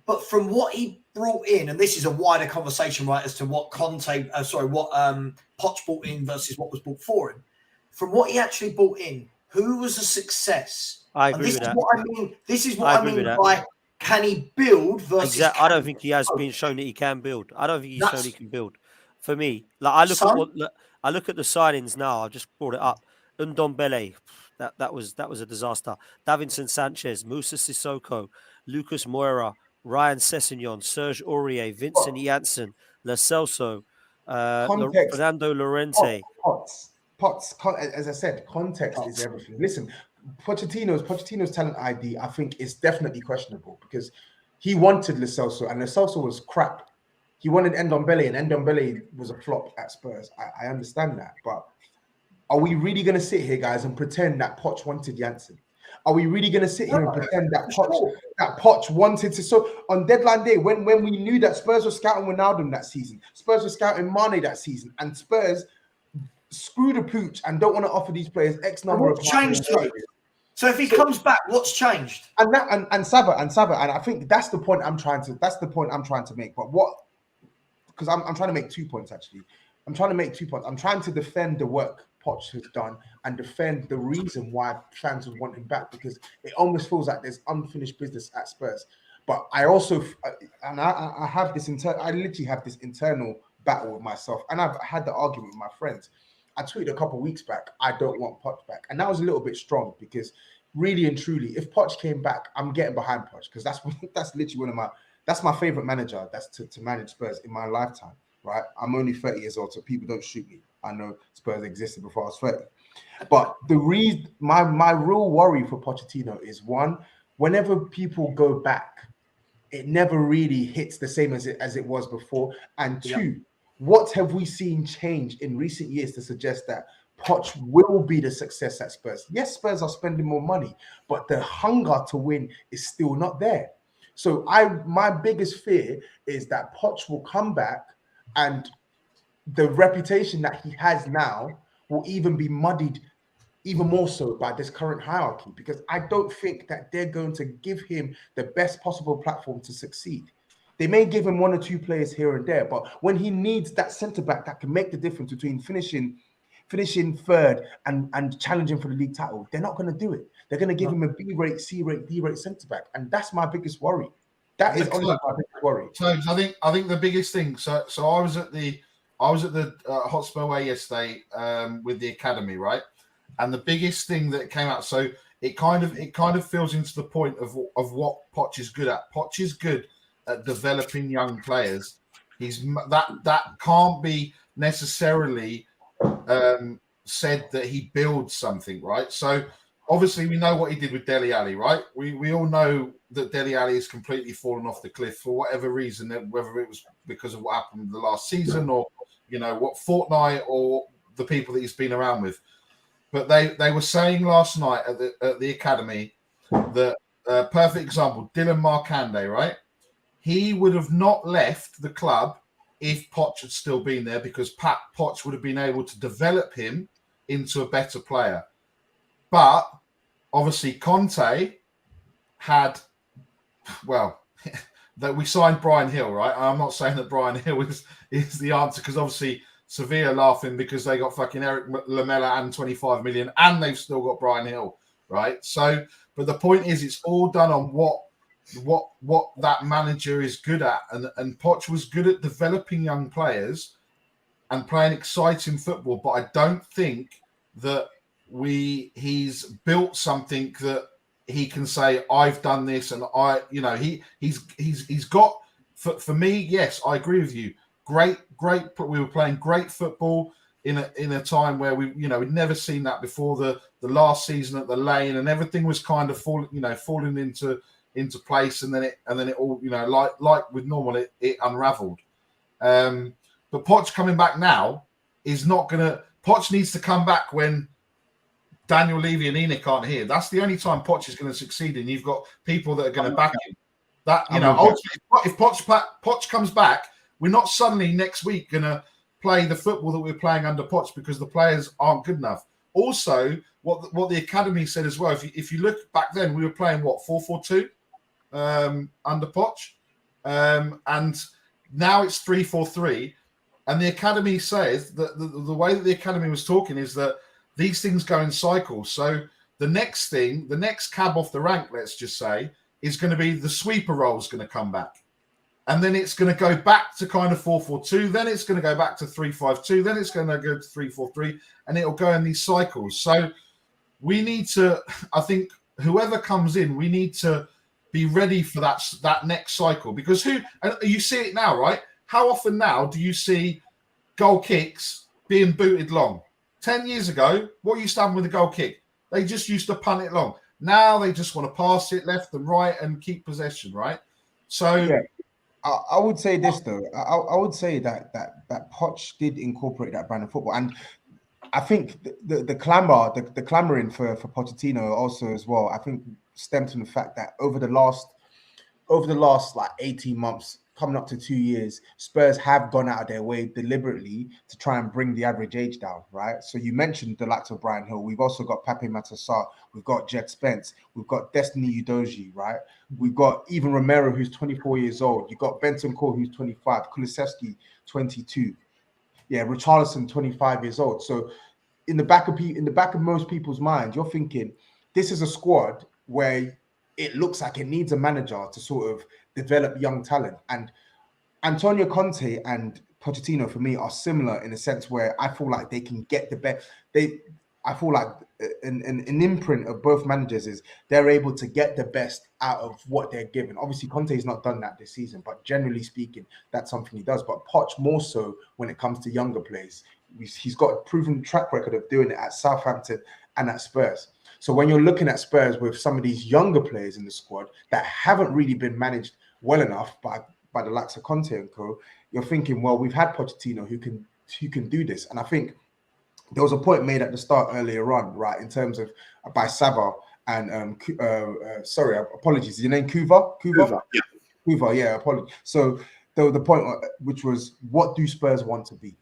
But from what he brought in, and this is a wider conversation, right, as to what Poch brought in versus what was brought for him. From what he actually brought in, who was a success?
I agree with that.
This is what I mean by can he build versus...
Exactly. I don't think he has been shown that he can build. I don't think he's shown he can build. for me. Like I look
Son?
at I look at the signings now. I just brought it up. Ndombele, that was a disaster. Davinson Sanchez, Musa Sissoko, Lucas Moura, Ryan Sessegnon, Serge Aurier, Vincent Janssen, Lo Celso,
Context.
Fernando Llorente.
As I said, context is everything. Listen, Pochettino's talent ID, I think, is definitely questionable because he wanted Lo Celso, and Lo Celso was crap. He wanted Ndombele, and Ndombele was a flop at Spurs. I understand that, but are we really going to sit here, guys, and pretend that Poch wanted Janssen? Are we really going to sit here and pretend that Poch wanted to? So on deadline day, when we knew that Spurs were scouting Ronaldo that season, Spurs were scouting Mane that season, and Spurs screw the pooch and don't want to offer these players X number of
changed though. So if he comes back, what's changed?
And Savva, and I think that's the point I'm trying to make. But what? Because I'm trying to make 2 points actually. I'm trying to defend the work Poch has done and defend the reason why fans would want him back, because it almost feels like there's unfinished business at Spurs. But I also, I have this I literally have this internal battle with myself, and I've had the argument with my friends. I tweeted a couple of weeks back, I don't want Poch back, and that was a little bit strong because really and truly, if Poch came back, I'm getting behind Poch because that's literally that's my favorite manager. That's to manage Spurs in my lifetime. Right, I'm only 30 years old, so people don't shoot me. I know Spurs existed before I was 30. But the reason, my real worry for Pochettino is one, whenever people go back, it never really hits the same as it was before. And two, what have we seen change in recent years to suggest that Poch will be the success at Spurs? Yes, Spurs are spending more money, but the hunger to win is still not there. So my biggest fear is that Poch will come back and the reputation that he has now will even be muddied even more so by this current hierarchy, because I don't think that they're going to give him the best possible platform to succeed. They may give him 1 or 2 players here and there, but when he needs that centre-back that can make the difference between finishing third and challenging for the league title, they're not going to do it. They're going to give him a B-rate, C-rate, D-rate centre-back, and that's my biggest worry. That is honestly my biggest worry.
So I think the biggest thing. So I was at the Hotspur away yesterday with the academy, right? And the biggest thing that came out. So it kind of fills into the point of what Poch is good at. Poch is good at developing young players. He's that can't be necessarily said that he builds something, right? So obviously we know what he did with Dele Alli, right? We all know that Dele Alli has completely fallen off the cliff for whatever reason, whether it was because of what happened the last season or, what fortnight or the people that he's been around with. But they were saying last night at the academy that perfect example, Dylan Markande, right? He would have not left the club if Poch had still been there, because Poch would have been able to develop him into a better player. But obviously Conte had, that we signed Brian Hill, right? I'm not saying that Brian Hill is the answer, because obviously Sevilla laughing because they got fucking Eric Lamela and 25 million and they've still got Brian Hill, right? So, but the point is, it's all done on what that manager is good at. And Poch was good at developing young players and playing exciting football, but I don't think that he's built something that he can say, I've done this, and he's got, for me, yes, I agree with you. Great. We were playing great football in a time where we'd never seen that before. The last season at the Lane, and everything was kind of falling into place, and then it all, like with normal, it unravelled. But Poch coming back now is not gonna. Poch needs to come back when Daniel Levy and ENIC aren't here. That's the only time Poch is going to succeed, and you've got people that are going to back him. That ultimately, if Poch comes back, we're not suddenly next week going to play the football that we're playing under Poch because the players aren't good enough. Also, what the academy said as well, if you look back then, we were playing 4-4-2 under Poch, and now it's 3-4-3. And the academy says that the way that the academy was talking is that these things go in cycles. So the next cab off the rank, let's just say, is going to be the sweeper role is going to come back. and then it's going to go back to kind of 4-4-2, then it's going to go back to 3-5-2, then it's going to go to 3-4-3, and it'll go in these cycles. So we need to, I think, whoever comes in, we need to be ready for that next cycle, because and you see it now, right? How often now do you see goal kicks being booted long? 10 years ago, what used to happen with a goal kick? They just used to punt it long. Now they just want to pass it left and right and keep possession, right? So
yeah, I would say this though. I would say that Poch did incorporate that brand of football, and I think the clamoring for Pochettino also as well, I think stemmed from the fact that over the last like 18 months, coming up to 2 years, Spurs have gone out of their way deliberately to try and bring the average age down, right? So you mentioned the likes of Brian Hill. We've also got Pape Matar, we've got Jet Spence, we've got Destiny Udogie, right? We've got even Romero, who's 24 years old. You've got Benton Core, who's 25, Kulusevski, 22. Yeah, Richarlison, 25 years old. So in the back of most people's minds, you're thinking this is a squad where it looks like it needs a manager to sort of develop young talent. And Antonio Conte and Pochettino, for me, are similar in a sense where I feel like they can get the best. I feel like an imprint of both managers is they're able to get the best out of what they're given. Obviously, Conte's not done that this season, but generally speaking, that's something he does. But Poch more so when it comes to younger players. He's got a proven track record of doing it at Southampton and at Spurs. So when you're looking at Spurs with some of these younger players in the squad that haven't really been managed well enough by the likes of Conte and co, you're thinking, well, we've had Pochettino who can do this. And I think there was a point made at the start earlier on, right, in terms of by Savva and sorry, apologies. Is your name Kuva?
Yeah.
Kuva, yeah, apologies. So the point which was, what do Spurs want to be?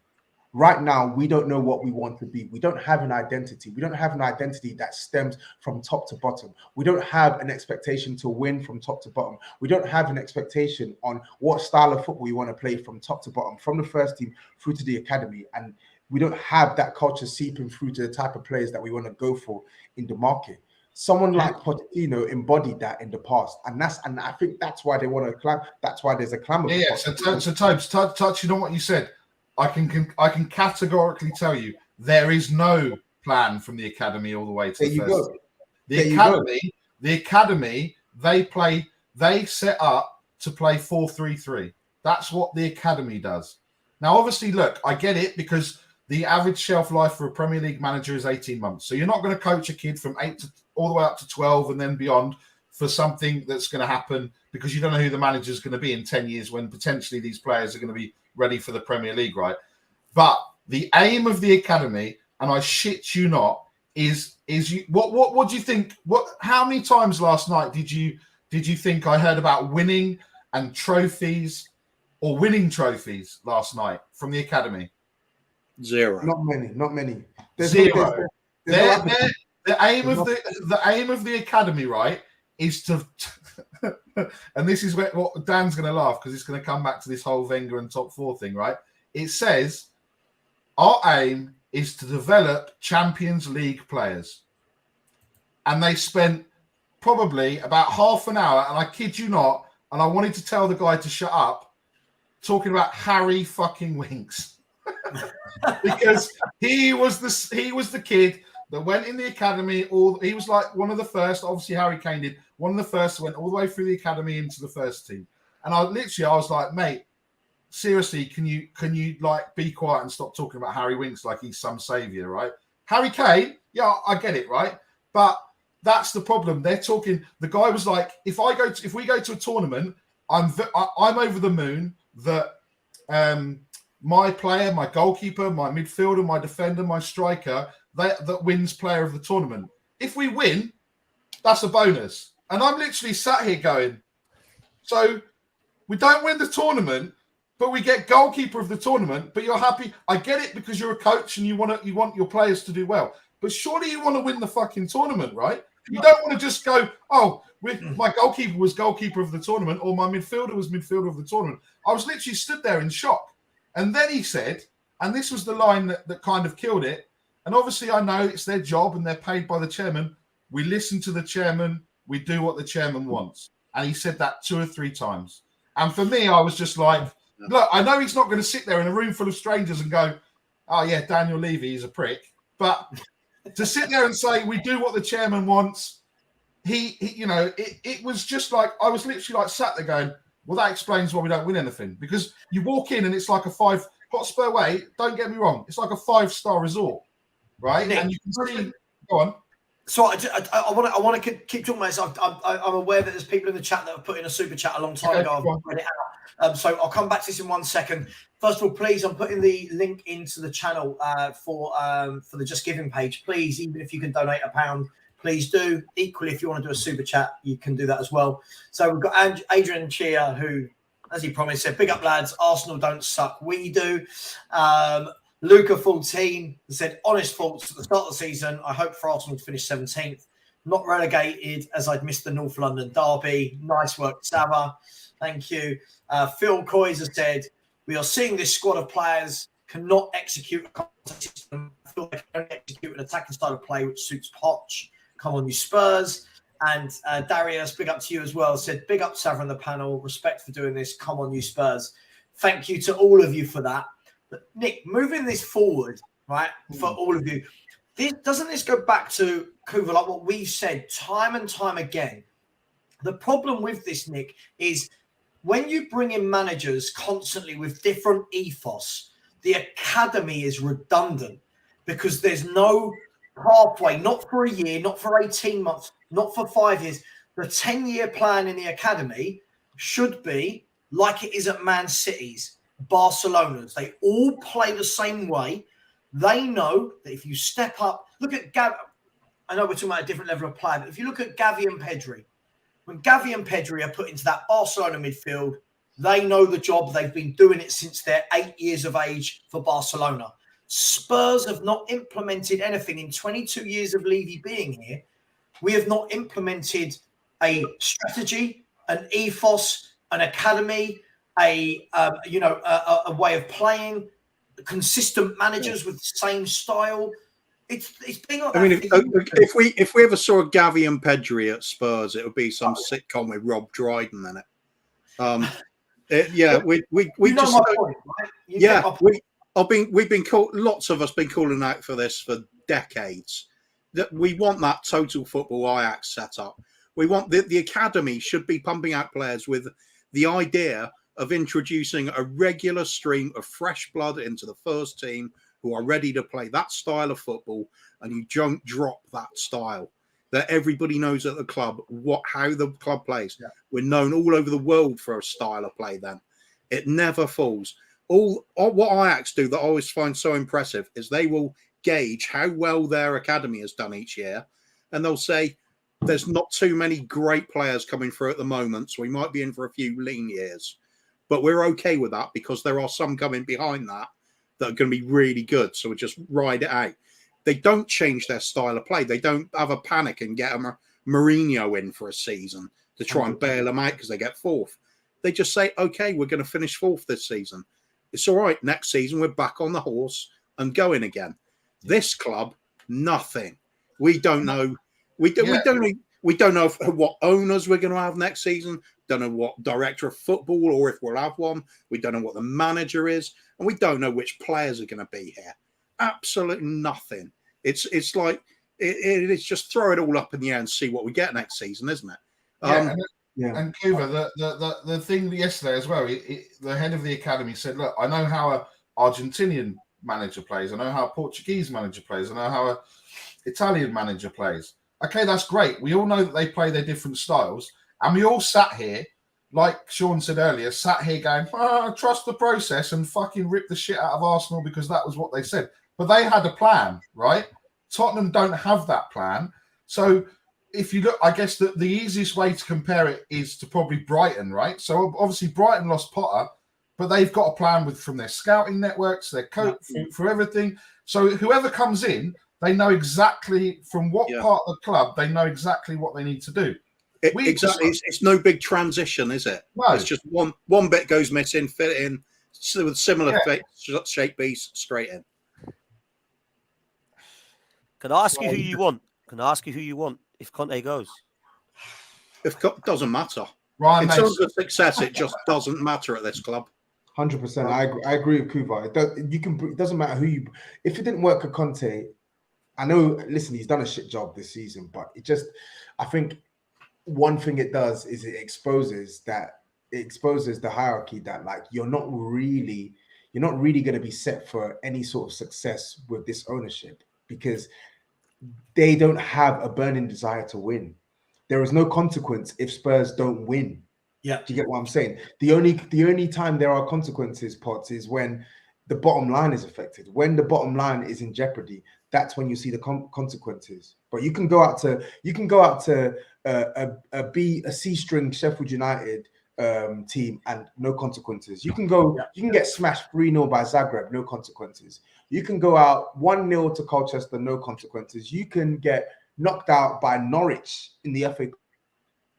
Right now, we don't know what we want to be. We don't have an identity. We don't have an identity that stems from top to bottom. We don't have an expectation to win from top to bottom. We don't have an expectation on what style of football we want to play from top to bottom, from the first team through to the academy. And we don't have that culture seeping through to the type of players that we want to go for in the market. Someone like Pochettino embodied that in the past, and I think that's why they want to climb. That's why there's a clamor.
Yeah. So Tobes, touching on what you said, I can categorically tell you there is no plan from the academy all the way to the first team. The academy, they set up to play 4-3-3. That's what the academy does. Now, obviously, look, I get it, because the average shelf life for a Premier League manager is 18 months. So you're not going to coach a kid from 8 to all the way up to 12 and then beyond for something that's going to happen, because you don't know who the manager is going to be in 10 years when potentially these players are going to be ready for the Premier League, right? But the aim of the academy, and I shit you not, is you. What do you think? How many times last night did you think I heard about winning and trophies, or winning trophies last night from the academy?
Zero. Not many.
Zero. The aim of the academy, right, is to and this is what Dan's going to laugh, because it's going to come back to this whole Wenger and top four thing, right? It says our aim is to develop Champions League players. And they spent probably about half an hour, and I kid you not, and I wanted to tell the guy to shut up, talking about Harry fucking Winks. Because he was the kid that went in the academy. He was like one of the first. Obviously, Harry Kane did, one of the first that went all the way through the academy into the first team. And I was like, mate, seriously, can you like be quiet and stop talking about Harry Winks like he's some savior, right? Harry Kane, yeah, I get it, right? But that's the problem. They're talking. The guy was like, if we go to a tournament, I'm over the moon that my player, my goalkeeper, my midfielder, my defender, my striker, that wins player of the tournament. If we win, that's a bonus. And I'm literally sat here going, so we don't win the tournament, but we get goalkeeper of the tournament, but you're happy. I get it, because you're a coach and you want your players to do well. But surely you want to win the fucking tournament, right? You don't want to just go, oh, my goalkeeper was goalkeeper of the tournament, or my midfielder was midfielder of the tournament. I was literally stood there in shock. And then he said, and this was the line that kind of killed it, and obviously I know it's their job and they're paid by the chairman. We listen to the chairman. We do what the chairman wants. And he said that 2 or 3 times. And for me, I was just like, look, I know he's not going to sit there in a room full of strangers and go, oh, yeah, Daniel Levy, he's a prick. But to sit there and say, we do what the chairman wants, it was just like, I was literally like sat there going, well, that explains why we don't win anything. Because you walk in and it's like a Hotspur Way, don't get me wrong, it's like a 5-star resort, right?
Nick,
and you can see, go on.
So I want to keep talking about this. I'm aware that there's people in the chat that have put in a super chat a long time ago. I've read it out. So I'll come back to this in 1 second. First of all, please, I'm putting the link into the channel for the Just Giving page. Please, even if you can donate £1, please do. Equally, if you want to do a super chat, you can do that as well. So we've got Adrian Chia, who, as he promised, said, big up, lads. Arsenal don't suck. We do. Luca 14 said, honest thoughts at the start of the season. I hope for Arsenal to finish 17th. Not relegated, as I'd missed the North London derby. Nice work, Savva. Thank you. Phil Coyser said, we are seeing this squad of players cannot execute a contact system. I feel they can only execute an attacking style of play which suits Poch. Come on, you Spurs. And Darius, big up to you as well, said, big up Savva and the panel. Respect for doing this. Come on, you Spurs. Thank you to all of you for that. But Nick, moving this forward, right, for all of you, doesn't this go back to Kuva, like what we've said time and time again? The problem with this, Nick, is when you bring in managers constantly with different ethos, the academy is redundant because there's no pathway, not for a year, not for 18 months, not for 5 years. The 10-year plan in the academy should be like it is at Man City's. Barcelona's, they all play the same way. They know that if you step up, look at Gavi. I know we're talking about a different level of play, but if you look at Gavi and Pedri, when Gavi and Pedri are put into that Barcelona midfield, they know the job. They've been doing it since they're 8 years of age for Barcelona. Spurs have not implemented anything in 22 years of Levy being here. We have not implemented a strategy, an ethos, an academy, a way of playing, consistent managers with the same style. It's being like that.
I mean, if we ever saw a Gavi and Pedri at Spurs, it would be some sitcom with Rob Dryden in it. We just my point, right? We've been called, lots of us been calling out for this for decades. That we want that total football Ajax setup. We want the academy should be pumping out players with the idea of introducing a regular stream of fresh blood into the first team who are ready to play that style of football, and you don't drop that style. That everybody knows at the club how the club plays. Yeah. We're known all over the world for a style of play then. It never falls. All what Ajax do that I always find so impressive is they will gauge how well their academy has done each year, and they'll say, there's not too many great players coming through at the moment, so we might be in for a few lean years. But we're okay with that because there are some coming behind that are going to be really good. So we just ride it out. They don't change their style of play. They don't have a panic and get a Mourinho in for a season to try and bail them out because they get fourth. They just say, okay, we're going to finish fourth this season. It's all right. Next season, we're back on the horse and going again. This club, nothing. We don't know. We don't know what owners we're going to have next season. Don't know what director of football or if we'll have one. We don't know what the manager is, and we don't know which players are going to be here. Absolutely nothing. It's like it's just throw it all up in the air and see what we get next season, isn't it?
And Kuva, the thing yesterday as well, the head of the academy said, look, I know how an Argentinian manager plays. I know how a Portuguese manager plays. I know how an Italian manager plays. Okay, that's great. We all know that they play their different styles. And we all sat here, like Sean said earlier, going, trust the process and fucking rip the shit out of Arsenal because that was what they said. But they had a plan, right? Tottenham don't have that plan. So if you look, I guess the easiest way to compare it is to probably Brighton, right? So obviously Brighton lost Potter, but they've got a plan from their scouting networks, their coach, for everything. So whoever comes in, they know exactly from what part of the club, they know exactly what they need to do.
Exactly. It's no big transition, is it? No. It's just one bit goes missing, fit it in with similar shape piece straight in.
Can I ask you who you want? If Conte goes?
Doesn't matter.
Ryan
In
Mason.
terms of success, it just doesn't matter at this club.
100%. I agree with Kuva. It doesn't matter who you. If it didn't work at Conte, I know. Listen, he's done a shit job this season, but I think one thing it does is it exposes the hierarchy that like you're not really going to be set for any sort of success with this ownership because they don't have a burning desire to win. There is no consequence if Spurs don't win.
Yeah.
Do you get what I'm saying? The only time there are consequences, Potts, is when the bottom line is affected. When the bottom line is in jeopardy, that's when you see the consequences. But you can go out to a C string Sheffield United team and no consequences. You can get smashed 3-0 by Zagreb, no consequences. You can go out 1-0 to Colchester, no consequences. You can get knocked out by Norwich in the FA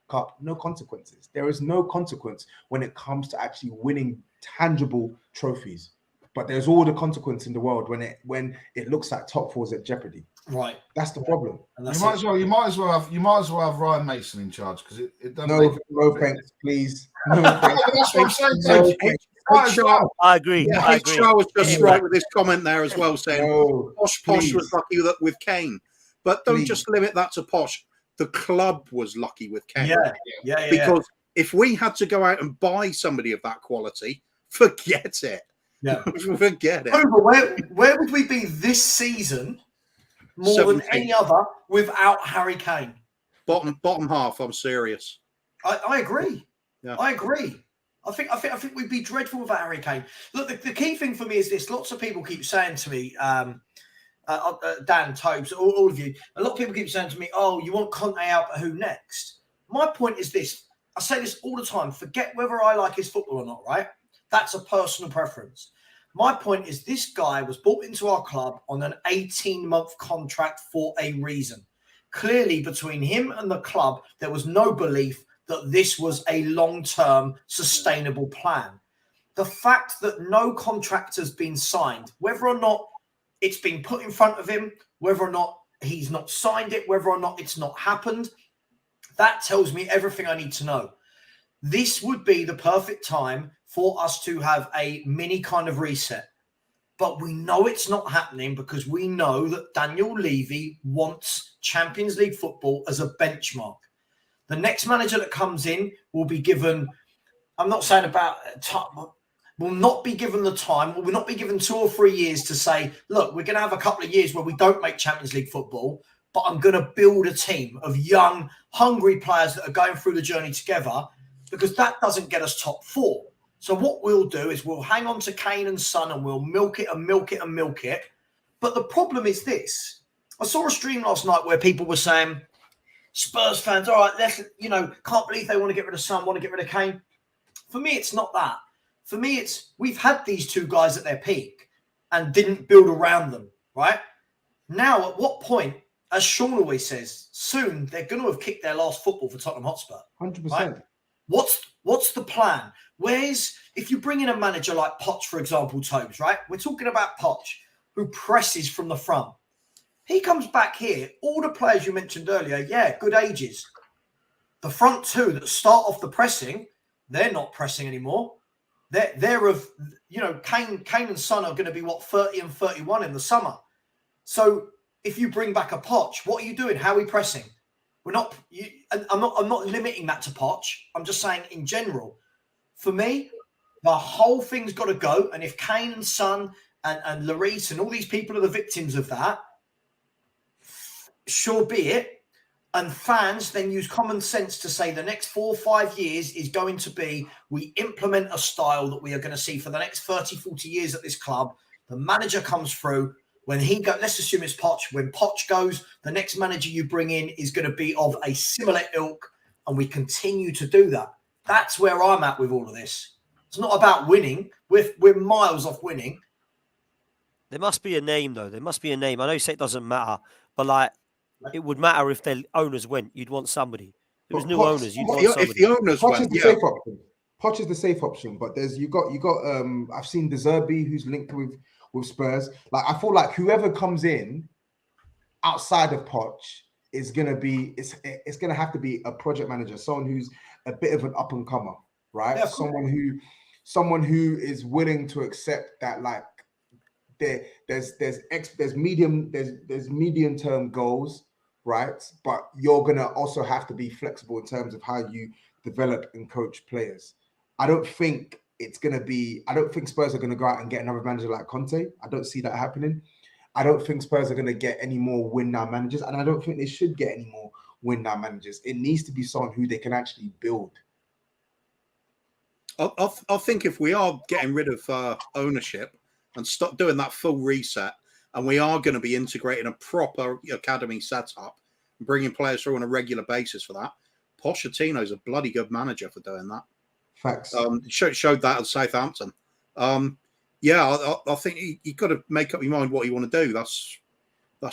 Cup, no consequences. There is no consequence when it comes to actually winning tangible trophies. But there's all the consequence in the world when it looks like top four is at jeopardy.
Right.
That's the problem.
You might as well have Ryan Mason in charge because it doesn't.
No thanks, please. No thanks.
That's what I'm saying.
I agree.
Yeah,
I agree.
Shaw was just right with this comment there as well, saying Posh
please.
was lucky with Kane. But don't just limit that to Posh. The club was lucky with Kane.
Yeah.
Because if we had to go out and buy somebody of that quality, forget it.
Yeah.
Forget it.
Where would we be this season more
17.
than any other without Harry Kane?
Bottom half, I'm serious.
I agree.
Yeah.
I agree. I think we'd be dreadful without Harry Kane. Look, the key thing for me is this. Lots of people keep saying to me, Dan, Tobes, all of you, a lot of people keep saying to me, oh, you want Conte out, but who next? My point is this. I say this all the time. Forget whether I like his football or not, right? That's a personal preference. My point is this guy was brought into our club on an 18-month contract for a reason. Clearly, between him and the club, there was no belief that this was a long-term sustainable plan. The fact that no contract has been signed, whether or not it's been put in front of him, whether or not he's not signed it, whether or not it's not happened, that tells me everything I need to know. This would be the perfect time for us to have a mini kind of reset. But we know it's not happening because we know that Daniel Levy wants Champions League football as a benchmark. The next manager that comes in will be given, I'm not saying about time, will not be given the time, will not be given 2 or 3 years to say, look, we're going to have a couple of years where we don't make Champions League football, but I'm going to build a team of young, hungry players that are going through the journey together, because that doesn't get us top 4. So what we'll do is we'll hang on to Kane and Son and we'll milk it and milk it and milk it. But the problem is this. I saw a stream last night where people were saying, Spurs fans, all right, can't believe they want to get rid of Son, want to get rid of Kane. For me, it's not that. For me, it's we've had these two guys at their peak and didn't build around them, right? Now, at what point, as Sean always says, soon they're going to have kicked their last football for Tottenham Hotspur.
100%.
Right? What's the plan? If you bring in a manager like Poch, for example, Tobes, right? We're talking about Poch, who presses from the front. He comes back here, all the players you mentioned earlier, good ages. The front two that start off the pressing, they're not pressing anymore. They're of, Kane and Son are going to be, 30 and 31 in the summer. So if you bring back a Poch, what are you doing? How are we pressing? I'm not limiting that to Poch. I'm just saying in general. For me, the whole thing's got to go. And if Kane and Son and Lloris and all these people are the victims of that, sure be it. And fans then use common sense to say the next 4 or 5 years is going to be, we implement a style that we are going to see for the next 30, 40 years at this club. The manager comes through. When he goes, let's assume it's Poch. When Poch goes, the next manager you bring in is going to be of a similar ilk, and we continue to do that. That's where I'm at with all of this. It's not about winning. We're miles off winning.
There must be a name, though. There must be a name. I know you say it doesn't matter, but it would matter if their owners went. You'd want somebody. There was new owners. You'd want somebody.
If the owners Poch went, is the safe option. Poch is the safe option, but you got. I've seen De Zerbi, who's linked with Spurs. I feel like whoever comes in outside of Poch is gonna be it's gonna have to be a project manager, someone who's a bit of an up and comer, right?
Yeah,
someone who is willing to accept that, like, there's medium term goals, right? But you're gonna also have to be flexible in terms of how you develop and coach players. I don't think Spurs are gonna go out and get another manager like Conte. I don't see that happening. I don't think Spurs are gonna get any more win now managers, and I don't think they should get any more win now managers. It needs to be someone who they can actually build.
I think if we are getting rid of ownership and stop doing that full reset, and we are going to be integrating a proper academy setup, and bringing players through on a regular basis for that, Pochettino's a bloody good manager for doing that.
Facts.
Showed that at Southampton. Yeah, I think you got to make up your mind what you want to do. That's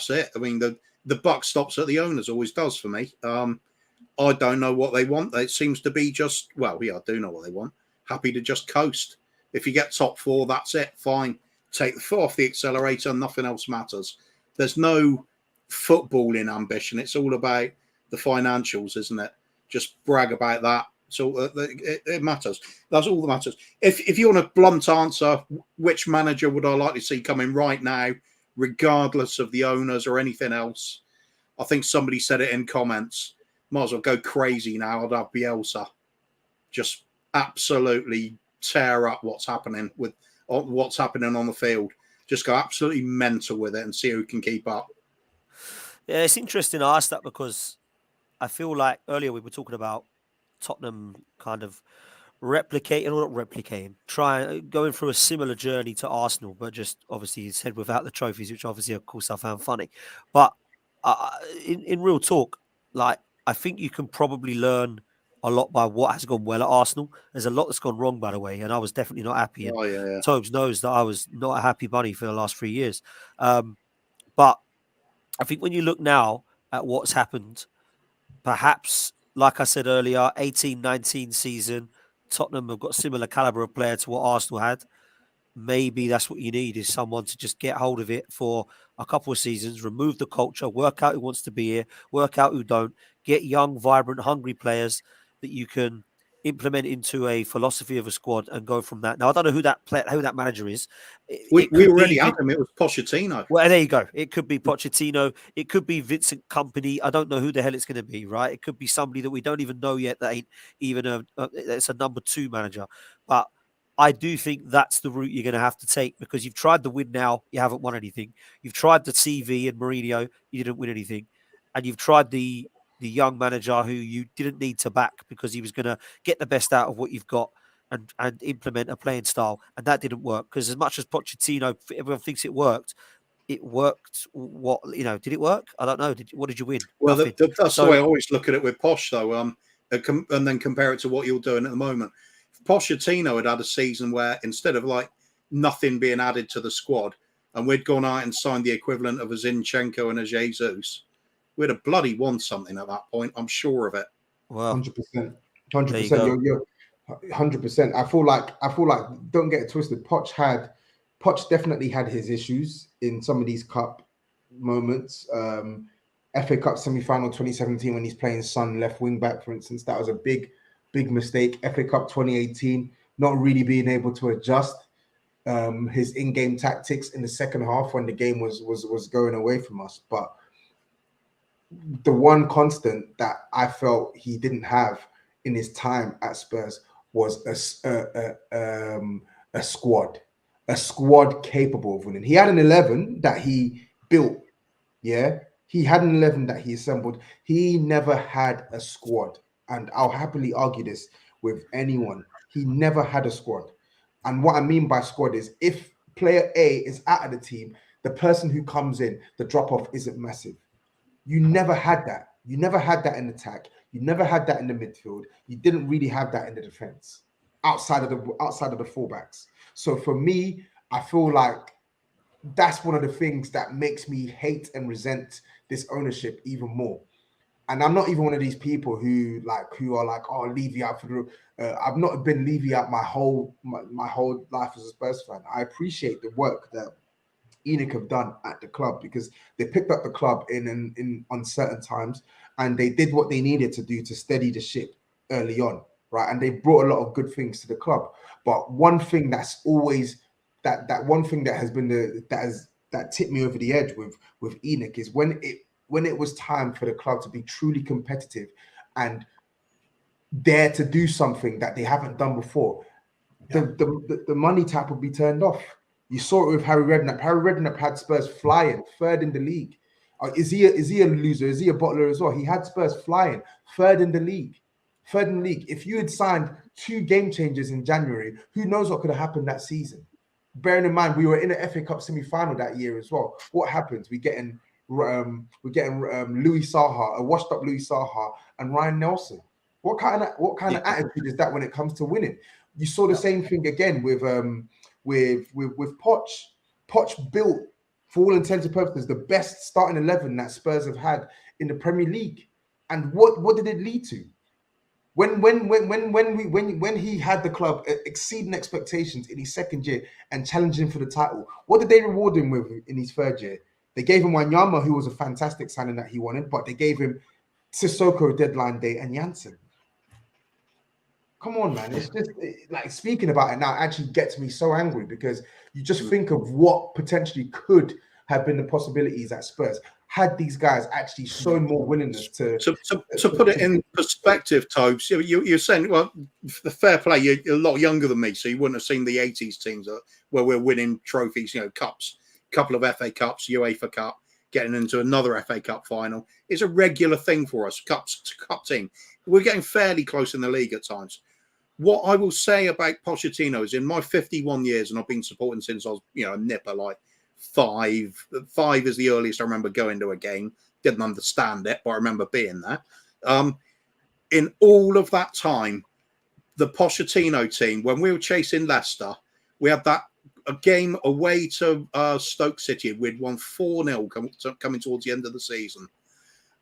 it. I mean, the buck stops at the owners, always does for me. I don't know what they want. It seems to be just, well, yeah, I do know what they want. Happy to just coast. If you get top 4, that's it. Fine. Take the foot off the accelerator. Nothing else matters. There's no footballing ambition. It's all about the financials, isn't it? Just brag about that. So it matters. That's all that matters. If you want a blunt answer, which manager would I like to see coming right now, regardless of the owners or anything else? I think somebody said it in comments. Might as well go crazy now. I'd have Bielsa. Just absolutely tear up what's happening on the field. Just go absolutely mental with it and see who can keep up.
Yeah, it's interesting I asked that because I feel like earlier we were talking about Tottenham kind of going through a similar journey to Arsenal, but just obviously he said without the trophies, which obviously, of course, I found funny. But in real talk, like, I think you can probably learn a lot by what has gone well at Arsenal. There's a lot that's gone wrong, by the way, and I was definitely not happy.
Oh, yeah.
Tobes knows that I was not a happy bunny for the last 3 years. But I think when you look now at what's happened, perhaps, like I said earlier, 18-19 season, Tottenham have got a similar caliber of player to what Arsenal had. Maybe that's what you need, is someone to just get hold of it for a couple of seasons, remove the culture, work out who wants to be here, work out who don't, get young, vibrant, hungry players that you can implement into a philosophy of a squad and go from that. Now, I don't know who that manager is.
We already had him. It was Pochettino.
Well, there you go. It could be Pochettino. It could be Vincent Kompany. I don't know who the hell it's going to be, right? It could be somebody that we don't even know yet that ain't even it's a number 2 manager. But I do think that's the route you're going to have to take, because you've tried the win now, you haven't won anything. You've tried the CV and Mourinho, you didn't win anything. And you've tried the young manager who you didn't need to back because he was going to get the best out of what you've got and implement a playing style. And that didn't work, because as much as Pochettino, everyone thinks it worked. What, did it work? I don't know. What did you win?
Well, that's the way I always look at it with Posh, though, and then compare it to what you're doing at the moment. If Pochettino had a season where instead of like nothing being added to the squad, and we'd gone out and signed the equivalent of a Zinchenko and a Jesus, we'd have bloody won something at that point. I'm sure of it.
Well,
100%. 100%. You're 100%. I feel like don't get it twisted. Poch definitely had his issues in some of these cup moments. FA Cup semi-final 2017 when he's playing Son left wing back, for instance, that was a big mistake. FA Cup 2018, not really being able to adjust his in-game tactics in the second half when the game was going away from us. But the one constant that I felt he didn't have in his time at Spurs was a squad capable of winning. He had an 11 that he built. Yeah, he had an 11 that he assembled. He never had a squad, and I'll happily argue this with anyone. He never had a squad. And what I mean by squad is, if player A is out of the team, the person who comes in, the drop-off isn't massive. You never had that. You never had that in attack. You never had that in the midfield. You didn't really have that in the defense, outside of the fullbacks. So for me, I feel like that's one of the things that makes me hate and resent this ownership even more. And I'm not even one of these people who are like, oh, Levy out for the. I've not been Levy out my whole life as a Spurs fan. I appreciate the work that ENIC have done at the club, because they picked up the club in uncertain times, and they did what they needed to do to steady the ship early on, right? And they brought a lot of good things to the club. But one thing that's always that one thing that has been that tipped me over the edge with ENIC is when it was time for the club to be truly competitive and dare to do something that they haven't done before, the money tap would be turned off. You saw it with Harry Redknapp. Harry Redknapp had Spurs flying third in the league. Is he a loser? Is he a bottler as well? He had Spurs flying third in the league. Third in the league. If you had signed 2 game changers in January, who knows what could have happened that season? Bearing in mind, we were in the FA Cup semi-final that year as well. What happens? We're getting Louis Saha, a washed-up Louis Saha, and Ryan Nelson. What kind of attitude is that when it comes to winning? You saw the same thing again with Poch. Poch built, for all intents and purposes, the best starting 11 that Spurs have had in the Premier League. And what did it lead to? When he had the club exceeding expectations in his second year and challenging for the title, what did they reward him with in his third year? They gave him Wanyama, who was a fantastic signing that he wanted, but they gave him Sissoko deadline day and Janssen. Come on, man. It's just like speaking about it now actually gets me so angry, because you just think of what potentially could have been the possibilities at Spurs had these guys actually shown more willingness to
put it in perspective, Tobes. You're saying, well, the fair play, you're a lot younger than me, so you wouldn't have seen the 80s teams where we're winning trophies, cups, a couple of FA Cups, UEFA Cup, getting into another FA Cup final. It's a regular thing for us, cup team. We're getting fairly close in the league at times. What I will say about Pochettino is, in my 51 years, and I've been supporting since I was, a nipper, like 5 is the earliest I remember going to a game. Didn't understand it, but I remember being there. In all of that time, the Pochettino team, when we were chasing Leicester, we had a game away to Stoke City. We'd won 4-0 coming towards the end of the season.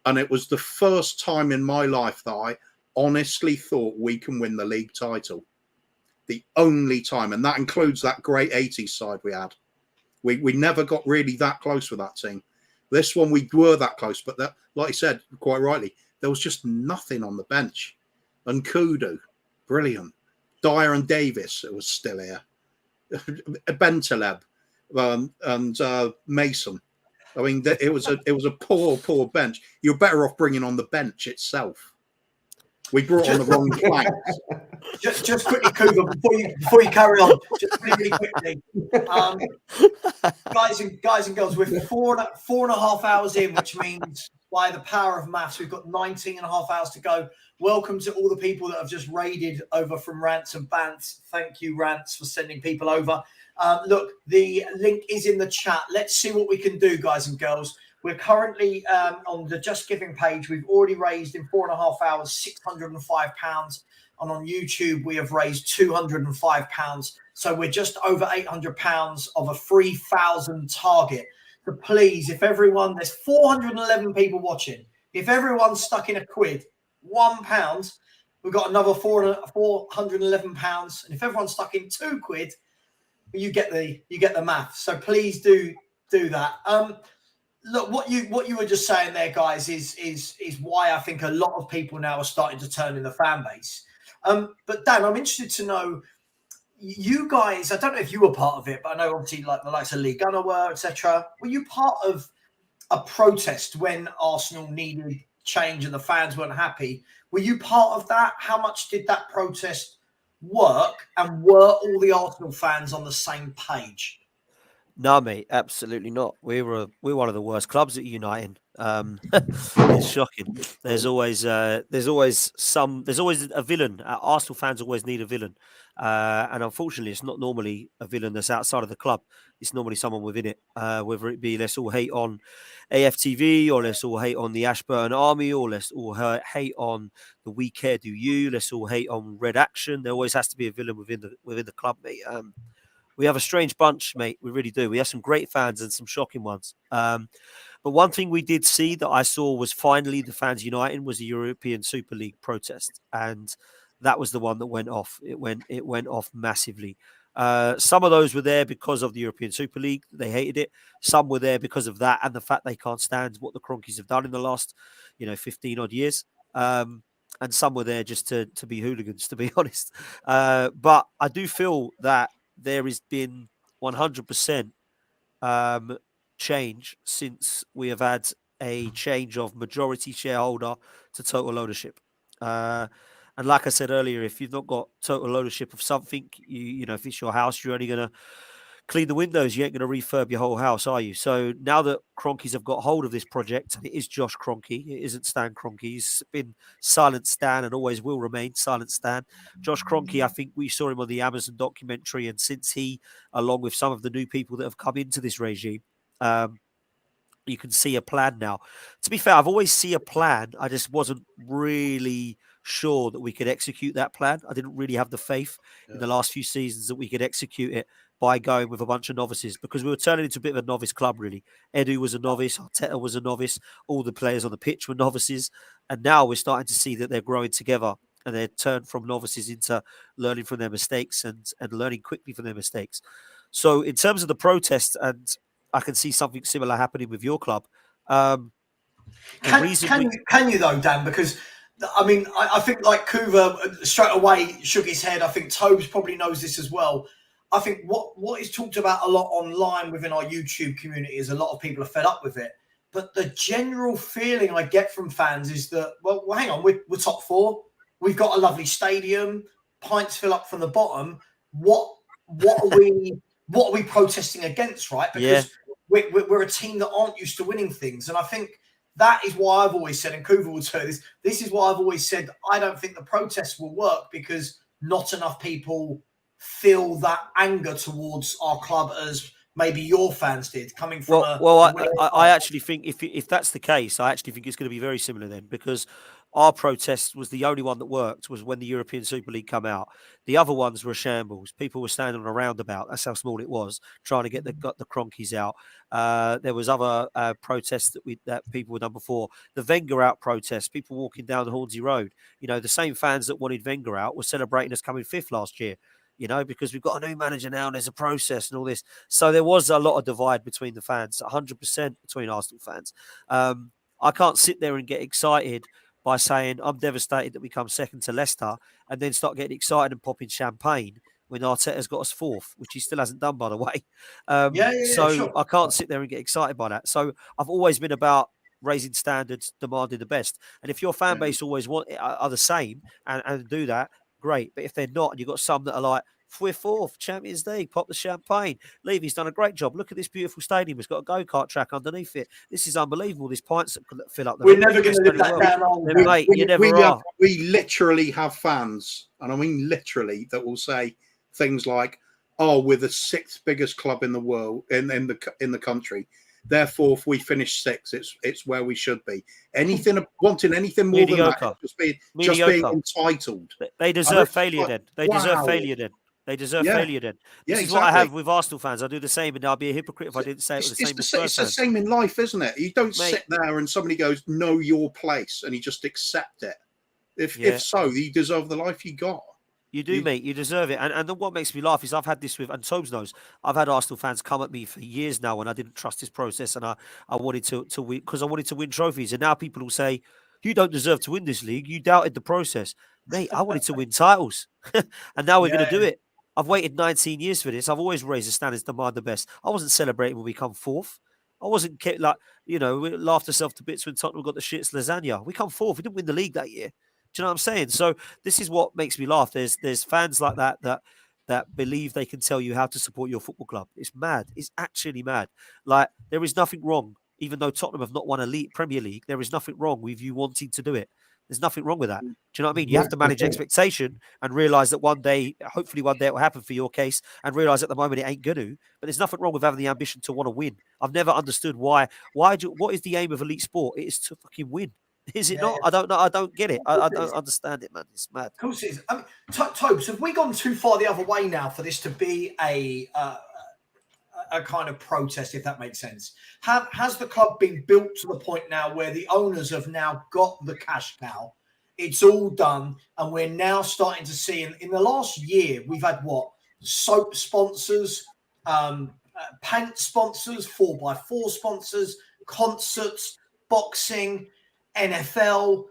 And it was the first time in my life that I honestly thought we can win the league title. The only time, and that includes that great 80s side we had. We never got really that close with that team. This one we were that close, but that, like you said quite rightly, there was just nothing on the bench. And Kudu, brilliant. Dyer and Davis, it was still here. Bentaleb and Mason. I mean, it was a poor bench. You're better off bringing on the bench itself. We brought on the wrong flanks.
Just quickly, Cougar, before you carry on, just really quickly, guys and girls, we're four and a half hours in, which means by the power of maths, we've got 19 and a half hours to go. Welcome to all the people that have just raided over from Rants and Bants. Thank you, Rants, for sending people over. Look, the link is in the chat. Let's see what we can do, guys and girls. We're currently on the Just Giving page. We've already raised in 4.5 hours £605. And on YouTube, we have raised £205. So we're just over £800 of a 3,000 target. So please, if everyone, there's 411 people watching. If everyone's stuck in a quid, £1, we've got another £411. And if everyone's stuck in £2, you get the math. So please do that. Look, what you were just saying there, guys, is why I think a lot of people now are starting to turn in the fan base. But Dan, I'm interested to know, you guys, I don't know if you were part of it, but I know obviously like the likes of Lee Gunner were, etc. Were you part of a protest when Arsenal needed change and the fans weren't happy? Were you part of that? How much did that protest work? And were all the Arsenal fans on the same page?
No, mate, absolutely not. We're one of the worst clubs at uniting. It's shocking. There's always a villain. Arsenal fans always need a villain, and unfortunately, it's not normally a villain that's outside of the club. It's normally someone within it. Whether it be let's all hate on AFTV, or let's all hate on the Ashburn Army, or let's all hate on the We Care Do You. Let's all hate on Red Action. There always has to be a villain within the club, mate. We have a strange bunch, mate. We really do. We have some great fans and some shocking ones. But one thing we did see that I saw was finally the fans uniting was the European Super League protest. And that was the one that went off. It went off massively. Some of those were there because of the European Super League. They hated it. Some were there because of that and the fact they can't stand what the Cronkies have done in the last, 15 odd years. And some were there just to be hooligans, to be honest. But I do feel that there has been 100% change since we have had a change of majority shareholder to total ownership. And like I said earlier, if you've not got total ownership of something, if it's your house, you're only going to clean the windows. You ain't going to refurb your whole house, are you? So now that Cronkies have got hold of this project, and it is Josh Kroenke, it isn't Stan Kroenke. He's been silent Stan and always will remain silent Stan. Josh Kroenke, I think we saw him on the Amazon documentary, and since he, along with some of the new people that have come into this regime, you can see a plan now. To be fair, I've always seen a plan. I just wasn't really sure that we could execute that plan. I didn't really have the faith in the last few seasons that we could execute it by going with a bunch of novices, because we were turning into a bit of a novice club, really. Edu was a novice, Arteta was a novice, all the players on the pitch were novices, and now we're starting to see that they're growing together and they're turned from novices into learning from their mistakes and learning quickly from their mistakes. So in terms of the protest, and I can see something similar happening with your club.
Can you though, Dan? Because I mean, I think like Kuva straight away shook his head. I think Tobes probably knows this as well. I think what is talked about a lot online within our YouTube community is a lot of people are fed up with it. But the general feeling I get from fans is that, well hang on, we're top four. We've got a lovely stadium. Pints fill up from the bottom. What are we protesting against, right? Because we're a team that aren't used to winning things. And I think that is why I've always said, and Kuva will say this is why I've always said I don't think the protests will work, because not enough people feel that anger towards our club as maybe your fans did, coming from
I actually think if that's the case, I actually think it's going to be very similar then, because our protest was the only one that worked was when the European Super League come out. The other ones were shambles. People were standing on a roundabout. That's how small it was, trying to get the Cronkies out. There was other protests that people had done before. The Wenger out protest, people walking down the Hornsey Road. The same fans that wanted Wenger out were celebrating us coming fifth last year. Because we've got a new manager now and there's a process and all this. So there was a lot of divide between the fans, 100% between Arsenal fans. I can't sit there and get excited by saying I'm devastated that we come second to Leicester and then start getting excited and popping champagne when Arteta's got us fourth, which he still hasn't done, by the way. Sure. I can't sit there and get excited by that. So I've always been about raising standards, demanding the best. And if your fan base always are the same and do that, great. But if they're not, and you've got some that are like, we're fourth, Champions League, pop the champagne. Levy's done a great job. Look at this beautiful stadium. It's got a go-kart track underneath it. This is unbelievable. These pints that fill up.
We're never going to live that down.
We literally have fans, and I mean literally, that will say things like, "Oh, we're the sixth biggest club in the world, in the country. Therefore, if we finish sixth, it's where we should be." Wanting anything more than that, just being entitled.
They deserve failure then. They deserve failure then. They deserve failure then. This is what I have with Arsenal fans. I do the same, and I'll be a hypocrite if I didn't say it was the same with Spurs fans.
It's the same in life, isn't it? You don't sit there and somebody goes, "Know your place," and you just accept it. If so, you deserve the life you got.
You do, mate. You deserve it. And what makes me laugh is I've had this with, and Tobes knows, I've had Arsenal fans come at me for years now when I didn't trust this process and I wanted to win because I wanted to win trophies. And now people will say, "You don't deserve to win this league. You doubted the process." Mate, I wanted to win titles. And now we're going to do it. I've waited 19 years for this. I've always raised the standards, demand the best. I wasn't celebrating when we come fourth. I wasn't we laughed ourselves to bits when Tottenham got the shits lasagna. We come fourth. We didn't win the league that year. Do you know what I'm saying? So this is what makes me laugh. There's fans like that believe they can tell you how to support your football club. It's mad. It's actually mad. Like, there is nothing wrong, even though Tottenham have not won a Premier League, there is nothing wrong with you wanting to do it. There's nothing wrong with that. Do you know what I mean? You have to manage expectation and realize that hopefully one day it will happen for your case, and realize at the moment it ain't going to. But there's nothing wrong with having the ambition to want to win. I've never understood what is the aim of elite sport? It is to fucking win. Is it not? I don't know. I don't get it. I don't understand it, man. It's mad.
Of course it is. I mean, Tobes, have we gone too far the other way now for this to be a kind of protest, if that makes sense? Has the club been built to the point now where the owners have now got the cash cow? It's all done, and we're now starting to see in the last year we've had soap sponsors, paint sponsors, 4x4 sponsors, concerts, boxing, NFL,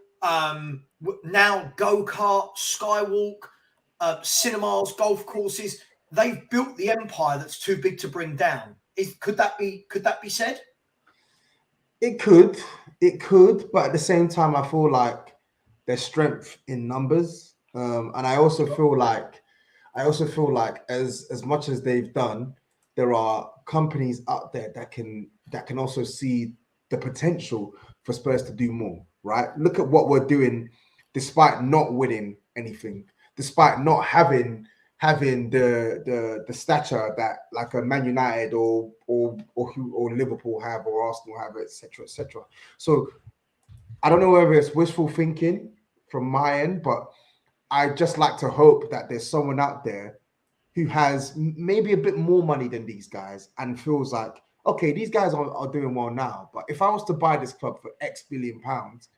now go-kart, skywalk, cinemas, golf courses. They've built the empire that's too big to bring down. Could that be said?
It could, but at the same time, I feel like there's strength in numbers, and I also feel like as much as they've done, there are companies out there that can also see the potential for Spurs to do more. Right? Look at what we're doing, despite not winning anything, despite not having the stature that like a Man United or Liverpool have or Arsenal have, etc., etc. So I don't know whether it's wishful thinking from my end, but I just like to hope that there's someone out there who has maybe a bit more money than these guys and feels like, okay, these guys are doing well now, but if I was to buy this club for X billion pounds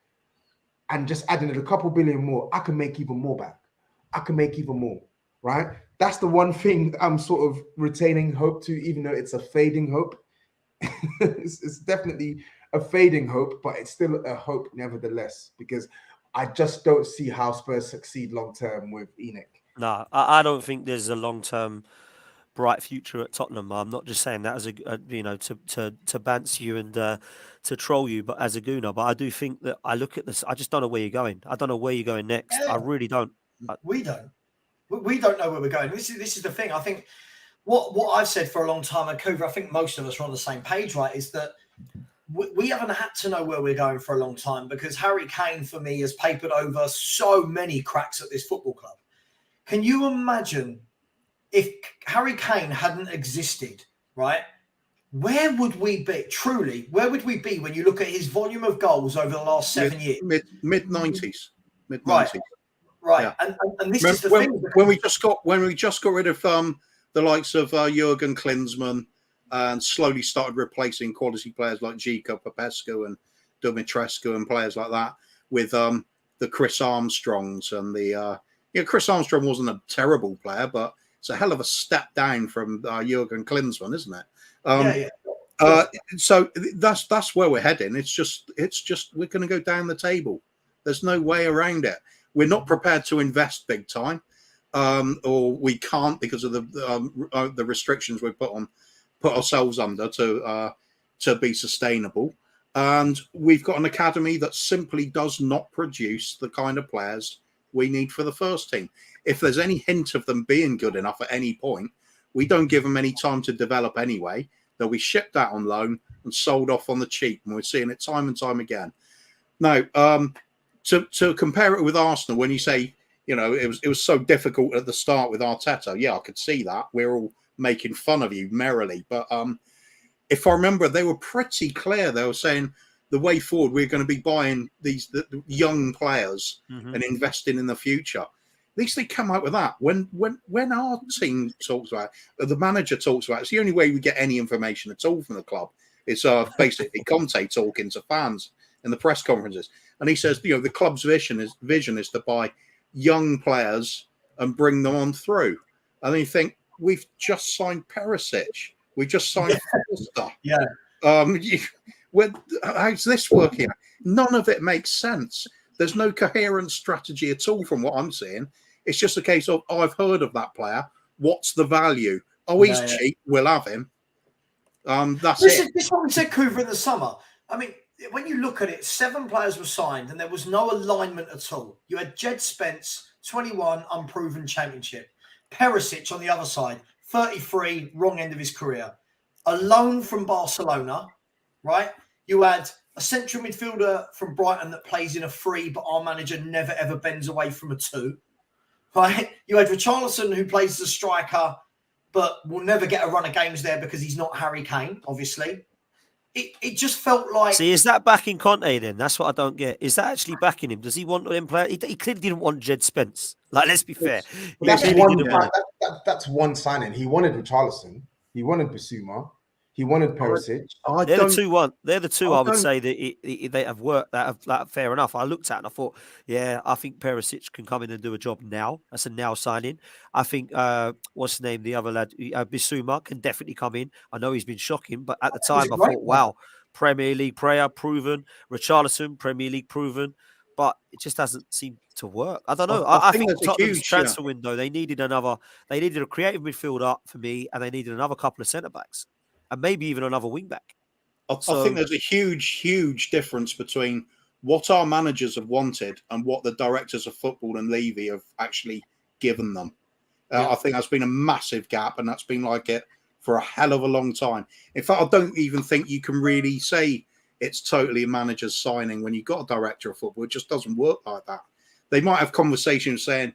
and just adding a couple billion more, I can make even more back. I can make even more. Right? That's the one thing I'm sort of retaining hope to, even though it's a fading hope. it's definitely a fading hope, but it's still a hope nevertheless, because I just don't see how Spurs succeed long term with Enoch.
No, I don't think there's a long term bright future at Tottenham. I'm not just saying that as a to bants you and to troll you, but as a gooner. But I do think that I look at this. I just don't know where you're going. I don't know where you're going next.
Yeah.
I really don't.
We don't. We don't know where we're going. This is the thing. I think what I've said for a long time, and Coover, I think most of us are on the same page, right? Is that we haven't had to know where we're going for a long time, because Harry Kane, for me, has papered over so many cracks at this football club. Can you imagine if Harry Kane hadn't existed, right? Where would we be? Truly, where would we be when you look at his volume of goals over the last 7 years?
Mid-90s.
Right,
yeah.
and this is the thing.
When we just got rid of the likes of Jurgen Klinsmann and slowly started replacing quality players like Gico, Popescu and Dumitrescu and players like that with the Chris Armstrongs and the Chris Armstrong wasn't a terrible player, but it's a hell of a step down from Jurgen Klinsmann, isn't it? So that's where we're heading. It's just we're going to go down the table. There's no way around it. We're not prepared to invest big time, or we can't because of the restrictions we've put ourselves under to be sustainable. And we've got an academy that simply does not produce the kind of players we need for the first team. If there's any hint of them being good enough at any point, we don't give them any time to develop anyway. They'll be shipped out on loan and sold off on the cheap, and we're seeing it time and time again. Now, to compare it with Arsenal, when you say, it was so difficult at the start with Arteta, yeah, I could see that. We're all making fun of you merrily. But if I remember, they were pretty clear. They were saying the way forward, we're going to be buying the young players and investing in the future. At least they come out with that. When our team talks about it, the manager talks about it, it's the only way we get any information at all from the club. It's basically Conte talking to fans in the press conferences. And he says, the club's vision is to buy young players and bring them on through. And then you think, we've just signed Perisic. We just signed Foster.
Yeah.
How's this working? None of it makes sense. There's no coherent strategy at all from what I'm seeing. It's just a case of, I've heard of that player. What's the value? Oh, he's cheap. We'll have him. That's it.
This is what we said, Coover, in the summer. I mean, when you look at it, 7 players were signed and there was no alignment at all. You had Jed Spence, 21, unproven championship. Perisic on the other side, 33, wrong end of his career. A loan from Barcelona, right? You had a central midfielder from Brighton that plays in a 3, but our manager never, ever bends away from a 2, right? You had Richarlison, who plays as a striker, but will never get a run of games there because he's not Harry Kane, obviously. It just felt like...
See, is that backing Conte then? That's what I don't get. Is that actually backing him? Does he want him play? He clearly didn't want Jed Spence. Like, let's be fair.
That's one signing. He wanted Richarlison. He wanted Bissouma. He wanted Perisic.
They're the two one. They're the two I would
don't-
say that they have worked. That fair enough. I looked at and I thought, yeah, I think Perisic can come in and do a job now. That's a now signing. I think what's his name, the other lad, Bissouma can definitely come in. I know he's been shocking, but at the time I thought, wow, Premier League player proven. Richarlison, Premier League proven, but it just hasn't seemed to work. I don't know. I think Tottenham's transfer window, they needed a creative midfielder for me, and they needed another couple of centre backs, and maybe even another wing back.
I think there's a huge difference between what our managers have wanted and what the directors of football and Levy have actually given them. I think that's been a massive gap, and that's been like it for a hell of a long time. In fact, I don't even think you can really say it's totally a manager's signing when you've got a director of football. It just doesn't work like that. They might have conversations saying,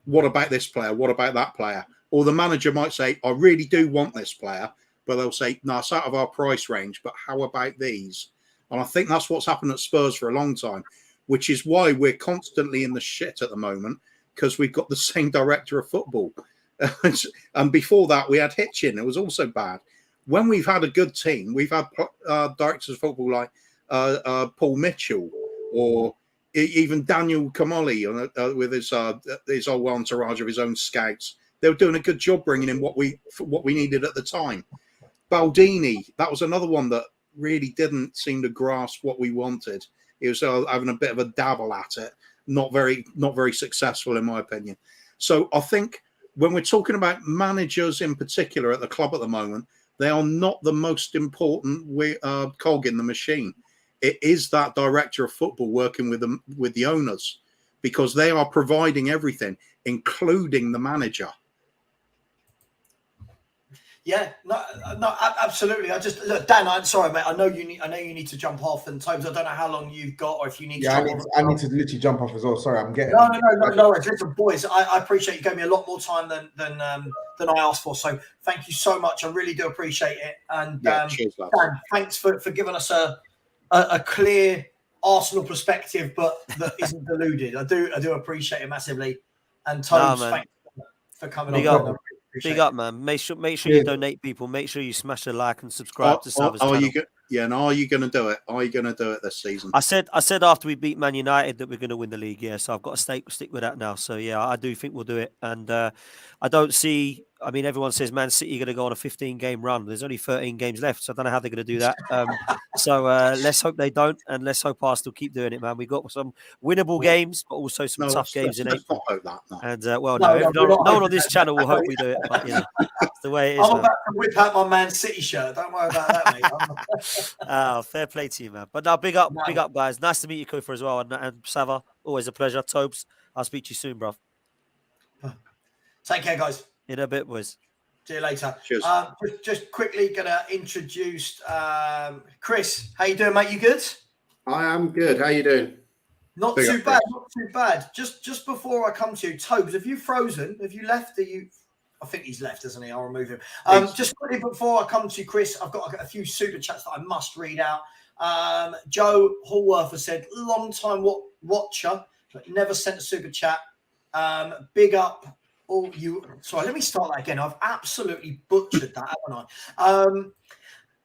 what about this player? What about that player? Or the manager might say, I really do want this player, but they'll say, no, it's out of our price range, but how about these? And I think that's what's happened at Spurs for a long time, which is why we're constantly in the shit at the moment, because we've got the same director of football. And before that, we had Hitchin. It was also bad. When we've had a good team, we've had directors of football like Paul Mitchell or even Daniel Kamali with his whole entourage of his own scouts. They were doing a good job bringing in what we needed at the time. Baldini, that was another one that really didn't seem to grasp what we wanted. He was having a bit of a dabble at it, not very successful in my opinion. So I think when we're talking about managers in particular at the club at the moment, they are not the most important cog in the machine. It is that director of football working with the owners, because they are providing everything, including the manager.
Yeah, no, absolutely. I just look, Dan. I'm sorry, mate. I know you need to jump off, and Tobes, I don't know how long you've got, or if you need.
Yeah, I need to literally jump off as well. Sorry, I'm getting.
No. Listen, boys, I appreciate you gave me a lot more time than I asked for. So thank you so much. I really do appreciate it. And
cheers,
Dan, thanks for giving us a clear Arsenal perspective, but that isn't deluded. I do appreciate it massively. And Tobes, thanks for coming on.
Big up, man. Make sure you donate, people. Make sure you smash a like and subscribe to Savva's channel.
Are you going to do it? Are you going to do it this season?
I said after we beat Man United that we're going to win the league. Yeah, so I've got to stick with that now. So yeah, I do think we'll do it. And I don't see. I mean, everyone says Man City are going to go on a 15-game run. There's only 13 games left, so I don't know how they're going to do that. So let's hope they don't, and let's hope Arsenal keep doing it, man. We've got some winnable games, but also some tough games in April.
Not hope that. No.
And no one on this channel will hope we do it, but it's the way it is.
I'm about to whip out my Man City shirt. Don't worry about that, mate.
Fair play to you, man. But now, big up, guys. Nice to meet you, Kufa, as well, and Savva. Always a pleasure. Tobes, I'll speak to you soon, bro.
Take care, guys.
In a bit, boys.
See you later.
Cheers.
Just quickly gonna introduce Chris. How you doing, mate? You good?
I am good. How you doing?
Not too bad. Just before I come to you, Tobes, have you frozen? Have you left? I think he's left, hasn't he? I'll remove him. Just quickly before I come to you, Chris, I've got a few super chats that I must read out. Joe Hallworth has said, long time watcher, but never sent a super chat. Big up. Sorry, let me start that again. I've absolutely butchered that, haven't I?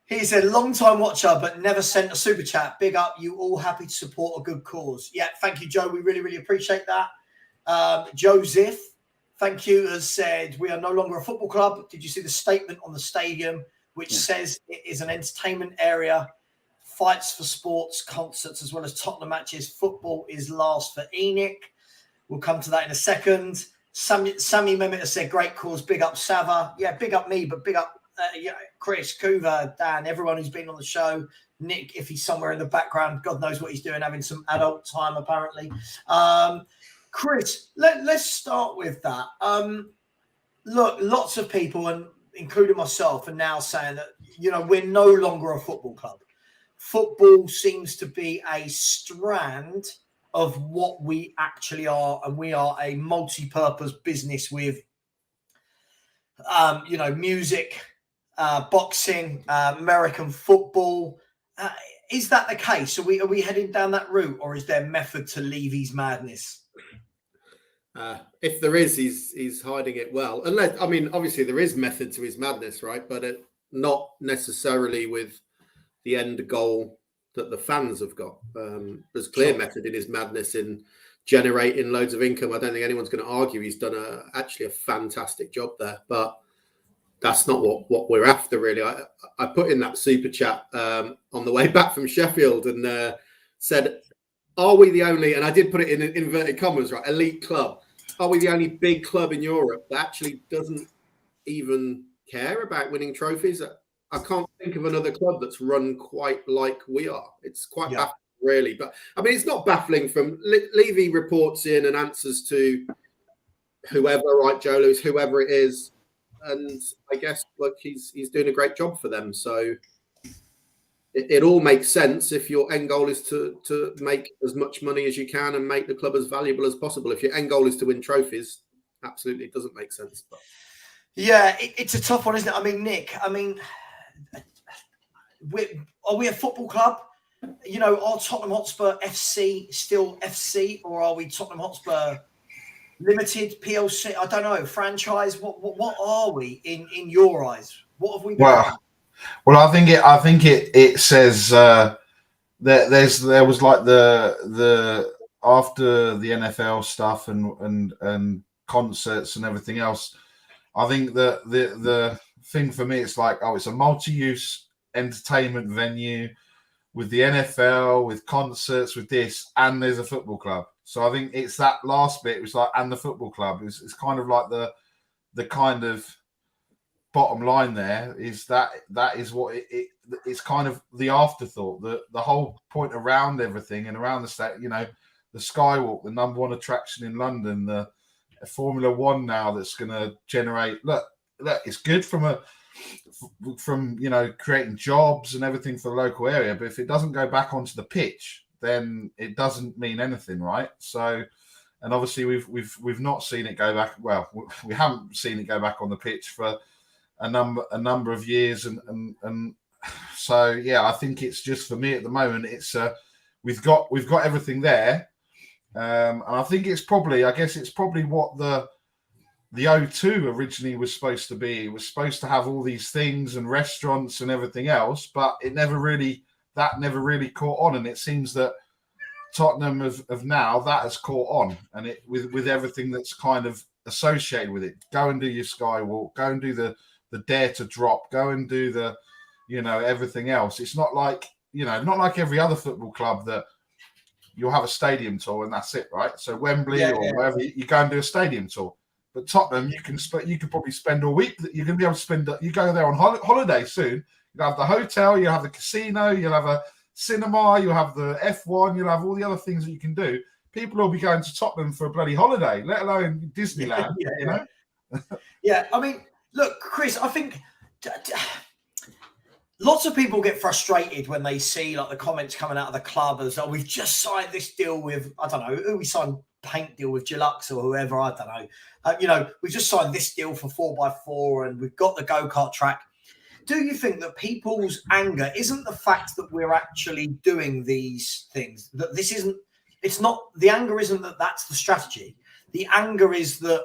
He said, long time watcher, but never sent a super chat. Big up. You all happy to support a good cause. Yeah, thank you, Joe. We really, really appreciate that. Joseph, thank you, has said, we are no longer a football club. Did you see the statement on the stadium, which says it is an entertainment area, fights for sports, concerts, as well as Tottenham matches. Football is last for Enoch. We'll come to that in a second. Sammy Mehmet has said, great cause, big up Savva. Yeah, big up me, but big up Chris, Kuva, Dan, everyone who's been on the show. Nick, if he's somewhere in the background, God knows what he's doing, having some adult time apparently. Chris, let's start with that. Look, lots of people, and including myself, are now saying that, we're no longer a football club. Football seems to be a strand of what we actually are, and we are a multi-purpose business with, music, boxing, American football. Is that the case? Are we heading down that route, or is there method to Levy's madness?
If there is, he's hiding it well. Unless, obviously there is method to his madness, right? But not necessarily with the end goal that the fans have got. There's clear method in his madness in generating loads of income. I don't think anyone's going to argue he's done actually a fantastic job there, but that's not what we're after, really. I put in that super chat on the way back from Sheffield and said, are we the only, and I did put it in inverted commas, right, elite club, are we the only big club in Europe that actually doesn't even care about winning trophies? I can't think of another club that's run quite like we are. It's quite baffling, really. But I mean, it's not baffling from Levy reports in and answers to whoever, right, Joe Lewis, whoever it is. And I guess, look, he's doing a great job for them. So it all makes sense if your end goal is to make as much money as you can and make the club as valuable as possible. If your end goal is to win trophies, absolutely, it doesn't make sense. But
yeah, it's a tough one, isn't it? I mean, Nick, are we a football club? You know, are Tottenham Hotspur FC still FC, or are we Tottenham Hotspur Limited, PLC? I don't know. Franchise? What are we in your eyes? What have we become?
Well, I think it says there was like the after the NFL stuff and concerts and everything else. I think that the thing for me, it's like, it's a multi-use entertainment venue with the NFL, with concerts, with this, and there's a football club. So I think it's that last bit. It was like, and the football club. It's kind of like the kind of bottom line there is that is what it's kind of the afterthought. The whole point around everything and around the state, you know, the Skywalk, the number one attraction in London, the Formula One now that's going to generate. Look, it's good from you know, creating jobs and everything for the local area. But if it doesn't go back onto the pitch, then it doesn't mean anything, right? So, and obviously we've not seen it go back. Well, we haven't seen it go back on the pitch for a number of years, and so yeah, I think it's just, for me at the moment, it's we've got everything there, and I think it's probably what the O2 originally was supposed to be. It was supposed to have all these things and restaurants and everything else, but it never really caught on. And it seems that Tottenham have now, that has caught on, and it with everything that's kind of associated with it. Go and do your Skywalk, go and do the dare to drop, go and do the, you know, everything else. It's not like, you know, not like every other football club that you'll have a stadium tour and that's it, right? So Wembley wherever, you go and do a stadium tour. But Tottenham, you could probably spend a week. You're going to be able to spend. You go there on holiday soon. You'll have the hotel, you'll have the casino, you'll have a cinema, you'll have the F1, you'll have all the other things that you can do. People will be going to Tottenham for a bloody holiday, let alone Disneyland. You know?
Yeah, I mean, look, Chris, I think lots of people get frustrated when they see like the comments coming out of the club as, oh, we've just signed this deal with, I don't know, who we signed paint deal with, Deluxe or whoever, I don't know. You know, we've just signed this deal for 4x4 and we've got the go-kart track. Do you think that people's anger isn't the fact that we're actually doing these things? That this isn't, it's not, the anger isn't that that's the strategy. The anger is that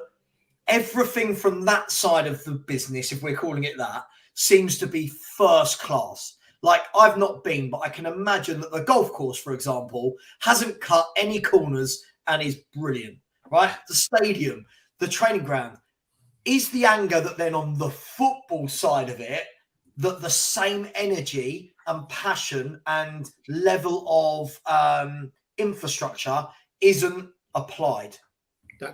everything from that side of the business, if we're calling it that, seems to be first class. Like, I've not been, but I can imagine that the golf course, for example, hasn't cut any corners and is brilliant, right? The stadium, the training ground. Is the anger that then on the football side of it, that the same energy and passion and level of infrastructure isn't applied?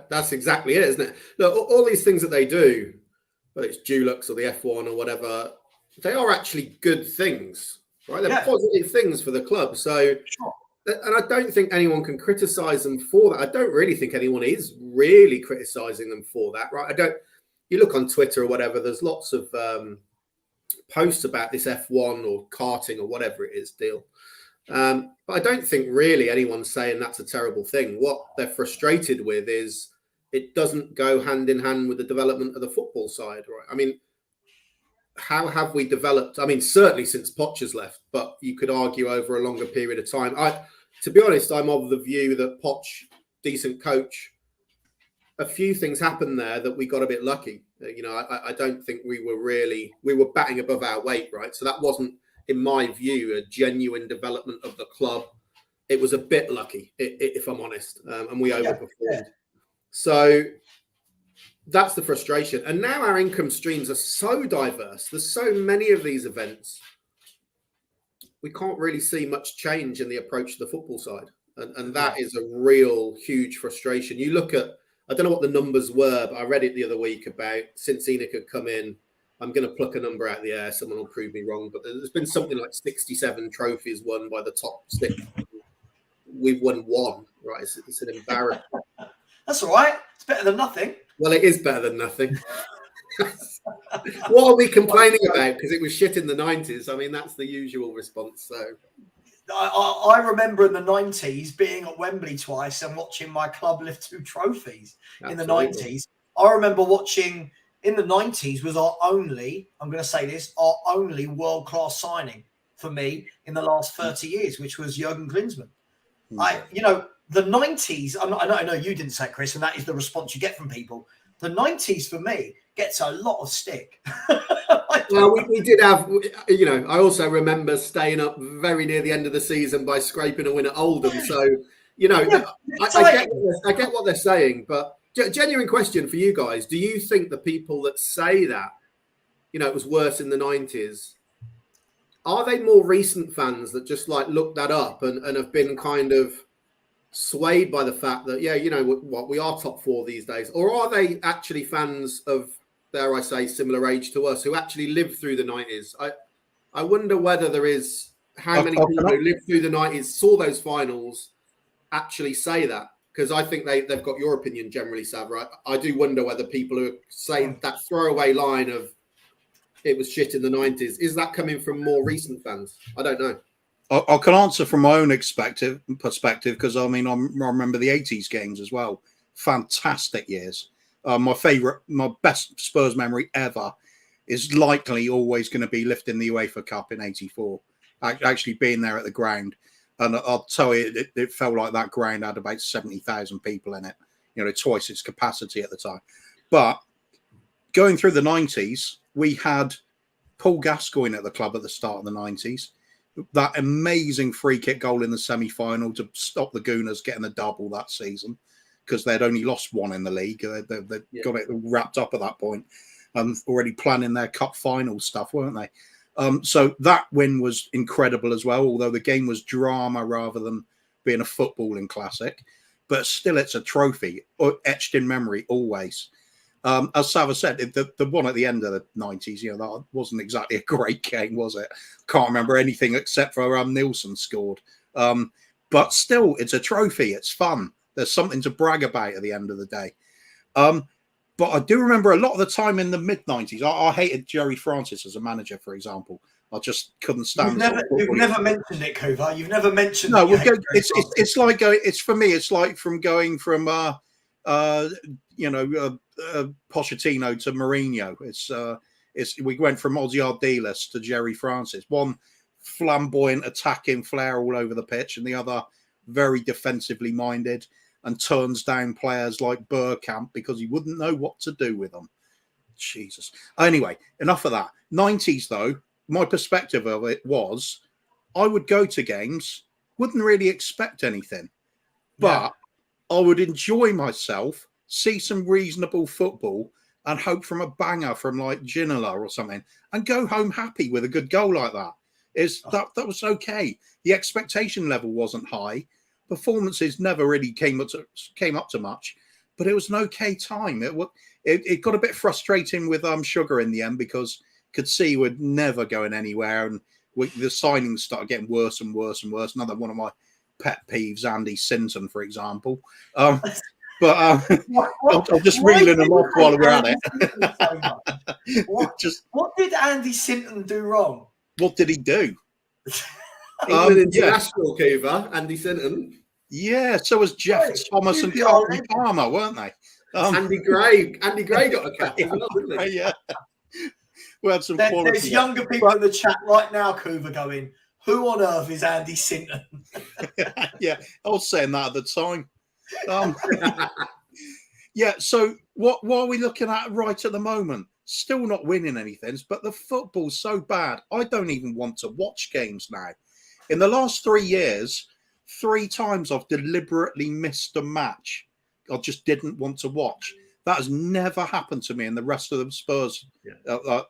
That's exactly it, isn't it? Look, all these things that they do, whether it's Dulux or the F1 or whatever, they are actually good things, right? They're positive things for the club. So, and I don't think anyone can criticize them for that. I don't really think anyone is really criticizing them for that, right? You look on Twitter or whatever, there's lots of posts about this F1 or karting or whatever it is deal. But I don't think really anyone's saying that's a terrible thing. What they're frustrated with is it doesn't go hand in hand with the development of the football side, right? I mean, how have we developed? I mean, certainly since Poch has left, but you could argue over a longer period of time. To be honest, I'm of the view that Poch, decent coach, a few things happened there that we got a bit lucky. I don't think we were batting above our weight, right? So that wasn't, in my view, a genuine development of the club. It was a bit lucky, if I'm honest, and we overperformed. Yeah. So that's the frustration. And now our income streams are so diverse. There's so many of these events. We can't really see much change in the approach to the football side. And that is a real huge frustration. You look at, I don't know what the numbers were, but I read it the other week about since Enoch had come in. I'm going to pluck a number out of the air. Someone will prove me wrong, but there's been something like 67 trophies won by the top 6. We've won 1, right? It's an embarrassment.
That's all right. It's better than nothing.
Well, it is better than nothing. What are we complaining about? Because it was shit in the 90s. I mean, that's the usual response. So
I remember in the 90s being at Wembley twice and watching my club lift 2 trophies. In the 90s. I remember watching in the 90s was our only world-class signing for me in the last 30 years, which was Jurgen Klinsmann. The 90s, I know you didn't say it, Chris, and that is the response you get from people. The 90s for me gets a lot of stick.
Well, we did have, I also remember staying up very near the end of the season by scraping a win at Oldham. So, I get what they're saying, but genuine question for you guys. Do you think the people that say that, it was worse in the 90s, are they more recent fans that just look that up and have been kind of swayed by the fact that, we are top 4 these days? Or are they actually fans of, dare I say, similar age to us who actually lived through the 90s? I wonder whether there is, how many people who lived through the 90s, saw those finals, actually say that. Because I think they've got your opinion generally, Savva. Right? I do wonder whether people who say that throwaway line of it was shit in the 90s, is that coming from more recent fans? I don't know.
I can answer from my own perspective because I remember the 80s games as well. Fantastic years. My best Spurs memory ever is likely always going to be lifting the UEFA Cup in '84. Actually being there at the ground, and I'll tell you, it felt like that ground had about 70,000 people in it. Twice its capacity at the time. But going through the 90s, we had Paul Gascoigne at the club at the start of the 90s. That amazing free kick goal in the semi-final to stop the Gooners getting the double that season, because they'd only lost 1 in the league. They got it wrapped up at that point, already planning their cup final stuff, weren't they? So that win was incredible as well, although the game was drama rather than being a footballing classic. But still, it's a trophy, etched in memory always. As Savva said, the one at the end of the 90s, that wasn't exactly a great game, was it? Can't remember anything except for Nielsen scored. But still, it's a trophy. It's fun. There's something to brag about at the end of the day. But I do remember a lot of the time in the mid-90s, I hated Jerry Francis as a manager, for example. I just couldn't stand it.
You've never mentioned it, Kuva. You've never mentioned
it. No, it's like going. It's for me. It's like going from Pochettino to Mourinho. We went from Ozzy Ardiles to Jerry Francis. One flamboyant attacking flair all over the pitch, and the other very defensively minded and turns down players like Bergkamp because he wouldn't know what to do with them. Jesus. Anyway, enough of that. 90s though, my perspective of it was I would go to games, wouldn't really expect anything, but I would enjoy myself, see some reasonable football, and hope from a banger from like Ginola or something, and go home happy with a good goal like that. That was okay. The expectation level wasn't high. Performances never really came up to much, but it was an okay time. It got a bit frustrating with Sugar in the end because could see we're never going anywhere, and the signings started getting worse and worse and worse. Another one of my pet peeves, Andy Sinton, for example. I'll just reeling them off while we're at it.
What did Andy Sinton do wrong?
What did he do?
England international, Kuva, Andy Sinton.
Yeah, so was Jeff Thomas and Carlton Palmer, weren't they?
Andy Gray got a cap as well, didn't he?
Yeah. We had some quality.
There's younger people in the chat right now, Kuva, going, who on earth is Andy Sinton?
Yeah, I was saying that at the time. Yeah, so what are we looking at right at the moment? Still not winning anything, but the football's so bad. I don't even want to watch games now. In the last 3 years, 3 times I've deliberately missed a match. I just didn't want to watch. That has never happened to me in the rest of the Spurs,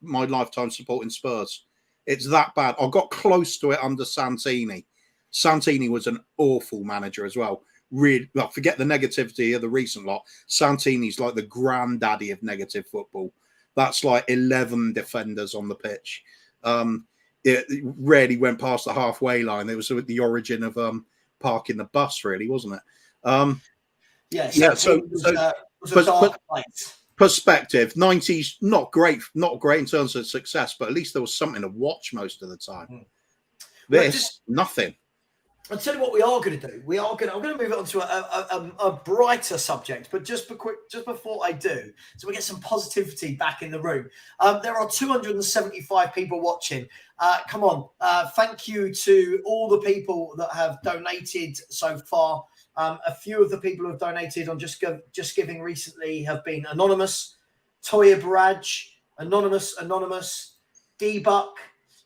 my lifetime supporting Spurs. It's that bad. I got close to it under Santini. Santini was an awful manager as well. Really, well, forget the negativity of the recent lot. Santini's like the granddaddy of negative football. That's like 11 defenders on the pitch. It rarely went past the halfway line. It was the origin of parking the bus, really, wasn't it? So perspective, 90s, not great in terms of success, but at least there was something to watch most of the time. Nothing.
I'll tell you what we are going to do. I'm going to move it on to a brighter subject, but just before I do, so we get some positivity back in the room. There are 275 people watching. Come on. Thank you to all the people that have donated so far. A few of the people who have donated on Just Giving recently have been Anonymous, Toya Barrage, Anonymous, D-Buck,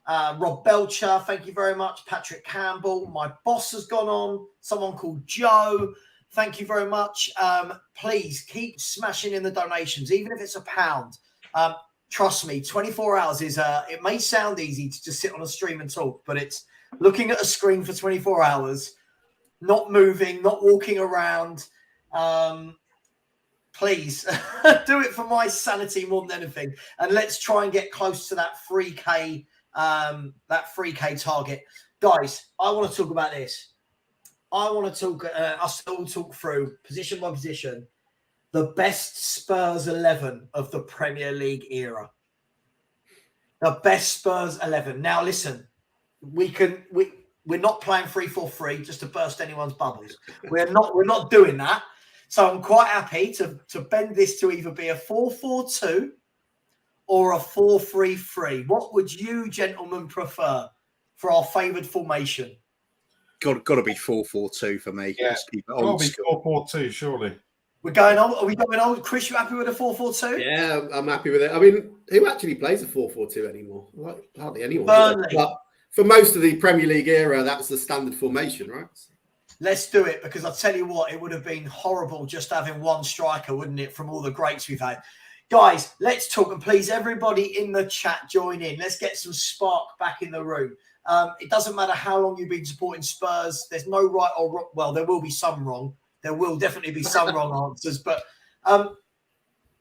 Rob Belcher, thank you very much. Patrick Campbell, my boss has gone on. Someone called Joe, thank you very much. Please keep smashing in the donations, even if it's £1. Trust me, 24 hours is, it may sound easy to just sit on a stream and talk, but it's looking at a screen for 24 hours, not moving, not walking around. Please do it for my sanity more than anything. And let's try and get close to that 3K target. Guys, I want to talk about this. I want to talk, us all talk through position by position, the best Spurs 11 of the Premier League era. The best Spurs 11. Now, listen, we're not playing 3-4-3 just to burst anyone's bubbles. We're not doing that. So I'm quite happy to bend this to either be a 4-4-2 or a 4-3-3. What would you gentlemen prefer for our favoured formation?
Got to be 4-4-2 for me.
Yeah,
let's keep it
old school. 4-4-2, surely.
We're going on. Are we going on? Chris, you happy with a 4-4-2?
Yeah, I'm happy with it. I mean, who actually plays a 4-4-2 anymore? Hardly anyone.
Burnley.
But for most of the Premier League era, that's the standard formation, right?
Let's do it, because I'll tell you what, it would have been horrible just having one striker, wouldn't it, from all the greats we've had. Guys, let's talk, and please, everybody in the chat, join in. Let's get some spark back in the room. It doesn't matter how long you've been supporting Spurs. There's no right or wrong. Well, there will be some wrong. There will definitely be some wrong answers. But,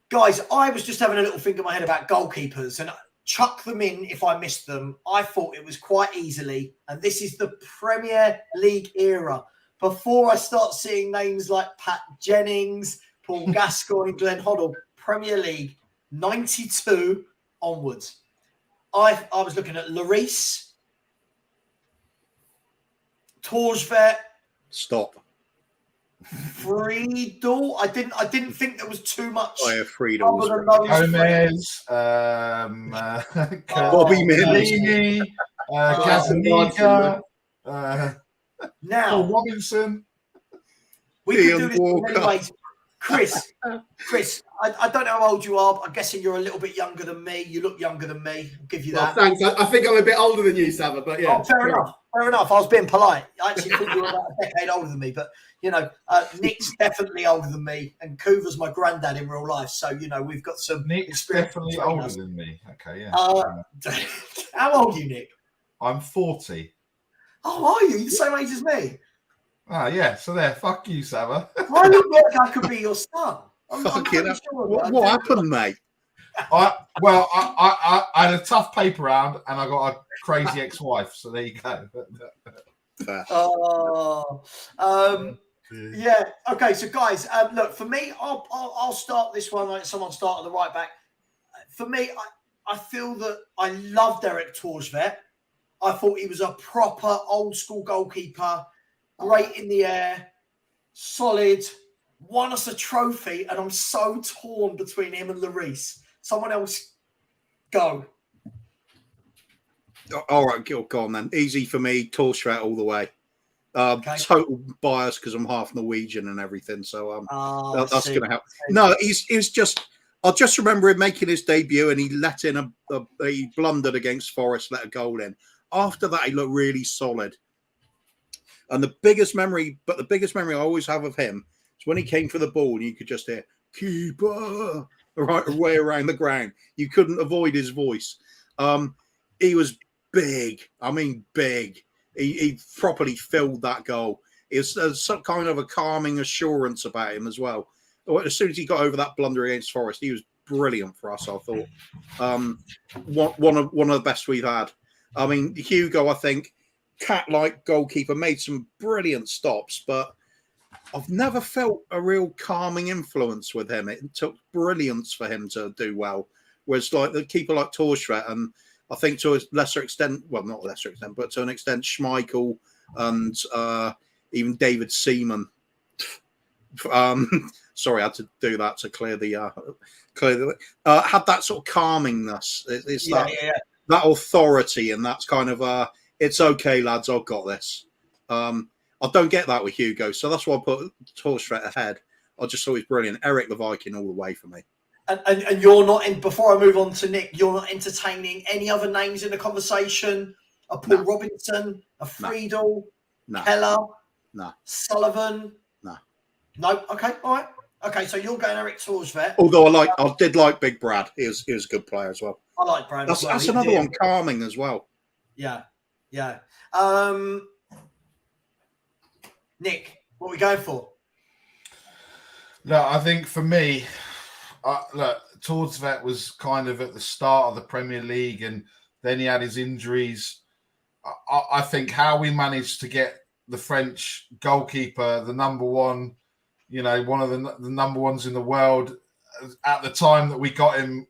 guys, I was just having a little think in my head about goalkeepers, and chuck them in if I missed them. I thought it was quite easily, and this is the Premier League era. Before I start seeing names like Pat Jennings, Paul Gascoigne, Glenn Hoddle, Premier League, 92 onwards. I was looking at Lloris, Torsvet.
Stop.
Friedel. I didn't think there was too much.
Oh, yeah, Friedel.
Gomez,
Bobby
Mini, Gazzaniga,
now,
Robinson.
We can do this in many ways. Chris, I don't know how old you are, but I'm guessing you're a little bit younger than me. You look younger than me. I'll give you that.
Thanks. I think I'm a bit older than you, Savva, but yeah.
Oh, fair enough. I was being polite. I actually thought you were about a decade older than me, but, you know, Nick's definitely older than me, and Coover's my granddad in real life. So, you know, we've got some experience.
Definitely older than me. Okay, yeah.
How old are you, Nick?
I'm 40.
Oh, are you? You're the same age as me?
Yeah. So there. Fuck you, Savva.
I look like I could be your son.
What happened, mate?
I had a tough paper round, and I got a crazy ex-wife. So there you go.
Yeah. Okay. So, guys, look, for me, I'll start this one. Like someone start at the right back. For me, I feel that I loved Eric Torsvet. I thought he was a proper old school goalkeeper, great in the air, solid, won us a trophy, and I'm so torn between him and Lloris. Someone else, go.
All right, go on then. Easy for me, Torsvet all the way. Total bias because I'm half Norwegian and everything, so that's going to help.
See.
No, he's just. I just remember him making his debut and he let in he blundered against Forest, let a goal in. After that, he looked really solid. And the biggest memory I always have of him is when he came for the ball and you could just hear keeper right away around the ground. You couldn't avoid his voice. He was big. I mean, big. He properly filled that goal. It was some kind of a calming assurance about him as well. As soon as he got over that blunder against Forest, he was brilliant for us, I thought. One of the best we've had. I mean, Hugo, I think, cat-like goalkeeper, made some brilliant stops, but I've never felt a real calming influence with him. It took brilliance for him to do well. Whereas like the keeper like Torstvedt, and I think to a lesser extent, well, not a lesser extent, but to an extent, Schmeichel and even David Seaman. Sorry, I had to do that to clear the had that sort of calmingness. It's that authority, and that's kind of it's okay, lads, I've got this. I don't get that with Hugo, so that's why I put Torstvedt ahead. I just thought he was brilliant. Eric the Viking all the way for me.
And you're not in. Before I move on to Nick, you're not entertaining any other names in the conversation. A Paul Robinson, a Friedel, Keller, Sullivan. No. Okay. All right. Okay. So you're going Eric Torstvedt.
Although I did like Big Brad. He was a good player as well.
I like Brad.
That's another one, calming as well.
Yeah. Nick, what are we going for?
No, I think for me, look, Torstvedt was kind of at the start of the Premier League, and then he had his injuries. I think how we managed to get the French goalkeeper, the number one, one of the number ones in the world at the time that we got him.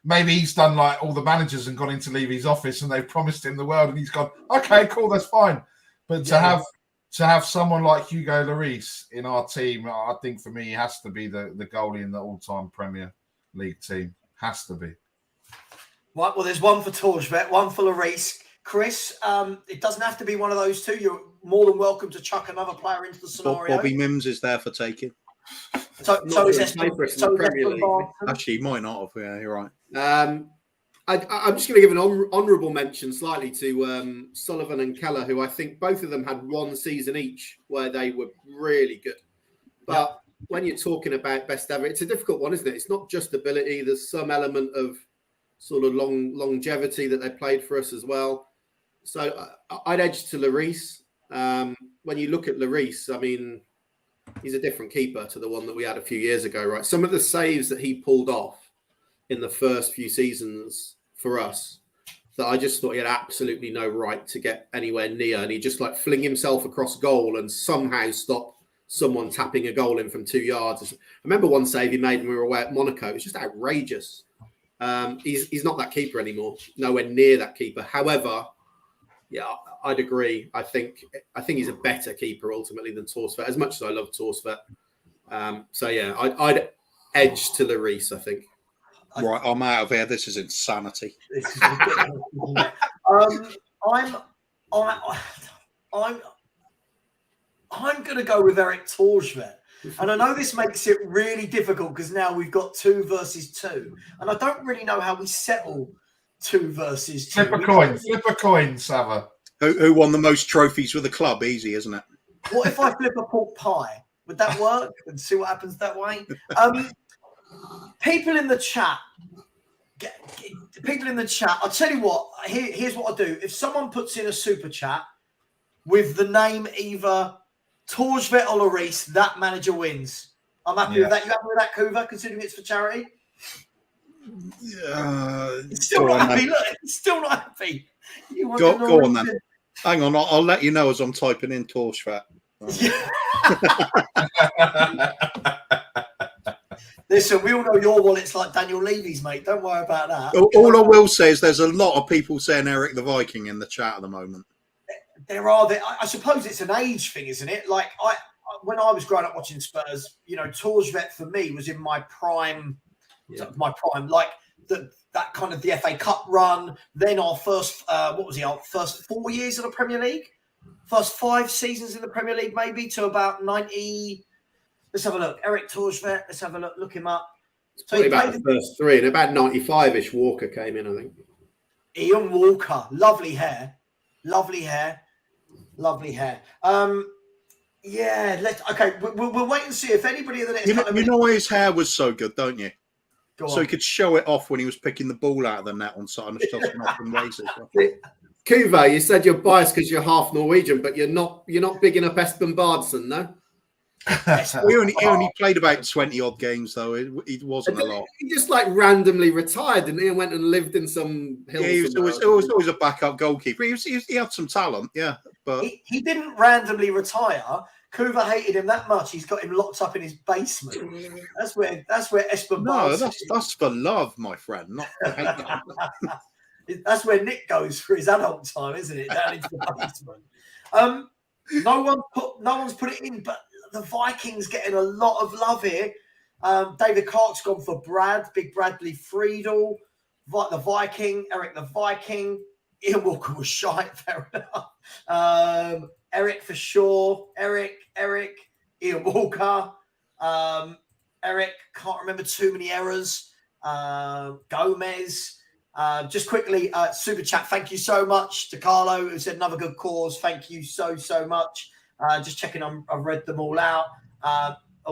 Maybe he's done like all the managers and gone in to leave his office and they've promised him the world and he's gone, okay, cool, that's fine. But to have someone like Hugo Lloris in our team, I think for me, he has to be the goalie in the all-time Premier League team. Has to be.
Right, well, there's one for Torstvedt, one for Lloris. Chris, it doesn't have to be one of those two. You're more than welcome to chuck another player into the scenario.
Bobby Mims is there for taking.
So is
Actually, he might not have. Yeah, you're right.
I'm just going to give an honourable mention slightly to Sullivan and Keller, who I think both of them had one season each where they were really good. But when you're talking about best ever, it's a difficult one, isn't it? It's not just ability. There's some element of sort of longevity that they played for us as well. So I'd edge to Lloris. When you look at Lloris, I mean, he's a different keeper to the one that we had a few years ago, right? Some of the saves that he pulled off in the first few seasons for us, that I just thought he had absolutely no right to get anywhere near. And he just like fling himself across goal and somehow stop someone tapping a goal in from 2 yards. I remember one save he made when we were away at Monaco. It was just outrageous. He's not that keeper anymore. Nowhere near that keeper. However, yeah, I'd agree. I think he's a better keeper ultimately than Torstvedt, as much as I love Torstvedt. So yeah, I'd edge to Lloris, I think.
Right, I'm out of here. This is insanity.
I'm going to go with Eric Torstvedt. And I know this makes it really difficult because now we've got 2 versus 2. And I don't really know how we settle 2 versus 2.
Flip a coin, Savva.
Who won the most trophies with the club? Easy, isn't it?
What if I flip a pork pie? Would that work? And see what happens that way? People in the chat. I'll tell you what. Here's what I'll do. If someone puts in a super chat with the name either Torstvedt or Lloris, that manager wins. I'm happy with that. You happy with that, Kuva, considering it's for charity? Still not happy. Look, still not happy.
Go on then. Hang on, I'll let you know as I'm typing in Torstvedt.
Listen, we all know your wallet's like Daniel Levy's, mate. Don't worry about that.
All I will say is there's a lot of people saying Eric the Viking in the chat at the moment.
There are. I suppose it's an age thing, isn't it? Like when I was growing up watching Spurs, Torstvedt for me was in my prime. Yeah. My prime, like that kind of the FA Cup run. Then our first, our first 4 years of the Premier League. first 5 seasons in the Premier League, maybe to about 90. Let's have a look. Eric Torsvet. Let's have a look. Look him up. So
Probably about the first 3, and about 95-ish. Walker came in, I think.
Ian Walker, lovely hair. Yeah, we'll wait and see if anybody in the next.
You know why his hair was so good, don't you?
Go
so
on.
he could show it off when he was picking the ball out of the net on Saturday and races.
Kuva, you said you're biased because you're half Norwegian, but you're not big enough Espen Bardson, no?
he only played about 20 odd games though. It wasn't a lot.
He just like randomly retired and went and lived in some hill.
Yeah, he was always a backup goalkeeper. He had some talent, yeah, but
he didn't randomly retire. Kuva hated him that much. He's got him locked up in his basement. That's where Espen.
No, that's for love, my friend. Not for hate.
That's where Nick goes for his adult time, isn't it? Down into the basement. No one's put it in, but the Vikings getting a lot of love here. David Clark's gone for Big Bradley Friedel, the Viking, Eric the Viking. Ian Walker was shite, fair enough. Eric for sure. Eric, Ian Walker. Eric, can't remember too many errors. Gomez. Just quickly, super chat. Thank you so much to Carlo, who said another good cause. Thank you so much. Just checking, I've read them all out.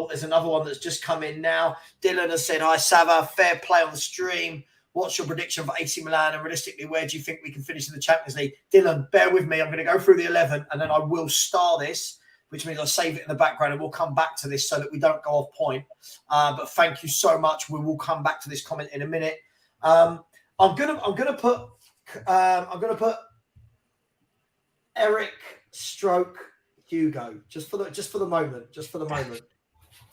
There's another one that's just come in now. Dylan has said, hi, Savva, fair play on the stream. What's your prediction for AC Milan? And realistically, where do you think we can finish in the Champions League? Dylan, bear with me. I'm going to go through the 11 and then I will star this, which means I'll save it in the background and we'll come back to this so that we don't go off point. But thank you so much. We will come back to this comment in a minute. I'm gonna put Eric stroke Hugo just for the moment.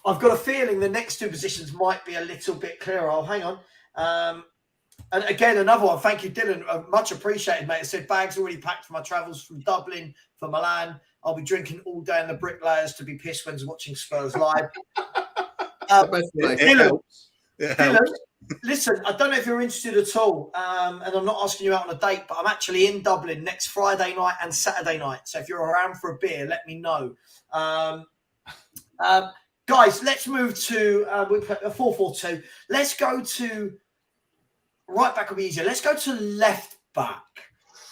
I've got a feeling the next 2 positions might be a little bit clearer. Oh, hang on. And again, another one. Thank you, Dylan. Much appreciated, mate. I said bags already packed for my travels from Dublin for Milan. I'll be drinking all day in the bricklayers to be pissed when watching Spurs live. Dylan, listen, I don't know if you're interested at all, and I'm not asking you out on a date, but I'm actually in Dublin next Friday night and Saturday night. So if you're around for a beer, let me know. Guys, let's move to we put a 4-4-2. Let's go to right back will be easier. Let's go to left back.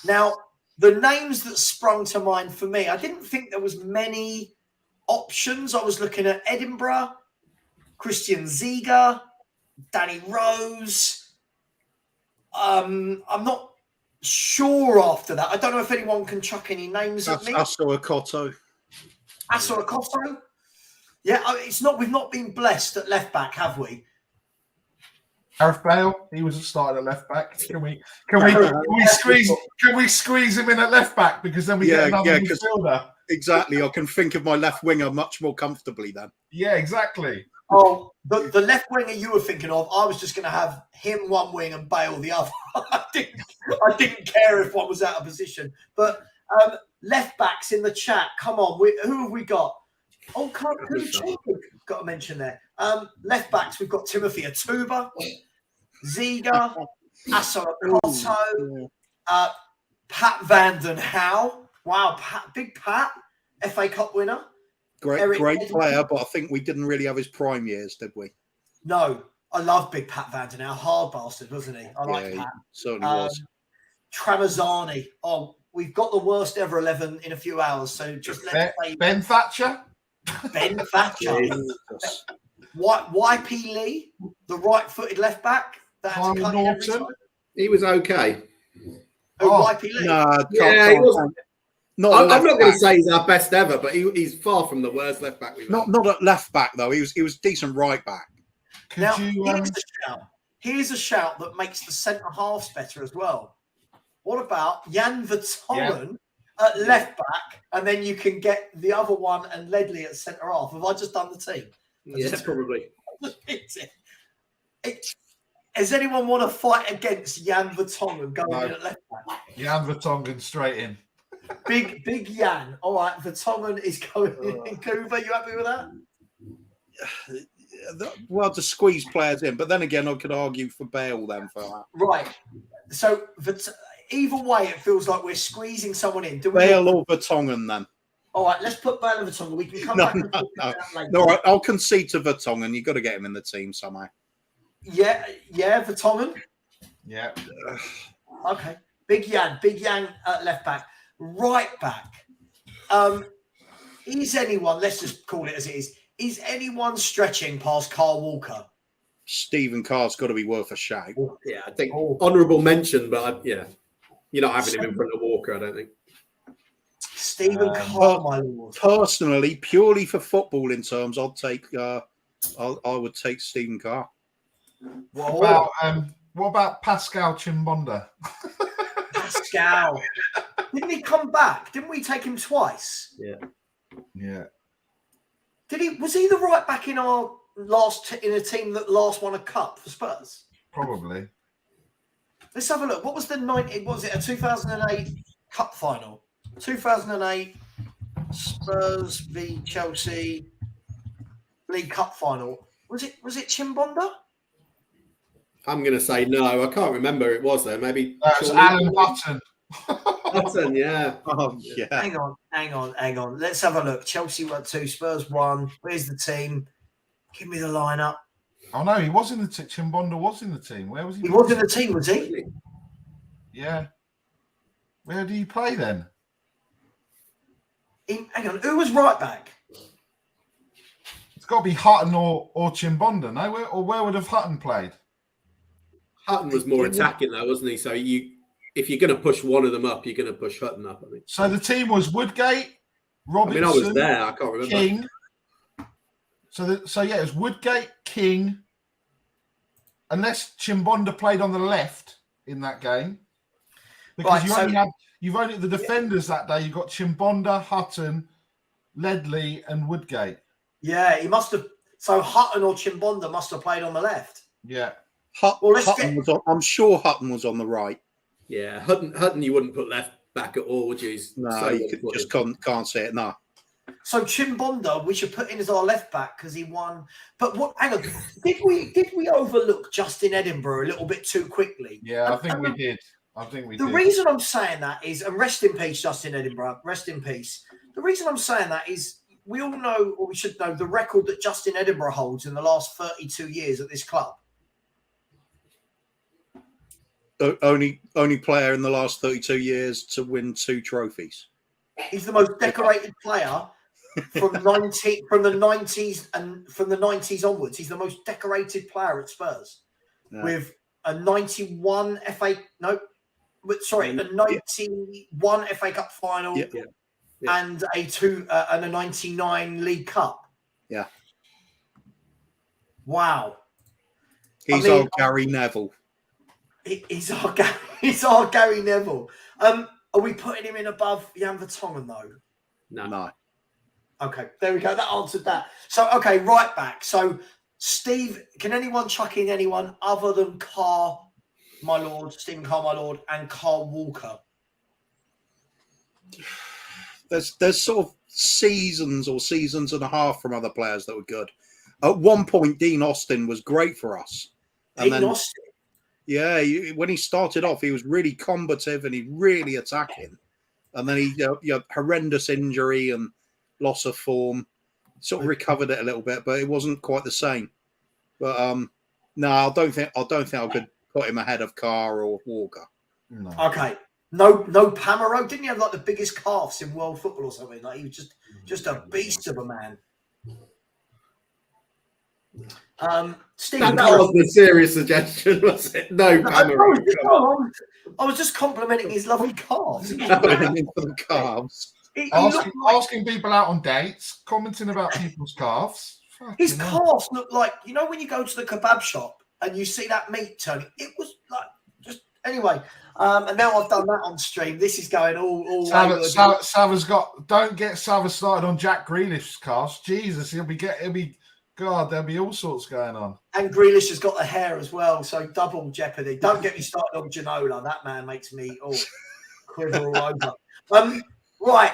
Now, the names that sprung to mind for me, I didn't think there was many options. I was looking at Edinburgh, Christian Ziga, Danny Rose. I'm not sure after that. I don't know if anyone can chuck any names at me.
Asso Okoto.
Yeah, it's not. We've not been blessed at left back, have we?
Gareth Bale, he was starting at left back. Can we squeeze him in at left back because then we get another midfielder?
Exactly. I can think of my left winger much more comfortably then.
Yeah, exactly.
Oh, the left winger you were thinking of, I was just going to have him one wing and Bale the other. I didn't care if one was out of position. But left backs in the chat, come on, who have we got? Oh, got to mention there. Left backs, we've got Timothy Atuba, Ziga, Asso Okoto, Pat Vanden Houw. Wow, Big Pat, FA Cup winner.
Great player, but I think we didn't really have his prime years, did we?
No, I love Big Pat Vanden Houw. Hard bastard, wasn't he? I like Pat.
Certainly was.
Tramezzani. Oh, we've got the worst ever 11 in a few hours. So just let's play
Ben Thatcher.
Ben Thatcher. YP Lee, the right-footed left back.
He was okay.
YP Lee.
He wasn't. I'm not going to say he's our best ever, but he's far from the worst left back we've had.
Not at left back though. He was decent right back.
Here's a shout that makes the centre halves better as well. What about Jan Vertonghen at left back, and then you can get the other one and Ledley at centre half? Have I just done the team?
Yeah, probably.
Does anyone want to fight against Jan Vertonghen going in at left back?
Jan Vertonghen straight in.
Big Jan. All right, Vertonghen is going in. Kuva, you happy with that?
Well, to squeeze players in, but then again, I could argue for Bale then for that.
Right. So either way, it feels like we're squeezing someone in. Do we?
Bale or Vertonghen then?
All right, let's put Bale and Vertonghen. We can come
No,
back and talk
no.
about that later.
No, all right, I'll concede to Vertonghen. You've got to get him in the team somehow.
Yeah, Vertonghen.
Yeah.
Okay. Big Yang at left back. Right back. Is anyone, let's just call it as it is anyone stretching past Carl Walker?
Stephen Carr's got to be worth a shout.
Yeah, I think honourable mention, but you're not having him in front of Walker, I don't think.
Stephen Carr, my lord.
Personally, purely for footballing terms, I'd take. I would take Stephen Carr.
What about Pascal Chimbonda?
Pascal. Didn't he come back? Didn't we take him twice?
Yeah.
Did he? Was he the right back in our in a team that last won a cup for Spurs?
Probably.
Let's have a look. What was the 90? Was it a 2008 cup final? 2008 Spurs v Chelsea League Cup final. Was it Chimbonda?
I'm going to say no. I can't remember. It was though. Maybe
That was Alan Hutton.
Hutton, yeah.
Oh yeah.
Hang on. Let's have a look. Chelsea won 2, Spurs 1. Where's the team? Give me the lineup.
Oh no, he was in the team. Chimbonda was in the team. Where was he?
He was in the team, was he?
Yeah. Where did he play then?
Hang on. Who was right back?
It's got to be Hutton or Chimbonda. No, where would have Hutton played?
Hutton was more attacking though, wasn't he? So if you're going to push one of them up, you're going to push Hutton up, I think.
So the team was Woodgate, Robinson.
I was there. I can't remember.
King. So it was Woodgate, King. Unless Chimbonda played on the left in that game, because you've only the defenders that day. You got Chimbonda, Hutton, Ledley, and Woodgate.
Yeah, he must have. So Hutton or Chimbonda must have played on the left.
Yeah.
I'm sure Hutton was on the right.
Yeah, Hutton, you wouldn't put left back at all, would you?
No, you just can't say it. No.
So Chimbonda, we should put in as our left back because he won. But what? Hang on, did we overlook Justin Edinburgh a little bit too quickly?
Yeah, I think we did. The
reason I'm saying that is, and rest in peace, Justin Edinburgh. Rest in peace. The reason I'm saying that is, we all know, or we should know, the record that Justin Edinburgh holds in the last 32 years at this club.
Only player in the last 32 years to win 2 trophies.
He's the most decorated player from the 90s onwards. He's the most decorated player at Spurs with a 91 FA Cup final and a 99 League Cup.
Yeah.
Wow.
He's our Gary Neville.
He's our Gary Neville. Are we putting him in above Jan Vertonghen though?
No.
Okay, there we go. That answered that. So, okay, right back. So, Steve, can anyone chuck in anyone other than Carr, my lord, Stephen Carr, my lord, and Carl Walker?
There's sort of seasons and a half from other players that were good. At one point, Dean Austin was great for us.
Austin?
Yeah, when he started off, he was really combative and he really attacking. And then he had horrendous injury and loss of form. Sort of recovered it a little bit, but it wasn't quite the same. But no, I don't think I could put him ahead of Carr or Walker.
No.
Okay. No Pamaro. Didn't he have like the biggest calves in world football or something? Like he was just a beast of a man. Stephen,
that wasn't a serious suggestion, was it? No, Pamaro.
I was just complimenting his lovely calves.
Calves.
Asking people out on dates, commenting about people's calves.
His calves look like, you know, when you go to the kebab shop and you see that meat turning, it was like just anyway. And now I've done that on stream. This is going all.
Savva's don't get Savva started on Jack Grealish's calves. Jesus, he'll be. God, there'll be all sorts going on.
And Grealish has got the hair as well, so double jeopardy. Don't get me started on Ginola. That man makes me quiver all over. Right.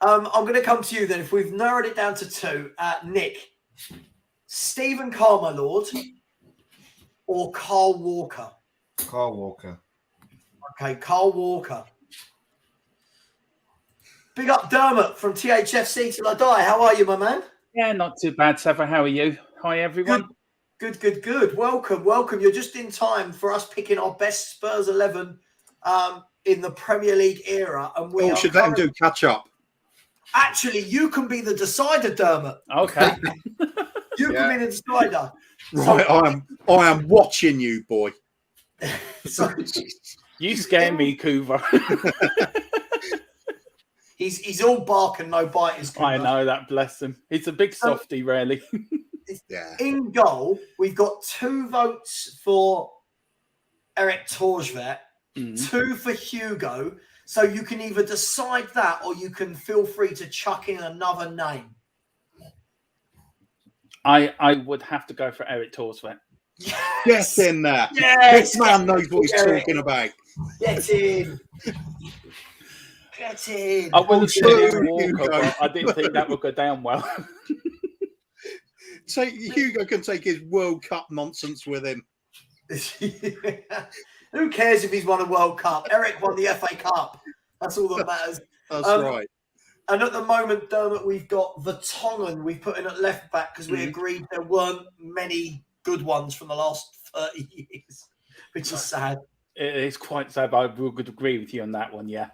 I'm going to come to you then. If we've narrowed it down to 2, Nick, Stephen Carr, my lord, or Carl Walker?
Carl Walker.
Okay, Carl Walker. Big up Dermot from THFC Till I Die. How are you, my man?
Yeah, not too bad, Savva. How are you? Hi, everyone.
Good. Welcome. You're just in time for us picking our best Spurs 11 in the Premier League era. And we
should let him do catch up.
Actually, you can be the decider, Dermot.
Okay.
You can be the decider.
Right, I am watching you, boy.
So,
you scare me, Coover.
He's all bark and no bite. Is
I know that, bless him. He's a big softie, really.
Yeah.
In goal, we've got 2 votes for Eric Torsvet, 2 for Hugo. So you can either decide that, or you can feel free to chuck in another name.
I would have to go for Eric Torsvet.
Yes.
Get in there.
Yes.
This man knows what he's talking about.
Get in. Get in.
I would have said
Hugo.
Walker, but I didn't think that would go down well.
So Hugo can take his World Cup nonsense with him.
Who cares if he's won a World Cup? Eric won the FA Cup. That's all that matters.
That's right.
And at the moment, Dermot, we've got Vertonghen we've put in at left back because we agreed there weren't many good ones from the last 30 years, which is sad.
It is quite sad, but I would agree with you on that one, yeah.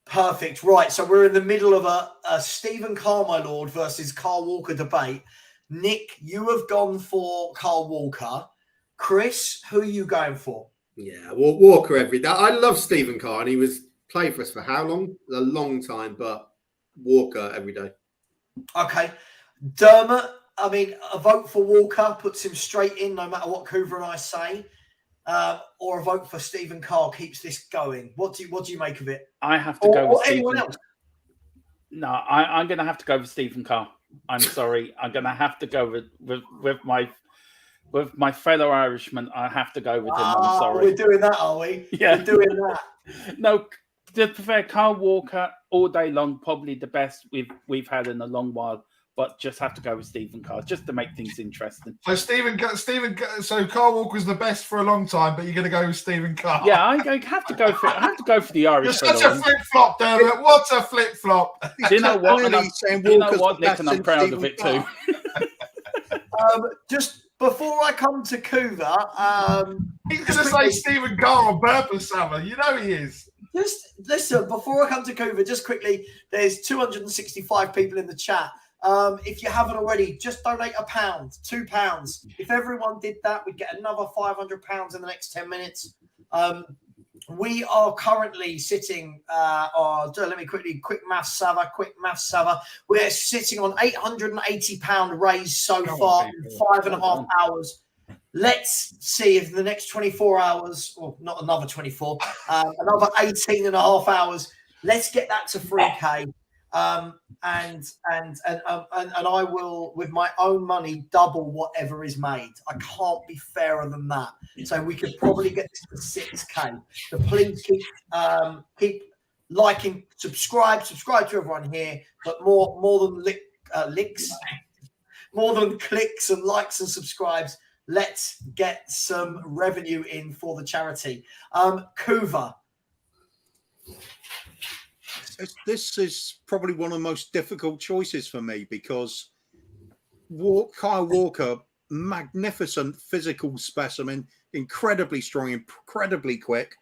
Perfect. Right, so we're in the middle of a Stephen Carr, my lord, versus Carl Walker debate. Nick, you have gone for Carl Walker. Chris, who are you going for?
Yeah, well, Walker every day. I love Stephen Carr, and he was played for us for how long? A long time, but Walker every day.
Okay. Dermot, I mean, a vote for Walker puts him straight in no matter what Coover and I say. Or a vote for Stephen Carr keeps this going. What do you make of it?
I have to go with
anyone
Stephen.
else?
No, I'm going to have to go with Stephen Carr. I'm sorry. I'm going to have to go with my fellow Irishman. I have to go with him. I'm sorry.
We're doing that, are we?
Yeah.
We're doing that.
No, to be fair, Carl Walker all day long, probably the best we've had in a long while. But just have to go with Stephen Carr just to make things interesting.
So so Carl Walker's the best for a long time, but you're going to go with Stephen Carr.
Yeah, I have to go for it. I have to go for the Irish.
You're such a flip flop, Dermot. What a flip flop!
Do you know what? Nick? And I'm proud of it too.
Just before I come to Coover,
he's going to say Stephen Carr on purpose, Savva. You know he is.
Just listen, before I come to Coover, just quickly, there's 265 people in the chat. If you haven't already, just donate £1, £2. If everyone did that, we'd get another £500 in the next 10 minutes. We are currently sitting let me quick maths, Savva. We're sitting on £880 raised so far in 5.5 hours. Let's see if the next 24 hours, or not another 24, another 18.5 hours, let's get that to 3K. And I will, with my own money, double whatever is made. I can't be fairer than that. So we could probably get this to 6K. So please keep liking, subscribe to everyone here. But more than licks, more than clicks and likes and subscribes. Let's get some revenue in for the charity. Coover.
This is probably one of the most difficult choices for me because Kyle Walker, magnificent physical specimen, incredibly strong, incredibly quick,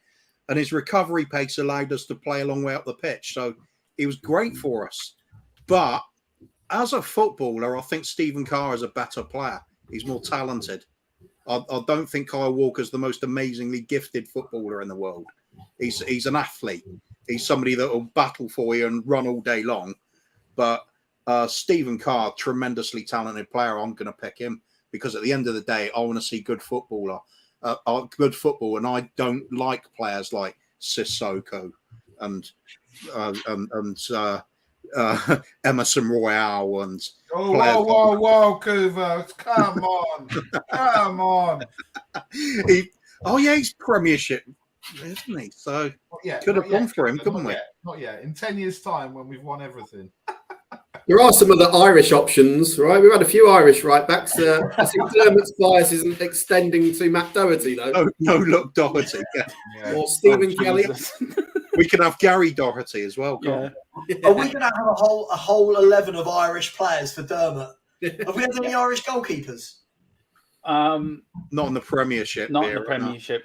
and his recovery pace allowed us to play a long way up the pitch. So he was great for us. But as a footballer, I think Stephen Carr is a better player. He's more talented. I don't think Kyle Walker's the most amazingly gifted footballer in the world. He's an athlete. He's somebody that will battle for you and run all day long. But Stephen Carr, tremendously talented player, I'm going to pick him because at the end of the day, I want to see good football, and I don't like players like Sissoko and Emerson Royal and
whoa, Coover, come on.
He's Premiership, isn't he? So could have gone for him, couldn't we?
Not yet. In 10 years' time, when we've won everything.
There are some other Irish options, right? We've had a few Irish right backs. I think Dermot's bias isn't extending to Matt Doherty, though.
No, look, Doherty. Yeah.
Or Stephen Kelly.
We can have Gary Doherty as well.
Yeah.
Are we going to have a whole 11 of Irish players for Dermot? Have we had any Irish goalkeepers?
Not in the Premiership.
Not in the Premiership.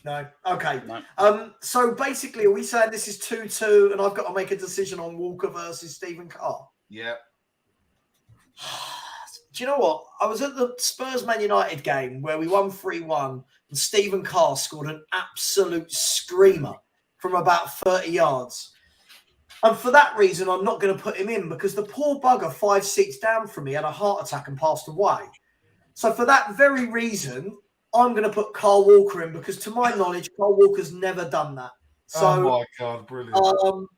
No. Okay.
No.
So basically, are we saying this is 2-2 and I've got to make a decision on Walker versus Stephen Carr?
Yeah.
Do you know what? I was at the Spurs Man United game where we won 3-1 and Stephen Carr scored an absolute screamer from about 30 yards. And for that reason, I'm not going to put him in because the poor bugger 5 seats down from me had a heart attack and passed away. So for that very reason, I'm going to put Carl Walker in because, to my knowledge, Carl Walker's never done that. So,
oh my God, brilliant!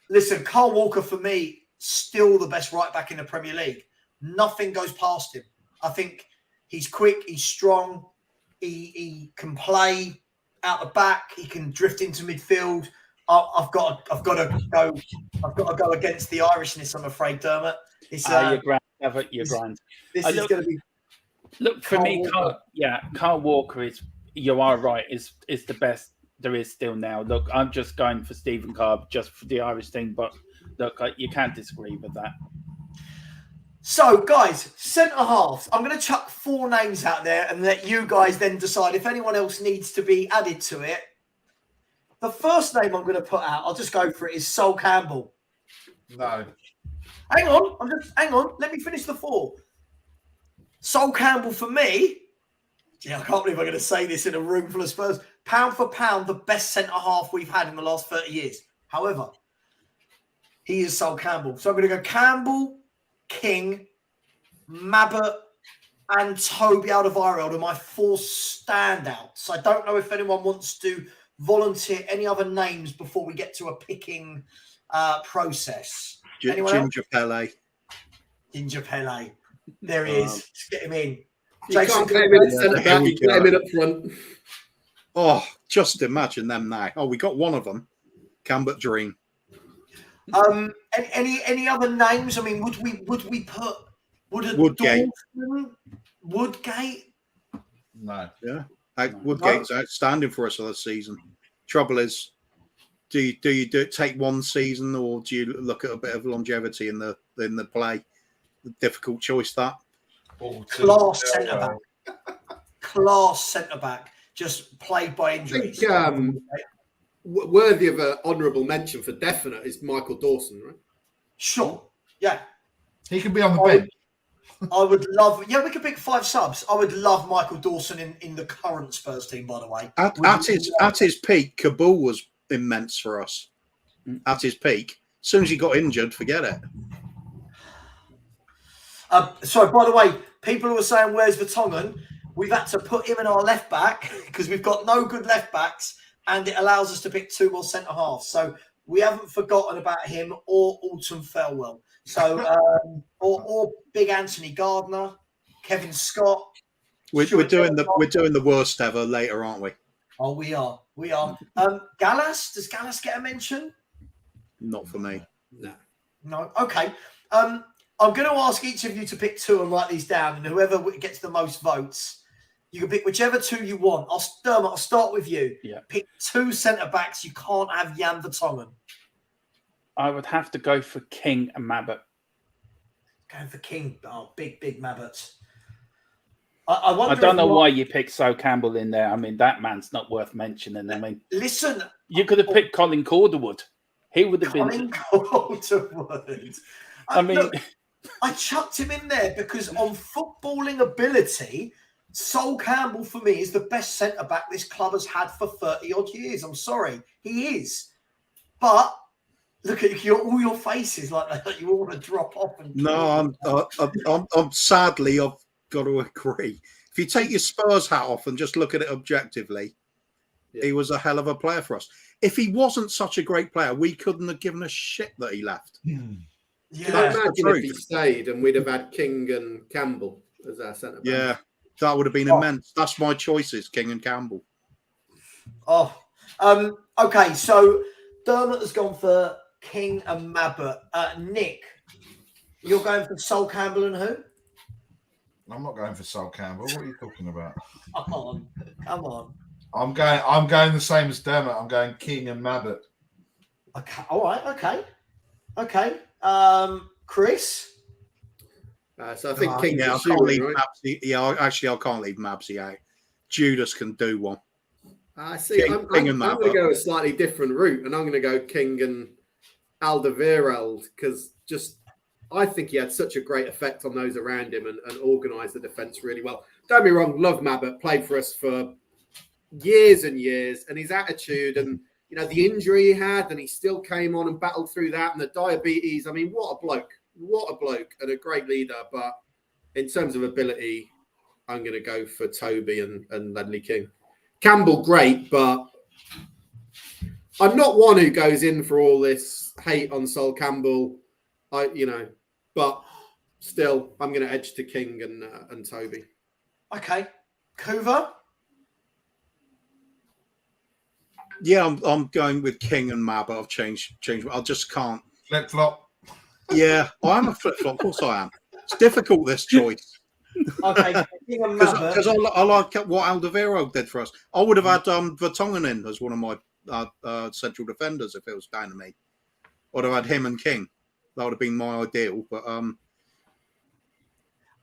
Listen, Carl Walker for me still the best right back in the Premier League. Nothing goes past him. I think he's quick, he's strong, he can play out the back, he can drift into midfield. I've got to go against the Irishness. I'm afraid, Dermot. It's
you're grand. You're grand.
This is going to be.
Look, for me, Carl Walker is, you are right, is the best there is still now. Look, I'm just going for Stephen Carr just for the Irish thing, but look, you can't disagree with that.
So, guys, centre-halves. I'm going to chuck 4 names out there and let you guys then decide if anyone else needs to be added to it. The first name I'm going to put out, I'll just go for it, is Sol Campbell.
No.
Hang on. Let me finish the 4. Sol Campbell for me, I can't believe I'm going to say this in a room full of Spurs, pound for pound, the best centre-half we've had in the last 30 years. However, he is Sol Campbell. So I'm going to go Campbell, King, Mabbott, and Toby Alderweireld are my 4 standouts. I don't know if anyone wants to volunteer any other names before we get to a picking process.
Ginger Pele.
Ginger Pele. There he is. Let's get him in.
You can't get him in at centre back. You get him in up front.
Oh, just imagine them now. Oh, we got one of them. Cambert Dream.
Any other names? I mean, would we put
Woodgate?
Woodgate?
No.
Yeah, Woodgate's outstanding for us this season. Trouble is, do you take one season or do you look at a bit of longevity in the play? Difficult choice that.
Class centre back, just plagued by injuries.
I think, worthy of an honourable mention for definite is Michael Dawson, right?
Sure, yeah,
he could be on the bench.
I would love. Yeah, we could pick 5 subs. I would love Michael Dawson in the current Spurs team. By the way,
at his peak, Kabul was immense for us. At his peak, as soon as he got injured, forget it.
So, by the way, people who are saying, where's Vertonghen? We've had to put him in our left back because we've got no good left backs and it allows us to pick 2 more centre halves. So, we haven't forgotten about him or Alton Felwell. So, or Big Anthony Gardner, Kevin Scott.
We're doing the worst ever later, aren't we?
Oh, we are. Gallas, does Gallas get a mention?
Not for me.
No. Okay. I'm going to ask each of you to pick 2 and write these down, and whoever gets the most votes, you can pick whichever 2 you want. Dermot, I'll start with you.
Yeah.
Pick 2 centre backs. You can't have Jan Vertonghen.
I would have to go for King and Mabbott.
Going for King. Oh, big Mabbott. I
don't know why you picked Sol Campbell in there. I mean, that man's not worth mentioning. I mean,
listen,
you could have picked Colin Calderwood. He would have been.
Calderwood. I mean. Look, I chucked him in there because on footballing ability, Sol Campbell for me is the best centre-back this club has had for 30-odd years. I'm sorry. He is. But look at all your faces like that. You all want to drop off.
No, I'm sadly, I've got to agree. If you take your Spurs hat off and just look at it objectively, he was a hell of a player for us. If he wasn't such a great player, we couldn't have given a shit that he left.
Yeah, imagine if he stayed and we'd have had King and Campbell as our centre back.
Yeah, that would have been immense. That's my choices, King and Campbell.
Okay, so Dermot has gone for King and Mabbott. Nick, You're going for Sol Campbell and who?
I'm not going for Sol Campbell. What are you talking about?
Come on.
I'm going the same as Dermot. I'm going King and Mabbott.
Okay. All right. Okay. Chris.
So I think King.
I can't leave Mabsy. Yeah, actually, I can't leave Mabsy out. Judas can do one.
I see. I'm going to go a slightly different route, and I'm going to go King and Alderweireld because I think he had such a great effect on those around him and organised the defence really well. Don't be wrong, love Mabbott, played for us for years and years, and his attitude and the injury he had, and he still came on and battled through that, and the diabetes. I mean, what a bloke and a great leader. But in terms of ability, I'm going to go for Toby and Ledley King. Campbell, great, but I'm not one who goes in for all this hate on Sol Campbell. But still, I'm going to edge to King and Toby.
Okay, Coover.
Yeah, I'm going with King and Mabbott. I've changed. I just can't.
Flip flop.
Yeah, I am a flip flop. Of course, I am. It's difficult, this choice.
Okay, King and Mabbott.
Because I like what Alderweireld did for us. I would have had Vertonghen in as one of my central defenders if it was down to me. I'd have had him and King. That would have been my ideal. But
I'm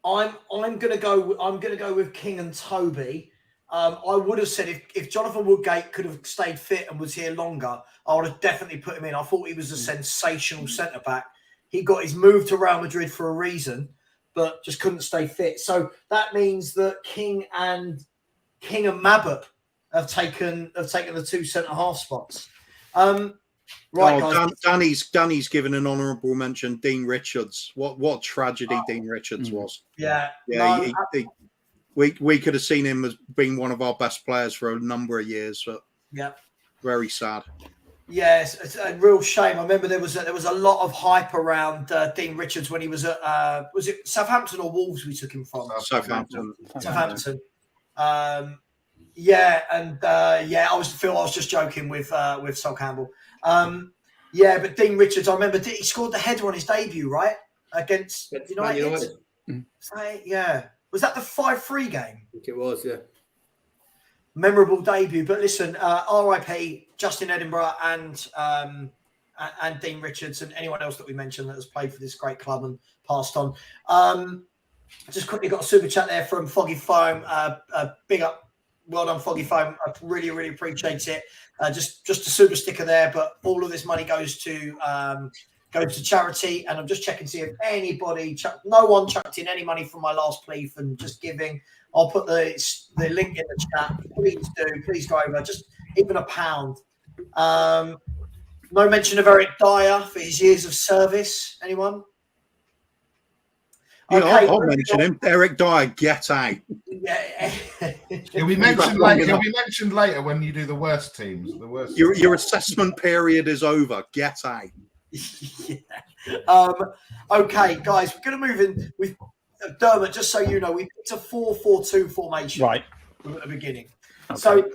gonna go with King and Toby. I would have said if Jonathan Woodgate could have stayed fit and was here longer, I would have definitely put him in. I thought he was a sensational centre back. He got his move to Real Madrid for a reason, but just couldn't stay fit. So that means that King and Mabbott have taken the two centre half spots. Right, guys.
Danny's given an honourable mention. Dean Richards. What tragedy Dean Richards was.
Yeah.
We could have seen him as being one of our best players for a number of years. But very sad.
Yes, it's a real shame. I remember there was a lot of hype around Dean Richards when he was at was it Southampton or Wolves? We took him from
Southampton.
I was just joking with Sol Campbell. But Dean Richards, I remember he scored the header on his debut, right, against United. Was that the 5-3 game?
I think it was, yeah.
Memorable debut. But listen, RIP Justin Edinburgh and Dean Richards and anyone else that we mentioned that has played for this great club and passed on. Just quickly got a super chat there from Foggy Foam. Big up. Well done, Foggy Foam. I really, really appreciate it. Just a super sticker there, but all of this money goes to charity. And I'm just checking to see if anybody, no one chucked in any money from my last plea from just giving. I'll put the link in the chat. Please do. Please go over. Just even £1. No mention of Eric Dyer for his years of service. Anyone?
Yeah, okay, I'll mention him. Eric Dyer, get out.
Yeah.
He'll be mentioned later when you do the worst teams.
Your assessment period is over. Get out.
Okay, guys, we're going to move in with Dermot. Just so you know, we picked a 4-4-2 formation
right
at the beginning.
Okay.
So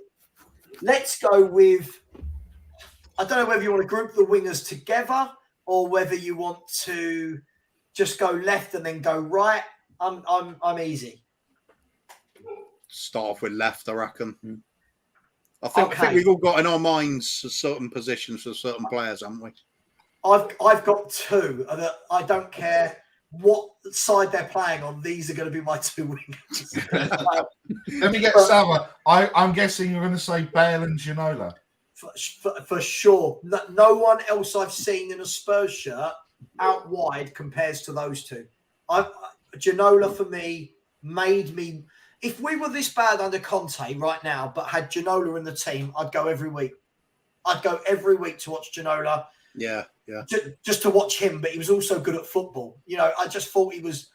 let's go with. I don't know whether you want to group the wingers together or whether you want to just go left and then go right. I'm easy.
Start off with left, I reckon. I think we've all got in our minds certain positions for certain players, haven't we?
I've got two that I don't care what side they're playing on. These are going to be my two wingers.
Let me get Savva. I'm guessing you're going to say Bale and Ginola.
For sure. No one else I've seen in a Spurs shirt out wide compares to those two. Ginola for me made me. If we were this bad under Conte right now, but had Ginola in the team, I'd go every week. I'd go every week to watch Ginola.
Yeah.
Just to watch him, but he was also good at football. I just thought he was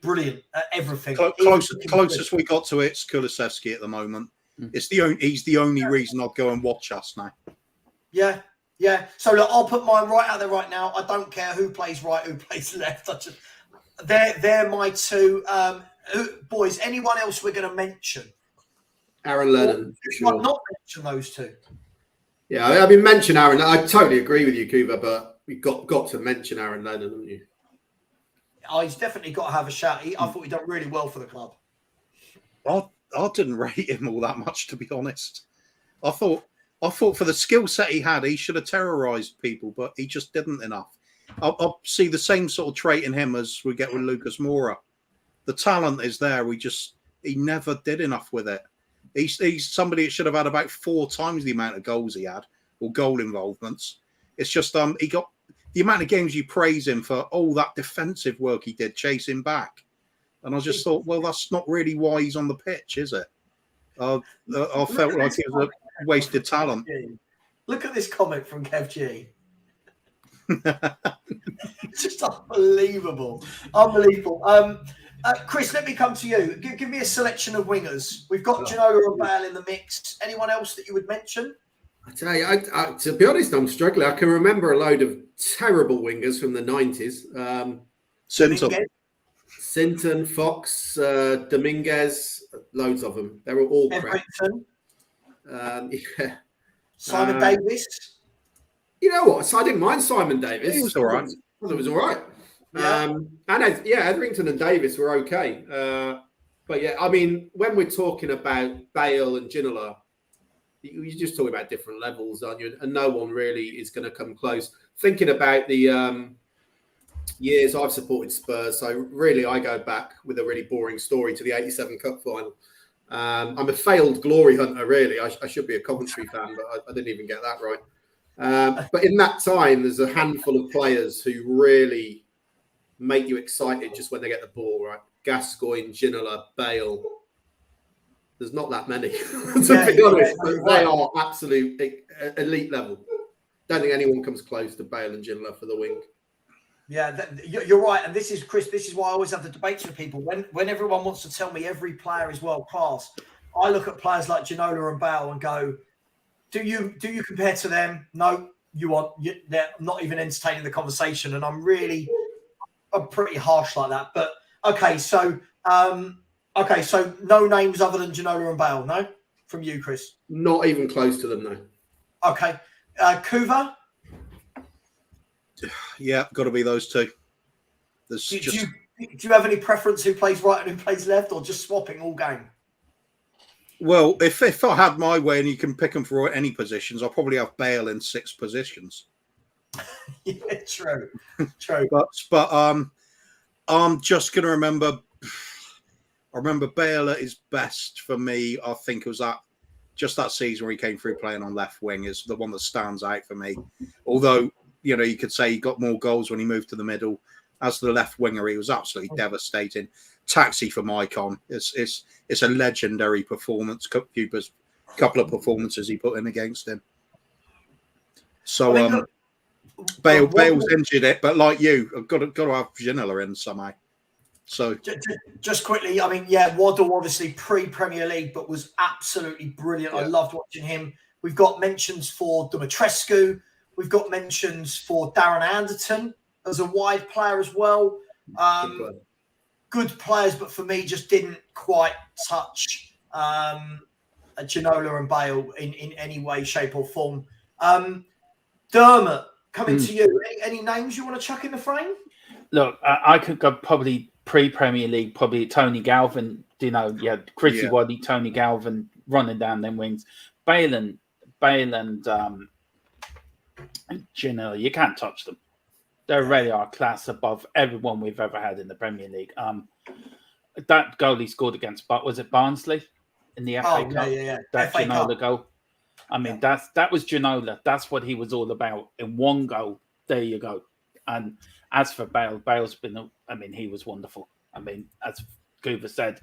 brilliant at everything.
Closest we got to it's Kulusevski at the moment. He's the only reason I'll go and watch us now. Yeah.
So look, I'll put mine right out there right now. I don't care who plays right, who plays left. They're my two. Boys, anyone else we're going to mention?
Aaron Lennon.
Sure. Not mention those two.
Yeah, I mean, mention Aaron. I totally agree with you, Kuva, but we've got to mention Aaron Lennon, haven't you?
He's definitely got to have a shout. I thought he done really well for the club.
I didn't rate him all that much, to be honest. I thought for the skill set he had, he should have terrorised people, but he just didn't enough. I see the same sort of trait in him as we get with Lucas Moura. The talent is there. He never did enough with it. He's somebody that should have had about 4 times the amount of goals he had, or goal involvements. It's just he got the amount of games you praise him for all that defensive work he did chasing back. And I just thought, well, that's not really why he's on the pitch, is it? I felt like it was a wasted talent.
Look at this comment from Kev G. It's just unbelievable. Chris, let me come to you. Give me a selection of wingers. We've got Ginola and Bale in the mix. Anyone else that you would mention?
I tell you, to be honest, I'm struggling. I can remember a load of terrible wingers from the 90s. Sinton, Fox, Dominguez, loads of them. They were all crap.
Yeah. Simon Davis.
You know what? I didn't mind Simon Davis.
He was all right.
It was all right.
Yeah.
Etherington and Davis were okay. But yeah, I mean, when we're talking about Bale and Ginola, you're just talking about different levels, aren't you? And no one really is going to come close. Thinking about the years I've supported Spurs, so really I go back with a really boring story to the '87 Cup final. I'm a failed glory hunter, really. I should be a Coventry fan, but I didn't even get that right. But in that time, there's a handful of players who really make you excited just when they get the ball, right? Gascoigne, Ginola, Bale. There's not that many, to be honest, but they are absolute elite level. Don't think anyone comes close to Bale and Ginola for the wing.
Yeah, you're right. And this is, Chris, this is why I always have the debates with people. When everyone wants to tell me every player is world class, I look at players like Ginola and Bale and go, do you compare to them? No, they're not even entertaining the conversation. And I'm pretty harsh like that. But okay, so no names other than Ginola and Bale, no? From you, Chris?
Not even close to them, no.
Okay. Kuva?
Yeah, got to be those two.
Do you have any preference who plays right and who plays left, or just swapping all game?
Well, if I had my way and you can pick them for any positions, I'll probably have Bale in 6 positions.
Yeah, true.
But I'm just going to remember. I remember Bale at his best for me. I think it was that season where he came through playing on left wing is the one that stands out for me. Although, you know, you could say he got more goals when he moved to the middle. As the left winger, he was absolutely devastating. Taxi for Maicon. It's a legendary performance. Couple of performances he put in against him. So Bale's injured it, but like you, I've got to have Ginola in somehow. So
just quickly, I mean, yeah, Waddle obviously pre-Premier League, but was absolutely brilliant. Yeah. I loved watching him. We've got mentions for Dumitrescu. We've got mentions for Darren Anderton as a wide player as well. Good players, but for me, just didn't quite touch Ginola and Bale in any way, shape, or form. Dermot, coming to you. Any names you want to chuck in the frame?
Look, I could go probably pre-Premier League, probably Tony Galvin. Chrissy Waddy, Tony Galvin running down them wings. Bale and Ginola, you can't touch them. They really are class above everyone we've ever had in the Premier League. That goal he scored against, was it Barnsley in the FA Cup?
Yeah.
That
FA
Ginola
Cup.
goal. I mean, that was Ginola. That's what he was all about in one goal. There you go. And as for Bale's been, he was wonderful. I mean, as Guva said,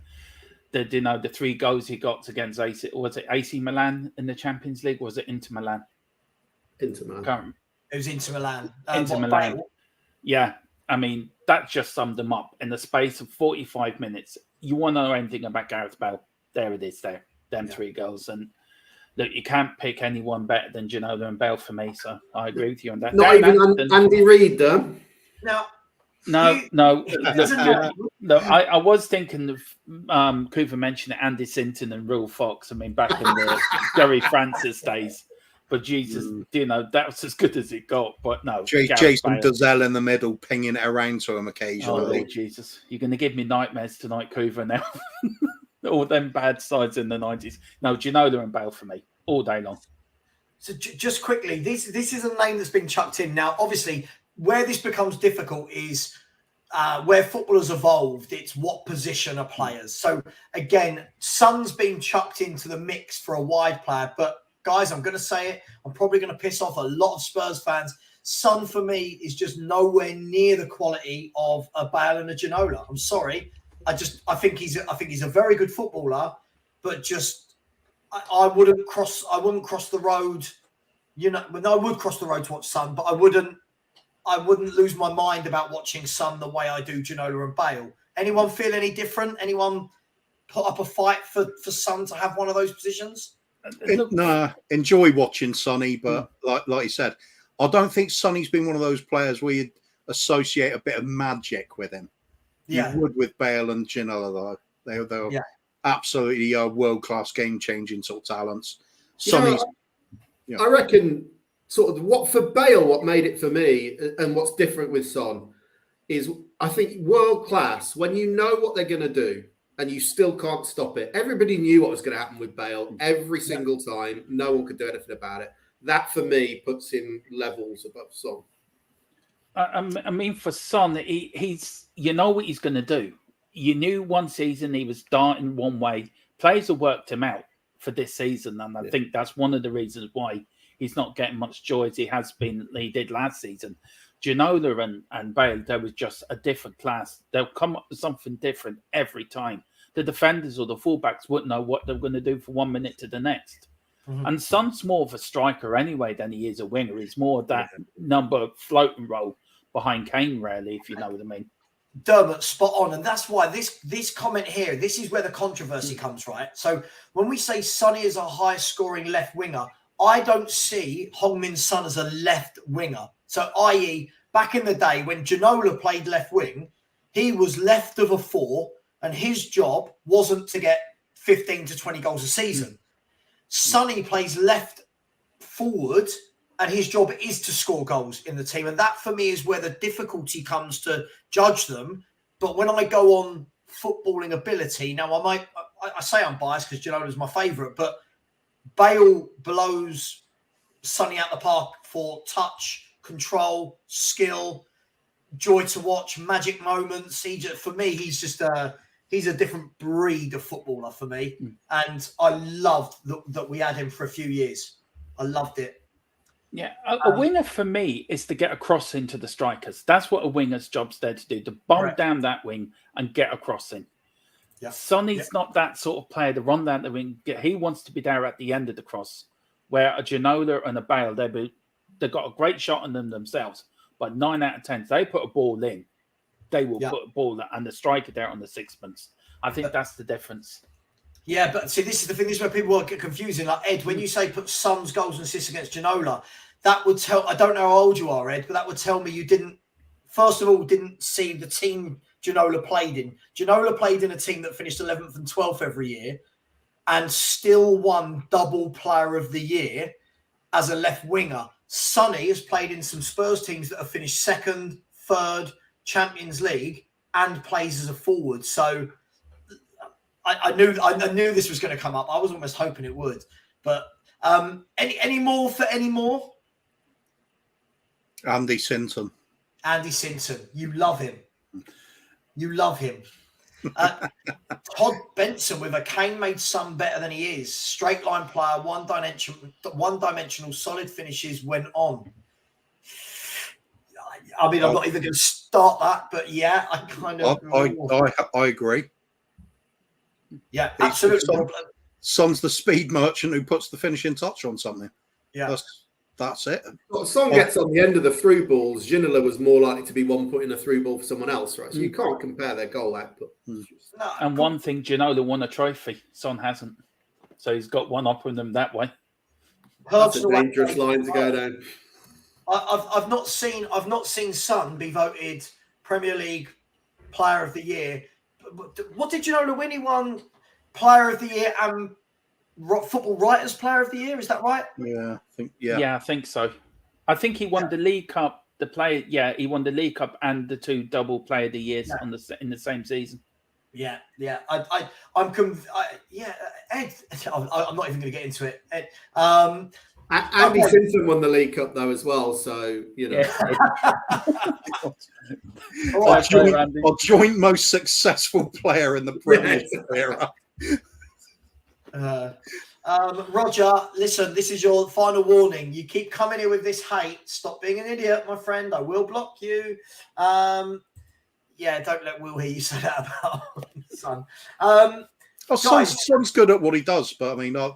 the 3 goals he got against AC Milan in the Champions League? Was it Inter Milan?
Inter Milan.
It was Inter Milan.
Milan.
Bale?
Yeah. I mean, that just summed them up. In the space of 45 minutes, you want to know anything about Gareth Bale? There it is there. Them 3 goals. And look, you can't pick anyone better than Ginola and Bale for me, so I agree with you on that.
Not even Andy Reid, though?
No. Look, I was thinking of Cooper mentioned Andy Sinton and Real Fox. I mean, back in the Gary Francis days. But Jesus, you know, that was as good as it got. But no,
Jason Dozell in the middle, pinging it around to him occasionally.
Oh, Lord Jesus. You're going to give me nightmares tonight, Coover, now. All them bad sides in the 90s. No, Ginola and Bale for me, all day long.
So just quickly, this is a name that's been chucked in. Now, obviously, where this becomes difficult is where footballers evolved. It's what position are players. So, again, Son's been chucked into the mix for a wide player. But, guys, I'm going to say it. I'm probably going to piss off a lot of Spurs fans. Son, for me, is just nowhere near the quality of a Bale and a Ginola. I'm sorry. I think he's a very good footballer, but just I wouldn't cross the road. You know, I would cross the road to watch Son, but I wouldn't lose my mind about watching Son the way I do Ginola and Bale. Anyone feel any different? Anyone put up a fight for Son to have one of those positions?
No, enjoy watching Sonny, but like you said, I don't think Sonny's been one of those players where you'd associate a bit of magic with him.
Yeah.
You would with Bale and Ginola, though. They're absolutely world-class game-changing sort of talents. Sonny's,
I reckon sort of what made it for me and what's different with Son is I think world-class, when you know what they're going to do and you still can't stop it. Everybody knew what was going to happen with Bale every single time. No one could do anything about it. That, for me, puts him levels above Son.
I mean, for Son, he's you know what he's going to do. You knew one season he was starting one way. Players have worked him out for this season, and I think that's one of the reasons why he's not getting much joy as he did last season. Ginola and Bale, there was just a different class. They'll come up with something different every time. The defenders or the fullbacks wouldn't know what they're going to do from 1 minute to the next. And Son's more of a striker anyway than he is a winger. He's more of that number floating role behind Kane, rarely, if you know what I mean.
Dermot, spot on. And that's why this comment here, this is where the controversy comes, right? So when we say Sonny is a high scoring left winger, I don't see Heung-min Son as a left winger. So i.e., back in the day when Ginola played left wing, he was left of a 4 and his job wasn't to get 15 to 20 goals a season. Sonny plays left forward and his job is to score goals in the team. And that, for me, is where the difficulty comes to judge them. But when I go on footballing ability, now I say I'm biased because Ginola's my favourite, but Bale blows Sonny out the park for touch, control, skill, joy to watch, magic moments. For me, he's just he's a different breed of footballer for me. And I loved that we had him for a few years. I loved it.
Yeah, a winger for me is to get across into the strikers. That's what a winger's job's there to do, to bomb down that wing and get across in. Yeah. Sonny's not that sort of player to run down the wing. He wants to be there at the end of the cross, where a Ginola and a Bale, they've got a great shot on them themselves. But 9 out of 10, if they put a ball in, they will put a ball and the striker there on the sixpence. I think that's the difference.
Yeah, but see, this is the thing. This is where people get confusing. Like, Ed, when you say put Son's goals and assists against Ginola, that would tell... I don't know how old you are, Ed, but that would tell me you didn't see the team Ginola played in. Ginola played in a team that finished 11th and 12th every year and still won double player of the year as a left winger. Sonny has played in some Spurs teams that have finished 2nd, 3rd, Champions League and plays as a forward. So... I knew this was going to come up. I was almost hoping it would. But any more?
Andy Sinton.
Andy Sinton. You love him. Todd Benson with a Kane made Son better than he is. Straight line player, one-dimensional, solid finishes when on. I mean, I'm not even going to start that, but yeah, I kind of...
I agree.
Yeah, absolutely.
Son's the speed merchant who puts the finishing touch on something.
Yeah,
that's it.
Well, Son gets on the end of the through balls. Ginola was more likely to be one putting a through ball for someone else, right? So you can't compare their goal output.
And one thing, Ginola won a trophy. Son hasn't, so he's got one up on them that way.
That's a dangerous line to go down.
I've not seen Son be voted Premier League Player of the Year. What did Ginola win? He won Player of the Year and Football Writers Player of the Year. Is that right?
Yeah,
I think so. I think he won the League Cup. He won the League Cup and the 2 double Player of the Years in the same season.
Yeah. Ed, I'm not even going to get into it. Ed,
Andy Simpson won the League Cup though as well, so you know.
Our joint most successful player in the Premier era.
Roger, listen, this is your final warning. You keep coming here with this hate. Stop being an idiot, my friend. I will block you. Don't let Will hear you say that about Son.
Son's good at what he does, but I mean, I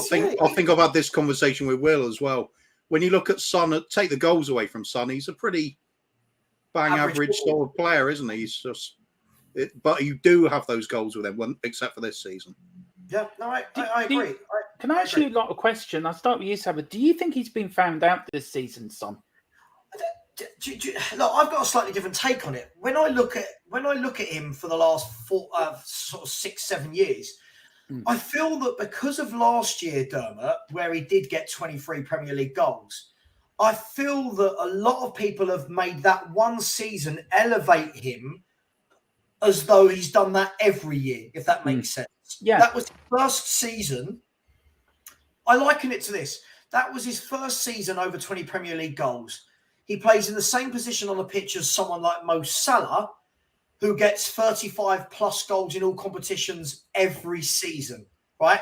think I've had this conversation with Will as well. When you look at Son, take the goals away from Son, he's a pretty average sort of player, isn't he? He's just, but you do have those goals with him, except for this season.
Yeah, no, I agree.
Can I ask you a question? I'll start with you, Savva. Do you think he's been found out this season, Son?
Look, I've got a slightly different take on it. When I look at him for the last 6-7 years, I feel that because of last year, Dermot, where he did get 23 Premier League goals, I feel that a lot of people have made that one season elevate him as though he's done that every year, if that makes sense.
Yeah.
That was his first season. I liken it to this. That was his first season over 20 Premier League goals. He plays in the same position on the pitch as someone like Mo Salah, who gets 35 plus goals in all competitions every season, right?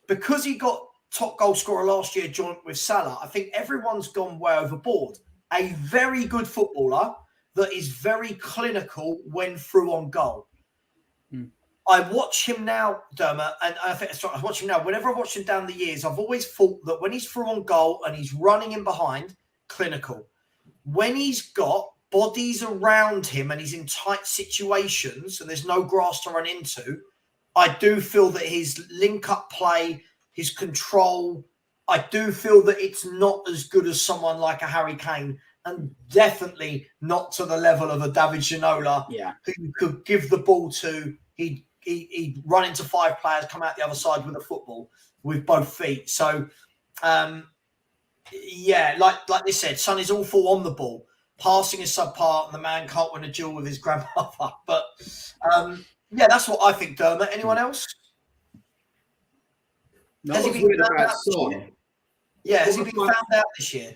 Because he got top goal scorer last year joint with Salah, I think everyone's gone way overboard. A very good footballer that is very clinical when through on goal. I watch him now, Dermot, and I watch him now. Whenever I watch him down the years, I've always thought that when he's through on goal and he's running in behind, clinical. When he's got bodies around him and he's in tight situations and there's no grass to run into, I do feel that his link-up play, his control, I do feel that it's not as good as someone like a Harry Kane, and definitely not to the level of a David Ginola, who you could give the ball to. He'd run into 5 players, come out the other side with a football with both feet. So, like they said, Son is awful on the ball. Passing is subpar, and the man can't win a duel with his grandmother. But, that's what I think, Dermot. Anyone else?
Has he been found out this year?
Yeah, has he been found out this year?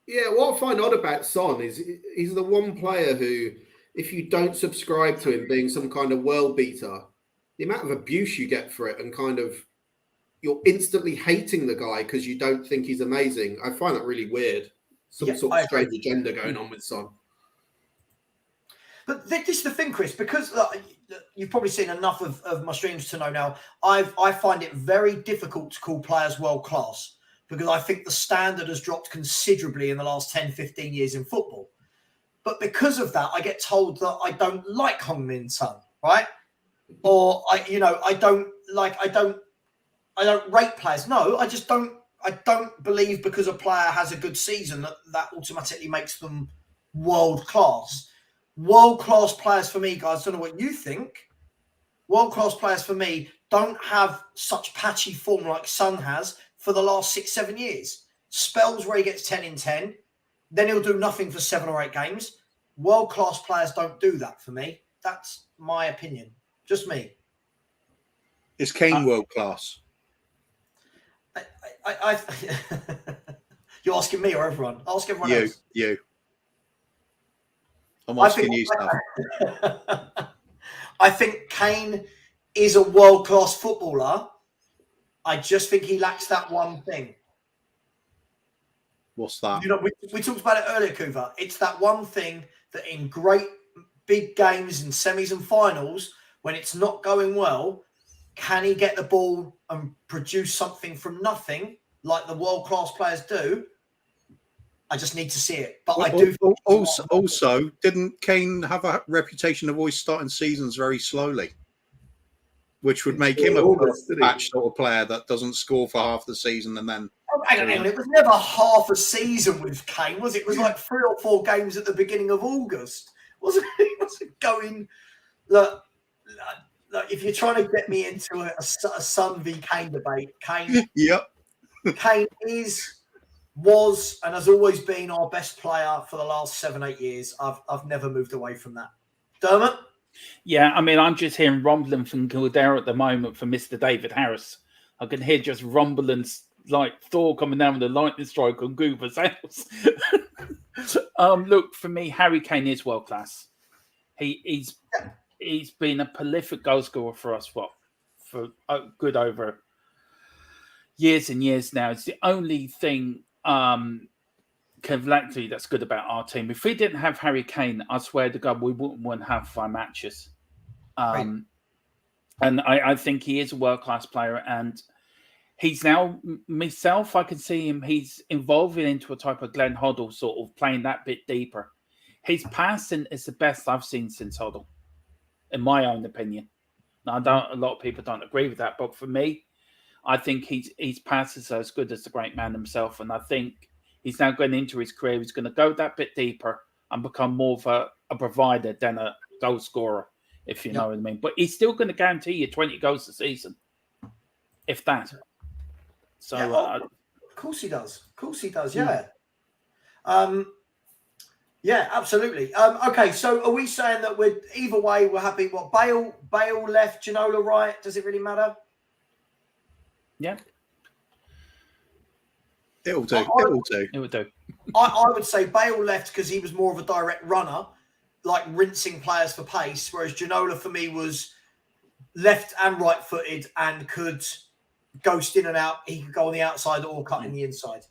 Yeah, what I find odd about Son is he's the one player who, if you don't subscribe to him being some kind of world beater, the amount of abuse you get for it and kind of you're instantly hating the guy because you don't think he's amazing. I find that really weird. Some sort of strange agenda going on with Son.
But this is the thing, Chris, because you've probably seen enough of my streams to know now, I find it very difficult to call players world-class because I think the standard has dropped considerably in the last 10, 15 years in football. But because of that, I get told that I don't like Heung-min Son, right? Or I don't rate players. No, I don't believe because a player has a good season that automatically makes them world class. World class players for me, guys, I don't know what you think. World class players for me don't have such patchy form like Son has for the last 6-7 years. Spells where he gets 10 in 10, then he'll do nothing for 7 or 8 games. World class players don't do that for me. That's my opinion. Just me.
Is Kane world class?
You're asking me or everyone? Ask everyone else.
You. I'm asking you stuff.
I think Kane is a world-class footballer. I just think he lacks that one thing.
What's that?
We talked about it earlier, Kuva. It's that one thing that in great big games and semis and finals, when it's not going well, can he get the ball and produce something from nothing like the world-class players do? I just need to see it. But I do.
Also, didn't Kane have a reputation of always starting seasons very slowly? Which would make him a patch sort of player that doesn't score for half the season and then...
Hang on. It was never half a season with Kane, was it? It was like 3 or 4 games at the beginning of August. Wasn't it? It wasn't going... Look, look, if you're trying to get me into a Son v Kane debate, Kane,
Yep.
Kane was, and has always been our best player for the last 7-8 years. I've never moved away from that. Dermot?
Yeah, I mean, I'm just hearing rumbling from Kildare at the moment for Mr. David Harris. I can hear just rumbling like Thor coming down with a lightning strike on Goober's house. Look, for me, Harry Kane is world class. He's been a prolific goal scorer for us for a good over years and years now. It's the only thing collectively that's good about our team. If we didn't have Harry Kane, I swear to God, we wouldn't win half of our matches. And I think he is a world-class player, and he's now, myself, I can see him, he's evolving into a type of Glenn Hoddle, sort of playing that bit deeper. His passing is the best I've seen since Hoddle, in my own opinion. Now, a lot of people don't agree with that, but for me, I think his passes are as good as the great man himself, and I think he's now going into his career, he's going to go that bit deeper and become more of a provider than a goal scorer, if you know what I mean. But he's still going to guarantee you 20 goals a season, if that. So,
of course he does. Of course he does, yeah. Yeah, absolutely. Okay, so are we saying that we're either way, we're happy? What, Bale left, Ginola right? Does it really matter?
Yeah.
It'll do.
It would do.
I would say Bale left because he was more of a direct runner, like rinsing players for pace, whereas Ginola for me was left and right-footed and could ghost in and out. He could go on the outside or cut in the inside.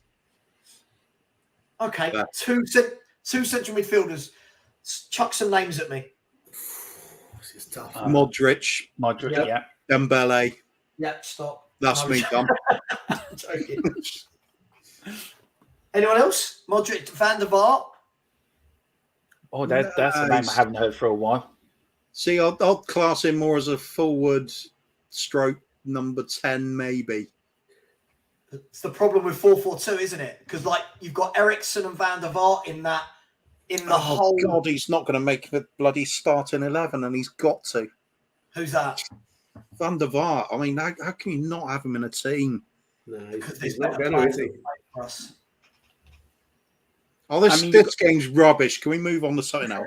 Okay, two central midfielders. Chuck some names at me.
This is tough.
Modric,
yeah.
Dembele.
Yeah, stop.
That's me done.
Joking. Anyone else? Modric, Van der Vaart.
Oh, that's a name I haven't heard for a while.
See, I'll class him more as a forward stroke number 10, maybe.
It's the problem with 4-4-2, isn't it? Because like you've got Ericsson and Van der Vaart in the whole.
God, he's not going to make the bloody starting 11, and he's got to.
Who's that?
Van der Vaart. I mean, how can you not have him in a team?
No, he's not going to, is he?
Oh, this game's rubbish. Can we move on to something else?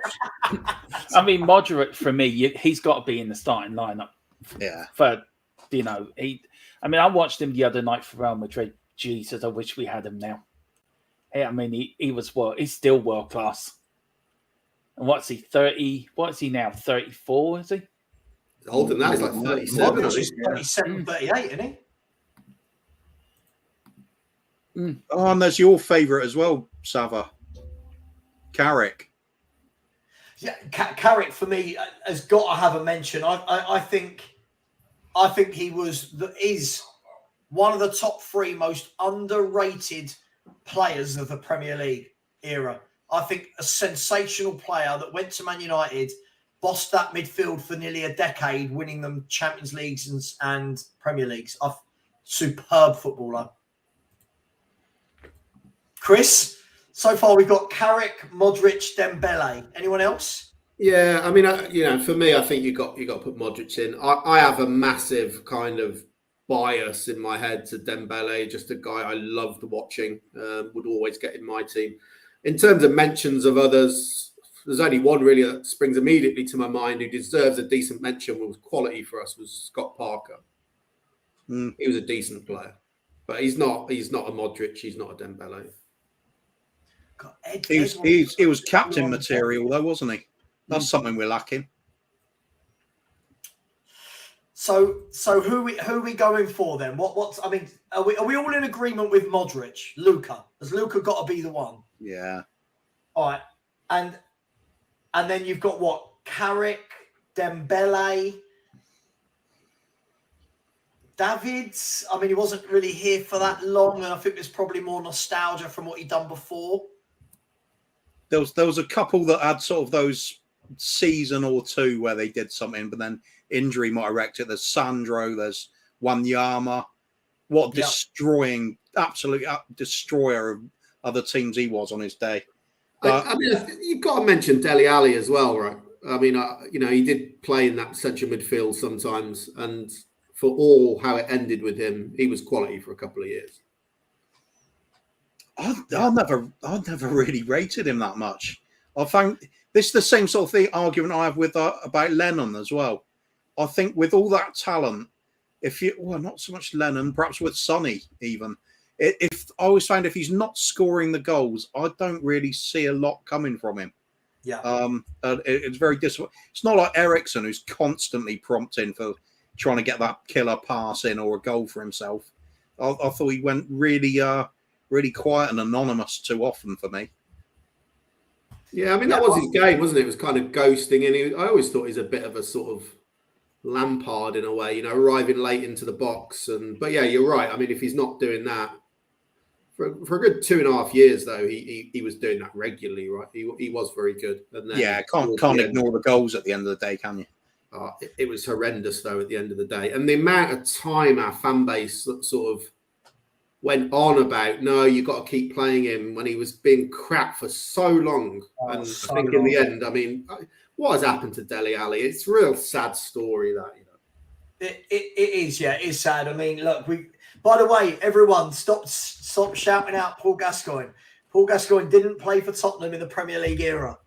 I mean, Modric, for me, he's got to be in the starting lineup.
Yeah.
I mean, I watched him the other night for Real Madrid. Jesus, I wish we had him now. Hey, I mean, he's still world class. And what's he, 30? What is he now, 34, is he?
Older than that, he's like 37.
He's 37, 38, isn't he?
Oh, and there's your favourite as well, Savva. Carrick.
Yeah, Carrick for me has got to have a mention. I think he is one of the top 3 most underrated players of the Premier League era. I think a sensational player that went to Man United, bossed that midfield for nearly a decade, winning them Champions Leagues and Premier Leagues. Superb footballer. Chris, so far we've got Carrick, Modric, Dembele. Anyone else?
Yeah, I mean, for me, I think you got to put Modric in. I have a massive kind of bias in my head to Dembele, just a guy I loved watching, would always get in my team. In terms of mentions of others, there's only one really that springs immediately to my mind who deserves a decent mention, was quality for us, was Scott Parker. He was a decent player, but he's not a Modric, he's not a Dembele.
God,
He was captain material though, wasn't he? That's something we're lacking.
So who are we going for then? I mean, are we all in agreement with Modric? Luka. Has Luka got to be the one?
Yeah.
All right. And then you've got what? Carrick, Dembele, Davids. I mean, he wasn't really here for that long, and I think there's probably more nostalgia from what he'd done before.
There was a couple that had sort of those season or two where they did something, but then injury might have wrecked it. There's Sandro, there's Wanyama. What destroying, absolute destroyer of other teams he was on his day. But
I mean, you've got to mention Dele Alli as well, right? I mean, he did play in that central midfield sometimes, and for all how it ended with him, he was quality for a couple of years.
I never really rated him that much. I found this is the same sort of argument I have with about Lennon as well. I think with all that talent, not so much Lennon, perhaps with Sonny even. If I always find if he's not scoring the goals, I don't really see a lot coming from him.
Yeah.
It's very disappointing. It's not like Ericsson, who's constantly prompting for trying to get that killer pass in or a goal for himself. I thought he went really quiet and anonymous too often for me.
Yeah, I mean, that was his game, wasn't it? It was kind of ghosting. And I always thought he's a bit of a sort of Lampard in a way, arriving late into the box. But yeah, you're right. I mean, if he's not doing that, for a good 2.5 years, though, he was doing that regularly, right? He was very good. And then
can't ignore the goals at the end of the day, can you?
It was horrendous, though, at the end of the day. And the amount of time our fan base sort of went on about, no, you've got to keep playing him when he was being crap for so long. I think in the end, I mean, what has happened to Dele Alli? It's a real sad story, that.
It is, yeah, it is sad. I mean, look, by the way, everyone, stop shouting out Paul Gascoigne. Paul Gascoigne didn't play for Tottenham in the Premier League era.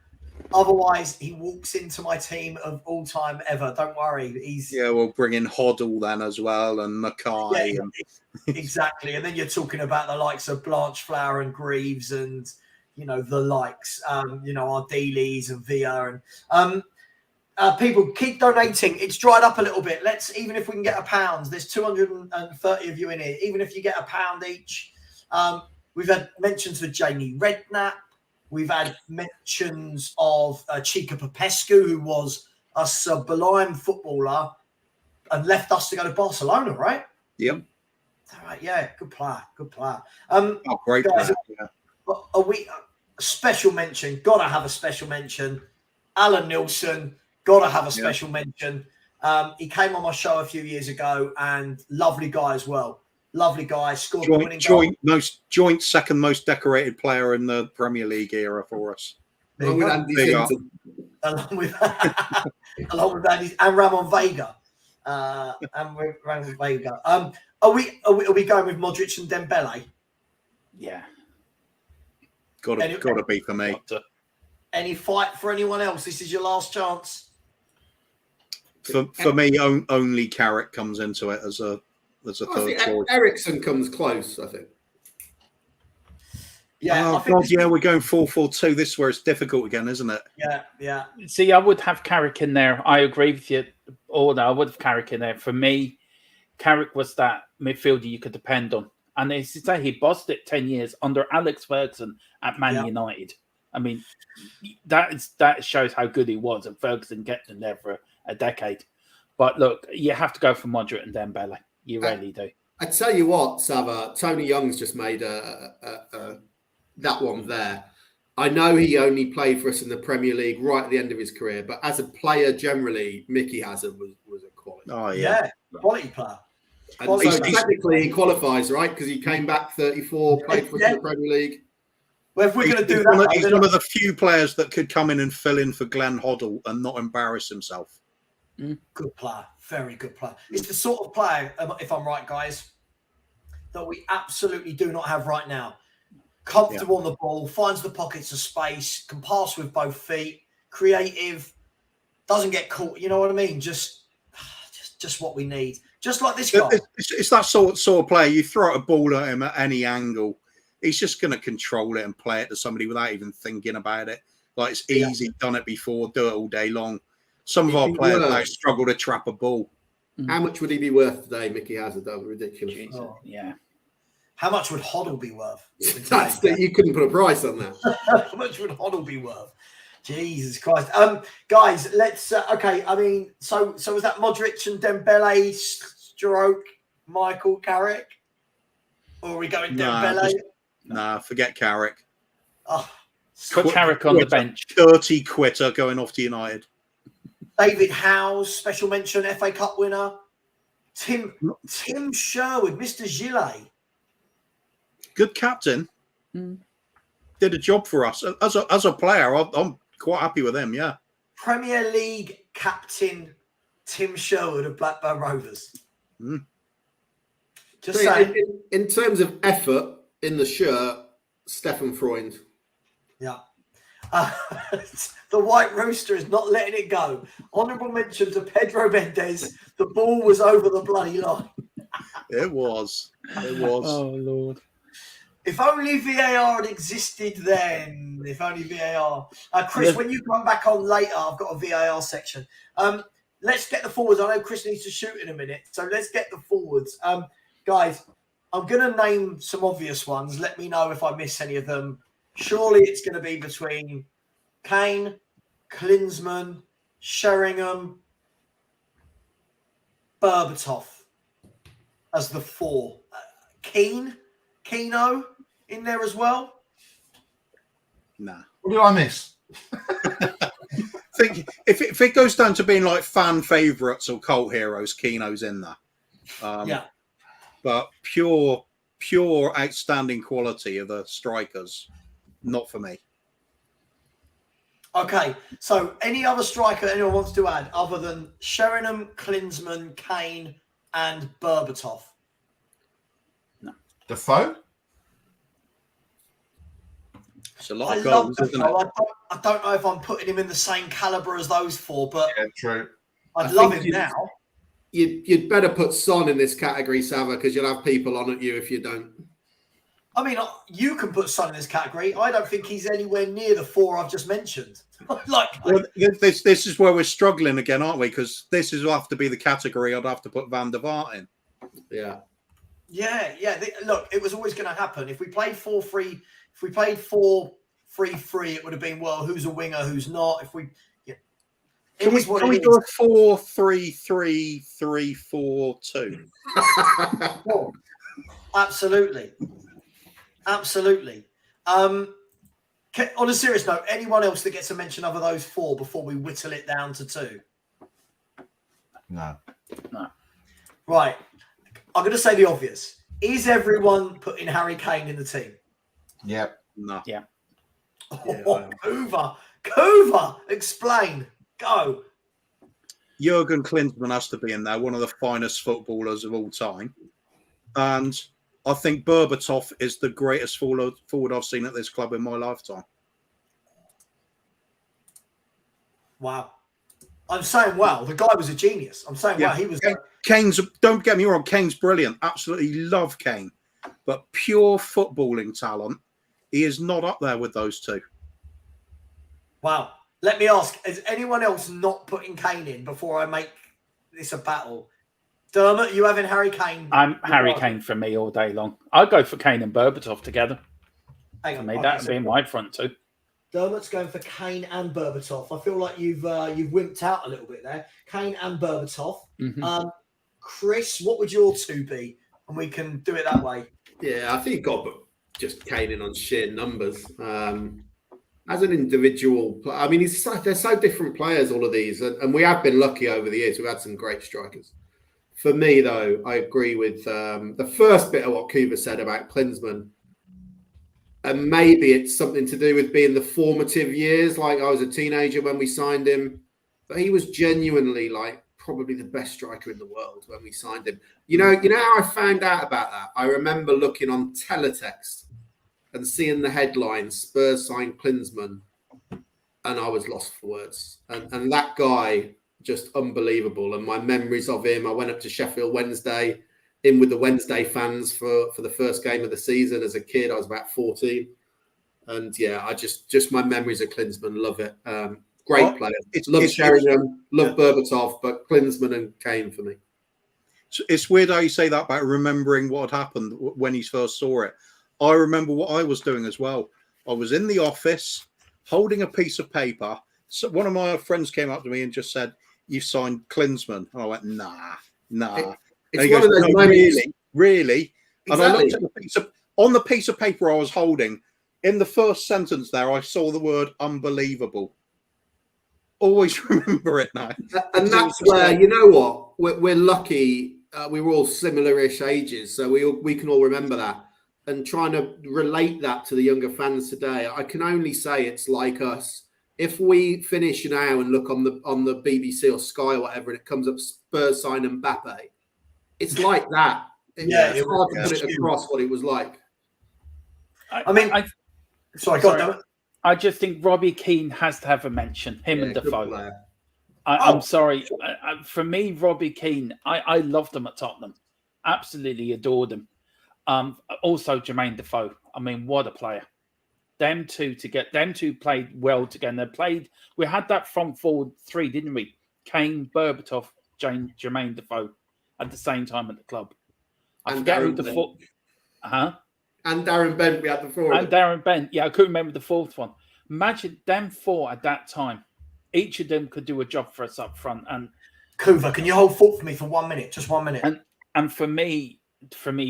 Otherwise, he walks into my team of all time ever. Don't worry.
We'll bring in Hoddle then as well, and Mackay.
Exactly. And then you're talking about the likes of Blanchflower and Greaves and, the likes, Ardiles and Villa. And people, keep donating. It's dried up a little bit. Even if we can get £1, there's 230 of you in here. Even if you get £1 each. We've had mentions of Jamie Redknapp. We've had mentions of Chica Popescu, who was a sublime footballer and left us to go to Barcelona, right?
Yep.
All right, yeah, good player.
Great
guys,
player.
Yeah. Are we special mention? Gotta have a special mention. Alan Nilsson, gotta have a special mention. He came on my show a few years ago, and lovely guy as well. Lovely guy, scored the winning goal.
Joint second most decorated player in the Premier League era for us.
Along with Andy Sinton.
Along with Andy and Ramon Vega. Are we going with Modric and Dembele?
Yeah.
Gotta be for me.
Any fight for anyone else? This is your last chance.
For me, only Carrick comes into it as a third choice.
Ericsson comes close, I think.
Yeah,
we're going 4-4-2. This is where it's difficult again, isn't it?
Yeah.
See, I would have Carrick in there. I agree with you. I would have Carrick in there. For me, Carrick was that midfielder you could depend on. And as you say, he bossed it 10 years under Alex Ferguson at Man United. I mean, that shows how good he was. And Ferguson kept him there for a decade. But look, you have to go for Modric and Dembele. You really do.
I tell you what, Savva, Tony Young's just made that one there. I know he only played for us in the Premier League right at the end of his career, but as a player generally, Mickey Hazard was a quality.
Oh, yeah.
Quality player.
And so technically he qualifies, right? Because he came back 34, played for us in the Premier League.
Well, if we're going to do that...
He's one of the few players that could come in and fill in for Glenn Hoddle and not embarrass himself.
Good player. Very good player. It's the sort of player, if I'm right, guys, that we absolutely do not have right now. Comfortable on the ball, finds the pockets of space, can pass with both feet, creative, doesn't get caught. You know what I mean? Just what we need. Just like this guy.
It's that sort of player. You throw a ball at him at any angle, he's just going to control it and play it to somebody without even thinking about it. Like it's easy, done it before, do it all day long. Some of our players now struggle to trap a ball.
How much would he be worth today, Mickey Hazard? That was ridiculous.
Yeah.
How much would Hoddle be worth?
You couldn't put a price on that.
How much would Hoddle be worth? Jesus Christ. Guys, let's okay. I mean, so was that Modric and Dembele stroke Michael Carrick? Or are we going Dembele?
Forget Carrick.
Put Carrick on the bench.
Dirty quitter going off to United.
David Howes, special mention, FA Cup winner. Tim Sherwood, Mr. Gillet.
Good captain. Did a job for us. As a player, I'm quite happy with him, yeah.
Premier League captain Tim Sherwood of Blackburn Rovers. Just
So,
saying.
in terms of effort in the shirt, Stefan Freund.
Yeah. The White Rooster is not letting it go. Honourable mention to Pedro Mendes. The ball was over the bloody line.
It was. It was.
Oh, Lord.
If only VAR had existed then. If only VAR. Chris, when you come back on later, I've got a VAR section. Let's get the forwards. I know Chris needs to shoot in a minute, so let's get the forwards. Guys, I'm going to name some obvious ones. Let me know if I miss any of them. Surely it's going to be between Kane, Klinsmann, Sheringham, Berbatov as the four. Keno in there as well?
Nah.
What did I miss?
Think if it goes down to being like fan favourites or cult heroes, Keno's in there.
Yeah.
But pure outstanding quality of the strikers, not for me.
Okay, so any other striker anyone wants to add other than Sheringham, Klinsmann, Kane, and Berbatov?
Defoe?
It's a lot
I
of
love
goals, isn't
Defoe.
it?
I don't know if I'm putting him in the same calibre as those four, but
Yeah, true.
I'd
I
love
think
him now.
You'd better put Son in this category, Savva, because you'll have people on at you if you don't.
I mean, you can put Son in this category. I don't think he's anywhere near the four I've just mentioned.
Well, this is where we're struggling again, aren't we? Because this is have to be the category I'd have to put Van der Vaart in.
Yeah.
Yeah. Look, it was always going to happen. If we played 4-3, if we played 4-3-3, it would have been, well, who's a winger, who's not. If we,
Can we do a 4-3-3-3-4-2?
Absolutely. On a serious note, anyone else that gets a mention of those four before we whittle it down to two?
No.
Right. I'm going to say the obvious. Is everyone putting Harry Kane in the team?
Yep.
No.
Yeah.
Coover, explain. Go.
Jurgen Klinsmann has to be in there, one of the finest footballers of all time. And I think Berbatov is the greatest forward I've seen at this club in my lifetime.
Wow. I'm saying, wow, the guy was a genius. I'm saying, wow, he was.
Kane's, don't get me wrong, Kane's brilliant. Absolutely love Kane. But pure footballing talent, he is not up there with those two.
Wow. Let me ask, is anyone else not putting Kane in before I make this a battle? Dermot, you having Harry Kane?
I'm Harry Kane for me all day long. I'd go for Kane and Berbatov together.
Hang
For
on,
me,
okay,
that would
so
be my front two.
Dermot's going for Kane and Berbatov. I feel like you've wimped out a little bit there. Kane and Berbatov.
Mm-hmm.
Chris, what would your two be? And we can do it that way.
Yeah, I think you've got to put just Kane in on sheer numbers. As an individual, I mean, they're so different players, all of these. And we have been lucky over the years. We've had some great strikers. For me, though, I agree with the first bit of what Kuba said about Klinsmann. And maybe it's something to do with being the formative years. Like I was a teenager when we signed him. But he was genuinely probably the best striker in the world when we signed him. You know how I found out about that? I remember looking on teletext and seeing the headline, Spurs signed Klinsmann, and I was lost for words. And that guy, just unbelievable. And my memories of him, I went up to Sheffield Wednesday, in with the Wednesday fans for the first game of the season as a kid. I was about 14. And yeah, I just my memories of Klinsmann, love it. Great player. Love Sheringham, love Berbatov, but Klinsmann and Kane for me.
It's weird how you say that about remembering what had happened when he first saw it. I remember what I was doing as well. I was in the office holding a piece of paper. So one of my friends came up to me and just said, "You've signed Klinsmann." And I went, nah.
It's
and he
one
goes,
of those
no,
moments.
really? And I
Exactly.
looked at on the piece of paper I was holding, in the first sentence there, I saw the word unbelievable. Always remember it now.
And that's where, you know what, we're lucky. We were all similar-ish ages, so we can all remember that. And trying to relate that to the younger fans today, I can only say it's like us. if we finish now and look on the BBC or Sky or whatever, and it comes up Spurs sign Mbappe, it's like that. It's hard to put it across what it was like.
I just think Robbie Keane has to have a mention. Him and Defoe. I'm sorry. For me, Robbie Keane, I loved him at Tottenham. Absolutely adored him. Also, Jermaine Defoe. I mean, what a player. Them two played well together. We had that front forward three, didn't we? Kane, Berbatov, Jermaine Defoe at the same time at the club. I forget who the fourth.
And Darren Bent, we had the fourth.
And Darren Bent, yeah, I couldn't remember the fourth one. Imagine them four at that time. Each of them could do a job for us up front. And
Kuva, can you hold thought for me for 1 minute? Just 1 minute.
And for me,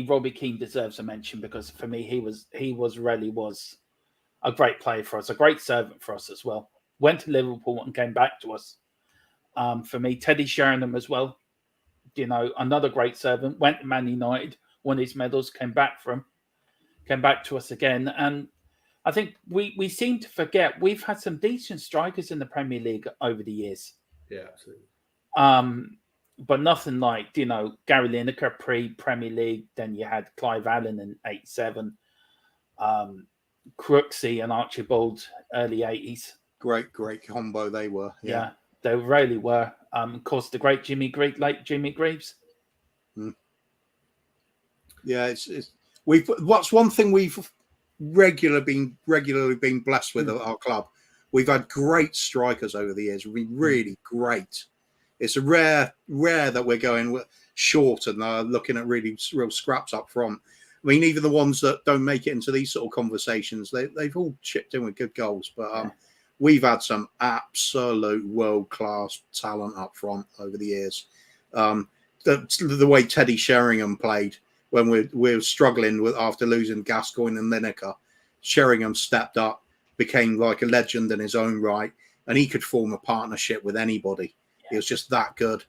Robbie Keane deserves a mention because for me, he really was a great player for us, a great servant for us as well. Went to Liverpool and came back to us. For me, Teddy Sheringham as well. You know, another great servant. Went to Man United, won his medals, came back to us again. And I think we seem to forget we've had some decent strikers in the Premier League over the years.
Yeah, absolutely.
But nothing like, you know, Gary Lineker pre-Premier League. Then you had Clive Allen in 87. Crooksey and Archibald, early 80s.
Great combo they were.
Yeah, they really were. Of course, the great late Jimmy Greaves.
Yeah, what's one thing we've regularly been blessed with at our club. We've had great strikers over the years. We've been really great. It's a rare that we're going short and looking at real scraps up front. I mean, even the ones that don't make it into these sort of conversations, they've all chipped in with good goals. But we've had some absolute world-class talent up front over the years. The way Teddy Sheringham played when we were struggling after losing Gascoigne and Lineker, Sheringham stepped up, became like a legend in his own right, and he could form a partnership with anybody. He was just that good.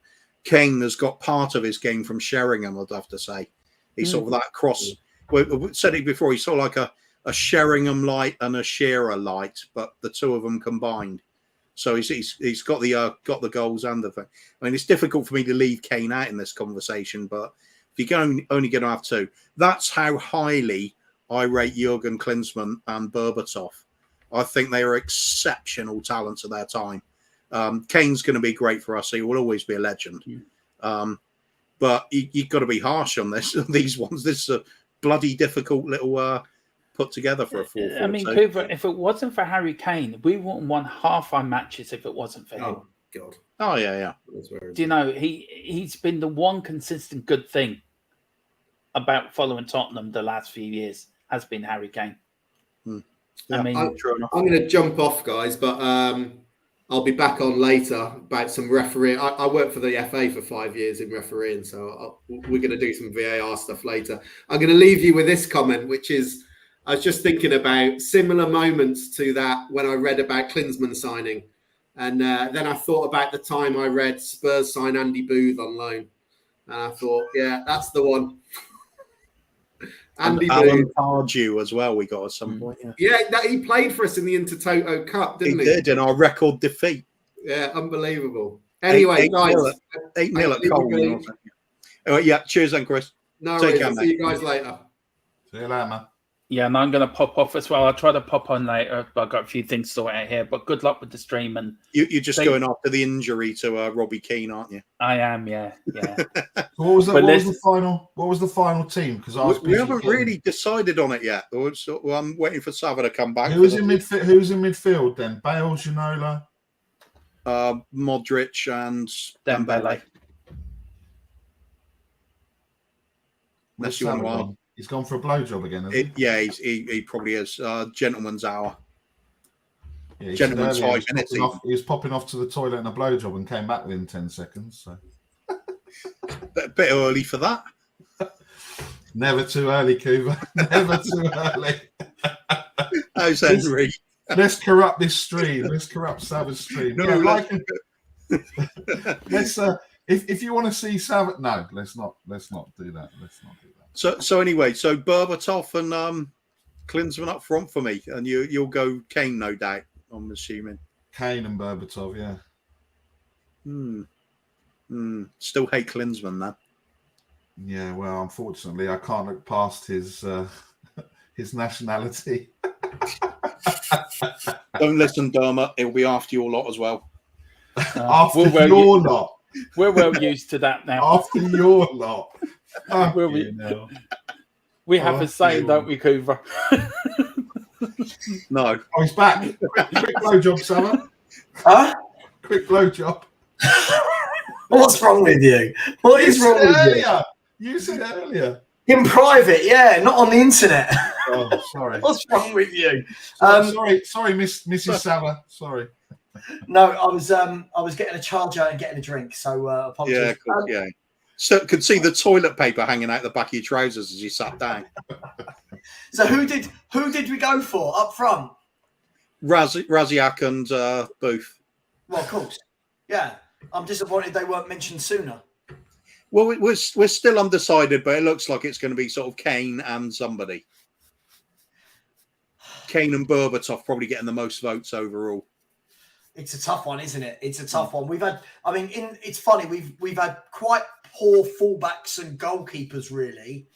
Kane has got part of his game from Sheringham, I'd have to say. He's sort of that cross. We said it before. He's sort of like a Sheringham light and a Shearer light, but the two of them combined. So he's got the goals and the thing. I mean, it's difficult for me to leave Kane out in this conversation, but if you're only going to have two, that's how highly I rate Jurgen Klinsmann and Berbatov. I think they are exceptional talents of their time. Kane's going to be great for us. He will always be a legend. But you've got to be harsh on these ones. This is a bloody difficult little put together for a 4-4.
I mean, Cooper, if it wasn't for Harry Kane, we wouldn't won half our matches if it wasn't for him.
Oh, God.
Oh, yeah.
Do you know, he's been the one consistent good thing about following Tottenham the last few years has been Harry Kane.
Yeah,
I mean,
I'm going to jump off, guys, but I'll be back on later about some refereeing. I worked for the FA for 5 years in refereeing, so we're going to do some VAR stuff later. I'm going to leave you with this comment, which is, I was just thinking about similar moments to that when I read about Klinsmann signing. And then I thought about the time I read Spurs sign Andy Booth on loan. And I thought, yeah, that's the one.
Andy Alan Pardew as well, we got at some point.
Yeah, he played for us in the Intertoto Cup, didn't he?
He did, in our record defeat.
Yeah, unbelievable. Anyway, guys.
8-0 at Coleman. Yeah, cheers then, Chris.
No worries. See you guys later.
See you later, man.
Yeah, and I'm going to pop off as well. I'll try to pop on later, but I've got a few things to sort out here. But good luck with the stream. And
you're just going after the injury to Robbie Keane, aren't you?
I am, yeah.
What was the final team? Because
we haven't really decided on it yet. I'm waiting for Savva to come back.
Who's in midfield then? Bale, Ginola,
Modric, and
Dembele.
Unless you want to.
He's gone for a blowjob again, hasn't he?
Yeah, he probably is. Gentleman's hour.
Yeah,
Gentleman's 5 minutes.
He was popping off to the toilet and a blowjob and came back within 10 seconds. So.
A bit early for that.
Never too early, Kuva. Never too early.
How's Henry?
Let's corrupt this stream. Let's corrupt Savva's stream.
No,
let's. If you want to see Savva, no, let's not do that. Let's not do that.
So anyway, Berbatov and Klinsmann up front for me, and you'll go Kane, no doubt. I'm assuming
Kane and Berbatov, yeah.
Still hate Klinsmann, though.
Yeah, well, unfortunately, I can't look past his nationality.
Don't listen, Dermot. It'll be after your lot as well.
After your lot.
We're well used to that now.
After your lot.
We have a saying, don't we, Coover?
No.
Oh, he's back. Quick blow job, Savva.
Huh?
Quick blow job.
What's wrong with you? What is wrong with you?
You said earlier.
In private, yeah, not on the internet.
Oh, sorry.
What's wrong with you?
Sorry, Mrs. Savva. Sorry.
No, I was getting a charger and getting a drink, so apologies.
Yeah, yeah. So could see the toilet paper hanging out the back of your trousers as you sat down.
So who did we go for up front?
Raziak and Booth.
Well, of course. Yeah. I'm disappointed they weren't mentioned sooner.
Well, we're still undecided, but it looks like it's going to be sort of Kane and somebody. Kane and Berbatov probably getting the most votes overall.
It's a tough one, isn't it? It's a tough one. It's funny. We've had quite poor fullbacks and goalkeepers, really,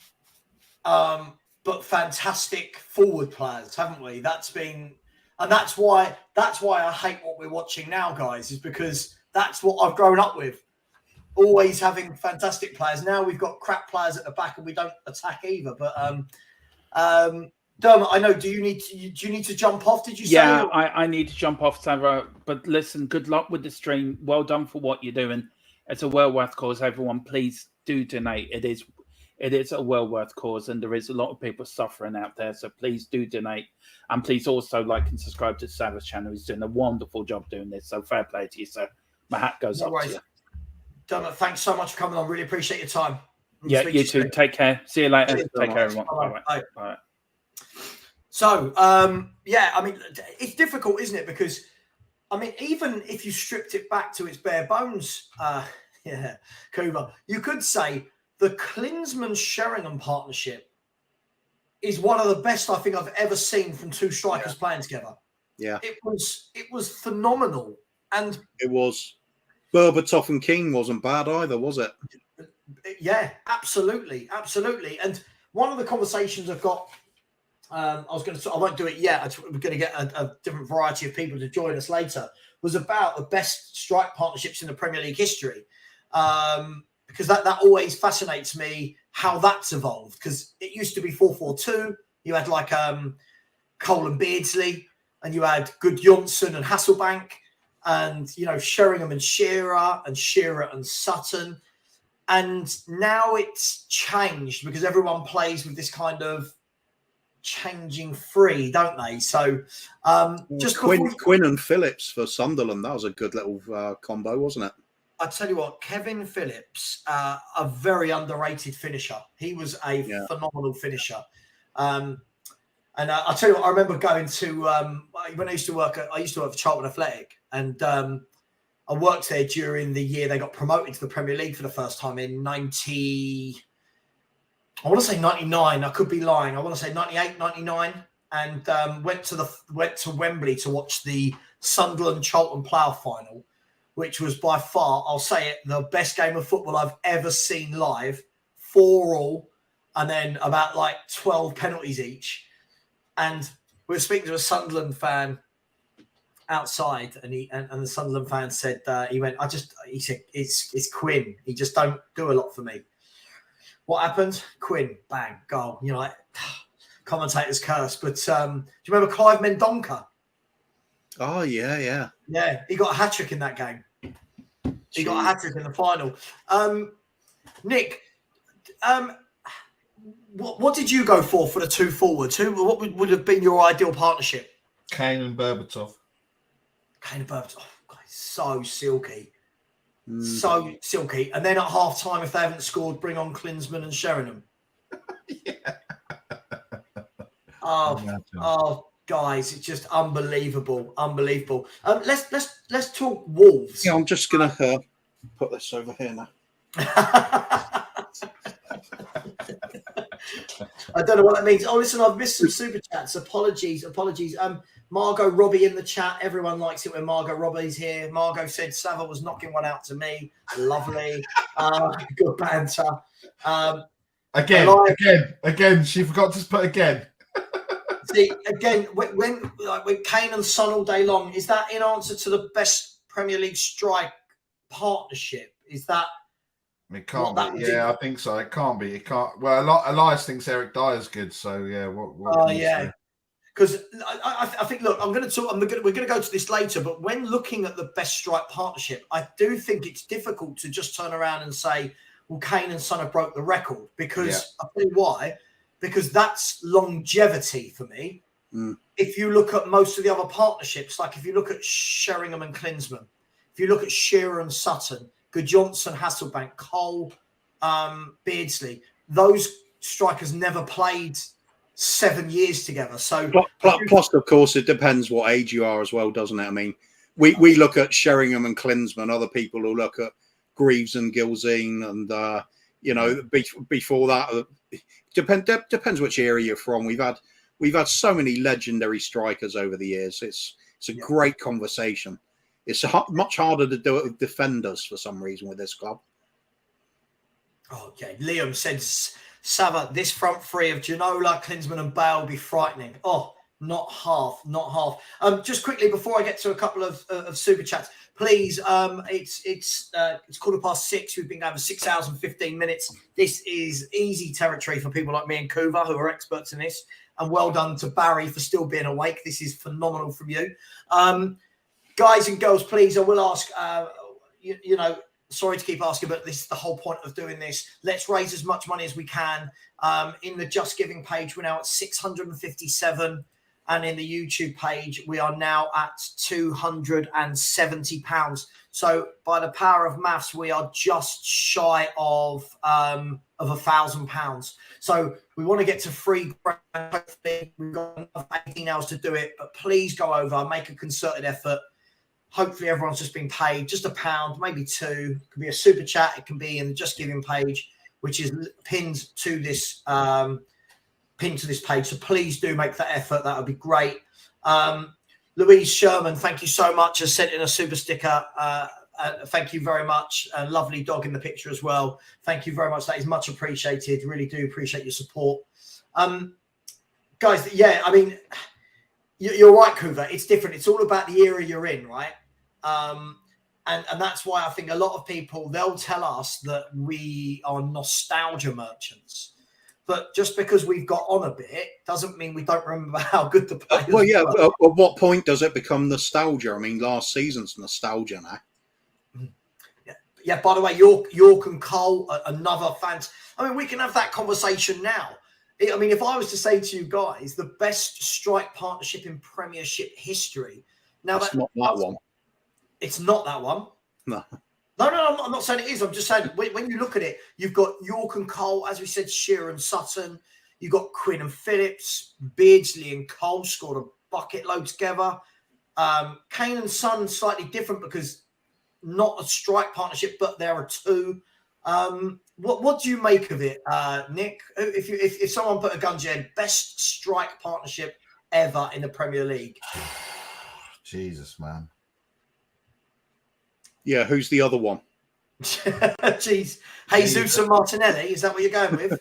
but fantastic forward players, haven't we? That's why I hate what we're watching now, guys, is because that's what I've grown up with. Always having fantastic players. Now we've got crap players at the back, and we don't attack either. But Dermot, I know. Do you need to jump off? Did you say?
Yeah, I need to jump off, Savva. But listen, good luck with the stream. Well done for what you're doing. It's a well worth cause. Everyone, please do donate. It is a well worth cause, and there is a lot of people suffering out there. So please do donate, and please also like and subscribe to Savva's channel. He's doing a wonderful job doing this. So fair play to you, sir. My hat goes up to you.
Dermot, thanks so much for coming on. Really appreciate your time.
Yeah, you too. Take care. See you later. Take care, everyone.
Bye.
Bye.
So, it's difficult, isn't it? Because, even if you stripped it back to its bare bones, Coover, you could say the Klinsmann-Sheringham partnership is one of the best I think I've ever seen from two strikers playing together.
Yeah.
It was phenomenal. And
it was. Berbatov and King wasn't bad either, was it?
Yeah, absolutely. And one of the conversations I've got, I won't do it yet. We're going to get a different variety of people to join us later, was about the best strike partnerships in the Premier League history. Because that always fascinates me how that's evolved. Because it used to be 4-4-2. You had like Cole and Beardsley, and you had Gudjonsson and Hasselbank, and Sheringham and Shearer and Sutton. And now it's changed because everyone plays with this kind of changing free, don't they? So just
Quinn and Phillips for Sunderland, that was a good little combo, wasn't it?
I tell you what, Kevin Phillips, a very underrated finisher. He was a phenomenal finisher. And I'll tell you what, I remember going to when I used to work for Charlton Athletic, and I worked there during the year they got promoted to the Premier League for the first time in 99. I could be lying. I want to say 98, 99, and went to Wembley to watch the Sunderland Charlton playoff final, which was by far, I'll say it, the best game of football I've ever seen live. 4-4, and then about like 12 penalties each. And we were speaking to a Sunderland fan outside, and the Sunderland fan said he said it's Quinn. He just don't do a lot for me. What happened? Quinn, bang, goal. Like commentator's curse. But do you remember Clive Mendonca?
Oh yeah.
Yeah, he got a hat trick in that game. He got a hat trick in the final. Nick, what did you go for the two forwards? What would have been your ideal partnership?
Kane and Berbatov.
Oh, God, so silky. So silky. And then at half time, if they haven't scored, bring on Klinsmann and Sheringham.
Yeah.
Oh, guys, it's just unbelievable. Let's talk Wolves.
Yeah, I'm just gonna put this over here now.
I don't know what that means. Oh, listen, I've missed some super chats. Apologies. Margot Robbie in the chat. Everyone likes it when Margot Robbie's here. Margot said Savva was knocking one out to me. Lovely. Good banter.
Again. She forgot to put again.
See, again, when Kane and Son all day long, is that in answer to the best Premier League strike partnership? Is that?
It can't be. Yeah, I think so. It can't be. It can't. Well, Elias thinks Eric Dyer's good. So yeah. What can you say?
Because I think, look, we're going to go to this later, but when looking at the best strike partnership, I do think it's difficult to just turn around and say, well, Kane and Son have broke the record, because I'll tell you why, because that's longevity for me. If you look at most of the other partnerships, like if you look at Sheringham and Klinsmann, if you look at Shearer and Sutton, Johnson, Hasselbank, Cole, Beardsley, those strikers never played 7 years together. So
plus, of course, it depends what age you are as well, doesn't it? I mean, we look at Sheringham and Klinsmann. Other people will look at Greaves and Gilzine, and before that, depends which area you're from. We've had so many legendary strikers over the years. It's a great conversation. It's much harder to do it with defenders for some reason with this club.
Okay, Liam says, Savva, this front three of Ginola, Klinsmann and Bale will be frightening. Oh, not half. Just quickly, before I get to a couple of super chats, please, it's 6:15. We've been going for 6 hours and 15 minutes. This is easy territory for people like me and Kuva, who are experts in this. And well done to Barry for still being awake. This is phenomenal from you. Guys and girls, please, I will ask, sorry to keep asking, but this is the whole point of doing this. Let's raise as much money as we can. In the Just Giving page, we're now at 657. And in the YouTube page, we are now at £270. So by the power of maths, we are just shy of £1,000. So we want to get to £3 grand. Hopefully, we've got another 18 hours to do it. But please go over, make a concerted effort. Hopefully, everyone's just been paid just £1, maybe £2. It can be a super chat. It can be in the Just Giving page, which is pinned to this page. So please do make that effort. That would be great. Louise Sherman, thank you so much. Has sent in a super sticker. Thank you very much. A lovely dog in the picture as well. Thank you very much. That is much appreciated. Really do appreciate your support. Guys, yeah, I mean, you're right, Kuva. It's different. It's all about the era you're in, right? And that's why I think a lot of people, they'll tell us that we are nostalgia merchants. But just because we've got on a bit doesn't mean we don't remember how good the players were.
At what point does it become nostalgia? I mean, last season's nostalgia now.
Yeah, by the way, York and Cole, another fans. I mean, we can have that conversation now. I mean, if I was to say to you guys, the best strike partnership in Premiership history. Now,
it's not that one.
It's not that one.
No.
No, I'm not saying it is. I'm just saying when you look at it, you've got York and Cole, as we said, Shearer and Sutton. You've got Quinn and Phillips, Beardsley and Cole scored a bucket load together. Kane and Son slightly different because not a strike partnership, but there are two. What do you make of it, Nick? If someone put a gun to your head, best strike partnership ever in the Premier League?
Jesus, man.
Yeah, who's the other one?
Jeez, Jesus and Martinelli. Is that what you're going with?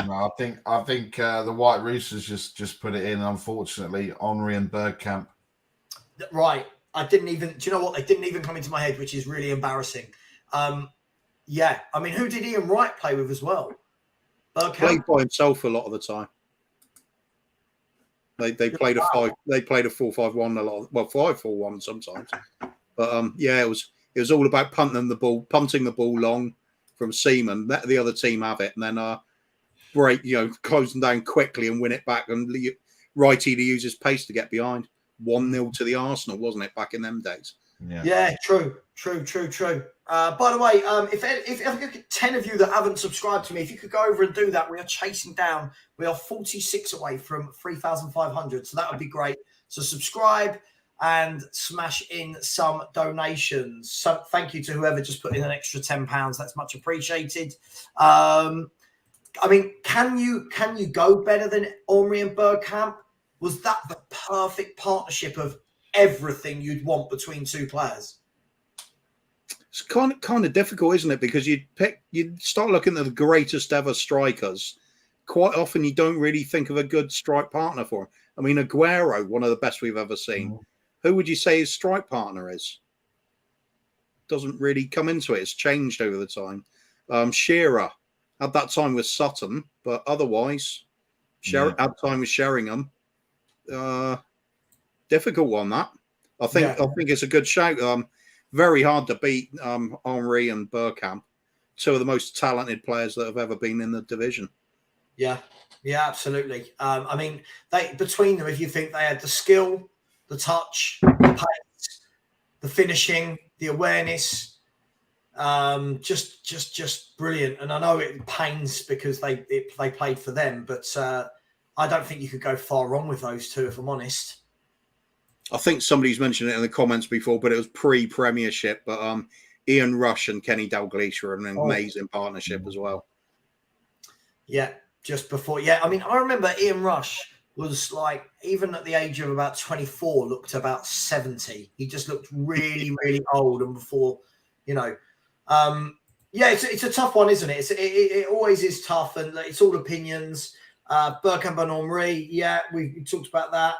No, I think the White Roosters just put it in. Unfortunately, Henry and Bergkamp.
Right. I didn't even. Do you know what? They didn't even come into my head, which is really embarrassing. Yeah, I mean, who did Ian Wright play with as well? Bergkamp
played by himself a lot of the time. They played a 4-5-1 a lot. Well, 5-4-1 sometimes. But yeah, it was all about punting the ball long from Seaman, let the other team have it, and then close them down quickly and win it back. And Righty to use his pace to get behind. 1-0 to the Arsenal, wasn't it, back in them days?
Yeah, true. By the way, if 10 of you that haven't subscribed to me, if you could go over and do that, we are chasing down. We are 46 away from 3,500, so that would be great. So subscribe and smash in some donations. So thank you to whoever just put in an extra £10. That's much appreciated. I mean, can you go better than Henry and Bergkamp? Was that the perfect partnership of everything you'd want between two players?
It's kind of difficult, isn't it? Because you'd start looking at the greatest ever strikers. Quite often, you don't really think of a good strike partner for him. I mean, Aguero, one of the best we've ever seen. Mm. Who would you say his strike partner is? Doesn't really come into it. It's changed over the time. Shearer at that time was Sutton, but otherwise, at time was Sheringham. Difficult one that. I think it's a good shout. Very hard to beat Henry and Bergkamp, two of the most talented players that have ever been in the division.
Yeah, absolutely. I mean, between them, if you think they had the skill, the touch, the pace, the finishing, the awareness, just brilliant. And I know it pains because they played for them, but I don't think you could go far wrong with those two, if I'm honest.
I think somebody's mentioned it in the comments before, but it was pre-Premiership. But Ian Rush and Kenny Dalglish are an amazing partnership as well.
Yeah, just before. Yeah, I mean, I remember Ian Rush was like, even at the age of about 24, looked about 70. He just looked really, really old. And before, it's a tough one, isn't it? It always is tough, and it's all opinions. Bergkamp and Henry, we talked about that.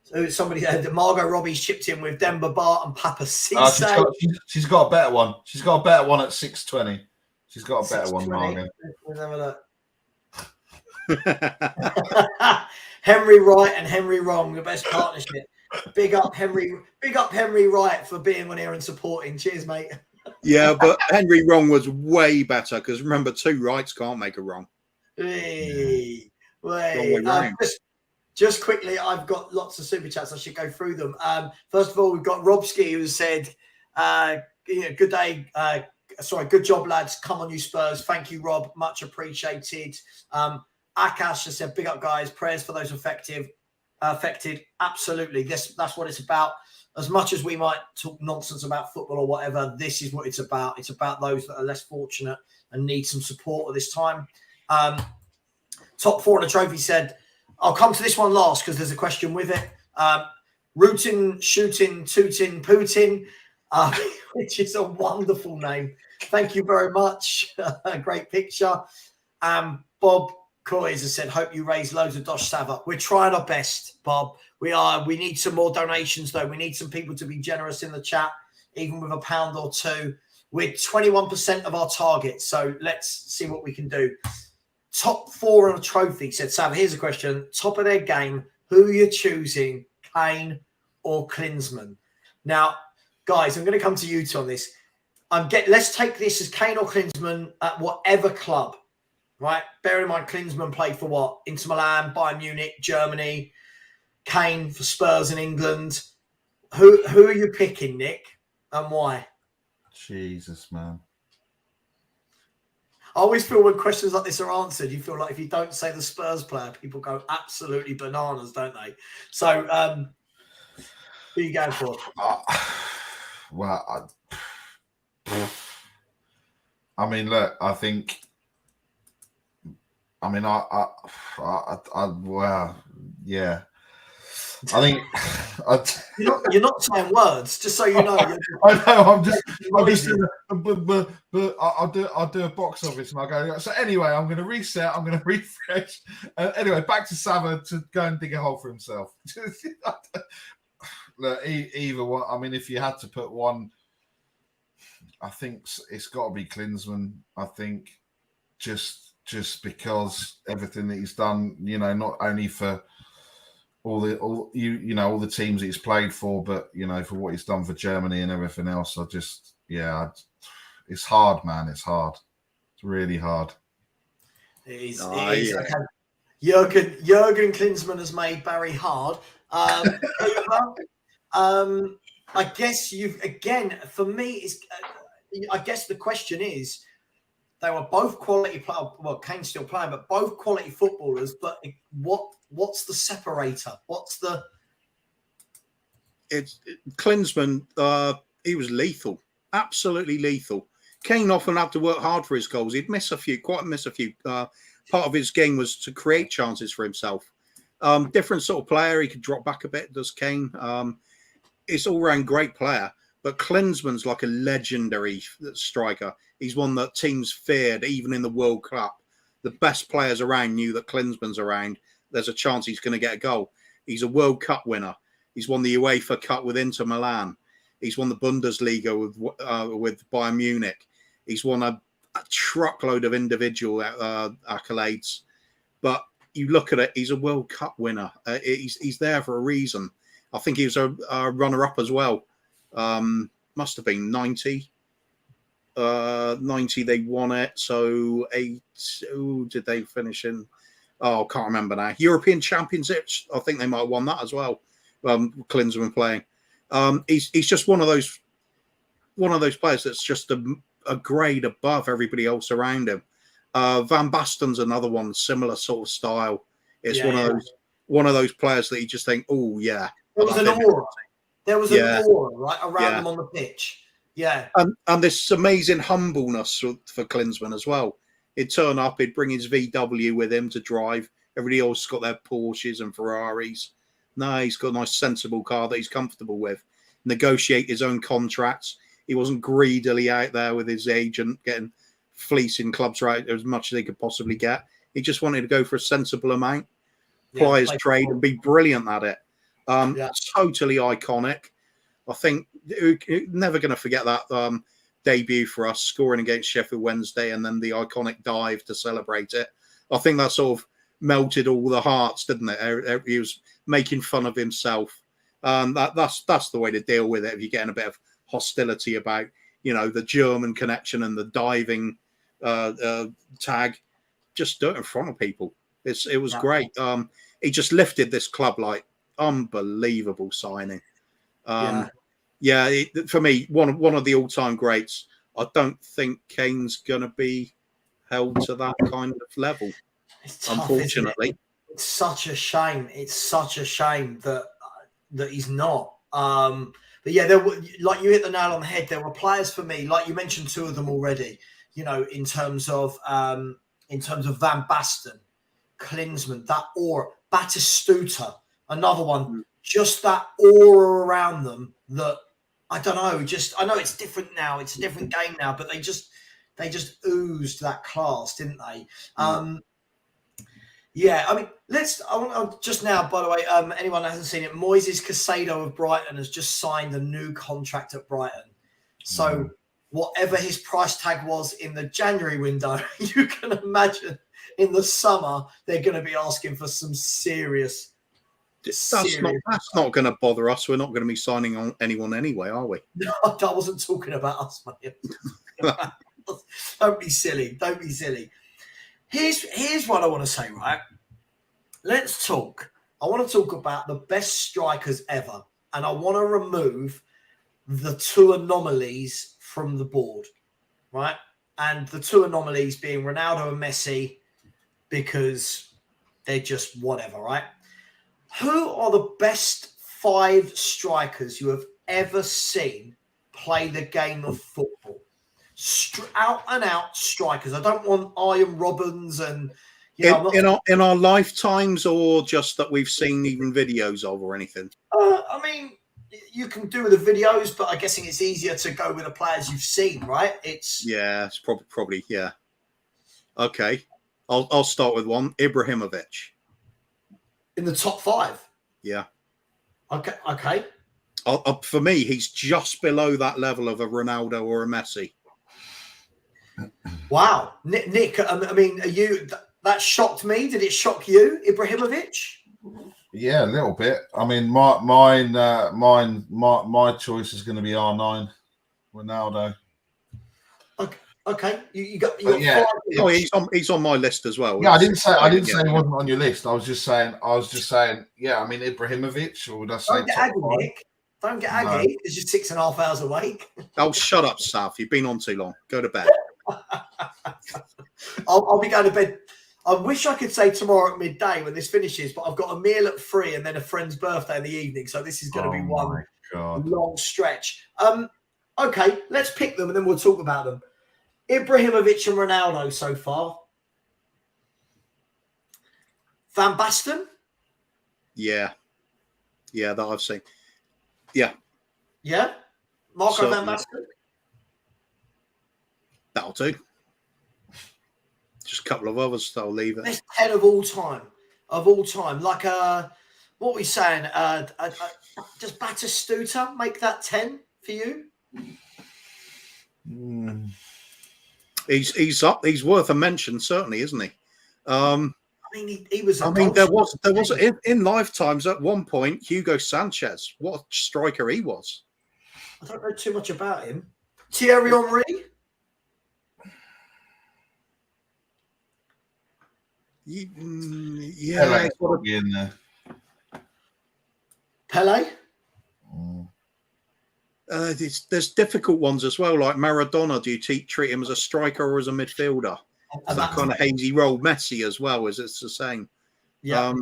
So somebody had Margot Robbie's chipped in with Demba Bart and Papa Cisse.
She's got a better one. She's got a better one at 6:20. She's got a better one, Margot.
Let's have a look. Henry Wright and Henry Wrong, the best partnership. Big up Henry Wright for being on here and supporting. Cheers, mate.
Yeah, but Henry Wrong was way better because remember, two rights can't make a wrong.
Just quickly, I've got lots of super chats. I should go through them. First of all, we've got Robski who said, good day. Good job, lads. Come on, you Spurs. Thank you, Rob. Much appreciated. Akash has said, big up, guys. Prayers for those affected. Absolutely. That's what it's about. As much as we might talk nonsense about football or whatever, this is what it's about. It's about those that are less fortunate and need some support at this time. Top four on the trophy said, I'll come to this one last because there's a question with it. Rootin, Shooting, Tootin, Putin, which is a wonderful name. Thank you very much. Great picture. Bob Coys has said, hope you raise loads of Dosh Savva. We're trying our best, Bob. We need some more donations, though. We need some people to be generous in the chat, even with £1 or £2. We're 21% of our target, so let's see what we can do. Top four on a trophy, said Savva. Here's a question. Top of their game, who are you choosing, Kane or Klinsmann? Now, guys, I'm going to come to you two on this. Let's take this as Kane or Klinsmann at whatever club, right? Bear in mind, Klinsmann played for what? Inter Milan, Bayern Munich, Germany. Kane for Spurs in England. Who are you picking, Nick, and why?
Jesus, man.
I always feel when questions like this are answered, you feel like if you don't say the Spurs player, people go absolutely bananas, don't they? So, who are you going for?
I mean, look, I think. I mean, yeah. I think
you're not saying words, just so you know.
I know. But I'll do a box office and I'll go. So anyway, I'm going to reset. I'm going to refresh. Anyway, back to Savva to go and dig a hole for himself. Look, either one. I mean, if you had to put one, I think it's got to be Klinsmann. I think just because everything that he's done, not only for all the teams he's played for, but for what he's done for Germany and everything else. It's hard, man. It's hard. It's really hard.
It is. Okay. Jurgen Klinsmann has made Barry hard. I guess for me, I guess the question is, they were both quality players. Well, Kane's still playing, but both quality footballers. But what's the separator?
It's Klinsmann. He was lethal, absolutely lethal. Kane often had to work hard for his goals. He'd miss a few. Part of his game was to create chances for himself. Different sort of player. He could drop back a bit, does Kane. It's all round great player. But Klinsmann's like a legendary striker. He's one that teams feared, even in the World Cup. The best players around knew that Klinsmann's around. There's a chance he's going to get a goal. He's a World Cup winner. He's won the UEFA Cup with Inter Milan. He's won the Bundesliga with Bayern Munich. He's won a truckload of individual accolades. But you look at it, he's a World Cup winner. He's there for a reason. I think he was a runner-up as well. Must have been 90. 90 they won it. So who did they finish in? Oh, I can't remember now. European Championships. I think they might have won that as well. Klinsmann playing. He's just one of those players that's just a grade above everybody else around him. Van Basten's another one, similar sort of style. It's one of those players that you just think, oh yeah.
There was an aura. There was an aura right around them on the pitch. Yeah.
And this amazing humbleness for Klinsmann as well. He'd turn up, he'd bring his VW with him to drive. Everybody else got their Porsches and Ferraris. No, he's got a nice, sensible car that he's comfortable with. Negotiate his own contracts. He wasn't greedily out there with his agent getting fleecing clubs right as much as they could possibly get. He just wanted to go for a sensible amount, ply his trade, and be brilliant at it. Totally iconic. I think never going to forget that debut for us, scoring against Sheffield Wednesday and then the iconic dive to celebrate it. I think that sort of melted all the hearts, didn't it? He was making fun of himself. That's the way to deal with it if you're getting a bit of hostility about, the German connection and the diving tag. Just do it in front of people. It was great. He just lifted this club like unbelievable signing. For me, one of the all-time greats. I don't think Kane's going to be held to that kind of level, unfortunately.
It's such a shame. It's such a shame that he's not. But yeah, like you hit the nail on the head. There were players for me, like you mentioned, two of them already. In terms of Van Basten, Klinsmann, that aura, Batistuta, another one. Just that aura around them that I don't know. I know it's different now. It's a different game now, but they just oozed that class, didn't they? I mean, I want just now, by the way, anyone that hasn't seen it, Moises Caicedo of Brighton has just signed a new contract at Brighton. So whatever his price tag was in the January window, you can imagine in the summer they're going to be asking for some serious.
That's not going to bother us. We're not going to be signing on anyone anyway, are we?
No, I wasn't talking about us, mate. Don't be silly. Don't be silly. Here's what I want to say, right? Let's talk. I want to talk about the best strikers ever, and I want to remove the two anomalies from the board, right? And the two anomalies being Ronaldo and Messi, because they're just whatever, right? Who are the best 5 strikers you have ever seen play the game of football? Out and out strikers. I don't want Ian Robbins and
in our lifetimes, or just that we've seen even videos of or anything.
I mean, you can do the videos, but I'm guessing it's easier to go with the players you've seen, right? It's
probably yeah. Okay, I'll start with one. Ibrahimovic.
In the top 5?
Yeah.
Okay.
For me, he's just below that level of a Ronaldo or a Messi.
Wow. Nick, I mean, that shocked me. Did it shock you, Ibrahimovic?
Yeah, a little bit. I mean, my choice is going to be R9, Ronaldo.
Okay, you got 5.
Oh, he's on my list as well.
Yeah, I didn't say he wasn't on your list. I was just saying. Yeah, I mean Ibrahimovic, or would I say?
Don't get aggy, Nick. Don't get aggy because you're 6.5 hours awake.
Oh, shut up, Sav. You've been on too long. Go to bed.
I'll be going to bed. I wish I could say tomorrow at midday when this finishes, but I've got a meal at 3 and then a friend's birthday in the evening, so this is going to be one long stretch. Okay, let's pick them and then we'll talk about them. Ibrahimovic and Ronaldo so far. Van Basten?
Yeah, that I've seen. Yeah,
Marco
So-
van Basten.
that'll do. Just a couple of others. I'll leave it.
Best 10 of all time. Like what are we saying? Does Batistuta make that 10 for you?
He's up. He's worth a mention, certainly, isn't he?
I mean, he was.
I mean, there was in lifetimes at one point Hugo Sanchez. What a striker he was.
I don't know too much about him. Thierry Henry.
Yeah,
Pele's got to be in there.
Pele.
There's difficult ones as well, like Maradona. Do you treat him as a striker or as a midfielder? That kind of hazy role. Messi as well, as it's the same.
Yeah.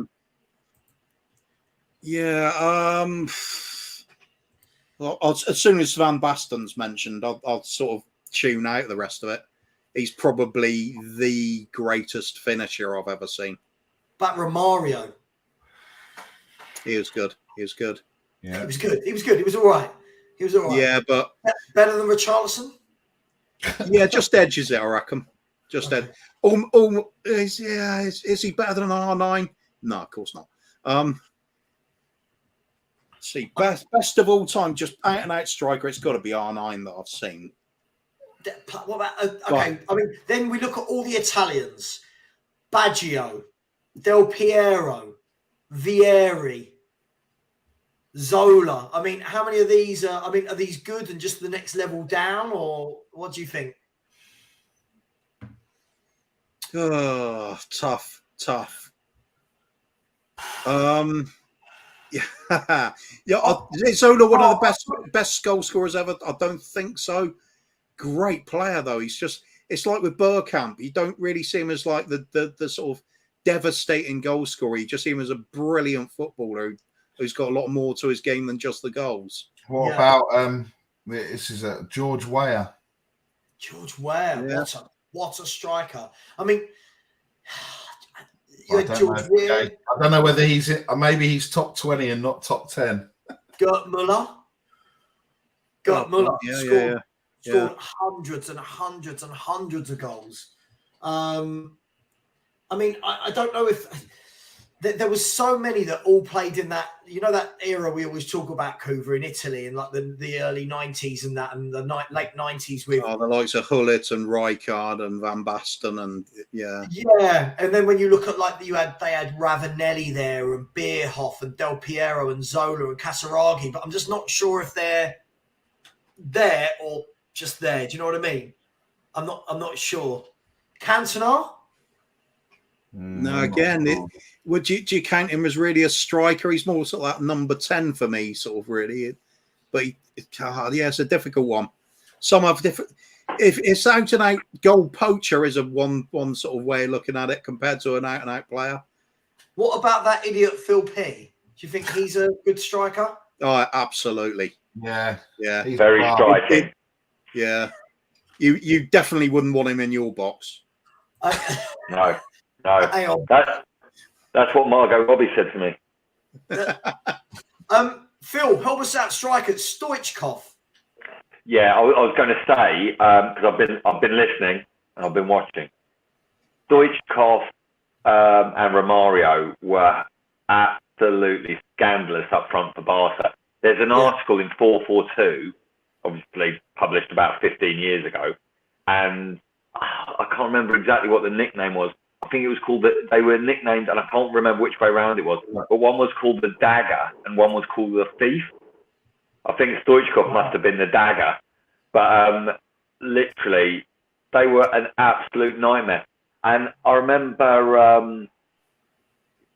As soon as Van Basten's mentioned, I'll sort of tune out the rest of it. He's probably the greatest finisher I've ever seen.
But Romario.
He was good.
Yeah. He was good. He was all right.
Yeah, but
better than Richarlison?
Yeah, just edges it, I reckon. Just edge. Is he better than an R9? No, of course not. Let's see, best of all time, just out and out striker. It's got to be R9 that I've seen.
What about? Okay, I mean, then we look at all the Italians: Baggio, Del Piero, Vieri, Zola. I mean, how many of these? Are these good and just the next level down, or what do you think?
Oh, tough. Is Zola one of the best goal scorers ever? I don't think so. Great player though. It's like with Bergkamp. You don't really see him as like the sort of devastating goal scorer. You just see him as a brilliant footballer who's got a lot more to his game than just the goals.
What about this is George Weah?
George Weah,
Yeah.
what a striker! I mean,
I don't know whether he's maybe he's top 20 and not top 10.
Gerd Muller.
Yeah.
Scored hundreds and hundreds and hundreds of goals. I mean, I don't know if there was so many that all played in that, that era we always talk about, Couva, in Italy, in like the early 90s and the late 90s with
the likes of Hullet and Rijkaard and Van Basten and
and then when you look at like they had Ravanelli there and Bierhoff and Del Piero and Zola and Casaraghi, but I'm just not sure if they're there or just there. Do you know what I mean? I'm not sure. Cantona?
No, again, do you count him as really a striker? He's more sort of that number 10 for me, sort of really. But it's a difficult one. Some have different. If it's out and out goal poacher is a one sort of way of looking at it compared to an out and out player.
What about that idiot Phil P? Do you think he's a good striker?
Oh, absolutely.
Yeah.
He's very striking.
Yeah. You definitely wouldn't want him in your box.
No. That's what Margot Robbie said to me.
Phil, help us out, striker Stoichkov.
Yeah, I was going to say because I've been listening and I've been watching. Stoichkov and Romario were absolutely scandalous up front for Barca. There's an article in 442, obviously published about 15 years ago, and I can't remember exactly what the nickname was. I think it was called they were nicknamed, and I can't remember which way around it was, but one was called the Dagger and one was called the Thief. I think Stoichkov must have been the Dagger, but literally they were an absolute nightmare. And I remember,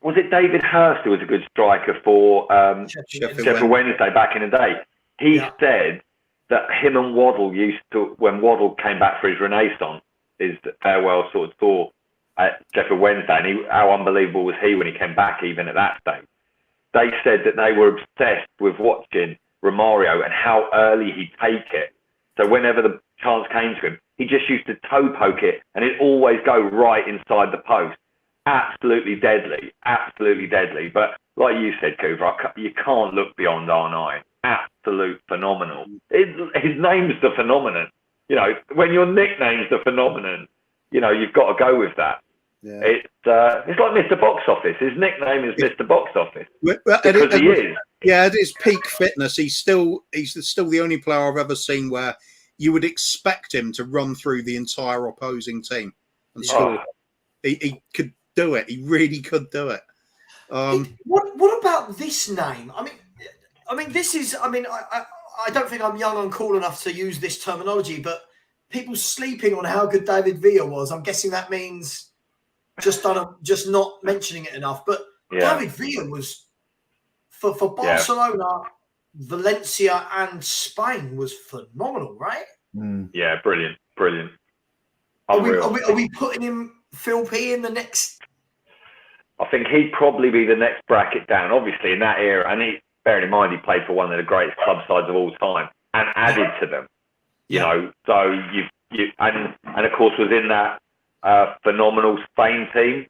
was it David Hurst who was a good striker for Sheffield Wednesday back in the day? He said that him and Waddle used to, when Waddle came back for his Renaissance, his farewell sort of tour at Sheffield Wednesday, and how unbelievable was he when he came back even at that stage. They said that they were obsessed with watching Romario and how early he'd take it. So whenever the chance came to him, he just used to toe poke it and it'd always go right inside the post. Absolutely deadly. But like you said, Cooper, you can't look beyond R9. Absolute phenomenal. His name's the phenomenon. You know, when your nickname's the phenomenon, you know, you've got to go with that.
Yeah.
It's like Mr. Box Office. His nickname is Mr. Box Office
because
he is.
Yeah, at his peak fitness, he's still the only player I've ever seen where you would expect him to run through the entire opposing team and score. He could do it. He really could do it.
What about this name? I mean, this is. I mean, I don't think I'm young and cool enough to use this terminology, but people sleeping on how good David Villa was. I'm guessing that means just not mentioning it enough. But David Villa was for Barcelona, Valencia, and Spain was phenomenal, right?
Yeah, brilliant.
Are we putting him Phil P in the next?
I think he'd probably be the next bracket down, obviously in that era. And bearing in mind he played for one of the greatest club sides of all time and added to them. You know, so and of course was in that phenomenal Spain team.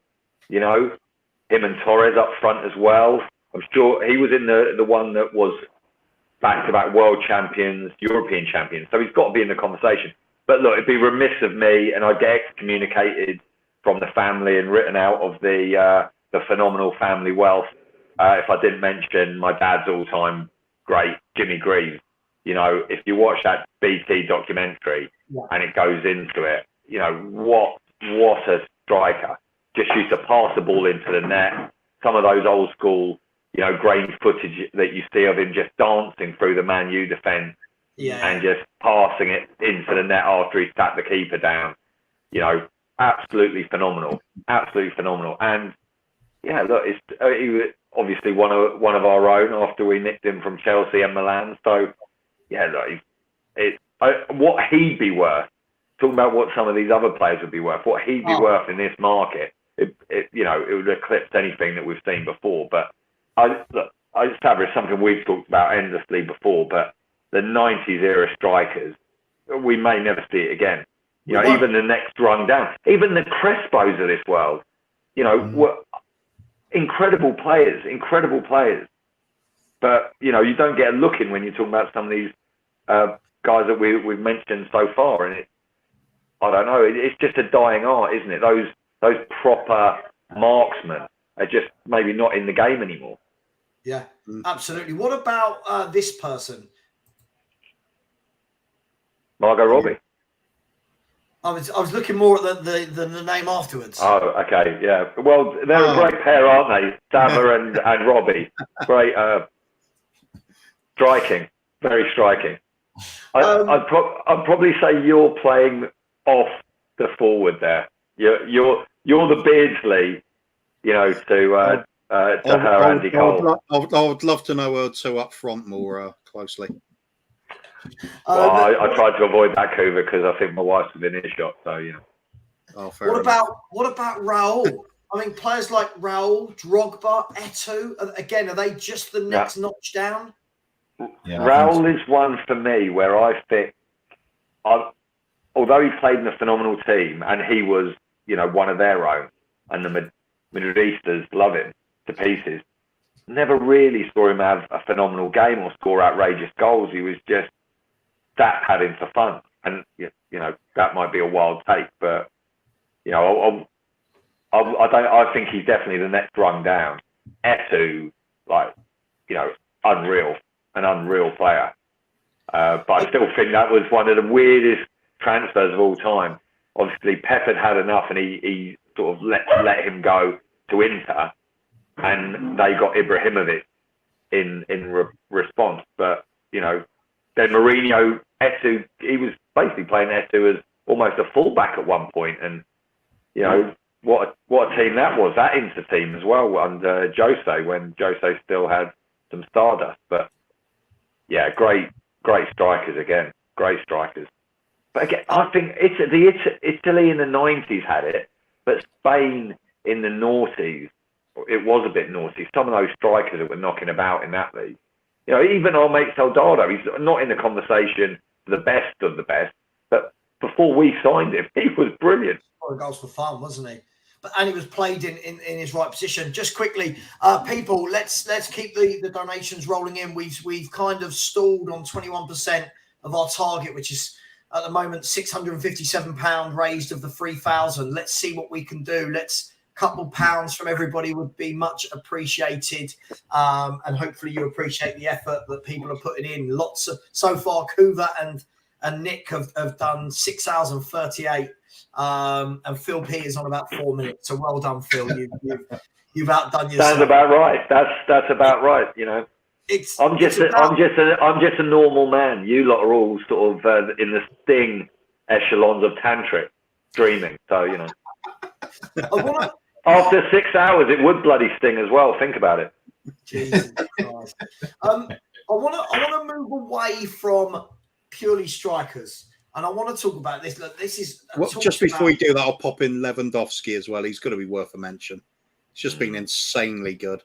You know, him and Torres up front as well. I'm sure he was in the one that was back-to-back world champions, European champions. So he's got to be in the conversation. But look, it'd be remiss of me, and I'd get excommunicated from the family and written out of the phenomenal family wealth if I didn't mention my dad's all-time great, Jimmy Greaves. You know, if you watch that BT documentary and it goes into it, you know, what a striker. Just used to pass the ball into the net. Some of those old school, you know, grain footage that you see of him just dancing through the Man U defence and just passing it into the net after he's tapped the keeper down. You know, absolutely phenomenal. And yeah, look, he was obviously one of our own after we nicked him from Chelsea and Milan. So yeah, look, what he'd be worth. Talking about what some of these other players would be worth, what he'd be worth in this market, it would eclipse anything that we've seen before. But I establish something we've talked about endlessly before, but the 90s era strikers, we may never see it again. You know, even the next rung down, even the Crespos of this world, you know, were incredible players. But, you know, you don't get a look in when you're talking about some of these guys that we've mentioned so far. And I don't know, it's just a dying art, isn't it? Those proper marksmen are just maybe not in the game anymore.
Yeah, absolutely. What about this person?
Margot Robbie.
I was looking more at the name afterwards.
Oh, okay, yeah. Well, they're a great pair, aren't they? Savva and Robbie. Great, striking, very striking. I'd probably say you're playing off the forward there. You're the Beardsley, you know, to her Andy Cole.
I would love to know her two up front more closely.
Well, I tried to avoid that, Coover, because I think my wife's within earshot. So you know.
Oh, fair enough.
What about Raul? I mean, players like Raul, Drogba, Eto'o. Again, are they just the next notch down?
Yeah, Raul is one for me where I think, although he played in a phenomenal team and he was, you know, one of their own, and the Madridistas love him to pieces, never really saw him have a phenomenal game or score outrageous goals. He was just stat padding for fun, and you know that might be a wild take, but you know I think he's definitely the next rung down. Eto'o, like, you know, an unreal player, but I still think that was one of the weirdest transfers of all time. Obviously, Pep had enough, and he sort of let him go to Inter, and they got Ibrahimovic in response. But you know, then Mourinho, Eto'o, he was basically playing Eto'o as almost a fullback at one point, and you know what a team that was, that Inter team as well under Jose, when Jose still had some stardust. But yeah, great strikers again, great strikers. But again, I think Italy in the 90s had it, but Spain in the noughties, it was a bit naughty. Some of those strikers that were knocking about in that league. You know, even our mate Soldado, he's not in the conversation for the best of the best, but before we signed him, he was brilliant.
Goals for fun, wasn't he? and he was played in his right position. Just quickly, people, let's keep the donations rolling in. We've kind of stalled on 21% of our target, which is at the moment £657 raised of the 3,000. Let's see what we can do. Couple pounds from everybody would be much appreciated, and hopefully you appreciate the effort that people are putting in. Lots of so far, Kuva and Nick have done 6,038, and Phil P is on about 4 minutes. So well done, Phil. You've outdone yourself.
Sounds about right. That's about right. You know, I'm just a normal man. You lot are all sort of in the sting echelons of tantric dreaming. So you know. After 6 hours, it would bloody sting as well. Think about it.
Jesus Christ. I want to move away from purely strikers, and I want to talk about this. Look, this is
just before we do that, I'll pop in Lewandowski as well. He's got to be worth a mention. It's just been insanely good.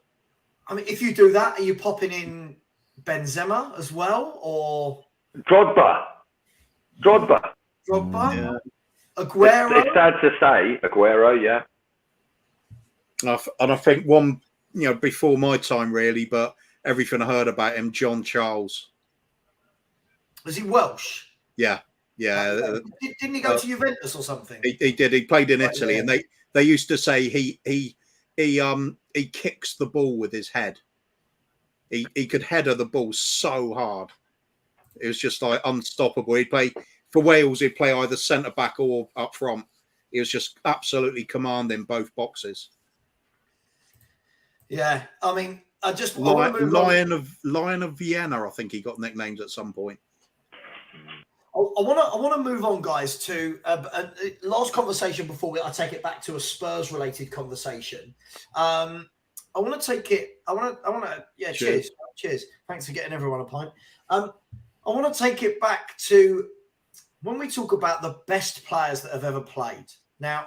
I mean, if you do that, are you popping in Benzema as well, or
Drogba?
Yeah. Aguero.
It's sad to say, Aguero. Yeah.
And I think one, before my time really, but everything I heard about him, John Charles. Was
he Welsh?
Yeah.
Didn't he go to Juventus or something?
He did. He played in Italy, and they used to say he kicks the ball with his head. He could header the ball so hard. It was just like unstoppable. He'd play for Wales. He'd play either centre back or up front. He was just absolutely commanding both boxes.
Yeah, I mean,
Lion of Vienna. I think he got nicknames at some point.
I want to move on, guys, to last conversation before I take it back to a Spurs-related conversation. I want to take it. Yeah, cheers. Thanks for getting everyone a pint. I want to take it back to when we talk about the best players that have ever played. Now,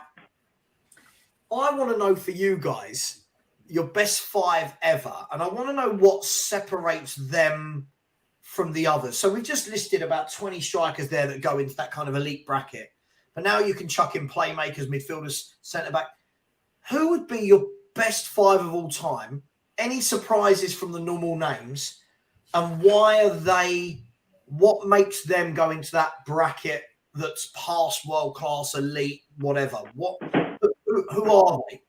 I want to know for you guys your best 5 ever, and I want to know what separates them from the others. So we've just listed about 20 strikers there that go into that kind of elite bracket, but now you can chuck in playmakers, midfielders, centre back. Who would be your best 5 of all time? Any surprises from the normal names, and why are they? What makes them go into that bracket that's past world class, elite, whatever? Who are they?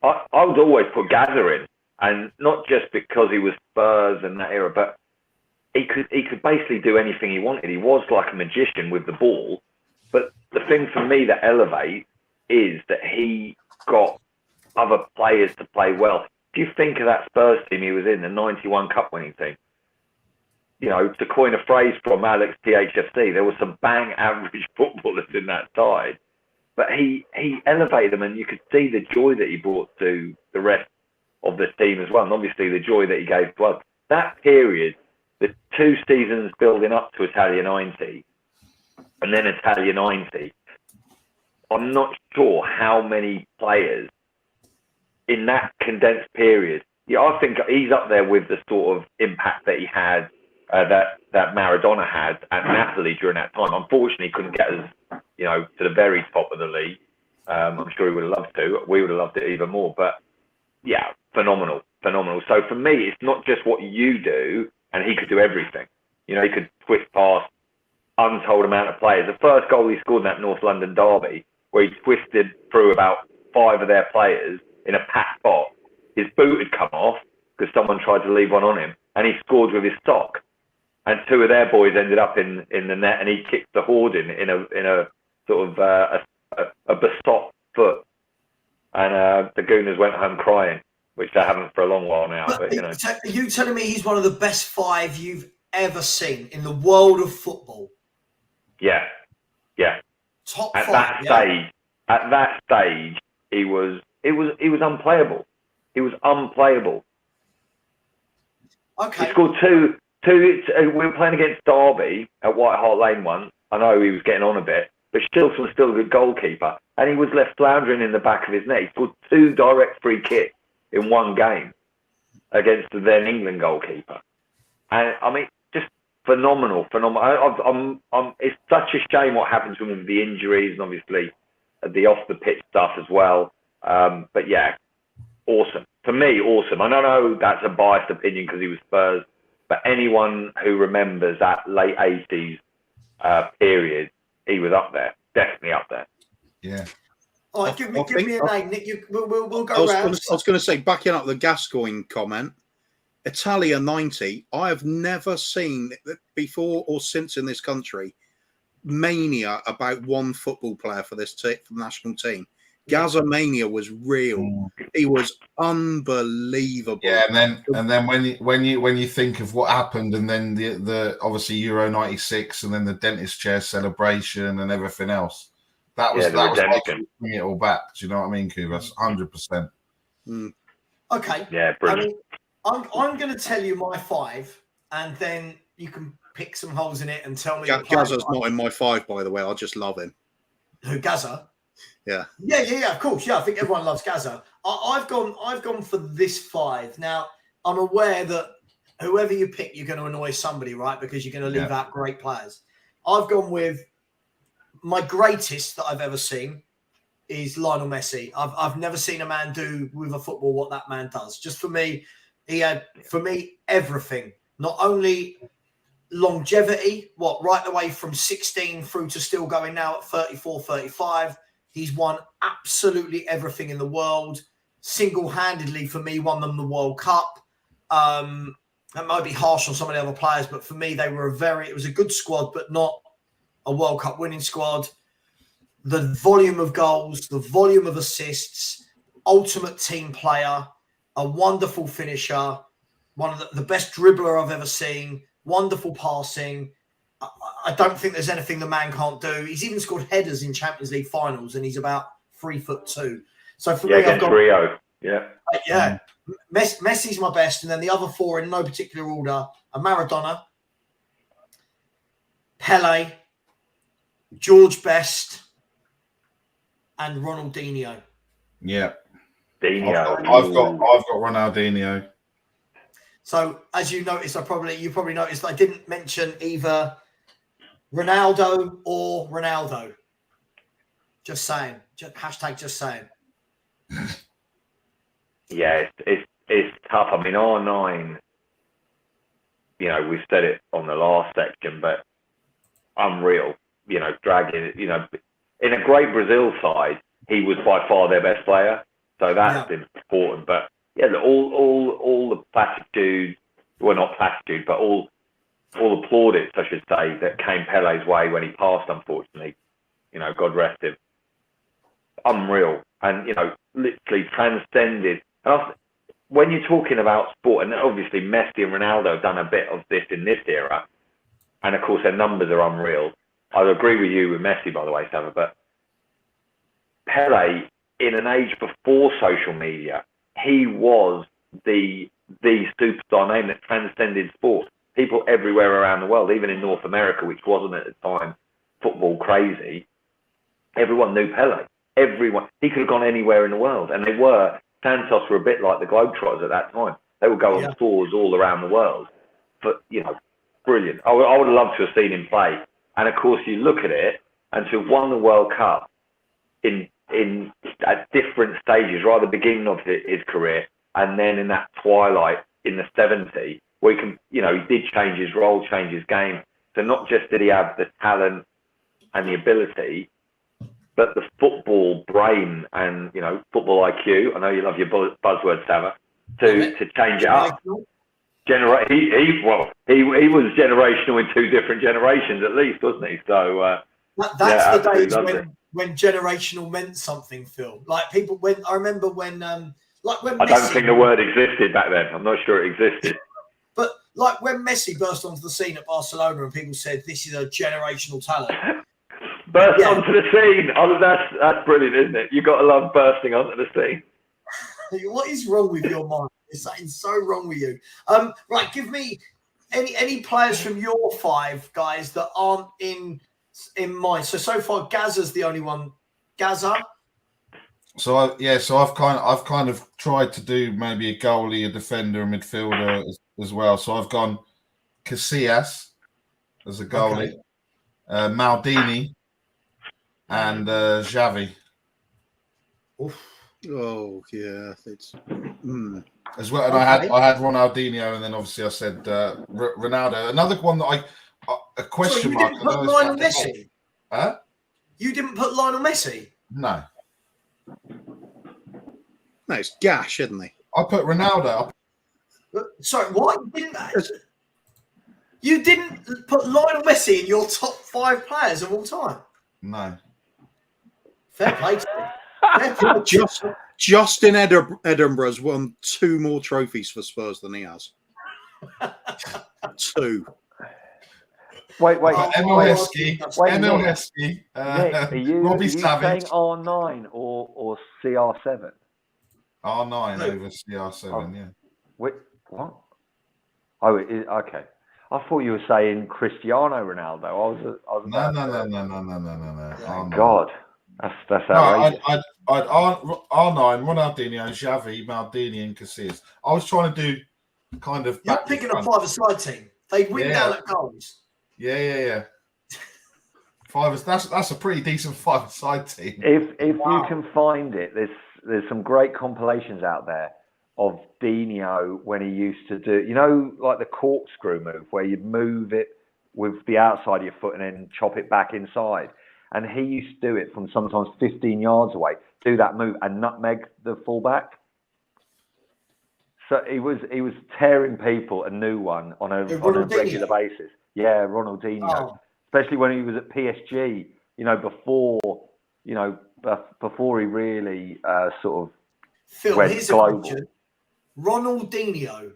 I would always put Gazza in, and not just because he was Spurs and that era, but he could basically do anything he wanted. He was like a magician with the ball. But the thing for me that elevates is that he got other players to play well. If you think of that Spurs team he was in, the 91 Cup winning team, to coin a phrase from Alex THFC, there were some bang average footballers in that side. But he elevated them, and you could see the joy that he brought to the rest of the team as well, and obviously the joy that he gave to us. That period, the 2 seasons building up to Italia 90, and then Italia 90, I'm not sure how many players in that condensed period. Yeah, I think he's up there with the sort of impact that he had, that Maradona had at Napoli during that time. Unfortunately, he couldn't get us, to the very top of the league. I'm sure he would have loved to. We would have loved it even more. But yeah, phenomenal. So for me, it's not just what you do, and he could do everything. He could twist past untold amount of players. The first goal he scored in that North London derby, where he twisted through about 5 of their players in a packed box, his boot had come off because someone tried to leave one on him, and he scored with his sock. And 2 of their boys ended up in the net, and he kicked the hoarding in a sort of a besot foot. And the Gooners went home crying, which they haven't for a long while now. But
are you telling me he's one of the best 5 you've ever seen in the world of football?
Yeah.
Top
at
5.
At that stage, he was unplayable. He was unplayable.
Okay.
He scored two. We were playing against Derby at White Hart Lane once. I know he was getting on a bit, but Shilton was still a good goalkeeper, and he was left floundering in the back of his net. He scored 2 direct free kicks in one game against the then England goalkeeper, and I mean, just phenomenal. It's such a shame what happened to him with the injuries, and obviously the off the pitch stuff as well. But yeah, awesome. For me, awesome. I don't know that's a biased opinion because he was Spurs, but anyone who remembers that late 80s period, he was up there, definitely up there.
Yeah.
All right, give me a name, Nick. We'll go round.
I was going to say, backing up the Gascoigne comment, Italia 90, I have never seen before or since in this country mania about one football player for this for the national team. Gaza mania was real. He was unbelievable.
Yeah, and then when you think of what happened, and then the obviously Euro '96, and then the dentist chair celebration and everything else, that was like bring it all back. Do you know what I mean, Kuvas? 100%.
Okay.
Yeah, brilliant.
I'm going to tell you my 5, and then you can pick some holes in it and tell me.
Gaza's not in my 5, by the way. I just love him.
Who, Gaza?
Yeah.
Yeah, of course. Yeah, I think everyone loves Gaza. I've gone for this 5. Now, I'm aware that whoever you pick, you're going to annoy somebody, right? Because you're going to leave out great players. I've gone with my greatest that I've ever seen is Lionel Messi. I've never seen a man do with a football what that man does. Just for me, he had, everything. Not only longevity, right the way from 16 through to still going now at 34, 35. He's won absolutely everything in the world. Single-handedly, for me, won them the World Cup. That might be harsh on some of the other players, but for me, it was a good squad, but not a World Cup winning squad. The volume of goals, the volume of assists, ultimate team player, a wonderful finisher, one of the best dribbler I've ever seen, wonderful passing. I don't think there's anything the man can't do. He's even scored headers in Champions League finals, and he's about 3'2". So for me, I've got
Rio. Yeah.
Messi's my best, and then the other 4 in no particular order are Maradona, Pele, George Best, and Ronaldinho.
Yeah.
Dino.
I've got Ronaldinho.
So as you noticed, you probably noticed I didn't mention either Ronaldo or Ronaldo. Just saying. Hashtag just saying.
Yeah, it's tough. I mean, R9, we've said it on the last section, but unreal, dragging, in a great Brazil side, he was by far their best player. So that's important. But yeah, all the platitudes, well, not platitudes, but all the plaudits, I should say, that came Pele's way when he passed, unfortunately, God rest him. Unreal. And, literally transcended. And when you're talking about sport, and obviously Messi and Ronaldo have done a bit of this in this era, and of course their numbers are unreal. I'd agree with you with Messi, by the way, Savva, but Pele, in an age before social media, he was the superstar name that transcended sport. People everywhere around the world, even in North America, which wasn't at the time football crazy, everyone knew Pele. Everyone. He could have gone anywhere in the world. And Santos were a bit like the Globetrotters at that time. They would go on tours all around the world. But, brilliant. I would have loved to have seen him play. And, of course, you look at it, and to have won the World Cup at different stages, right at the beginning of his career, and then in that twilight in the 70s, where he did change his role, change his game. So not just did he have the talent and the ability, but the football brain and, football IQ. I know you love your buzzword, Savva, to change it up. He was generational in 2 different generations at least, wasn't he? So
that's the days when generational meant something, Phil. Like I remember when
I don't think the word existed back then. I'm not sure it existed.
But like when Messi burst onto the scene at Barcelona and people said this is a generational talent.
Burst onto the scene. Oh, that's brilliant, isn't it? You got to love bursting onto the scene.
What is wrong with your mind? There's something so wrong with you. Right, give me any players from your 5 guys that aren't in mine. So far, Gaza's the only one. Gaza.
So I've kind of tried to do maybe a goalie, a defender, a midfielder as well. So I've gone Casillas as a goalie, Maldini, and Xavi
Oof.
Oh yeah, it's
as well. And I had Ronaldinho, and then obviously I said Ronaldo. Another one that a question mark.
You didn't put Lionel Messi.
Huh?
You didn't put Lionel Messi.
No.
No, it's Gash, isn't he?
I put Ronaldo.
Sorry, what? You didn't put Lionel Messi in your top 5 players of all time?
No.
Fair play to you.
Justin Edinburgh's won 2 more trophies for Spurs than he has. 2.
Wait.
Emil Heskey. Robbie Savage.
Saying R9 or CR7?
R9 over CR7, yeah.
Wait, what? Oh, okay. I thought you were saying Cristiano Ronaldo. I was
No.
Oh, God. That's outrageous.
I'd R9, Ronaldinho, Xavi, Maldini, and Casillas. I was trying to do kind of.
You're picking a 5-a-side team. They'd win down at goals.
Yeah. That's a pretty decent 5-a-side team.
If you can find it, there's some great compilations out there of Dino when he used to do, like the corkscrew move where you move it with the outside of your foot and then chop it back inside. And he used to do it from sometimes 15 yards away, do that move and nutmeg the fullback. So he was tearing people a new one on a regular basis. Yeah, Ronaldinho, especially when he was at PSG. Before he really sort of
Phil,
went
here's
global.
a question. Ronaldinho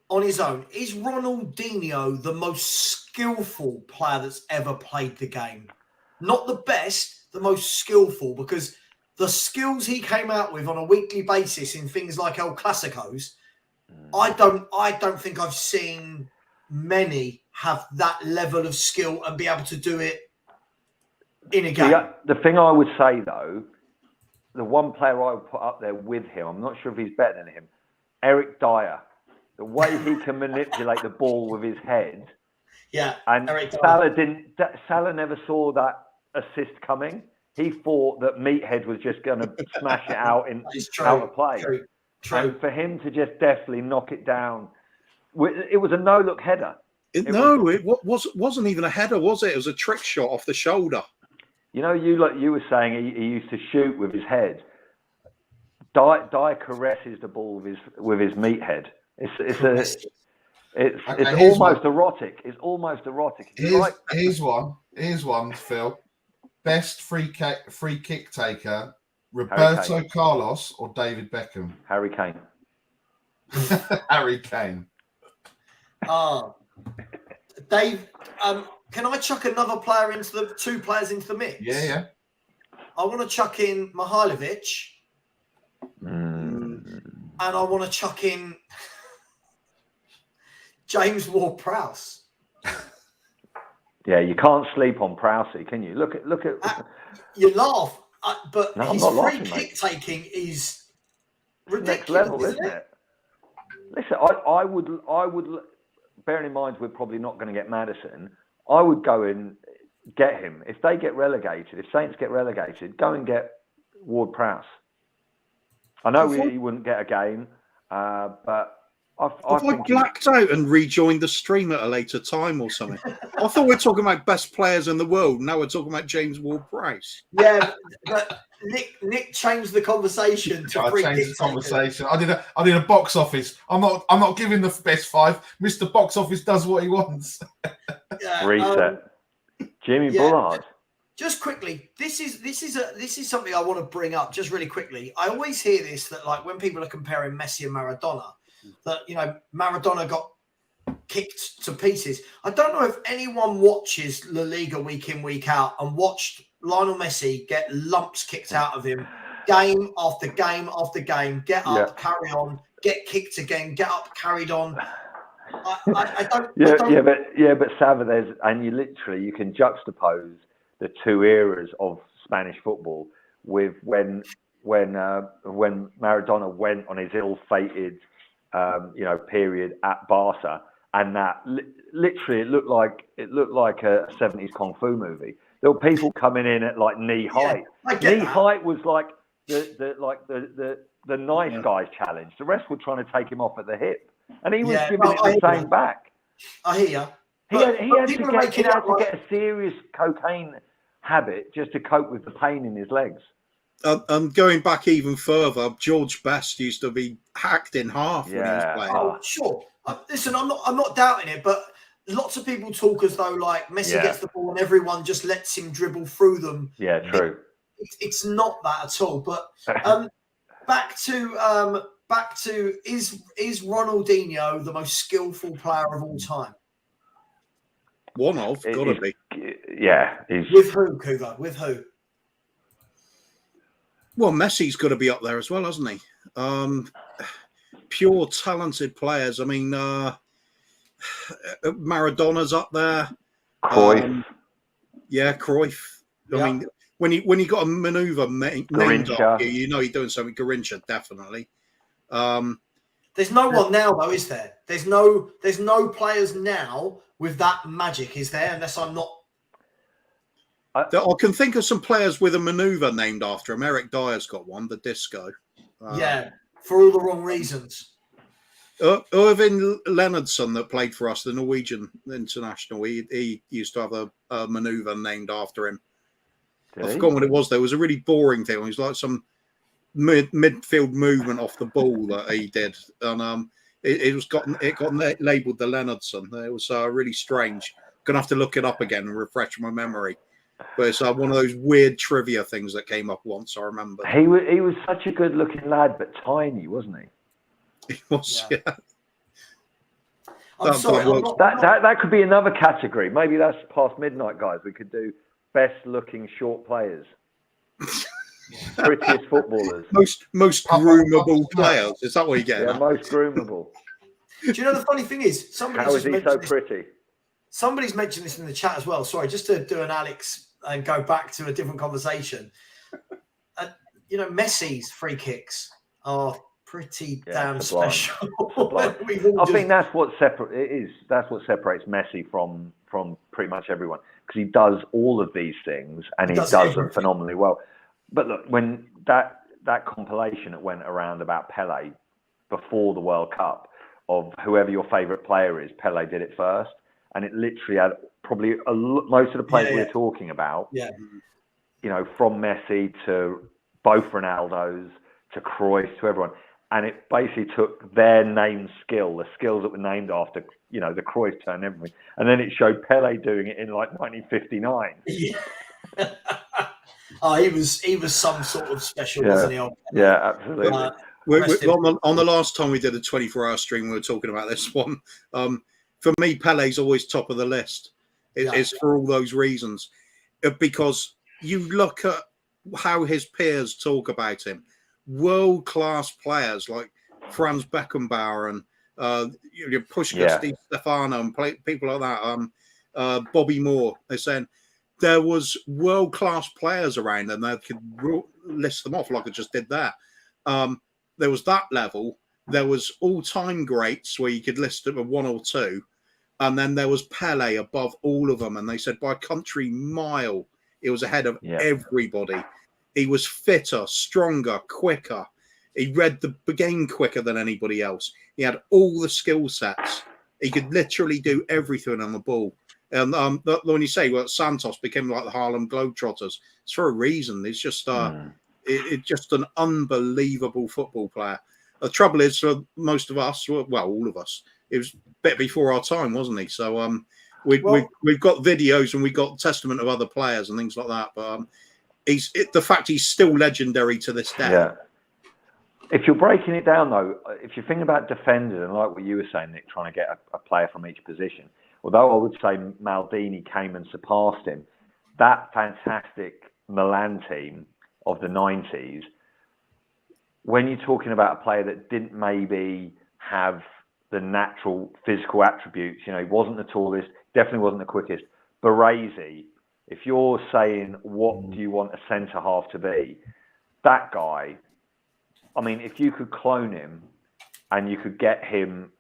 on his own, is Ronaldinho the most skillful player that's ever played the game? Not the best, the most skillful, because the skills he came out with on a weekly basis in things like El Clasicos, I don't think I've seen many have that level of skill and be able to do it in a game.
The thing I would say though, the one player I would put up there with him, I'm not sure if he's better than him, Eric Dyer. The way he can manipulate the ball with his head.
Yeah.
And Salah never saw that assist coming. He thought that Meathead was just going to smash it out of play.
True.
And for him to just definitely knock it down, it was a no-look header.
It wasn't even a header, was it? It was a trick shot off the shoulder.
You were saying, he used to shoot with his head. Dyer caresses the ball with his meathead. It's almost erotic. It's almost erotic.
Here's one, Phil. Best free kick taker: Roberto Carlos or David Beckham?
Harry Kane.
Harry Kane.
Dave, can I chuck another player into the 2 players into the mix?
Yeah.
I want to chuck in Mihailovic. And I want to chuck in James Ward-Prowse.
Yeah, you can't sleep on Prowsey, can you? Look at.
You laugh, but
no,
his free kick taking is ridiculous,
next level, isn't it? Listen, I would. Bearing in mind we're probably not going to get Maddison, I would go and get him. If they get relegated, if Saints get relegated, go and get Ward-Prowse. I know he wouldn't get a game, but I
blacked out and rejoined the stream at a later time or something. I thought we were talking about best players in the world. Now we're talking about James Ward-Prowse.
Yeah, but Nick changed the conversation to free kick.
Changed the conversation. I did a box office. I'm not giving the best 5. Mr. Box Office does what he wants.
Reset. Jimmy Bullard.
Just quickly, this is something I want to bring up just really quickly. I always hear this, that like when people are comparing Messi and Maradona, that Maradona got kicked to pieces. I don't know if anyone watches La Liga week in, week out and watched Lionel Messi get lumps kicked out of him game after game after game. Get up, carry on, get kicked again, get up, carried on. I don't.
But Savva, you can juxtapose the 2 eras of Spanish football with when Maradona went on his ill-fated period at Barca, and that literally it looked like a 70s kung fu movie. There were people coming in at like knee height. Height was like the nice guys challenge. The rest were trying to take him off at the hip, and he was giving it the same back.
I hear you.
He had to get a serious cocaine habit just to cope with the pain in his legs.
Going back even further, George Best used to be hacked in half when he was playing.
Oh, sure. Listen, I'm not doubting it, but lots of people talk as though like Messi gets the ball and everyone just lets him dribble through them.
Yeah, true.
It's not that at all. But back to is Ronaldinho the most skillful player of all time?
One of, gotta be.
Yeah.
With who, Cougar? With who?
Well, Messi's got to be up there as well, hasn't he? Pure talented players. I mean, Maradona's up there.
Cruyff.
Cruyff. I mean, when you got a manoeuvre named after you know you're doing something. Garrincha, definitely.
There's no one now, though, is there? There's no players now with that magic, is there? Unless I'm not.
I can think of some players with a manoeuvre named after him. Eric Dyer's got one, the disco.
For all the wrong reasons.
Irvin Leonardson, that played for us, the Norwegian international, he used to have a manoeuvre named after him. I forgot what it was. There was a really boring thing. It was like some midfield movement off the ball that he did, and it got labelled the Leonardson. It was really strange. Gonna have to look it up again and refresh my memory. But it's one of those weird trivia things that came up once. I remember.
He was such a good-looking lad, but tiny, wasn't he?
He was. Yeah.
I'm sorry.
That could be another category. Maybe that's past midnight, guys. We could do best-looking short players, prettiest footballers,
most groomable players. Is that what you get?
Yeah, most groomable.
Do you know the funny thing is?
How is he so pretty?
Somebody's mentioned this in the chat as well. Sorry, just to do an Alex and go back to a different conversation. Messi's free kicks are pretty damn special.
I think that's what separates Messi from pretty much everyone, because he does all of these things and he does them phenomenally well. But look, when that compilation that went around about Pele before the World Cup of whoever your favourite player is, Pele did it first. And it literally had probably most of the players we're talking about, from Messi to both Ronaldos to Cruyff to everyone. And it basically took their name skill, the skills that were named after, the Cruyff turn and everything. And then it showed Pele doing it in like 1959.
Yeah. He was some sort of special, wasn't he?
Yeah, absolutely.
On the last time we did a 24-hour stream, we were talking about this one. For me, Pele's always top of the list. It's for all those reasons. Because you look at how his peers talk about him. World-class players like Franz Beckenbauer and Puskás, Di Stefano and people like that. Bobby Moore. They're saying there was world-class players around and they could list them off like I just did there. There was that level. There was all-time greats where you could list them at one or two. And then there was Pele above all of them. And they said by a country mile, he was ahead of everybody. He was fitter, stronger, quicker. He read the game quicker than anybody else. He had all the skill sets. He could literally do everything on the ball. And when you say, Santos became like the Harlem Globetrotters, it's for a reason. It's just it's just an unbelievable football player. The trouble is, for most of us, all of us, it was a bit before our time, wasn't he? So we've got videos and we've got testament of other players and things like that. But the fact he's still legendary to this day.
Yeah. If you're breaking it down, though, if you're thinking about defenders, and like what you were saying, Nick, trying to get a player from each position, although I would say Maldini came and surpassed him, that fantastic Milan team of the 90s, when you're talking about a player that didn't maybe have the natural physical attributes, he wasn't the tallest, definitely wasn't the quickest. Baresi, if you're saying what do you want a centre half to be, that guy, I mean, if you could clone him and you could get him,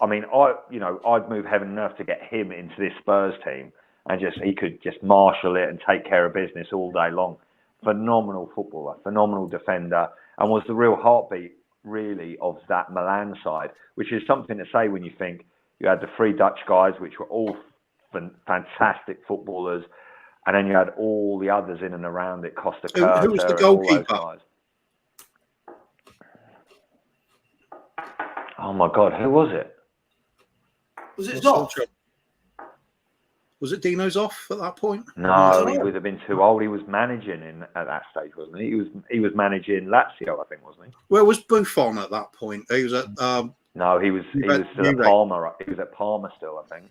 I mean, I'd move heaven and earth to get him into this Spurs team and he could just marshal it and take care of business all day long. phenomenal footballer, phenomenal defender, and was the real heartbeat, really, of that Milan side, which is something to say when you think you had the 3 Dutch guys, which were all fantastic footballers, and then you had all the others in and around it, Costa Curta.
Who was the goalkeeper?
Oh my God, who was it?
Was it Zoff?
Was it Dino's off at that point?
No, he would have been too old. He was managing at that stage, wasn't he? He was managing Lazio, I think, wasn't he?
Where was Buffon at that point? He was at.
No, he was still at Parma. He was at Parma still, I think.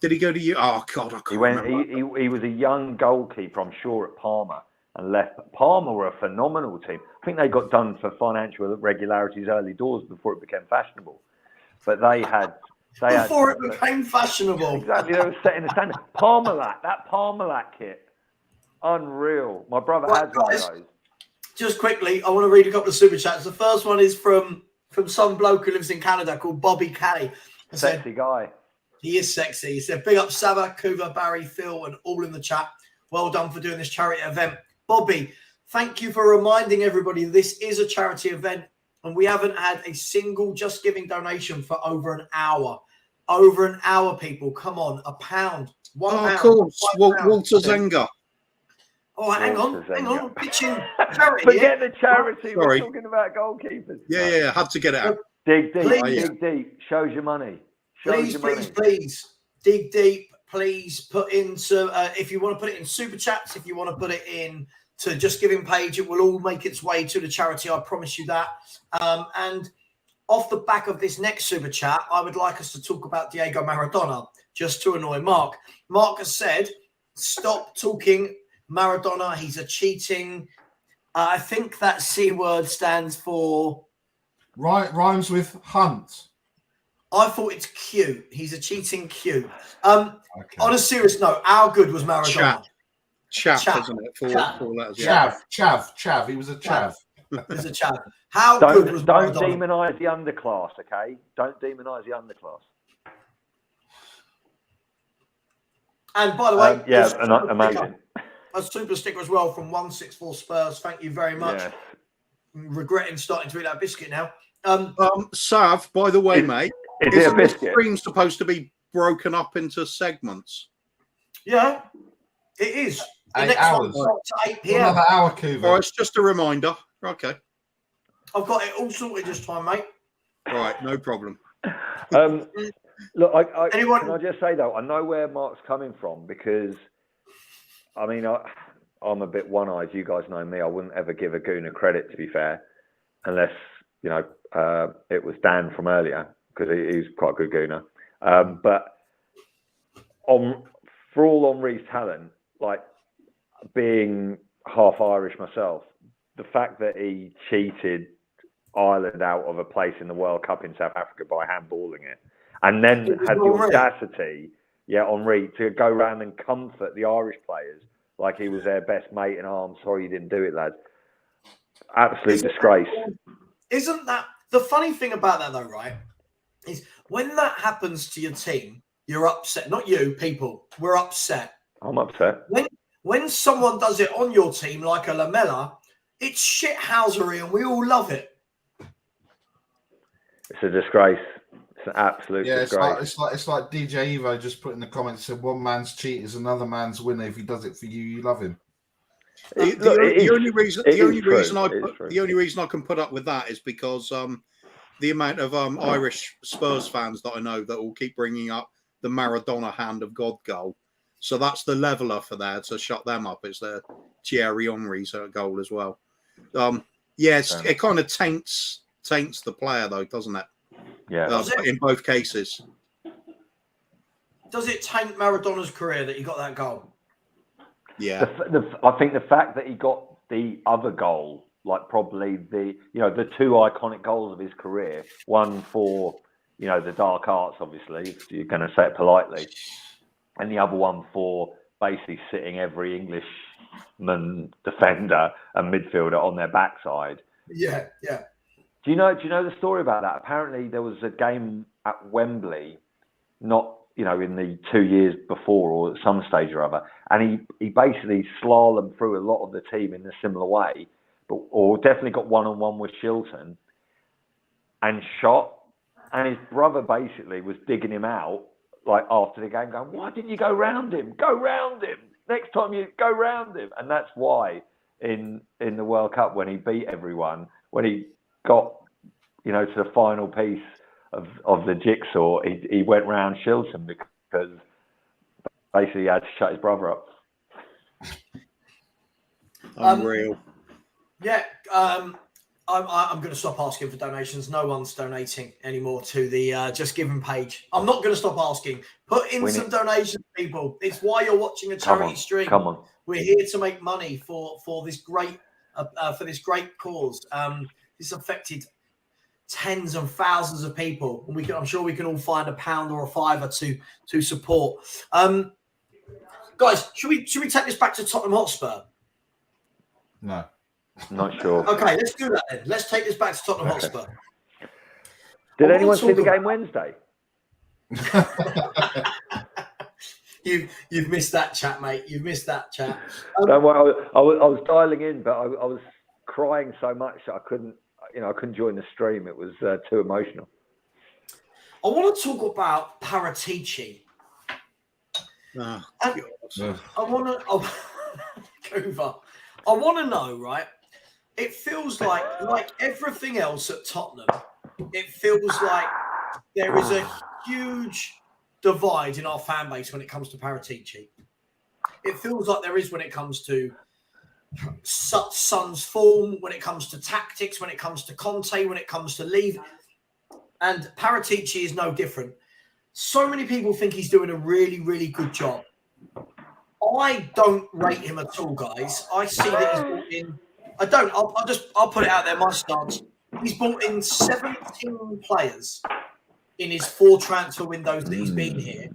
Did he go to you? Oh God, I can't remember.
He was a young goalkeeper, I'm sure, at Parma, and left. Parma were a phenomenal team. I think they got done for financial irregularities early doors before it became fashionable. But they had.
Before it became fashionable.
Exactly, they were setting the standard. Parmalat, that Parmalat kit, unreal. My brother has one of those.
Just quickly, I want to read a couple of super chats. The first one is from some bloke who lives in Canada called Bobby K.
Sexy guy.
He is sexy. He said, big up Savva, Kuva, Barry, Phil, and all in the chat. Well done for doing this charity event. Bobby, thank you for reminding everybody this is a charity event, and we haven't had a single Just Giving donation for over an hour. Over an hour, people. Come on, £1. £1.
Of course, Walter Zenga.
Oh, hang on. I'm pitching charity.
Forget the charity. We're talking about goalkeepers.
Yeah. Had to get it out.
Dig deep. Dig deep. Shows your money.
Please. Dig deep. Please put into, if you want to put it in super chats, if you want to put it in to Just Giving page, it will all make its way to the charity. I promise you that. And off the back of this next super chat, I would like us to talk about Diego Maradona, just to annoy Mark. Mark has said, stop talking Maradona. He's a cheating. I think that C word stands for...
Rhymes with hunt.
I thought it's cute. He's a cheating cute. On a serious note, how good was Maradona?
Chav, isn't it? Four letters.
Chav. He was a chav.
He's a chav. How good was Maradona?
Don't demonise the underclass, okay? Don't demonise the underclass.
And by the way,
amazing.
A super sticker as well from 164 Spurs. Thank you very much.
Yes.
I'm regretting starting to eat that biscuit now.
Sav, by the way, mate,
isn't
the stream supposed to be broken up into segments?
Yeah, it is. The
8
next
hours.
one starts at 8 p.m.
Another hour, Kuva.
Oh, it's just a reminder. Okay.
I've got it all sorted this time, mate.
All right, no problem.
Look, can I just say, though, I know where Mark's coming from because, I mean, I'm a bit one-eyed. You guys know me. I wouldn't ever give a gooner credit, to be fair, unless, you know, it was Dan from earlier because he's quite a good gooner. But for all Henri's talent, like being half Irish myself, the fact that he cheated Ireland out of a place in the World Cup in South Africa by handballing it, and then had the audacity, Henri, to go around and comfort the Irish players like he was their best mate and sorry you didn't do it, lads. Absolute disgrace.
Isn't that the funny thing about that, though, right? Is when that happens to your team, you're upset. Not you, people. We're upset.
I'm upset.
When someone does it on your team, like a Lamella, it's shithousery and we all love it.
It's a disgrace. It's an absolute disgrace.
It's like DJ Evo just put in the comments, said one man's cheat is another man's winner. If he does it for you, you love him.
The only reason I can put up with that is because the amount of Irish Spurs fans that I know that will keep bringing up the Maradona hand of God goal. So that's the leveler for there to shut them up. It's the Thierry Henry's goal as well. It kind of taints the player though, doesn't it?
Yeah.
In both cases.
Does it taint Maradona's career that he got that goal?
Yeah.
I think the fact that he got the other goal, like probably the two iconic goals of his career, one for, the dark arts, obviously, if you're going to say it politely, and the other one for basically sitting every Englishman defender and midfielder on their backside.
Yeah.
Do you know the story about that? Apparently there was a game at Wembley, not you know, in the 2 years before or at some stage or other. And he basically slalomed through a lot of the team in a similar way, or definitely got one-on-one with Shilton and shot. And his brother basically was digging him out, like after the game, going, "Why didn't you go round him? Go round him. Next time you go round him." And that's why in the World Cup, when he beat everyone, when he got, you know, to the final piece of the jigsaw, he went round Shilton because basically he had to shut his brother up.
Unreal.
Yeah, I'm going to stop asking for donations. No one's donating anymore to the Just Giving page. I'm not going to stop asking. Put in some donations, people. It's why you're watching a charity stream.
Come on.
We're here to make money for this great cause. This affected tens and thousands of people. And I'm sure we can all find £1 or £5 to support. Guys, should we take this back to Tottenham Hotspur?
No.
Not sure.
Okay, let's do that then. Let's take this back to Tottenham Hotspur.
Did anyone see the game Wednesday?
You've missed that chat, mate. You've missed that chat.
Don't worry, I was dialing in, but I was crying so much that I couldn't join the stream. It was too emotional.
I want to talk about Paratici.
Oh,
I want to know, right? It feels like everything else at Tottenham, it feels like there is a huge divide in our fan base when it comes to Paratici. It feels like there is when it comes to Son's form, when it comes to tactics, when it comes to Conte, when it comes to leave. And Paratici is no different. So many people think he's doing a really, really good job. I don't rate him at all, guys. I see that he's brought in. I don't. I'll put it out there. My stance. He's brought in 17 players in his 4 transfer windows that he's been here,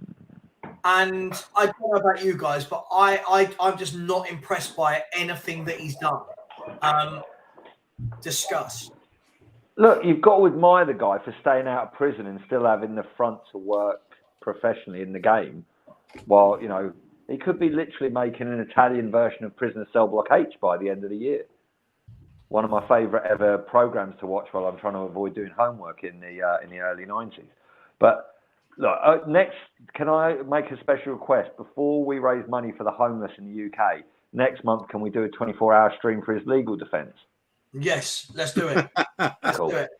and I don't know about you guys, but I'm just not impressed by anything that he's done. Discuss.
Look, you've got to admire the guy for staying out of prison and still having the front to work professionally in the game, while, you know, he could be literally making an Italian version of Prisoner Cell Block H by the end of the year. One of my favourite ever programmes to watch while I'm trying to avoid doing homework in the early 90s. But look, next, can I make a special request? Before we raise money for the homeless in the UK, next month, can we do a 24-hour stream for his legal defence?
Yes, let's do it. Let's
Cool.
do it.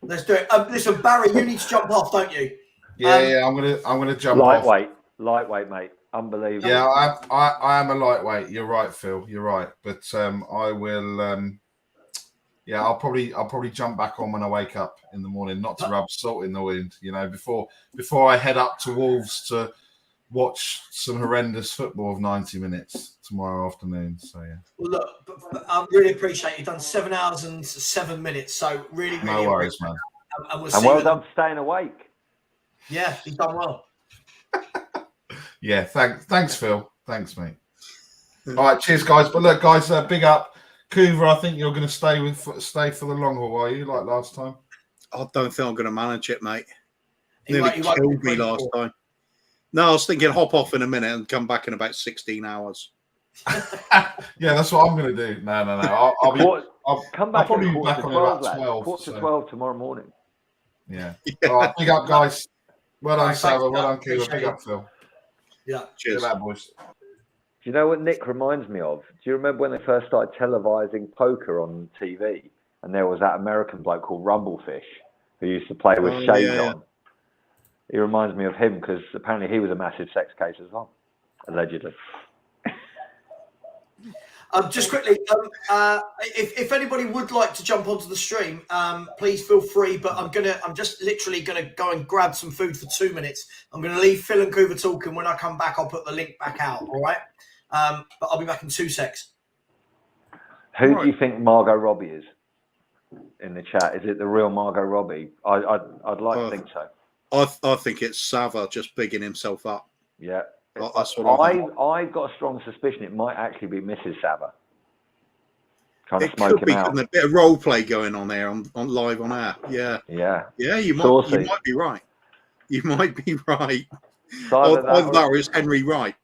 Let's do it. Listen, Barry, you need to jump off, don't you?
Yeah, I'm gonna jump off.
Lightweight, mate. Unbelievable.
Yeah, I am a lightweight. You're right, Phil. You're right. But I will. Yeah, I'll probably jump back on when I wake up in the morning, not to rub salt in the wound. You know, before I head up to Wolves to watch some horrendous football of 90 minutes tomorrow afternoon. So yeah.
Well, look, I really appreciate you've done 7 hours and 7 minutes. So really,
No worries, man.
And
well done for staying awake.
Yeah, you've done well.
Yeah, thanks, Phil. Thanks, mate. All right, cheers, guys. But look, guys, big up. Coover, I think you're going to stay for the long haul, are you, like last time?
I don't think I'm going to manage it, mate.
He
Nearly
won't
killed
be
me last time. No, I was thinking hop off in a minute and come back in about 16 hours.
Yeah, that's what I'm going to do. No. I'll
come back.
I'll probably be back
to
on
12,
about 12.
Quarter to 12 tomorrow morning.
Yeah. All right, big up, guys. Well done, Savva. Well done, Coover. Big
it.
up, Phil.
Yeah.
Cheers.
Good lad, boys.
Do you know what Nick reminds me of? Do you remember when they first started televising poker on TV? And there was that American bloke called Rumblefish who used to play with shades on. He reminds me of him because apparently he was a massive sex case as well, allegedly.
Just quickly, if anybody would like to jump onto the stream, please feel free. But I'm just literally gonna go and grab some food for 2 minutes. I'm gonna leave Phil and Coover talking. When I come back, I'll put the link back out. All right. But I'll be back in 2 secs.
Who do you think Margot Robbie is in the chat? Is it the real Margot Robbie? I'd like to think so.
I think it's Savva just bigging himself up.
Yeah.
That's what
I've got a strong suspicion it might actually be Mrs. Savva. Trying
it
to smoke
could be
him out.
a bit of role play going on there on live on air. Yeah.
Yeah.
Yeah, you might be right. You might be right.
So either
Either that or it's Henry Wright.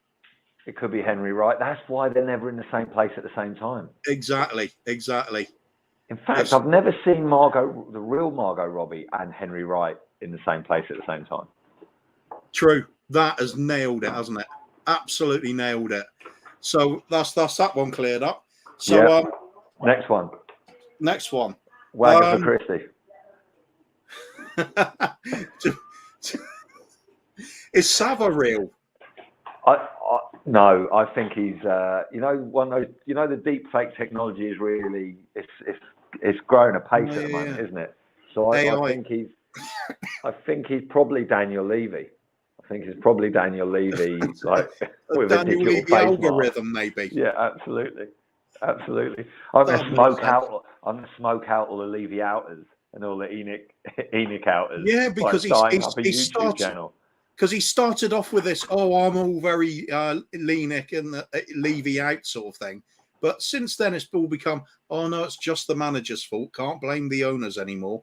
It could be Henry Wright. That's why they're never in the same place at the same time.
Exactly.
In fact, I've never seen the real Margot Robbie and Henry Wright in the same place at the same time.
True. That has nailed it, hasn't it? Absolutely nailed it. So that's that one cleared up. So
next one.
Wagger
for Christie.
Is Savva real?
No, I think he's one of those, the deep fake technology is really it's growing apace at the moment, isn't it? So I think he's probably Daniel Levy. I think he's probably Daniel Levy, like with
Daniel
a digital
Levy
face
algorithm,
mask.
maybe.
Yeah, absolutely. I'm gonna smoke out all the Levy outers and all the Enoch outers.
Yeah, because he started off with this, I'm all very Leanic and Levy out sort of thing. But since then, it's all become, no, it's just the manager's fault. Can't blame the owners anymore.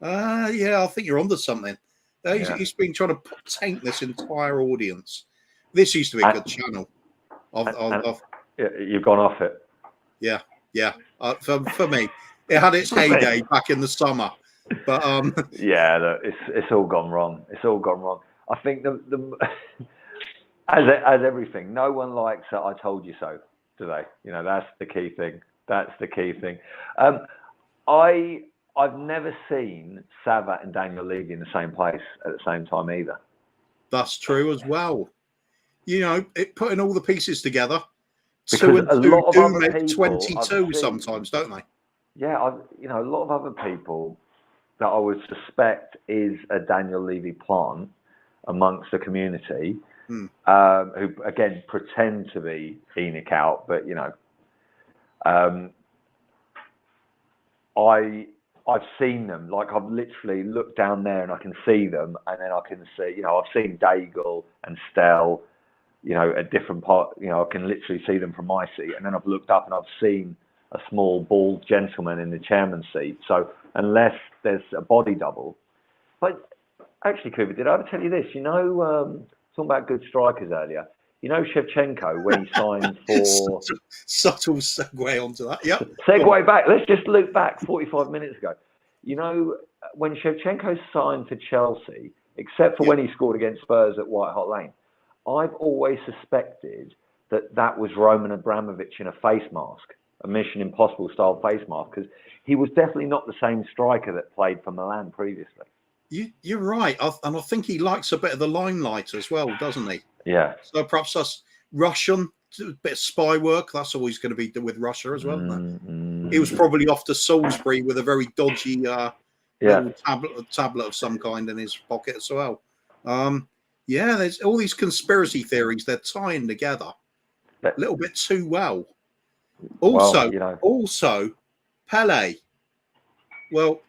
I think you're onto something. He's been trying to taint this entire audience. This used to be a good channel.
You've gone off it.
Yeah. For me, it had its heyday back in the summer. But
it's all gone wrong. I think as everything, no one likes that I told you so, do they? That's the key thing. I've never seen Savva and Daniel Levy in the same place at the same time either.
That's true as well. Putting all the pieces together.
Because
2 and 2 do make
people
22 sometimes, don't they?
Yeah, a lot of other people that I would suspect is a Daniel Levy plant amongst the community, who again pretend to be Enoch out, but I've seen them. Like I've literally looked down there and I can see them, and then I can see, I've seen Daigle and Stell, at different part. I can literally see them from my seat, and then I've looked up and I've seen a small bald gentleman in the chairman's seat. So unless there's a body double, but actually, Kuba, did I ever tell you this? Talking about good strikers earlier. Shevchenko when he signed for
subtle segue onto that. Yeah.
Segue back. Let's just look back 45 minutes ago. When Shevchenko signed for Chelsea, except for when he scored against Spurs at White Hart Lane, I've always suspected that was Roman Abramovich in a face mask, a Mission Impossible style face mask, because he was definitely not the same striker that played for Milan previously.
You're right, and I think he likes a bit of the limelight as well, doesn't he?
Yeah.
So perhaps that's Russian, a bit of spy work. That's always going to be with Russia as well. He was probably off to Salisbury with a very dodgy little tablet of some kind in his pocket as well. There's all these conspiracy theories. They're tying together a little bit too well. Also, Pele. Well,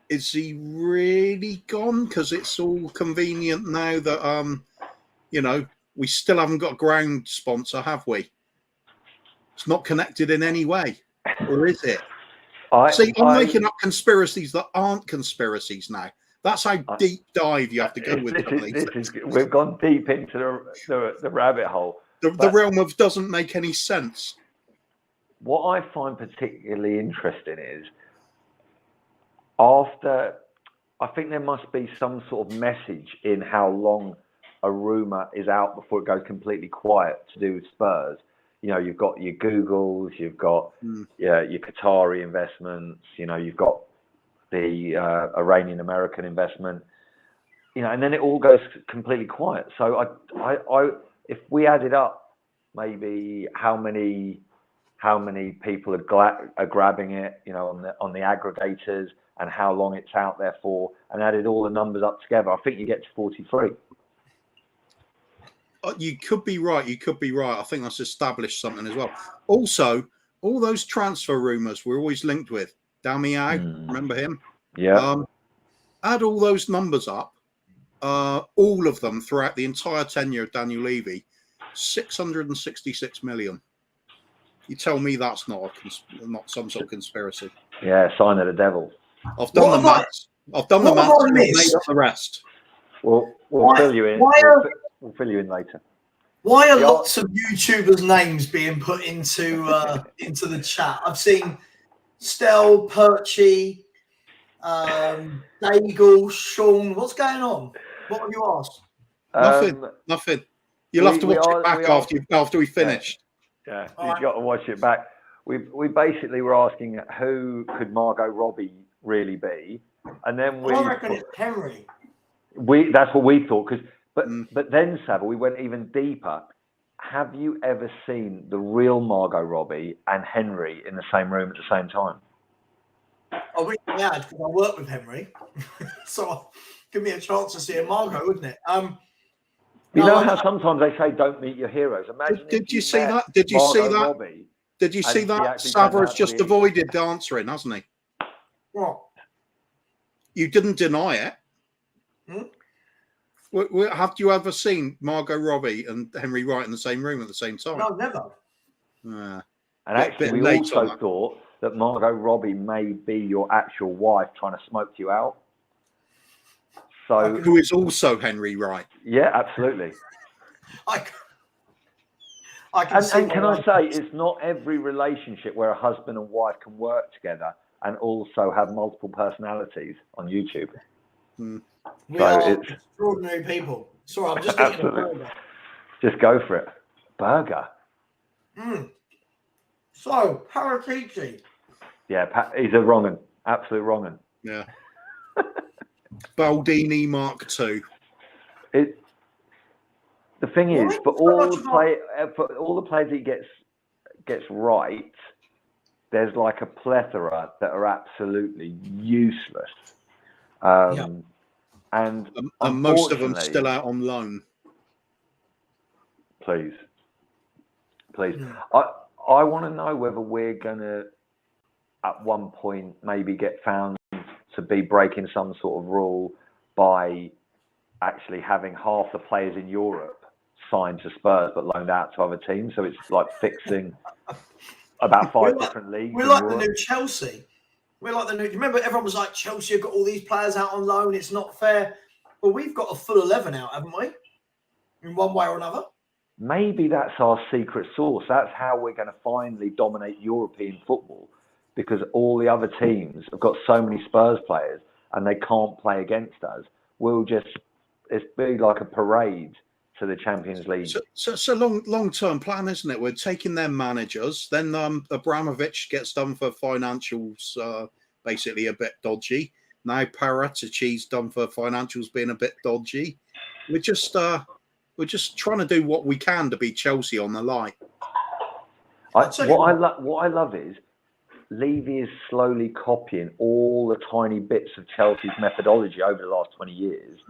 is he really gone? Because it's all convenient now that we still haven't got a ground sponsor, have we? It's not connected in any way, or is it? I'm making up conspiracies that aren't conspiracies now. That's how deep dive you have to go with it.
We've gone deep into the rabbit hole.
The realm of doesn't make any sense.
What I find particularly interesting is I think there must be some sort of message in how long a rumour is out before it goes completely quiet to do with Spurs. You've got your Googles, you've got your Qatari investments, you've got the Iranian American investment, and then it all goes completely quiet. So I if we added up maybe how many people are grabbing it, on the aggregators, and how long it's out there for, and added all the numbers up together, I think you get to 43.
You could be right. I think that's established something as well. Also, all those transfer rumours we're always linked with. Damiao, remember him?
Yeah.
Add all those numbers up, all of them throughout the entire tenure of Daniel Levy, 666 million. You tell me that's not some sort of conspiracy.
Yeah, sign of the devil.
I've done the maths. I've made up the rest.
We'll fill you in. We'll fill you in later.
Why are lots of YouTubers' names being put into the chat? I've seen Stel, Perchy, Daigle, Sean. What's going on? What have you asked?
Nothing. You'll have to watch it back after we finished.
Yeah, you've got to watch it back. We basically were asking who could Margot Robbie really be, and then
I reckon it's Henry.
That's what we thought. But then, Savva, we went even deeper. Have you ever seen the real Margot Robbie and Henry in the same room at the same time?
I wish I had, because I work with Henry. So give me a chance to see a Margot, wouldn't it?
You know how sometimes they say don't meet your heroes. Imagine.
Did you see that? Did you see that?
Robbie,
did you see that? Savva has just avoided answering, hasn't he?
What?
You didn't deny it.
Hmm?
Have you ever seen Margot Robbie and Henry Wright in the same room at the same time?
No, never.
And actually, we also thought that Margot Robbie may be your actual wife trying to smoke you out. So,
who is also Henry Wright?
Yeah, absolutely.
I can see.
And can I say, it's not every relationship where a husband and wife can work together and also have multiple personalities on YouTube.
We are extraordinary people. Sorry, I'm just eating a burger.
Just go for it. Burger.
So, Paratici.
Yeah, he's a wrong un. Absolute wrong un.
Yeah. Baldini Mark II.
The thing is, for all the players he gets right, there's like a plethora that are absolutely useless. And
most of them still out on loan.
Please. I want to know whether we're going to, at one point, maybe get found to be breaking some sort of rule by actually having half the players in Europe signed to Spurs but loaned out to other teams. So it's like fixing about five different leagues.
We're like the new Chelsea. We're like the new. Remember, everyone was like, Chelsea have got all these players out on loan. It's not fair. Well, we've got a full 11 out, haven't we? In one way or another.
Maybe that's our secret sauce. That's how we're going to finally dominate European football, because all the other teams have got so many Spurs players and they can't play against us. It's be like a parade to the Champions League.
So it's a long-term plan, isn't it? We're taking their managers. Then Abramovich gets done for financials, basically a bit dodgy. Now Paratici's done for financials being a bit dodgy. We're just trying to do what we can to beat Chelsea on the line.
What I love is Levy is slowly copying all the tiny bits of Chelsea's methodology over the last 20 years,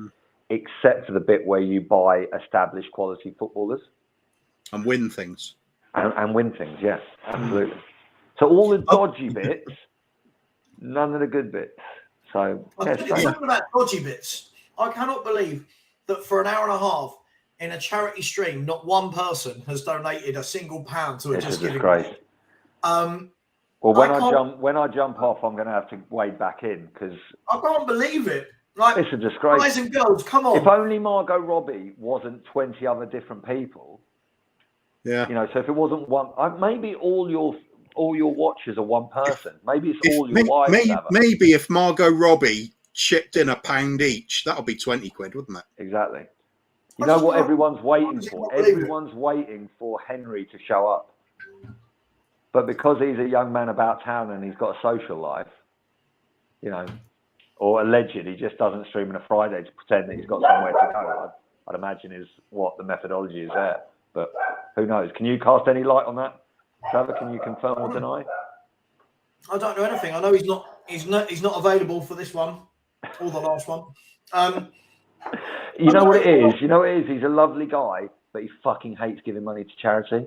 except for the bit where you buy established quality footballers.
And win things.
And win things, yes, absolutely. So all the dodgy bits, none of the good bits. So,
talking about dodgy bits, I cannot believe that for an hour and a half in a charity stream, not one person has donated a single pound to a Just Giving.
Great. Well, when I jump off, I'm going to have to wade back in because
I can't believe it. Like,
it's a disgrace.
Guys and girls, come on.
If only Margot Robbie wasn't 20 other different people.
Yeah.
You know, so if it wasn't one, maybe all your watchers are one person. Maybe it's all your wives.
Maybe if Margot Robbie chipped in £1 each, that'll be 20 quid, wouldn't it?
Exactly. You know what everyone's waiting for? Everyone's waiting for Henry to show up. But because he's a young man about town and he's got a social life, you know, or alleged he just doesn't stream on a Friday to pretend that he's got somewhere to go. I'd imagine is what the methodology is there. But who knows? Can you cast any light on that? Trevor, can you confirm or deny?
I don't know anything. I know he's not available for this one or the last one.
You know what it is? You know what it is? He's a lovely guy, but he fucking hates giving money to charity.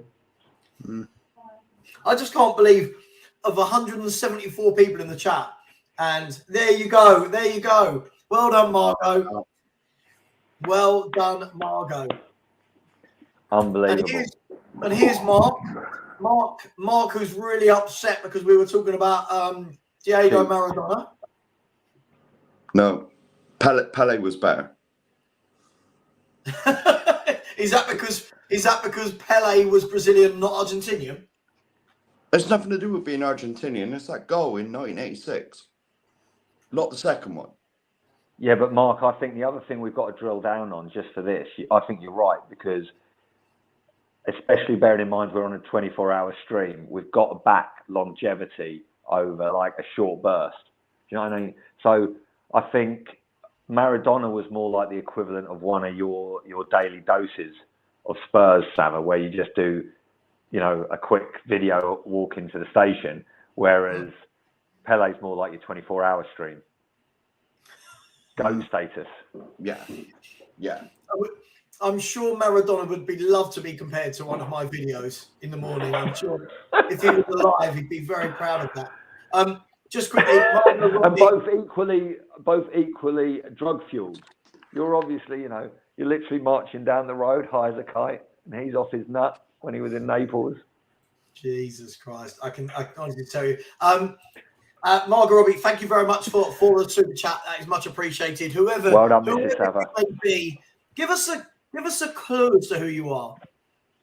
I just can't believe of 174 people in the chat. And there you go. There you go. Well done, Margot. Well done, Margot.
Unbelievable.
And here's Mark. Mark, who's really upset because we were talking about Diego Maradona.
No, Pele was better.
Is that because Pele was Brazilian, not Argentinian?
It's nothing to do with being Argentinian. It's that goal in 1986, not the second one.
Yeah, but Mark, I think the other thing we've got to drill down on just for this, I think you're right, because especially bearing in mind we're on a 24-hour stream, we've got to back longevity over like a short burst. Do you know what I mean? So I think Maradona was more like the equivalent of one of your daily doses of Spurs, Savva, where you just do, you know, a quick video walk into the station, whereas Pele's more like your 24-hour stream. GOAT status.
Yeah. Yeah.
I'm sure Maradona would love to be compared to one of my videos in the morning. I'm sure if he was alive, he'd be very proud of that. Just quickly,
and both equally drug fueled. You're obviously, you know, you're literally marching down the road high as a kite, and he's off his nut when he was in Naples.
Jesus Christ, I can honestly tell you. Margot Robbie, thank you very much for the super chat. That is much appreciated. Whoever it may be, give us a clue as to who you are.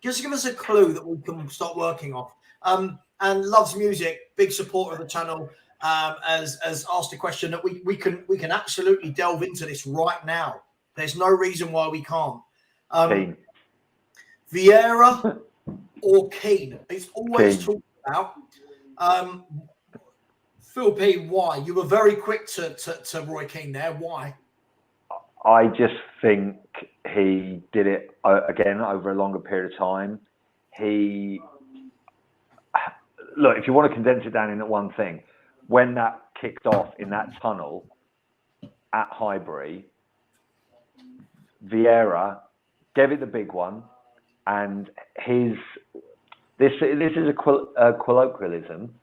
Just give us a clue that we can start working off. And loves music, big supporter of the channel. Has asked a question that we can absolutely delve into this right now. There's no reason why we can't. Vieira or Kane? It's always talked about. Phil P, why? You were very quick to Roy Keane there. Why?
I just think he did it again over a longer period of time. Look, if you want to condense it down into one thing, when that kicked off in that tunnel at Highbury, Vieira gave it the big one, and this is a colloquialism,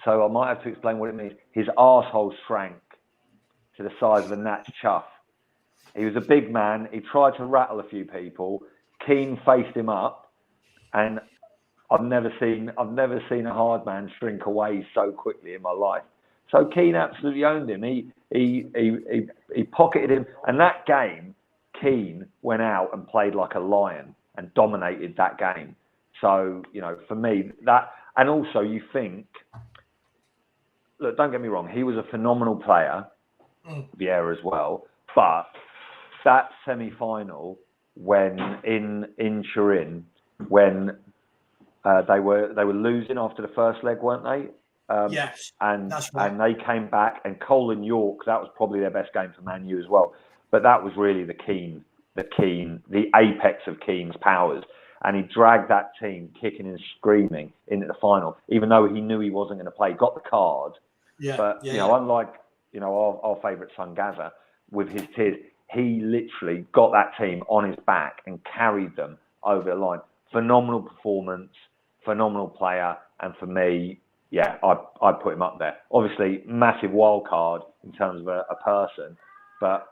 so I might have to explain what it means. His arsehole shrank to the size of a gnat's chuff. He was a big man. He tried to rattle a few people. Keane faced him up, and I've never seen a hard man shrink away so quickly in my life. So Keane absolutely owned him. He pocketed him, and that game, Keane went out and played like a lion and dominated that game. So, you know, for me, that, and also you think, look, don't get me wrong, he was a phenomenal player, Vieira as well, but that semi-final when in Turin, when they were losing after the first leg, weren't they?
Yes,
and
that's right.
And they came back, and Cole and York, that was probably their best game for Man U as well. But that was really the apex of Keane's powers. And he dragged that team kicking and screaming into the final, even though he knew he wasn't going to play. Got the card, unlike our favourite son Gaza with his tears, he literally got that team on his back and carried them over the line. Phenomenal performance, phenomenal player, and for me, yeah, I'd put him up there. Obviously, massive wild card in terms of a person, but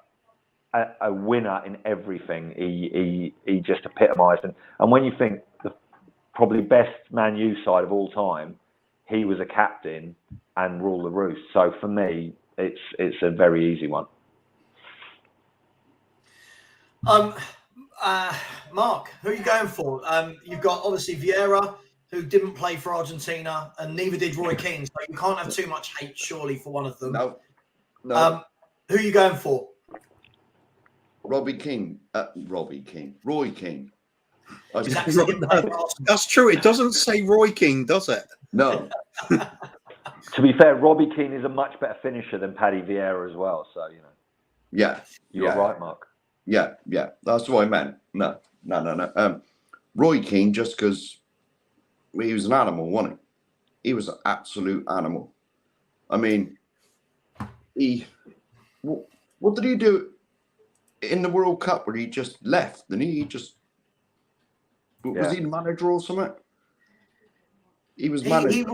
a winner in everything. He just epitomised. And when you think the probably best Man U side of all time, he was a captain and ruled the roost. So for me, it's a very easy one.
Mark, who are you going for? You've got obviously Vieira, who didn't play for Argentina, and neither did Roy Keane. So you can't have too much hate, surely, for one of them.
No.
Who are you going for?
Roy Keane.
That's true. It doesn't say Roy Keane, does it?
No.
To be fair, Robbie Keane is a much better finisher than Paddy Vieira as well. So, you know.
Yeah.
You're right, Mark.
Yeah. That's what I meant. No. Roy Keane, just because he was an animal, wasn't he? He was an absolute animal. I mean, what did he do in the World Cup where he just left? And he just was he the manager or something? He was manager.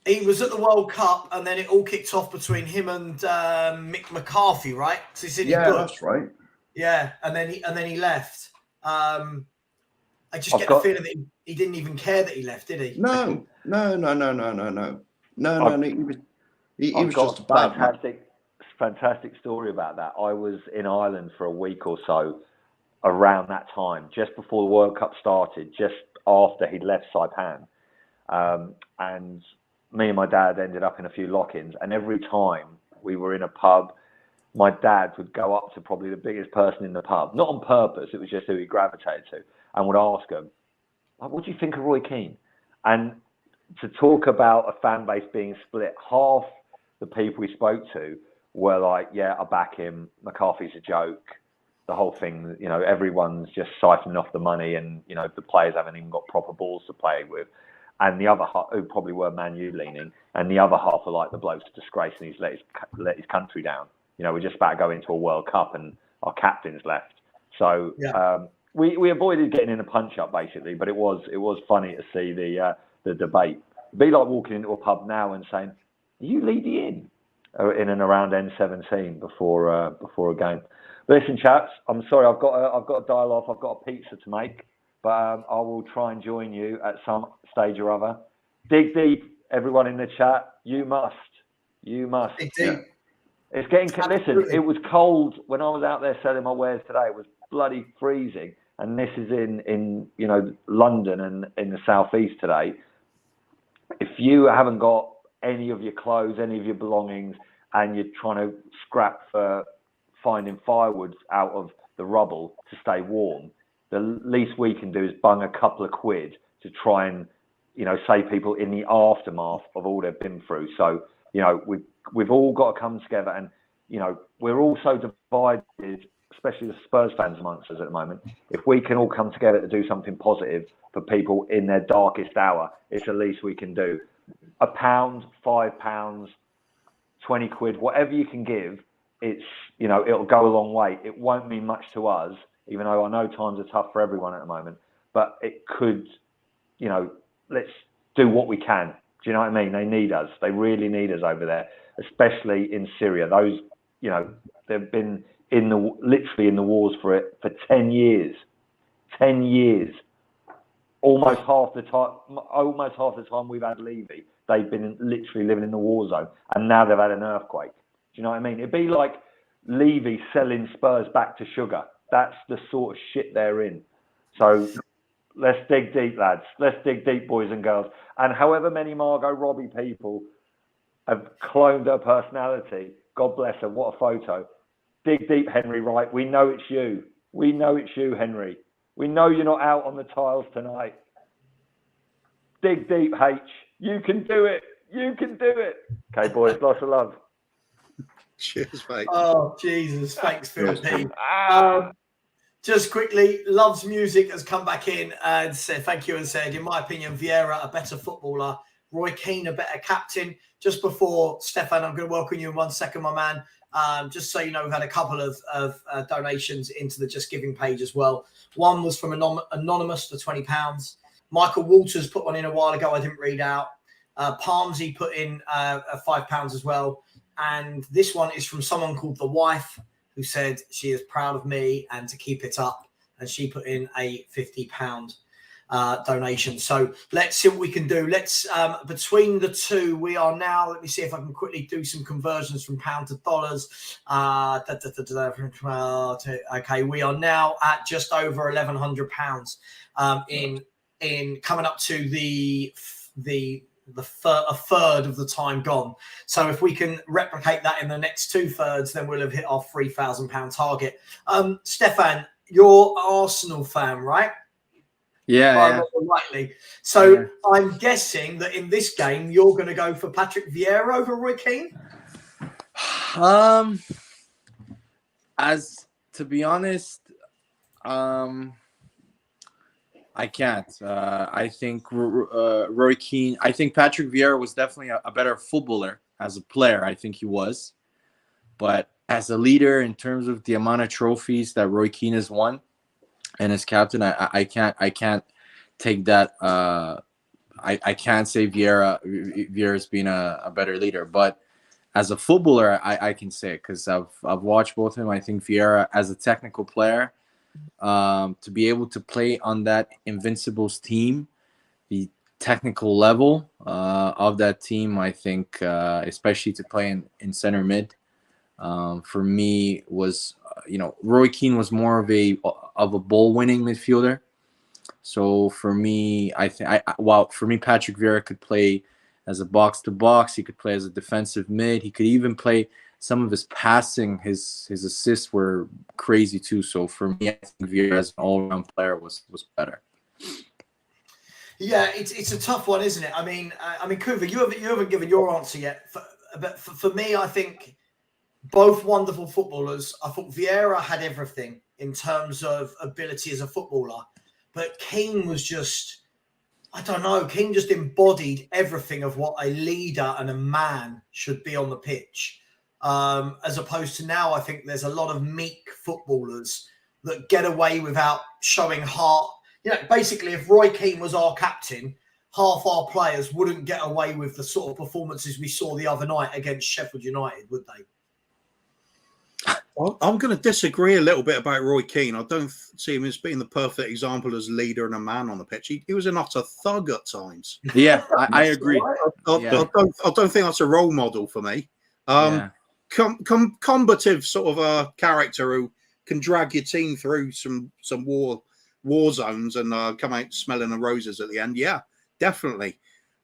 He was at the World Cup, and then it all kicked off between him and Mick McCarthy, right? It's in his book.
That's right.
Yeah, and then he left. I just get the feeling that he didn't even care that he left, did he?
No. He was just a bad
fantastic story about that. I was in Ireland for a week or so around that time, just before the World Cup started, just after he'd left Saipan. And me and my dad ended up in a few lock-ins. And every time we were in a pub, my dad would go up to probably the biggest person in the pub, not on purpose, it was just who he gravitated to, and would ask him, what do you think of Roy Keane? And to talk about a fan base being split, half the people we spoke to were like, yeah, I back him, McCarthy's a joke, the whole thing, you know, everyone's just siphoning off the money, and, you know, the players haven't even got proper balls to play with. And the other half, who probably were Man U leaning, and the other half are like, the bloke's a disgrace and he's let his country down. You know, we're just about to go into a World Cup and our captain's left. So we avoided getting in a punch-up, basically, but it was funny to see the debate. It'd be like walking into a pub now and saying, are you leading in and around N17 before a game? But listen, chaps, I'm sorry, I've got to dial off. I've got a pizza to make. But I will try and join you at some stage or other. Dig deep, everyone in the chat. You must.
Dig deep.
It's getting. Listen, it was cold when I was out there selling my wares today. It was bloody freezing, and this is in you know, London and in the southeast today. If you haven't got any of your clothes, any of your belongings, and you're trying to scrap for finding firewood out of the rubble to stay warm, the least we can do is bung a couple of quid to try and, you know, save people in the aftermath of all they've been through. So, you know, we've all got to come together, and, you know, we're all so divided, especially the Spurs fans amongst us at the moment. If we can all come together to do something positive for people in their darkest hour, it's the least we can do. £1, £5, 20 quid, whatever you can give, it's, you know, it'll go a long way. It won't mean much to us, even though I know times are tough for everyone at the moment, but it could, you know, let's do what we can. Do you know what I mean? They need us. They really need us over there, especially in Syria. Those, you know, they've been literally in the wars for 10 years. 10 years. Almost half the time we've had Levy, they've been literally living in the war zone, and now they've had an earthquake. Do you know what I mean? It'd be like Levy selling Spurs back to sugar. That's the sort of shit they're in. So let's dig deep, lads. Let's dig deep, boys and girls. And however many Margot Robbie people have cloned her personality, God bless her, what a photo. Dig deep, Henry Wright. We know it's you. We know it's you, Henry. We know you're not out on the tiles tonight. Dig deep, H. You can do it. You can do it. Okay, boys, lots of love.
Cheers, mate.
Oh, Jesus. Thanks, Phil D. Just quickly, Loves Music has come back in and said, thank you, and said, in my opinion, Vieira a better footballer, Roy Keane a better captain. Just before, Stefan, I'm going to welcome you in 1 second, my man. Just so you know, we've had a couple of donations into the Just Giving page as well. One was from Anonymous for £20. Michael Walters put one in a while ago I didn't read out. Palmsy put in £5 as well. And this one is from someone called The Wife, who said she is proud of me and to keep it up. And she put in a £50 donation. So let's see what we can do. Let's, between the two, we are now, let me see if I can quickly do some conversions from pound to dollars. Okay, we are now at just over £1,100 in coming up to a third of the time gone. So if we can replicate that in the next 2/3, then we'll have hit our £3,000 target. Stefan, you're Arsenal fan, right?
Yeah.
Rightly. So I'm guessing that in this game you're going to go for Patrick Vieira over Roy Keane.
As to be honest, I can't. I think Roy Keane. I think Patrick Vieira was definitely a better footballer as a player. I think he was, but as a leader, in terms of the amount of trophies that Roy Keane has won, and as captain, I can't take that. I can't say Vieira's been a better leader, but as a footballer, I can say it because I've watched both of them. I think Vieira, as a technical player, to be able to play on that Invincibles team, the technical level of that team, I think, especially to play in center mid, for me was, Roy Keane was more of a ball-winning midfielder. So for me, for me, Patrick Vieira could play as a box-to-box. He could play as a defensive mid. He could even play some of his passing. His assists were crazy too. So for me, I think Vieira as an all-round player was better.
Yeah, it's a tough one, isn't it? I mean, Kuva, you haven't given your answer yet. But for me, I think both wonderful footballers. I thought Vieira had everything in terms of ability as a footballer, but Kane was just, I don't know, Kane just embodied everything of what a leader and a man should be on the pitch. As opposed to now, I think there's a lot of meek footballers that get away without showing heart. Basically, if Roy Keane was our captain, half our players wouldn't get away with the sort of performances we saw the other night against Sheffield United, would they?
I'm going to disagree a little bit about Roy Keane. I don't see him as being the perfect example as leader and a man on the pitch. He was an utter thug at times.
Yeah, I agree.
I don't think that's a role model for me. Combative sort of a character who can drag your team through some war zones and come out smelling the roses at the end. Yeah, definitely.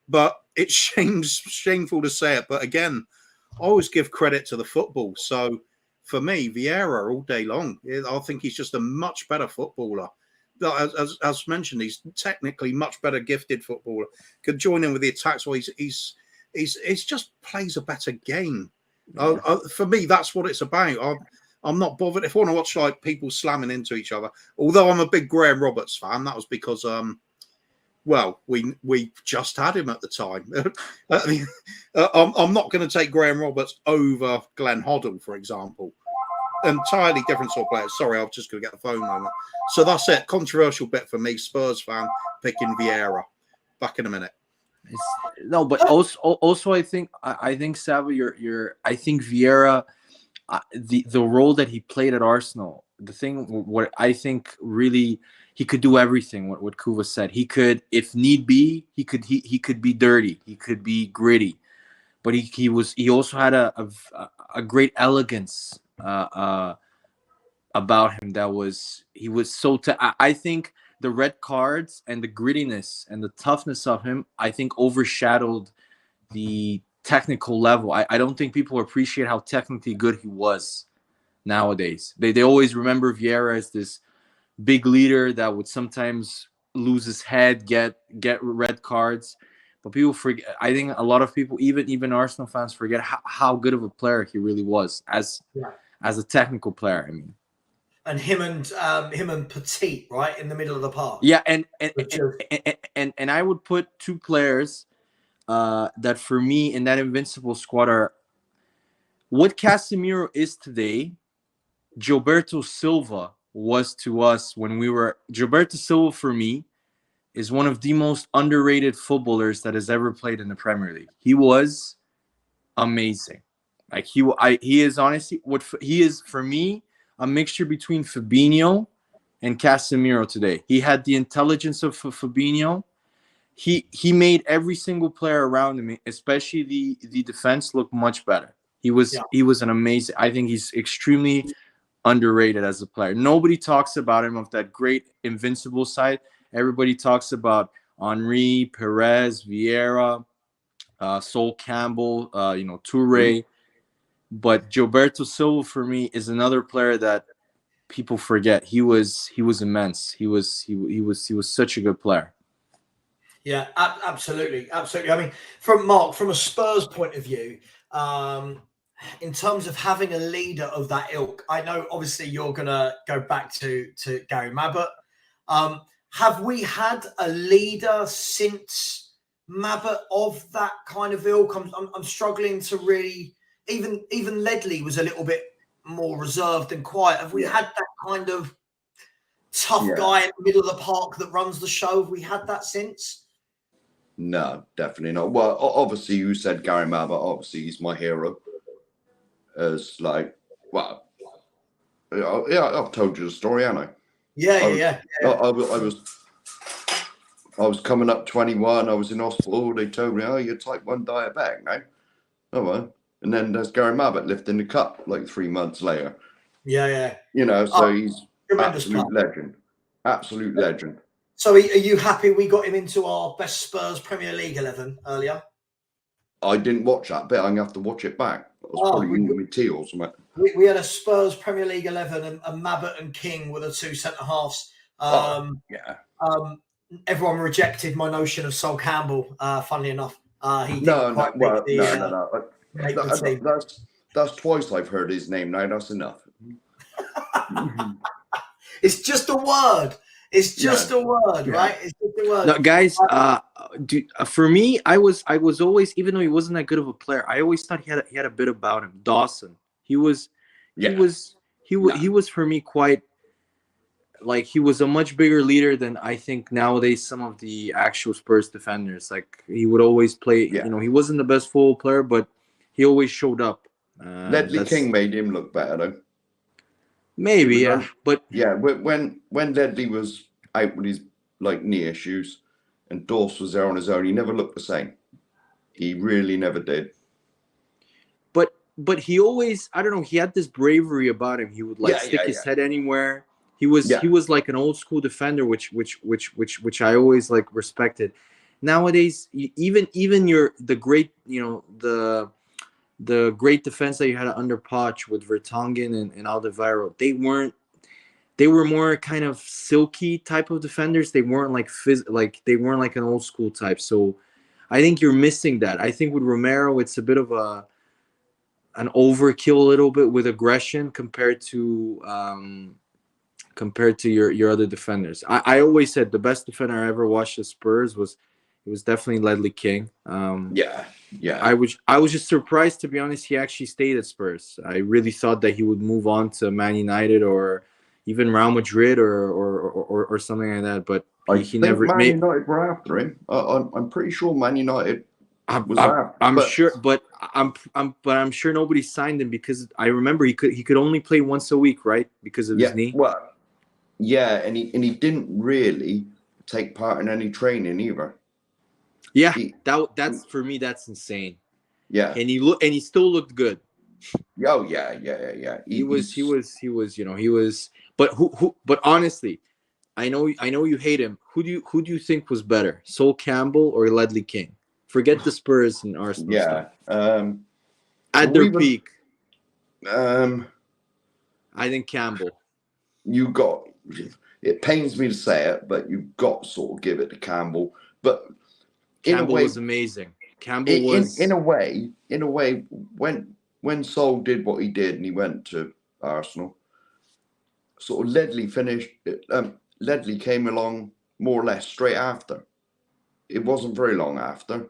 But it's shameful to say it. But again, I always give credit to the football. So for me, Vieira all day long. I think he's just a much better footballer. As mentioned, he's technically much better gifted footballer. Could join in with the attacks. Well, he's just plays a better game. For me, that's what it's about. I'm not bothered if I want to watch like people slamming into each other. Although I'm a big Graham Roberts fan, that was because we just had him at the time. I'm not going to take Graham Roberts over Glenn Hoddle, for example. Entirely different sort of players. Sorry, I'm just going to get the phone moment. So that's it. Controversial bit for me, Spurs fan, picking Vieira. Back in a minute.
No, but also I think Savva, I think Vieira, the role that he played at Arsenal, the thing what I think really he could do everything. What Kuva said, he could, if need be, he could be dirty, he could be gritty, but he also had a great elegance about him he was so. I think the red cards and the grittiness and the toughness of him, I think, overshadowed the technical level. I don't think people appreciate how technically good he was nowadays. They always remember Vieira as this big leader that would sometimes lose his head, get red cards. But people forget. I think a lot of people, even Arsenal fans, forget how good of a player he really was as a technical player. I mean,
and him and Petit, right in the middle of the park.
Yeah, and I would put two players that for me in that invincible squad are what Casemiro is today. Gilberto Silva was to us when we were. Gilberto Silva for me is one of the most underrated footballers that has ever played in the Premier League. He was amazing. Like he is honestly what he is for me, a mixture between Fabinho and Casemiro today. He had the intelligence of Fabinho. He made every single player around him, especially the defense, look much better. He was an amazing. I think he's extremely underrated as a player. Nobody talks about him of that great invincible side. Everybody talks about Henry, Perez, Vieira, Sol Campbell, Toure. But Gilberto Silva for me is another player that people forget. He was immense. He was such a good player.
Yeah, absolutely. I mean, from a Spurs point of view, in terms of having a leader of that ilk, I know obviously you're going to go back to Gary Mabbott. Have we had a leader since Mabbott of that kind of ilk? I'm struggling to really. Even Ledley was a little bit more reserved and quiet. Have we had that kind of tough guy in the middle of the park that runs the show? Have we had that since?
No, definitely not. Well, obviously you said Gary Mabbott. Obviously he's my hero. As like, well, yeah, I've told you the story, haven't I?
Yeah.
I was coming up 21. I was in hospital. They told me, "Oh, you're type 1 diabetic now." Oh well, And then there's Gary Mabbott lifting the cup like 3 months later.
Yeah.
You know, so he's
tremendous
absolute
player.
legend. Absolute legend.
So are you happy we got him into our best Spurs Premier League 11 earlier?
I didn't watch that bit. I'm going to have to watch it back. I was probably eating my tea or something.
We had a Spurs Premier League 11 and Mabbott and King were the two centre-halves.
Yeah.
Everyone rejected my notion of Sol Campbell, funnily enough. He didn't
No.
make the team.
That's twice I've heard his name now. That's enough.
It's just a word. It's just a word, right? It's just a word.
No, guys, for me, I was always, even though he wasn't that good of a player, I always thought he had a bit about him. Dawson, he was for me quite, like, he was a much bigger leader than I think nowadays some of the actual Spurs defenders. Like, he would always play. You know, he wasn't the best football player, but he always showed up.
Ledley King made him look better though.
Maybe, yeah, but
yeah, when Ledley was out with his like knee issues, and Dorse was there on his own, he never looked the same. He really never did.
But he always, I don't know, he had this bravery about him. He would stick his head anywhere. He was like an old school defender, which I always like respected. Nowadays, even the great, the great defense that you had under Poch with Vertonghen and Alderweireld, they were more kind of silky type of defenders. They weren't they weren't like an old school type. So I think you're missing that. I think with Romero, it's a bit of an overkill a little bit with aggression compared to your other defenders. I always said the best defender I ever watched at Spurs was definitely Ledley King.
Yeah.
I was just surprised, to be honest. He actually stayed at Spurs. I really thought that he would move on to Man United or even Real Madrid or something like that. But he never.
Man United were after him. I'm pretty sure Man United was after.
I'm sure, but I'm sure nobody signed him because I remember he could only play once a week, right? Because of his knee.
Well, yeah, and he didn't really take part in any training either.
Yeah, that's for me. That's insane.
Yeah,
and he still looked good.
Oh yeah.
He was. But honestly, I know you hate him. Who do you think was better, Sol Campbell or Ledley King? Forget the Spurs and Arsenal.
Yeah.
Stuff. At their peak. I think Campbell.
It pains me to say it, but you've got to sort of give it to Campbell. But
Campbell was amazing. Campbell was
in a way, when Sol did what he did and he went to Arsenal, sort of Ledley came along more or less straight after. It wasn't very long after.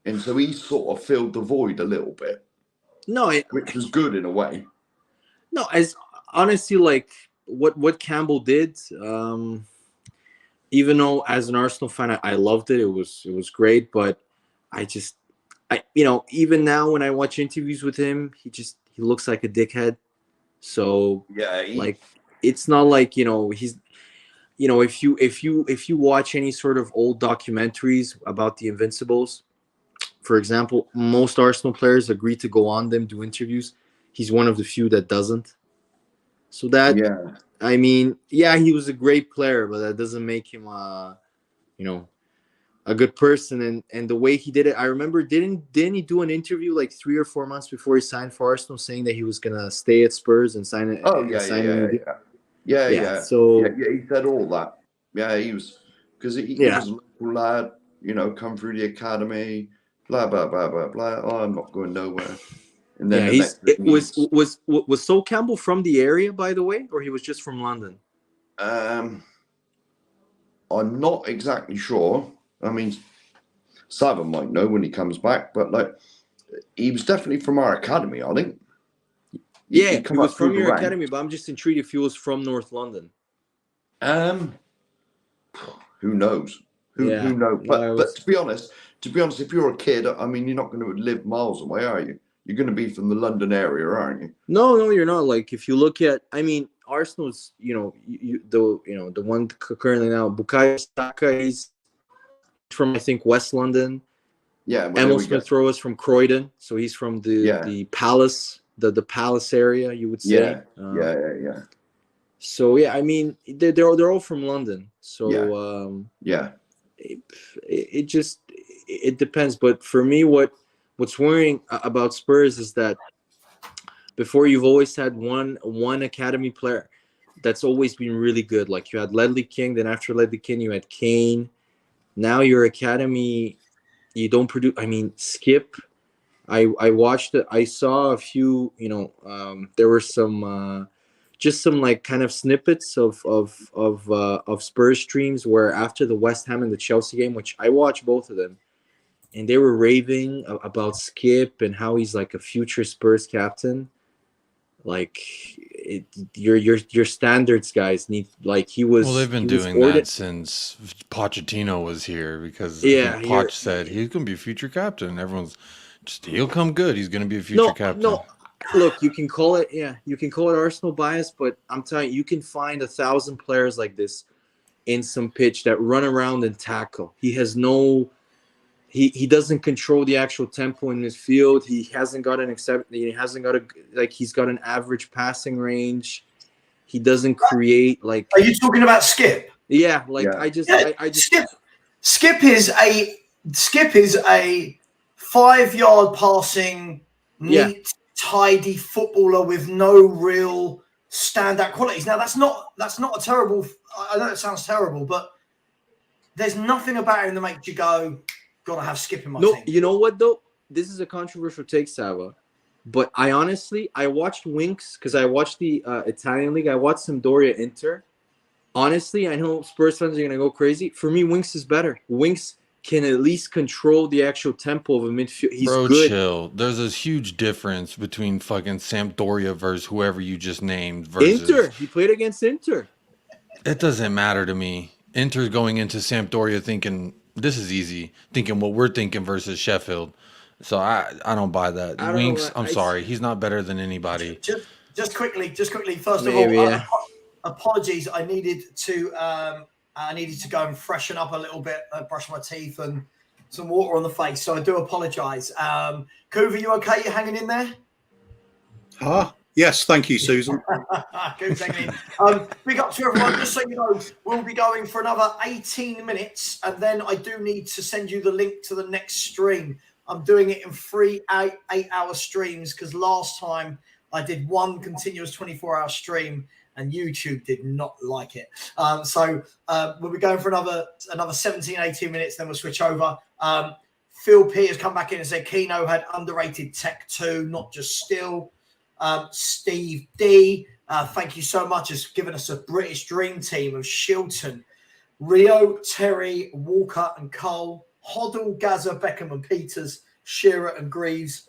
And so he sort of filled the void a little bit. Which was good in a way.
No, as honestly, like what Campbell did, even though as an Arsenal fan I loved it. It was great, but I even now when I watch interviews with him, he looks like a dickhead. So
yeah,
it's not like he's if you watch any sort of old documentaries about the Invincibles, for example, most Arsenal players agree to go on them, do interviews. He's one of the few that doesn't. So that I mean, yeah, he was a great player, but that doesn't make him a good person. And the way he did it, I remember, didn't he do an interview like 3 or 4 months before he signed for Arsenal, saying that he was gonna stay at Spurs and sign it?
Oh yeah.
So
he said all that. Yeah, he was because he was a local lad, come through the academy, blah blah blah blah blah. Oh, I'm not going nowhere. And then
was Sol Campbell from the area, by the way, or he was just from London?
I'm not exactly sure. I mean, Savva might know when he comes back, but he was definitely from our academy, I think.
He was from your academy, but I'm just intrigued if he was from North London.
Who knows? Who knows? But to be honest, if you're a kid, I mean, you're not going to live miles away, are you? You're going to be from the London area, aren't you?
No, you're not. Like, if you look at, I mean, Arsenal's, the one currently now, Bukayo Saka, he's from, I think, West London.
Yeah,
Emil Smith Rowe is from Croydon, so he's from the Palace, the Palace area, you would say.
Yeah.
So yeah, I mean, they're all from London. So it depends. But for me, what's worrying about Spurs is that before you've always had one academy player that's always been really good. Like you had Ledley King, then after Ledley King, you had Kane. Now your academy, you don't produce. I mean, Skip. I watched it. I saw a few. There were some, just some like kind of snippets of Spurs streams where after the West Ham and the Chelsea game, which I watched both of them, and they were raving about Skip and how he's like a future Spurs captain. Like your standards guys need, like he was.
Well, they've been doing that since Pochettino was here, because Poch said he's going to be a future captain. Everyone's just, he'll come good. He's going to be a future captain.
No, look, you can call it Arsenal bias, but I'm telling you can find 1,000 players like this in some pitch that run around and tackle. He has no. He doesn't control the actual tempo in his field. He hasn't got he's got an average passing range. He doesn't create like.
Are you talking about Skip?
Yeah, I just
Skip is a 5-yard passing, neat, tidy footballer with no real standout qualities. Now that's not a terrible. I know it sounds terrible, but there's nothing about him that makes you go, gotta have Skip in my team.
You know what though? This is a controversial take, Savva. But I watched Winks because I watched the Italian league. I watched Sampdoria Inter. Honestly, I know Spurs fans are gonna go crazy. For me, Winks is better. Winks can at least control the actual tempo of a midfield. He's good.
Chill. There's this huge difference between fucking Sampdoria versus whoever you just named versus
Inter. He played against Inter.
It doesn't matter to me. Inter's going into Sampdoria thinking this is easy, thinking what we're thinking versus Sheffield. So I don't buy that. Winks, I'm sorry, he's not better than anybody.
Just quickly. First of all, apologies. I needed to go and freshen up a little bit, brush my teeth and some water on the face. So I do apologise. Kuva, you okay? You hanging in there?
Yes, thank you, Susan.
Big up to everyone. Just so you know, we'll be going for another 18 minutes, and then I do need to send you the link to the next stream. I'm doing it in 3 8-hour streams because last time I did one continuous 24-hour stream and YouTube did not like it. So we'll be going for another 17, 18 minutes, then we'll switch over. Phil P has come back in and said Keno had underrated tech too, not just still. Steve D, thank you so much, has given us a British dream team of Shilton, Rio, Terry, Walker and Cole, Hoddle, Gaza, Beckham and Peters, Shearer and Greaves.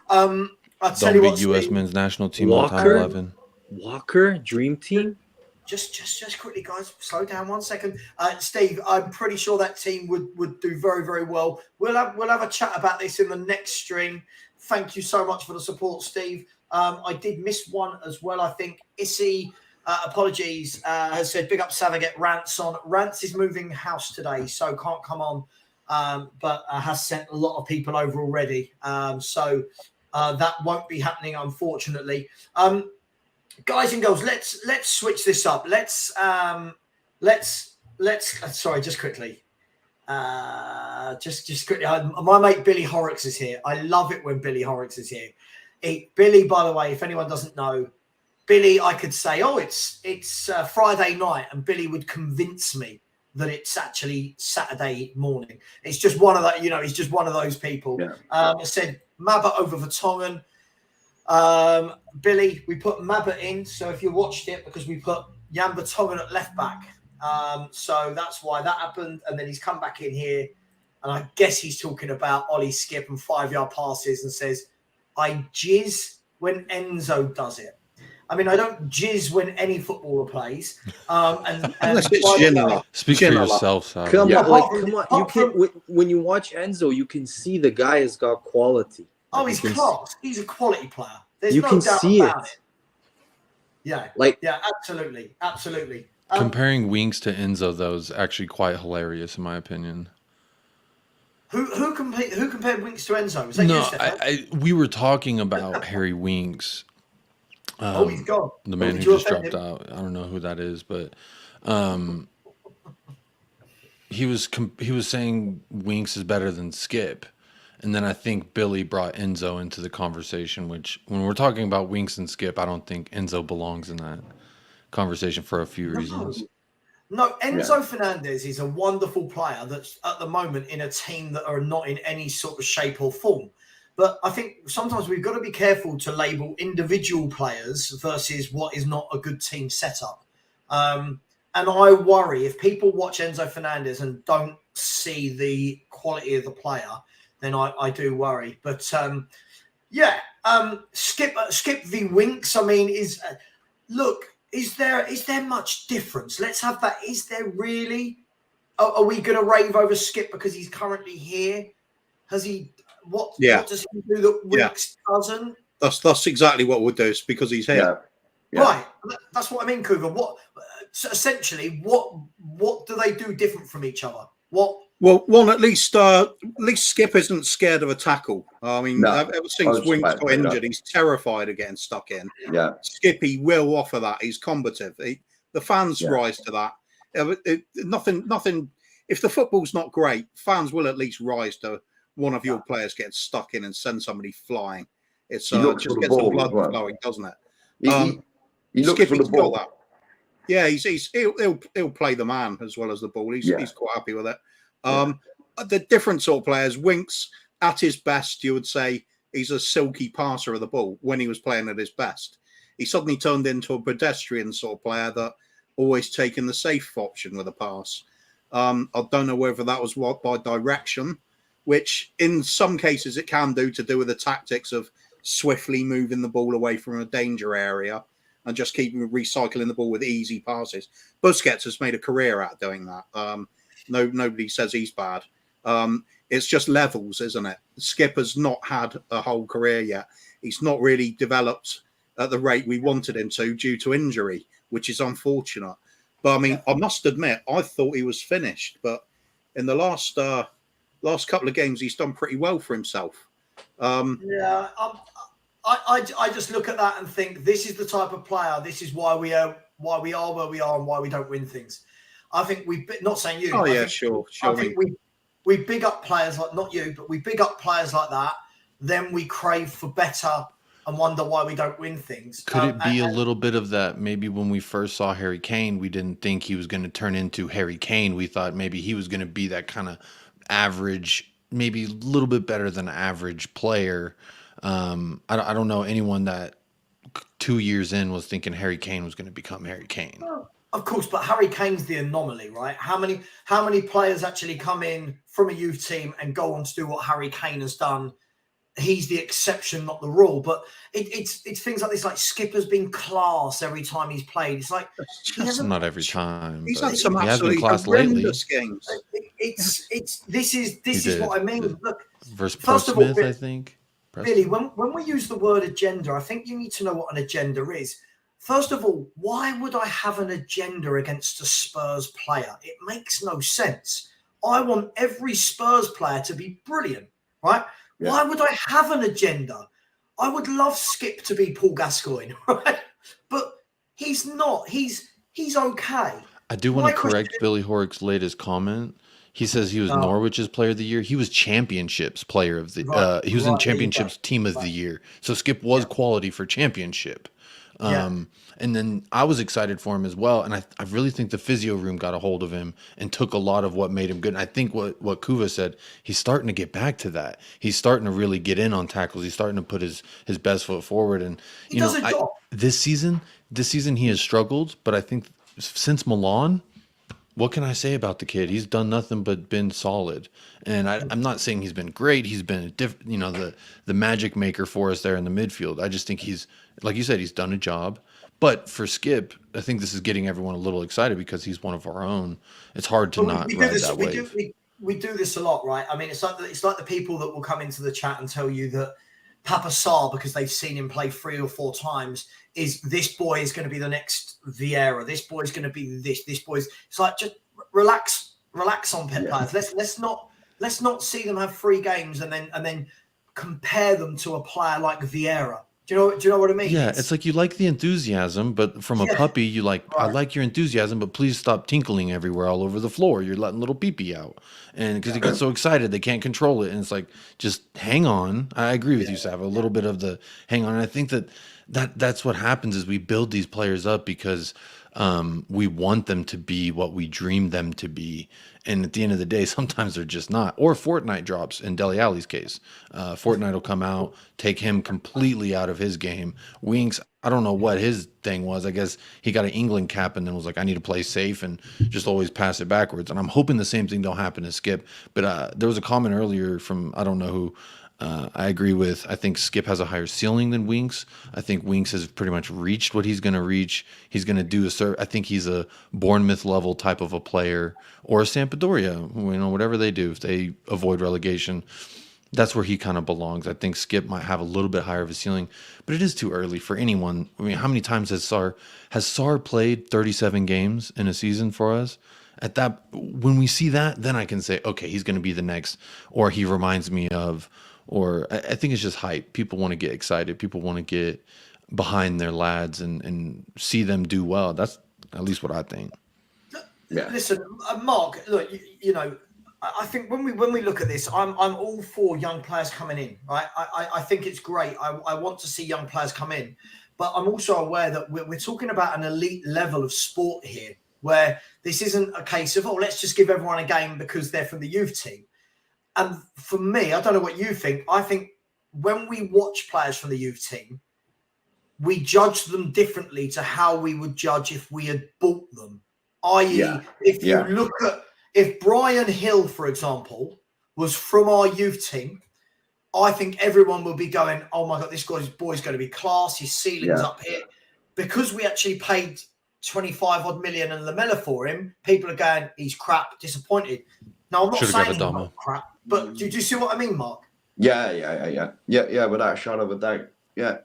I'll tell you what,
US
Steve,
men's national team all time 11.
Walker, dream team.
Just quickly, guys, slow down 1 second. Steve, I'm pretty sure that team would do very, very well. We'll have a chat about this in the next stream. Thank you so much for the support, Steve. I did miss one as well. I think Issy, apologies, has said big up Savva, get Rants on. Rants is moving house today, so can't come on, but has sent a lot of people over already. So that won't be happening, unfortunately. Guys and girls, let's switch this up. Let's sorry, just quickly. Just quickly. My mate Billy Horrocks is here. I love it when Billy Horrocks is here. Billy, by the way, if anyone doesn't know, Billy, I could say, it's Friday night, and Billy would convince me that it's actually Saturday morning. It's just one of that, he's just one of those people. Yeah. I said Mabba over Vertonghen. Billy, we put Mabba in, so if you watched it, because we put Jan Vertonghen at left back. So that's why that happened. And then he's come back in here, and I guess he's talking about Ollie Skip and 5-yard passes and says, I jizz when Enzo does it. I mean, I don't jizz when any footballer plays.
Unless it's Ginola.
Speak for yourself, Savva.
Come on. You can, when you watch Enzo, you can see the guy has got quality.
Oh, he's class. He's a quality player. There's
you
no
can
doubt
see
about
it.
Yeah. Yeah, absolutely.
Comparing Winks to Enzo, though, is actually quite hilarious, in my opinion.
Who compared Winks to Enzo? Was that you, Stefan?
We were talking about Harry Winks.
He's gone.
The man who just dropped out. I don't know who that is, but he was saying Winks is better than Skip. And then I think Billy brought Enzo into the conversation, which when we're talking about Winks and Skip, I don't think Enzo belongs in that conversation for a few reasons.
No, Enzo Fernandez is a wonderful player that's at the moment in a team that are not in any sort of shape or form. But I think sometimes we've got to be careful to label individual players versus what is not a good team setup. And I worry if people watch Enzo Fernandez and don't see the quality of the player, then I do worry. But Skip v Winks, I mean, is there much difference? Let's have that. Is there really? Are we going to rave over Skip because he's currently here? Has he? What does he do that Winks doesn't?
That's exactly what we'll do. It's because he's here.
Yeah. Right. That's what I mean, Cougar. So essentially, what do they do different from each other? What?
Well, one at least Skip isn't scared of a tackle. I mean, ever since Winks got injured, he's terrified of getting stuck in.
Yeah,
Skippy will offer that. He's combative. The fans rise to that. Nothing. If the football's not great, fans will at least rise to one of your players getting stuck in and send somebody flying. It's just gets the blood flowing, doesn't it?
He looks for the ball.
Got that. Yeah, he'll play the man as well as the ball. He's quite happy with it. The different sort of players, Winks at his best, you would say he's a silky passer of the ball when he was playing at his best. He suddenly turned into a pedestrian sort of player that always taking the safe option with a pass. I don't know whether that was by direction, which in some cases it can do with the tactics of swiftly moving the ball away from a danger area and just keeping recycling the ball with easy passes. Busquets has made a career out of doing that. Nobody says he's bad. It's just levels, isn't it? Skip has not had a whole career yet. He's not really developed at the rate we wanted him to due to injury, which is unfortunate. But I mean, I must admit, I thought he was finished. But in the last couple of games, he's done pretty well for himself.
I just look at that and think this is the type of player. This is why we are where we are and why we don't win things. I think not saying you.
Oh yeah, sure.
I think we big up players like, not you, but we big up players like that. Then we crave for better and wonder why we don't win things.
Could it be a little bit of that? Maybe when we first saw Harry Kane, we didn't think he was going to turn into Harry Kane. We thought maybe he was going to be that kind of average, maybe a little bit better than average player. I don't know anyone that 2 years in was thinking Harry Kane was going to become Harry Kane.
Of course, but Harry Kane's the anomaly, right? How many players actually come in from a youth team and go on to do what Harry Kane has done? He's the exception, not the rule. But it's things like this, like Skipper's been class every time he's played. It's like
not every time.
He's had some
absolutely horrendous
games.
This is what I mean. Look,
versus Smith, I think.
Billy, when we use the word agenda, I think you need to know what an agenda is. First of all, why would I have an agenda against a Spurs player? It makes no sense. I want every Spurs player to be brilliant, right? Yeah. Why would I have an agenda? I would love Skip to be Paul Gascoigne, right? But he's not. He's okay.
I do want to correct Billy Horrick's latest comment. He says he was Norwich's player of the year. He was Championships player of the he was in Championships team of the year. So Skip was quality for Championship. And then I was excited for him as well. And I really think the physio room got a hold of him and took a lot of what made him good. And I think what Kuva said, he's starting to get back to that. He's starting to really get in on tackles. He's starting to put his best foot forward. And this season he has struggled, but I think since Milan, what can I say about the kid? He's done nothing but been solid. And I'm not saying he's been great. He's been the magic maker for us there in the midfield. I just think he's, like you said, he's done a job. But for Skip, I think this is getting everyone a little excited because he's one of our own. It's hard to not ride that wave.
We do this a lot, right? I mean, it's like the people that will come into the chat and tell you that Papa Sarr, because they've seen him play 3 or 4 times, is this boy is going to be the next Vieira. This boy is going to be this. This boy's. It's like just relax on players. Let's not let's not see them have 3 games and then compare them to a player like Vieira. Do you know what I mean?
Yeah, it's like you like the enthusiasm, but from a puppy, you like, I like your enthusiasm, but please stop tinkling everywhere all over the floor. You're letting little pee-pee out. And because he gets so excited, they can't control it. And it's like, just hang on. I agree with you, Savva. A little bit of the hang on. And I think that's what happens is we build these players up because we want them to be what we dream them to be. And at the end of the day, sometimes they're just not. Or Fortnite drops in Dele Alli's case. Fortnite will come out, take him completely out of his game. Winks, I don't know what his thing was. I guess he got an England cap and then was like, I need to play safe and just always pass it backwards. And I'm hoping the same thing don't happen to Skip. But there was a comment earlier from, I don't know who, I agree with. I think Skip has a higher ceiling than Winks. I think Winks has pretty much reached what he's going to reach. He's going to do I think he's a Bournemouth level type of a player, or a Sampdoria, whatever they do. If they avoid relegation, that's where he kind of belongs. I think Skip might have a little bit higher of a ceiling, but it is too early for anyone. I mean, how many times has Sarr played 37 games in a season for us? When we see that, then I can say, okay, he's going to be the next, or he reminds me of. Or I think it's just hype. People want to get excited. People want to get behind their lads and see them do well. That's at least what I think.
Yeah. Listen, Mark. Look, I think when we look at this, I'm all for young players coming in. Right? I think it's great. I want to see young players come in, but I'm also aware that we're talking about an elite level of sport here, where this isn't a case of let's just give everyone a game because they're from the youth team. And for me, I don't know what you think. I think when we watch players from the youth team, we judge them differently to how we would judge if we had bought them. I.e., if Brian Hill, for example, was from our youth team, I think everyone will be going, oh my God, this boy's going to be class. His ceiling's up here. Because we actually paid 25 odd million and Lamella for him, people are going, he's crap, disappointed. Now, I'm not saying he's not crap. But do you see what I mean, Mark?
Yeah, without a shadow of a doubt. Yeah.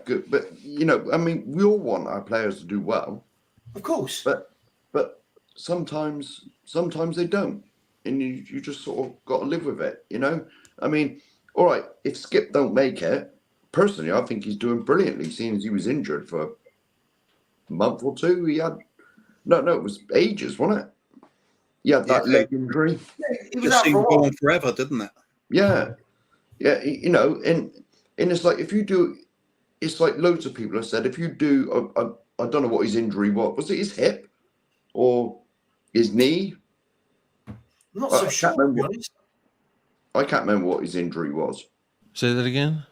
Good. But I mean, we all want our players to do well.
Of course.
But sometimes they don't. And you just sort of got to live with it, I mean, all right, if Skip don't make it, personally, I think he's doing brilliantly, seeing as he was injured for a month or two. He had No, it was ages, wasn't it? Yeah, that leg injury.
It just seemed going forever, didn't it?
Yeah. And it's like if you do, it's like loads of people have said, if you do, I don't know what his injury was. Was it his hip or his knee?
I'm not so sure.
I can't remember what his injury was.
Say that again.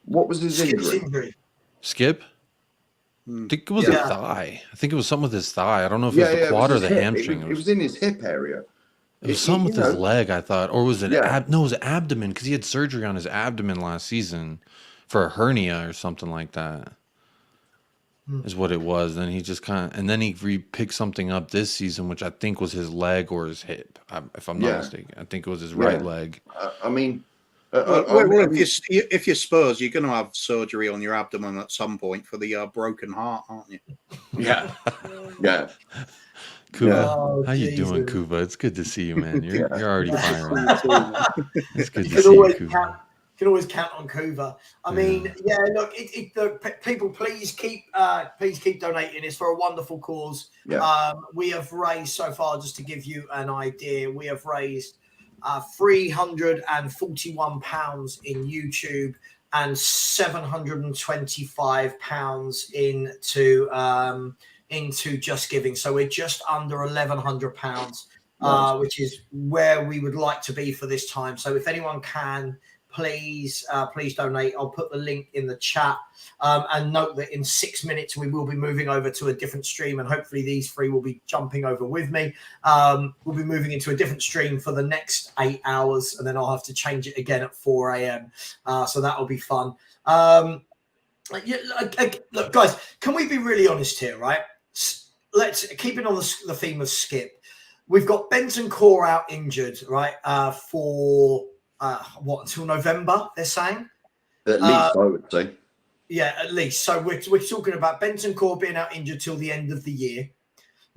What was his injury?
Skip? I think it was a thigh. I think it was something with his thigh. I don't know if it was the quad or the hamstring.
It was in his hip area.
It was something with his leg, I thought. Or was it no, it was abdomen, because he had surgery on his abdomen last season for a hernia or something like that. Is what it was. Then he just and then he picked something up this season, which I think was his leg or his hip, if I'm not mistaken. I think it was his right leg.
I mean,
if you're Spurs, you're going to have surgery on your abdomen at some point for the broken heart, aren't you?
Yeah.
Kuba, how you doing, Kuba? It's good to see you, man. You're already firing. It's good to see you, Kuba.
You can always count on Kuba. I mean, look, people, please keep donating. It's for a wonderful cause. We have raised so far, just to give you an idea, we have raised £341 in YouTube and £725 into Just Giving. So we're just under £1,100, which is where we would like to be for this time. So if anyone can, please donate. I'll put the link in the chat, and note that in 6 minutes we will be moving over to a different stream, and hopefully these three will be jumping over with me. We'll be moving into a different stream for the next 8 hours, and then I'll have to change it again at 4 a.m. So that'll be fun. Look, guys, can we be really honest here, right? Let's keep it on the theme of Skip. We've got Benton Core out injured, right? For until November, they're saying?
At least, I would say.
Yeah, at least. So we're talking about Benton Core being out injured till the end of the year.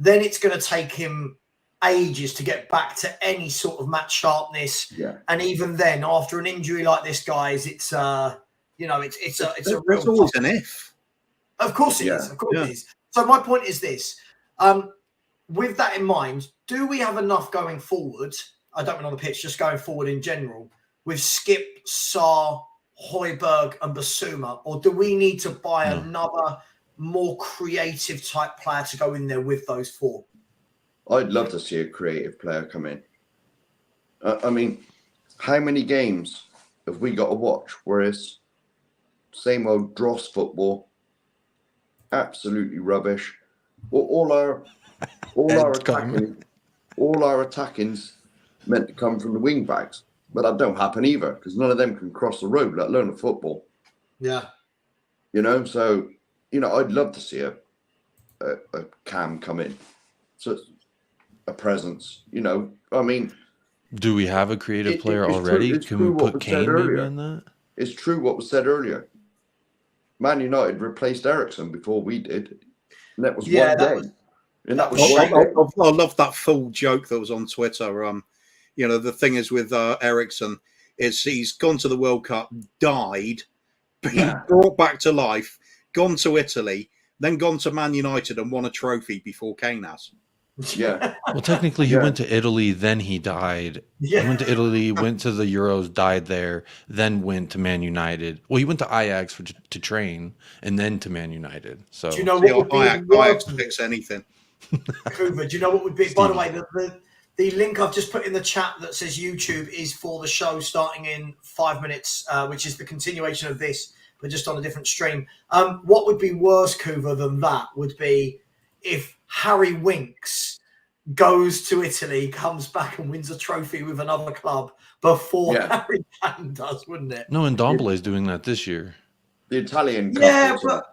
then it's going to take him ages to get back to any sort of match sharpness.
Yeah.
And even then, after an injury like this, guys, it's you know, it's a
There's always an if.
Of course it is. Of course it is. So my point is this: with that in mind, do we have enough going forward? I don't mean on the pitch, just going forward in general, with Skip, Sarr, Højbjerg, and Basuma, or do we need to buy another more creative type player to go in there with those four?
I'd love to see a creative player come in. I mean, how many games have we got to watch where it's same old dross football, absolutely rubbish. All our attacking's meant to come from the wing backs, but that don't happen either because none of them can cross the road, let alone a football.
Yeah,
you know. So I'd love to see a Cam come in, so a presence. I mean,
do we have a creative player already? Can we put Kane maybe in that?
It's true what was said earlier. Man United replaced Ericsson before we did, and that was one game. And that was
I love that full joke that was on Twitter. The thing is with Ericsson is he's gone to the World Cup, died, been brought back to life, gone to Italy, then gone to Man United and won a trophy before Kane has.
Yeah.
Well, technically, he went to Italy, then he died.
Yeah.
He went to Italy, went to the Euros, died there, then went to Man United. Well, he went to Ajax to train, and then to Man United. So,
do you know what would be
Ajax fix anything?
Cooper, do you know what would be? By the way, the link I've just put in the chat that says YouTube is for the show starting in 5 minutes, which is the continuation of this, but just on a different stream. What would be worse, Cooper, than that would be if Harry Winks goes to Italy, comes back and wins a trophy with another club before Harry Kane does, wouldn't it?
No, and Ndombele is doing that this year.
The Italian
but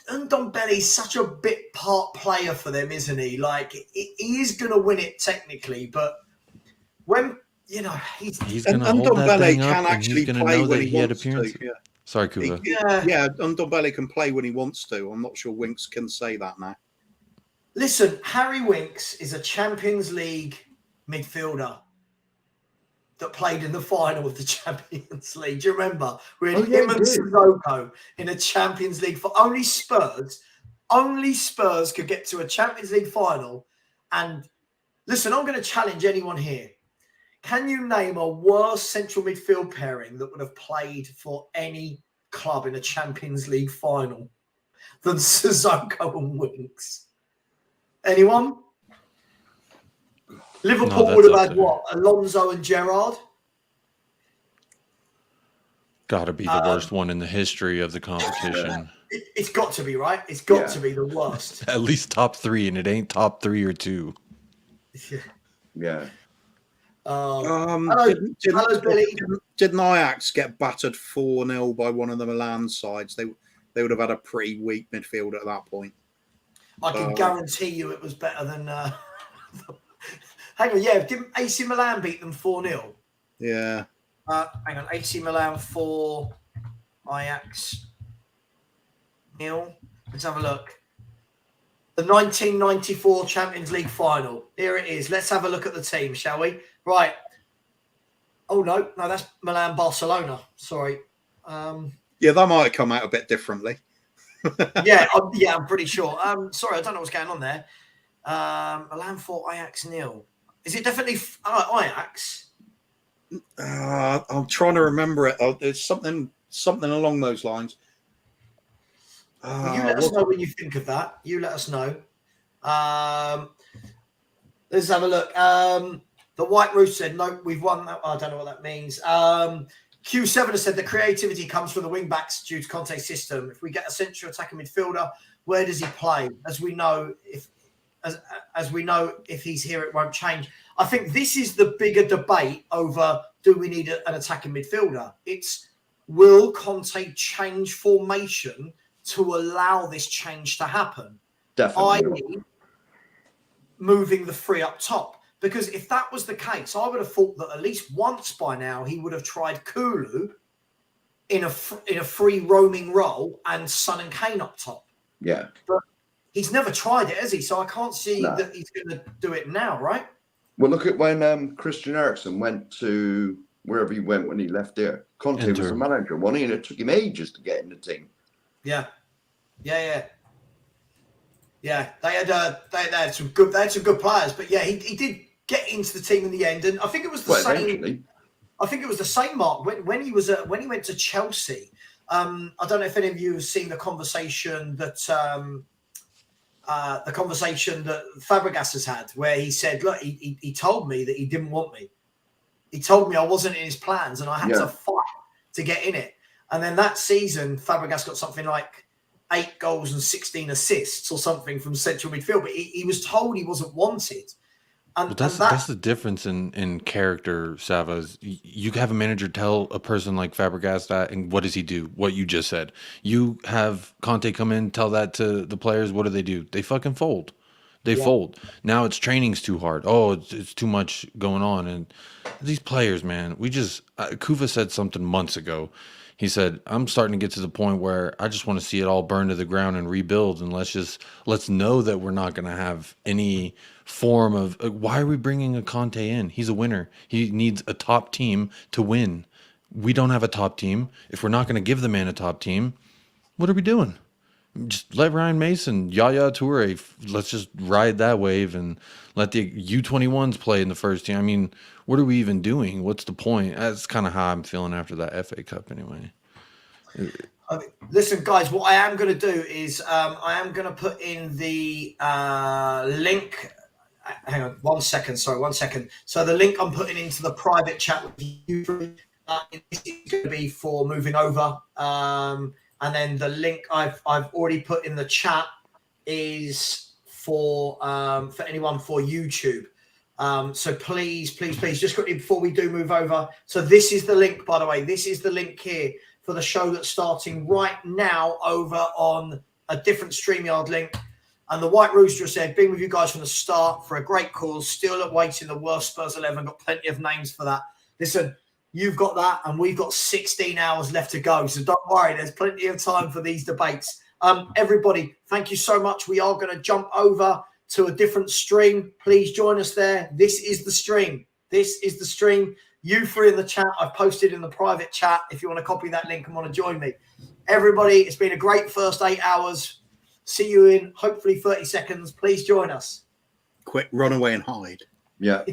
Ndombele's such a bit part player for them, isn't he? Like he is going to win it technically, but when he's
going to hold that thing up, and he's going to know that he had
appearances.
appearances. Sorry, Kuba.
Yeah, Ndombele can play when he wants to. I'm not sure Winks can say that now.
Listen, Harry Winks is a Champions League midfielder that played in the final of the Champions League. Do you remember? We had him and Sissoko in a Champions League for only Spurs could get to a Champions League final. And listen, I'm going to challenge anyone here. Can you name a worse central midfield pairing that would have played for any club in a Champions League final than Sissoko and Winks? Anyone? Liverpool would have had what? Alonso and Gerrard?
Got to be the worst one in the history of the competition.
It's got to be, right? It's got to be the worst.
At least top 3, and it ain't top 3 or 2.
Yeah.
Hello, Billy.
Didn't Ajax get battered 4-0 by one of the Milan sides? They would have had a pretty weak midfield at that point.
I can guarantee you it was better than... Hang on, didn't AC Milan beat them 4-0?
Yeah.
Hang on, AC Milan 4, Ajax 0. Let's have a look. The 1994 Champions League final. Here it is. Let's have a look at the team, shall we? Right. Oh, no, that's Milan-Barcelona. Sorry.
Yeah, that might have come out a bit differently.
I'm pretty sure. Sorry, I don't know what's going on there. Milan 4, Ajax 0. Is it definitely Ajax?
I'm trying to remember it. There's something along those lines.
Well, you let us know when you think of that. You let us know. Let's have a look. The White Rooster said, no, we've won that. I don't know what that means. Q7 has said the creativity comes from the wing backs due to Conte's system. If we get a central attacking midfielder, where does he play? As we know, if he's here, it won't change. I think this is the bigger debate over do we need an attacking midfielder? It's will Conte change formation to allow this change to happen?
Definitely.
I.e., moving the 3 up top. Because if that was the case, I would have thought that at least once by now he would have tried Kulu in a free roaming role and Son and Kane up top.
Yeah.
But he's never tried it, has he? So I can't see
No.
that he's going to do it now, right?
Well, look at when Christian Eriksen went to wherever he went when he left there. Conte was
Inter.
the manager, wasn't he? And it took him ages to get in the team.
Yeah. They had some good players, but yeah, he did get into the team in the end, and I think it was the same.
Eventually.
I think it was the same, Mark, when he went to Chelsea. I don't know if any of you have seen the conversation that Fabregas has had, where he said, "Look, he told me that he didn't want me. He told me I wasn't in his plans, and I had to fight to get in it." And then that season, Fabregas got something like 8 goals and 16 assists or something from central midfield, but he was told he wasn't wanted. And,
Well, that's the difference in character, Savva. You have a manager tell a person like Fabregas that, and what does he do? What you just said. You have Conte come in, tell that to the players. What do? They fucking fold. They fold. Now it's training's too hard. Oh, it's too much going on. And these players, man, Kuva said something months ago. He said, I'm starting to get to the point where I just want to see it all burn to the ground and rebuild. And let's know that we're not going to have any form of, why are we bringing a Conte in? He's a winner. He needs a top team to win. We don't have a top team. If we're not going to give the man a top team, what are we doing? Just let Ryan Mason, Yaya Toure, let's just ride that wave and let the U21s play in the first team. I mean, what are we even doing? What's the point? That's kind of how I'm feeling after that FA Cup anyway.
Listen, guys, what I am going to do is I am going to put in the link. Hang on, 1 second. Sorry, 1 second. So the link I'm putting into the private chat with you is going to be for moving over. And then the link I've already put in the chat is for anyone for YouTube. So please, just quickly before we do move over. So this is the link, by the way. This is the link here for the show that's starting right now over on a different StreamYard link. And the White Rooster said, been with you guys from the start for a great cause. Still awaiting the worst Spurs 11. Got plenty of names for that. Listen, you've got that, and we've got 16 hours left to go. So don't worry, there's plenty of time for these debates. Everybody, thank you so much. We are going to jump over to a different stream. Please join us there. This is the stream. You three in the chat. I've posted in the private chat if you want to copy that link and want to join me. Everybody, it's been a great first 8 hours. See you in hopefully 30 seconds. Please join us.
Quick, run away and hide.
Yeah.